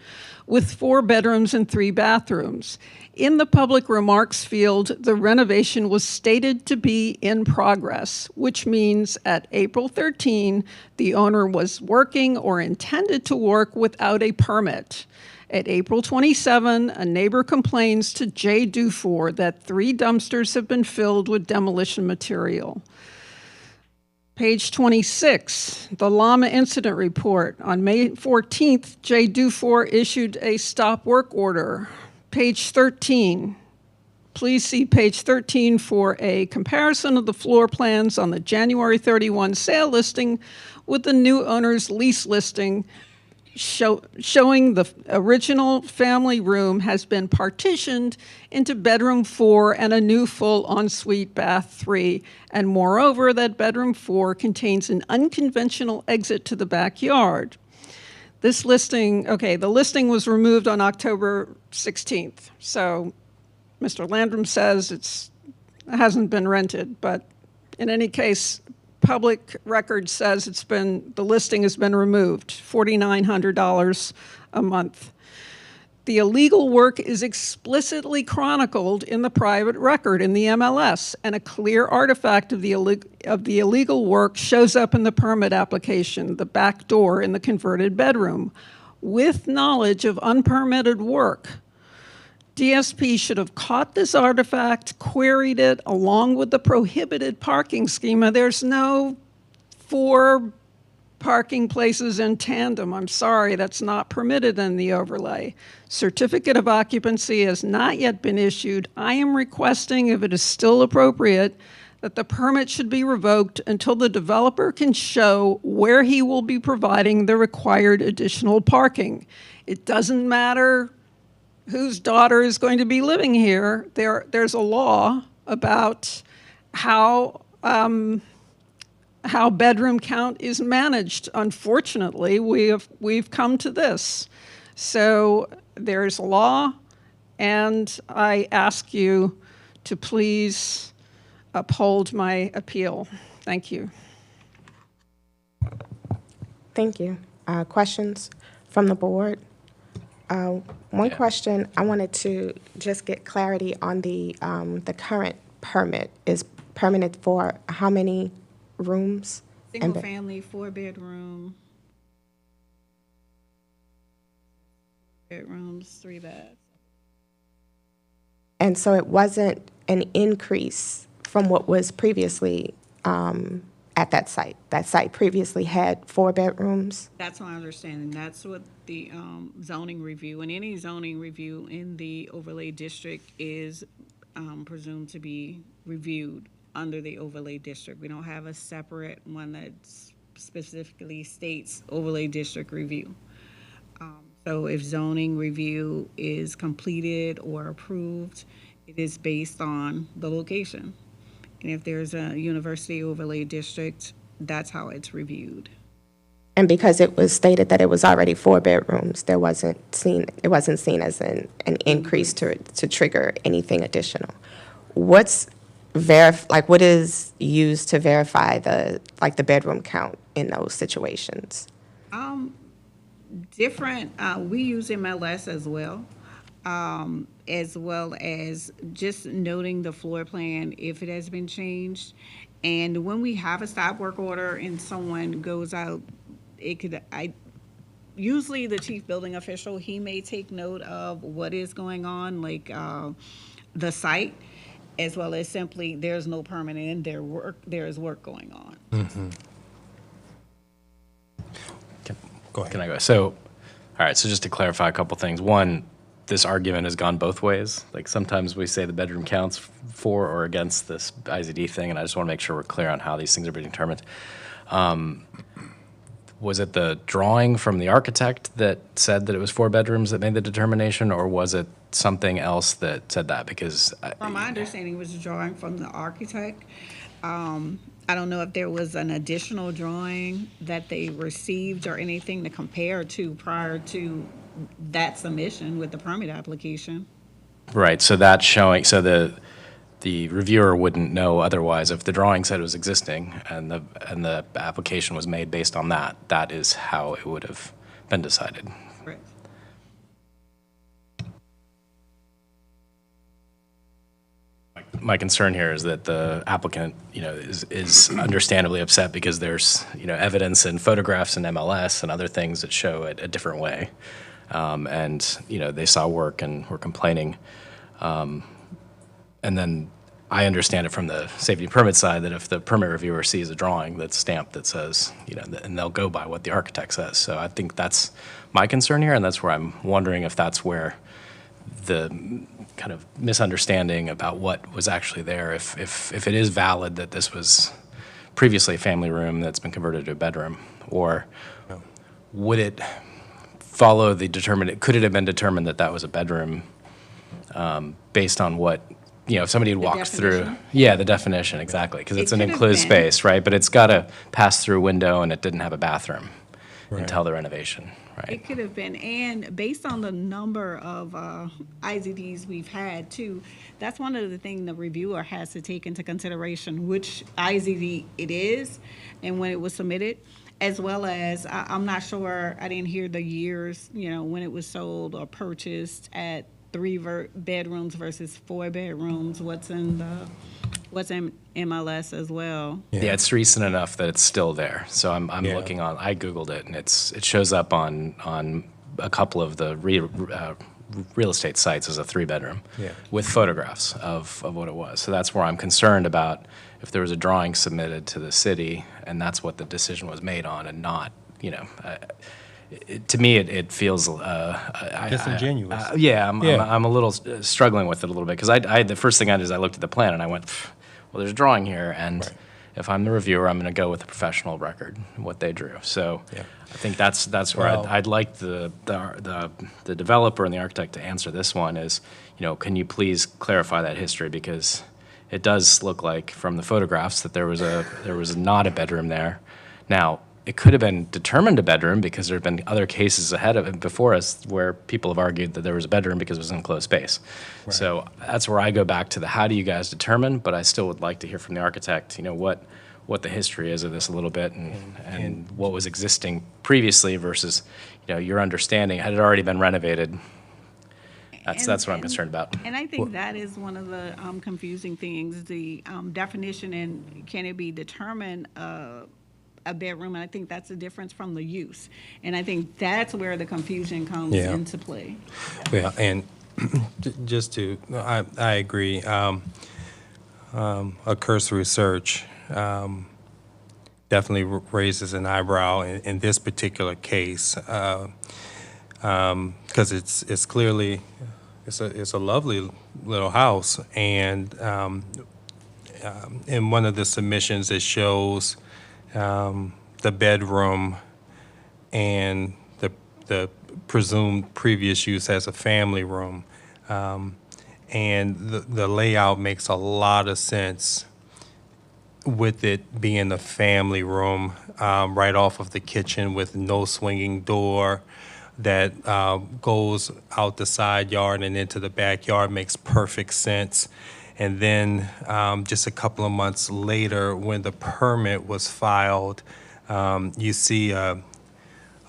with 4 bedrooms and 3 bathrooms. In the public remarks field, the renovation was stated to be in progress, which means at April 13, the owner was working or intended to work without a permit. At April 27, a neighbor complains to Jay Dufour that 3 dumpsters have been filled with demolition material. Page 26, the Llama Incident Report. On May 14th, Jay Dufour issued a stop work order. Page 13. Please see page 13 for a comparison of the floor plans on the January 31 sale listing with the new owner's lease listing, showing the original family room has been partitioned into bedroom 4 and a new full ensuite bath 3. And moreover, that bedroom 4 contains an unconventional exit to the backyard. This listing, okay, the listing was removed on October 16th. So Mr. Landrum says it hasn't been rented, but in any case, public record says the listing has been removed, $4,900 a month. The illegal work is explicitly chronicled in the private record in the MLS, and a clear artifact of the illegal work shows up in the permit application, the back door in the converted bedroom. With knowledge of unpermitted work, DSP should have caught this artifact, queried it along with the prohibited parking schema. There's no 4 parking places in tandem. I'm sorry, that's not permitted in the overlay. Certificate of occupancy has not yet been issued. I am requesting, if it is still appropriate, that the permit should be revoked until the developer can show where he will be providing the required additional parking. It doesn't matter whose daughter is going to be living here. There's a law about how bedroom count is managed. Unfortunately, we've come to this. So there's a law, and I ask you to please uphold my appeal. Thank you. Thank you. Questions from the board? One question, I wanted to just get clarity on the current permit. Is permitted for how many rooms? Single family, 4-bedroom. Bedrooms, 3 beds. And so it wasn't an increase from what was previously at that site. That site previously had 4 bedrooms. That's my understanding. That's what the zoning review, and any zoning review in the overlay district is presumed to be reviewed under the overlay district. We don't have a separate one that specifically states overlay district review. So if zoning review is completed or approved, it is based on the location. And if there's a university overlay district, that's how it's reviewed. And because it was stated that it was already 4 bedrooms, it wasn't seen as an increase to trigger anything additional. What is used to verify the bedroom count in those situations? Different, we use MLS as well as just noting the floor plan if it has been changed. And when we have a stop work order and someone goes out, usually the chief building official, he may take note of what is going on, like the site, as well as simply there's no permit in there is work going on. Mm-hmm. Go ahead. Can I go? So, all right, so just to clarify a couple things. One, this argument has gone both ways. Like sometimes we say the bedroom counts for or against this IZD thing, and I just want to make sure we're clear on how these things are being determined. Was it the drawing from the architect that said that it was 4 bedrooms that made the determination, or was it something else that said that? Because from my understanding, it was a drawing from the architect. I don't know if there was an additional drawing that they received or anything to compare to prior to that submission with the permit application. Right, so that's showing, so the reviewer wouldn't know otherwise. If the drawing said it was existing and the application was made based on that, that is how it would have been decided. Correct. my concern here is that the applicant, is understandably upset because there's, evidence and photographs and MLS and other things that show it a different way. And, they saw work and were complaining. And then I understand it from the safety permit side that if the permit reviewer sees a drawing that's stamped that says, and they'll go by what the architect says. So I think that's my concern here, and that's where I'm wondering if that's where the kind of misunderstanding about what was actually there, if it is valid that this was previously a family room that's been converted to a bedroom, or would it follow could it have been determined that that was a bedroom based on what, if somebody had walked through, the definition, exactly, because it's an enclosed space, right? But it's got to pass through a window, and it didn't have a bathroom until the renovation, right? It could have been, and based on the number of IZDs we've had too, that's one of the things the reviewer has to take into consideration, which IZD it is and when it was submitted, as well as, I'm not sure, I didn't hear the years, when it was sold or purchased at 3 bedrooms versus 4 bedrooms, what's in MLS as well. Yeah, it's recent enough that it's still there. So I'm looking on. I Googled it, and it shows up on a couple of the real estate sites as a 3-bedroom with photographs of what it was. So that's where I'm concerned about if there was a drawing submitted to the city, and that's what the decision was made on, and not, to me, it feels disingenuous. I'm a little struggling with it a little bit, because the first thing I did is I looked at the plan and I went, well, there's a drawing here, and if I'm the reviewer, I'm going to go with the professional record, what they drew. So I think that's where I'd like the developer and the architect to answer this one is, can you please clarify that history, because it does look like from the photographs that there was not a bedroom there. Now, it could have been determined a bedroom because there have been other cases ahead of it before us where people have argued that there was a bedroom because it was an enclosed space. Right. So that's where I go back to the how do you guys determine, but I still would like to hear from the architect, what the history is of this a little bit and what was existing previously versus, your understanding. Had it already been renovated? That's what I'm concerned about. And I think that is one of the confusing things, the definition and can it be determined a bedroom, and I think that's the difference from the use. And I think that's where the confusion comes into play. Well, and just to, I agree. A cursory search definitely raises an eyebrow in this particular case, because it's clearly, it's a lovely little house, and in one of the submissions it shows the bedroom and the presumed previous use as a family room. And the layout makes a lot of sense with it being a family room right off of the kitchen with no swinging door that goes out the side yard and into the backyard. Makes perfect sense. And then just a couple of months later, when the permit was filed, you see a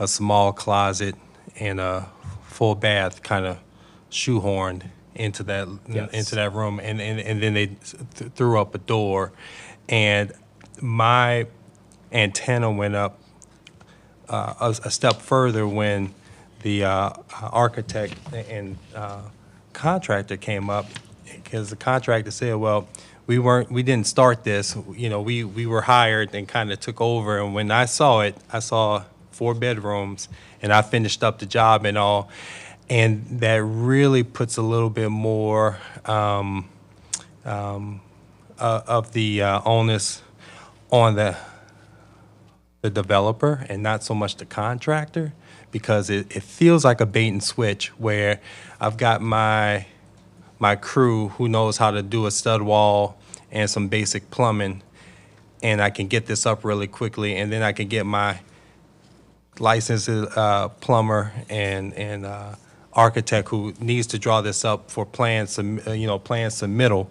small closet and a full bath kind of shoehorned into that room, and then they threw up a door, and my antenna went up a step further when the architect and contractor came up, because the contractor said, well, we didn't start this, we were hired and kind of took over, and when I saw it, I saw 4 bedrooms, and I finished up the job and all, and that really puts a little bit more of the onus on the developer and not so much the contractor, because it feels like a bait and switch where I've got my crew who knows how to do a stud wall and some basic plumbing, and I can get this up really quickly, and then I can get my licensed plumber and architect who needs to draw this up for plan submittal,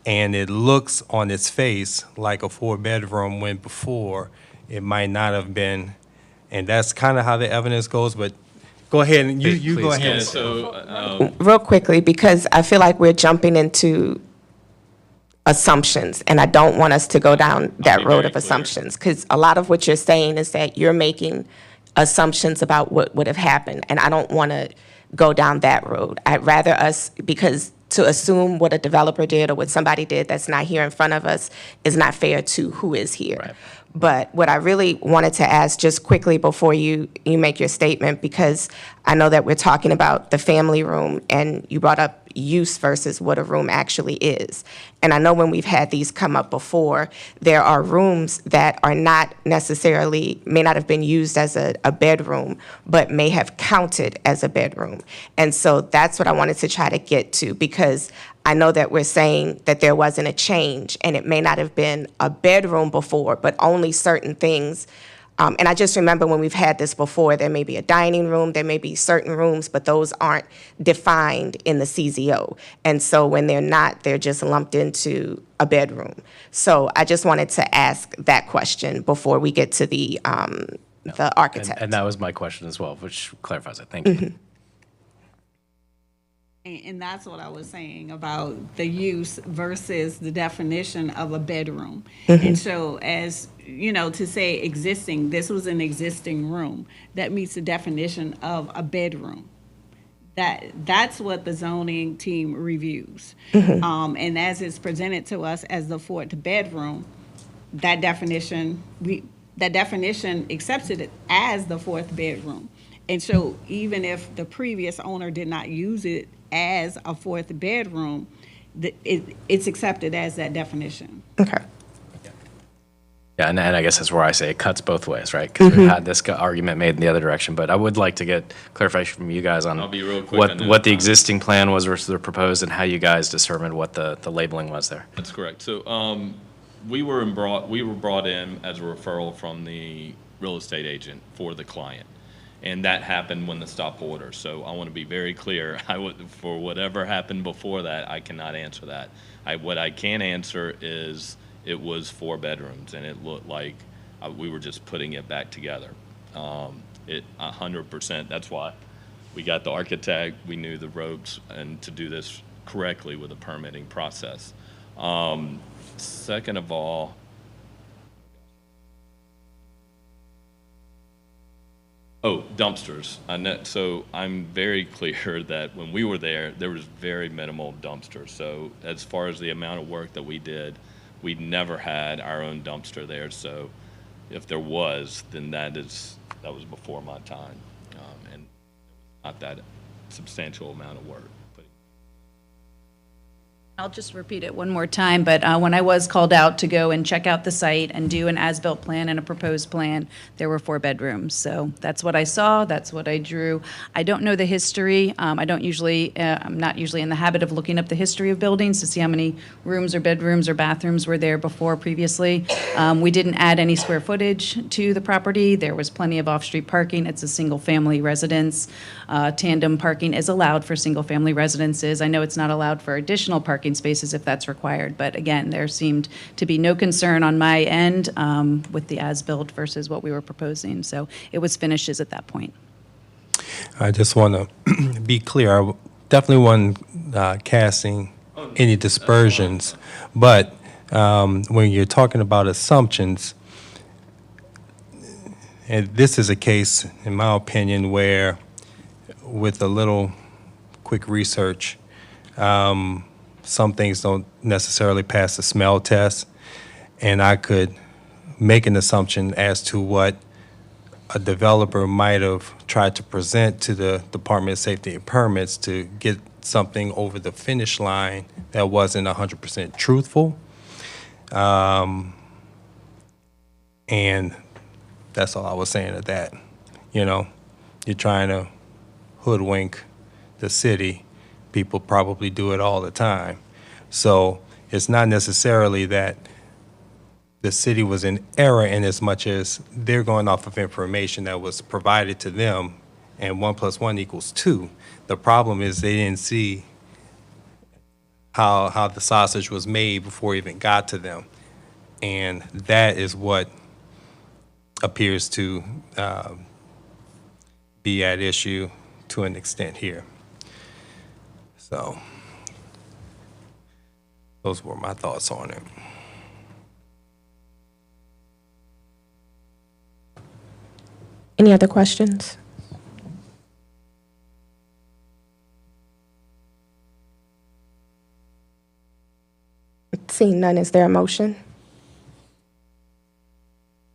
and it looks on its face like a 4-bedroom when before it might not have been, and that's kind of how the evidence goes. But go ahead and you go ahead. Yeah, so, real quickly, because I feel like we're jumping into assumptions, and I don't want us to go down that road of assumptions, because a lot of what you're saying is that you're making assumptions about what would have happened, and I don't want to go down that road. I'd rather us, because to assume what a developer did or what somebody did that's not here in front of us is not fair to who is here. Right. But what I really wanted to ask just quickly before you make your statement, because I know that we're talking about the family room and you brought up use versus what a room actually is. And I know when we've had these come up before, there are rooms that are not necessarily, may not have been used as a bedroom, but may have counted as a bedroom. And so that's what I wanted to try to get to, because I know that we're saying that there wasn't a change and it may not have been a bedroom before, but only certain things. And I just remember when we've had this before, there may be a dining room, there may be certain rooms, but those aren't defined in the CZO. And so when they're not, they're just lumped into a bedroom. So I just wanted to ask that question before we get to the architect. And that was my question as well, which clarifies it. Thank you. And that's what I was saying about the use versus the definition of a bedroom. And so as, you know, to say existing, this was an existing room, that meets the definition of a bedroom. That's what the zoning team reviews. And as it's presented to us as the fourth bedroom, that definition accepts it as the fourth bedroom. And so even if the previous owner did not use it as a fourth bedroom, it's accepted as that definition. Okay. Yeah, and I guess that's where I say it cuts both ways, right? Because we've had this argument made in the other direction, but I would like to get clarification from you guys on I'll be real quick on what that. the existing plan was versus the proposed, and how you guys determined what the labeling was there. That's correct. So we were brought in as a referral from the real estate agent for the client. And that happened when the stop order. So I want to be very clear. For whatever happened before that, I cannot answer that. What I can answer is it was 4 bedrooms, and it looked like we were just putting it back together. 100%. That's why we got the architect. We knew the ropes, and to do this correctly with the permitting process. Second of all, dumpsters. So I'm very clear that when we were there was very minimal dumpsters. So as far as the amount of work that we did, we never had our own dumpster there. So if there was, then that was before my time, and not that substantial amount of work. I'll just repeat it one more time, but when I was called out to go and check out the site and do an as-built plan and a proposed plan, there were 4 bedrooms. So that's what I saw, that's what I drew. I don't know the history. I'm not usually in the habit of looking up the history of buildings to see how many rooms or bedrooms or bathrooms were there previously. We didn't add any square footage to the property. There was plenty of off-street parking. It's a single-family residence. Tandem parking is allowed for single-family residences. I know it's not allowed for additional parking spaces if that's required, but again, there seemed to be no concern on my end with the as-built versus what we were proposing. So it was finishes at that point. I just want to be clear. I definitely wasn't casting any dispersions, but when you're talking about assumptions, and this is a case, in my opinion, where with a little quick research, some things don't necessarily pass the smell test, and I could make an assumption as to what a developer might have tried to present to the Department of Safety and Permits to get something over the finish line that wasn't 100% truthful. And that's all I was saying to that. You know, you're trying to hoodwink the city. People probably do it all the time. So it's not necessarily that the city was in error in as much as they're going off of information that was provided to them, and 1 + 1 = 2. The problem is they didn't see how the sausage was made before it even got to them. And that is what appears to be at issue to an extent here. So Those were my thoughts on it. Any other questions? Seeing none, is there a motion?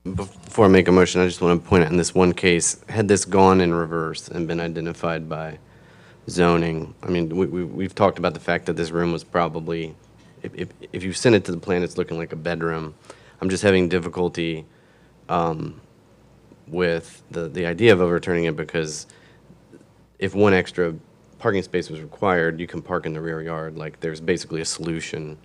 Before I make a motion, I just want to point out in this one case, had this gone in reverse and been identified by zoning, I mean, we've talked about the fact that this room was probably, if you send it to the plan, it's looking like a bedroom. I'm just having difficulty with the idea of overturning it, because if one extra parking space was required, you can park in the rear yard. Like, there's basically a solution.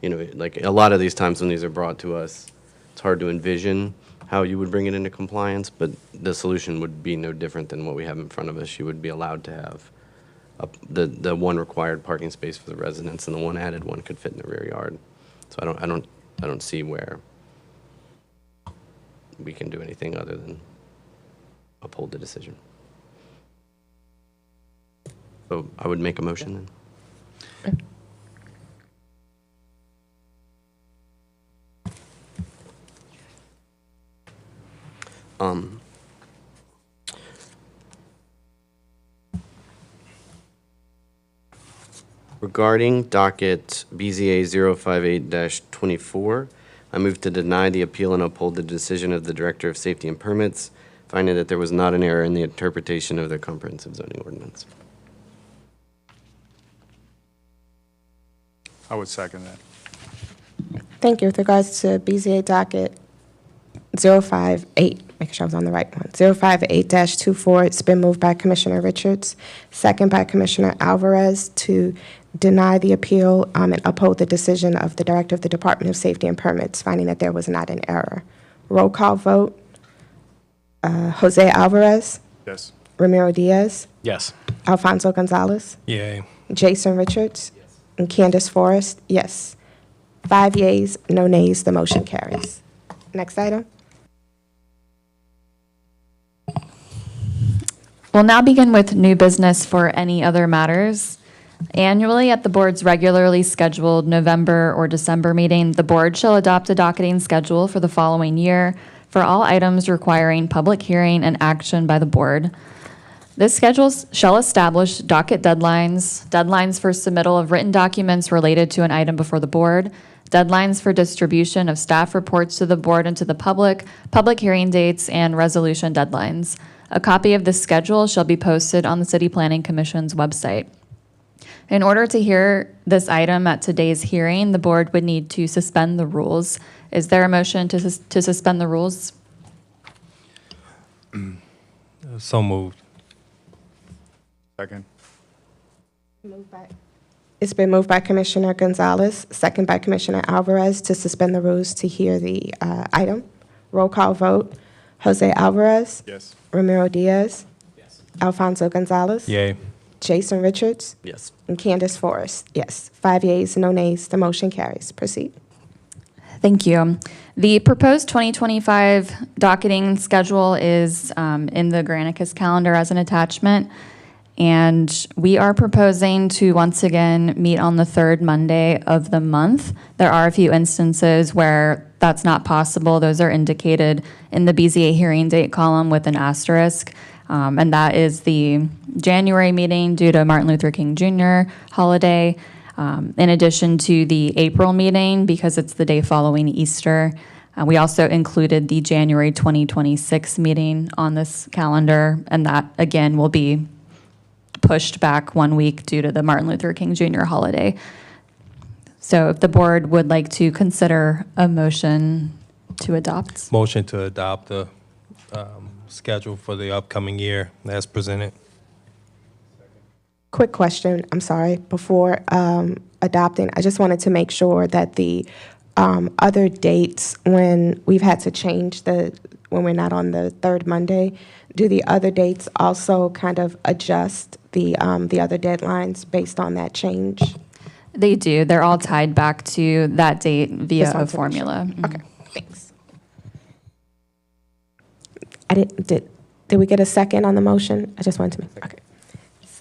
You know, like a lot of these times when these are brought to us, it's hard to envision how you would bring it into compliance, but the solution would be no different than what we have in front of us. You would be allowed to have the one required parking space for the residents, and the one added one could fit in the rear yard. So I don't see where we can do anything other than uphold the decision. So I would make a motion then. Regarding docket BZA 058-24, I move to deny the appeal and uphold the decision of the Director of Safety and Permits, finding that there was not an error in the interpretation of the comprehensive zoning ordinance. I would second that. Thank you. With regards to BZA docket 058, make sure I was on the right one, 058-24, it's been moved by Commissioner Richards, second by Commissioner Alvarez, to deny the appeal and uphold the decision of the Director of the Department of Safety and Permits, finding that there was not an error. Roll call vote. Jose Alvarez. Yes. Ramiro Diaz. Yes. Alfonso Gonzalez. Yay. Jason Richards. And Candace Forrest, yes. 5 yeas, no nays, the motion carries. Next item. We'll now begin with new business for any other matters. Annually, at the board's regularly scheduled November or December meeting, the board shall adopt a docketing schedule for the following year for all items requiring public hearing and action by the board. This schedule shall establish docket deadlines, deadlines for submittal of written documents related to an item before the board, deadlines for distribution of staff reports to the board and to the public, public hearing dates, and resolution deadlines. A copy of this schedule shall be posted on the City Planning Commission's website. In order to hear this item at today's hearing, the board would need to suspend the rules. Is there a motion to suspend the rules? So moved. Second. It's been moved by Commissioner Gonzalez, second by Commissioner Alvarez, to suspend the rules to hear the item. Roll call vote. Jose Alvarez. Yes. Ramiro Diaz. Yes. Alfonso Gonzalez. Yay. Jason Richards. Yes. And Candace Forrest, yes. 5 yeas, no nays, the motion carries. Proceed. Thank you. The proposed 2025 docketing schedule is in the Granicus calendar as an attachment. And we are proposing to once again meet on the third Monday of the month. There are a few instances where that's not possible. Those are indicated in the BZA hearing date column with an asterisk. And that is the January meeting due to Martin Luther King Jr. holiday, in addition to the April meeting because it's the day following Easter. We also included the January 2026 meeting on this calendar, and that again will be pushed back 1 week due to the Martin Luther King Jr. holiday. So if the board would like to consider a motion to adopt. Motion to adopt the schedule for the upcoming year as presented. Quick question, I'm sorry. Before adopting, I just wanted to make sure that the other dates, when we've had to change when we're not on the third Monday, do the other dates also kind of adjust the other deadlines based on that change? They do. They're all tied back to that date via a formula. Okay, thanks. Did we get a second on the motion? I just wanted to make, okay.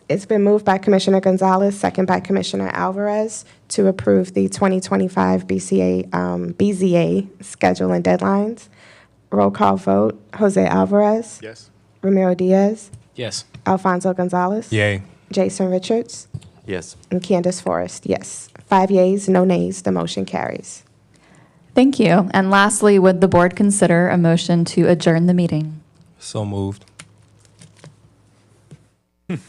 It's been moved by Commissioner Gonzalez, second by Commissioner Alvarez, to approve the 2025 BZA schedule and deadlines. Roll call vote. Jose Alvarez. Yes. Ramiro Diaz. Yes. Alfonso Gonzalez. Yay. Jason Richards. Yes. And Candace Forrest, yes. 5 yeas, no nays, the motion carries. Thank you. And lastly, would the board consider a motion to adjourn the meeting? So moved. Do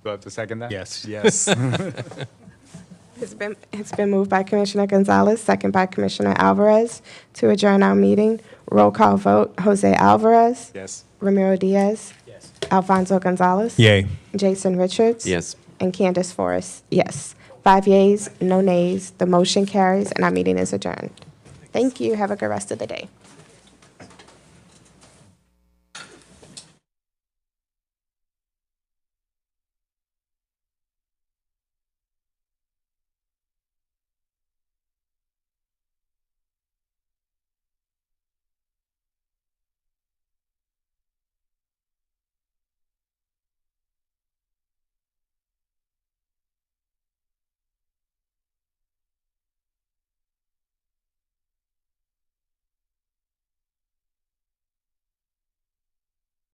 I have to second that? Yes. Yes. It's been moved by Commissioner Gonzalez, second by Commissioner Alvarez, to adjourn our meeting. Roll call vote. Jose Alvarez. Yes. Ramiro Diaz. Yes. Alfonso Gonzalez. Yay. Jason Richards. Yes. And Candace Forrest, yes. 5 yeas, no nays, the motion carries, and our meeting is adjourned. Thank you. Have a good rest of the day.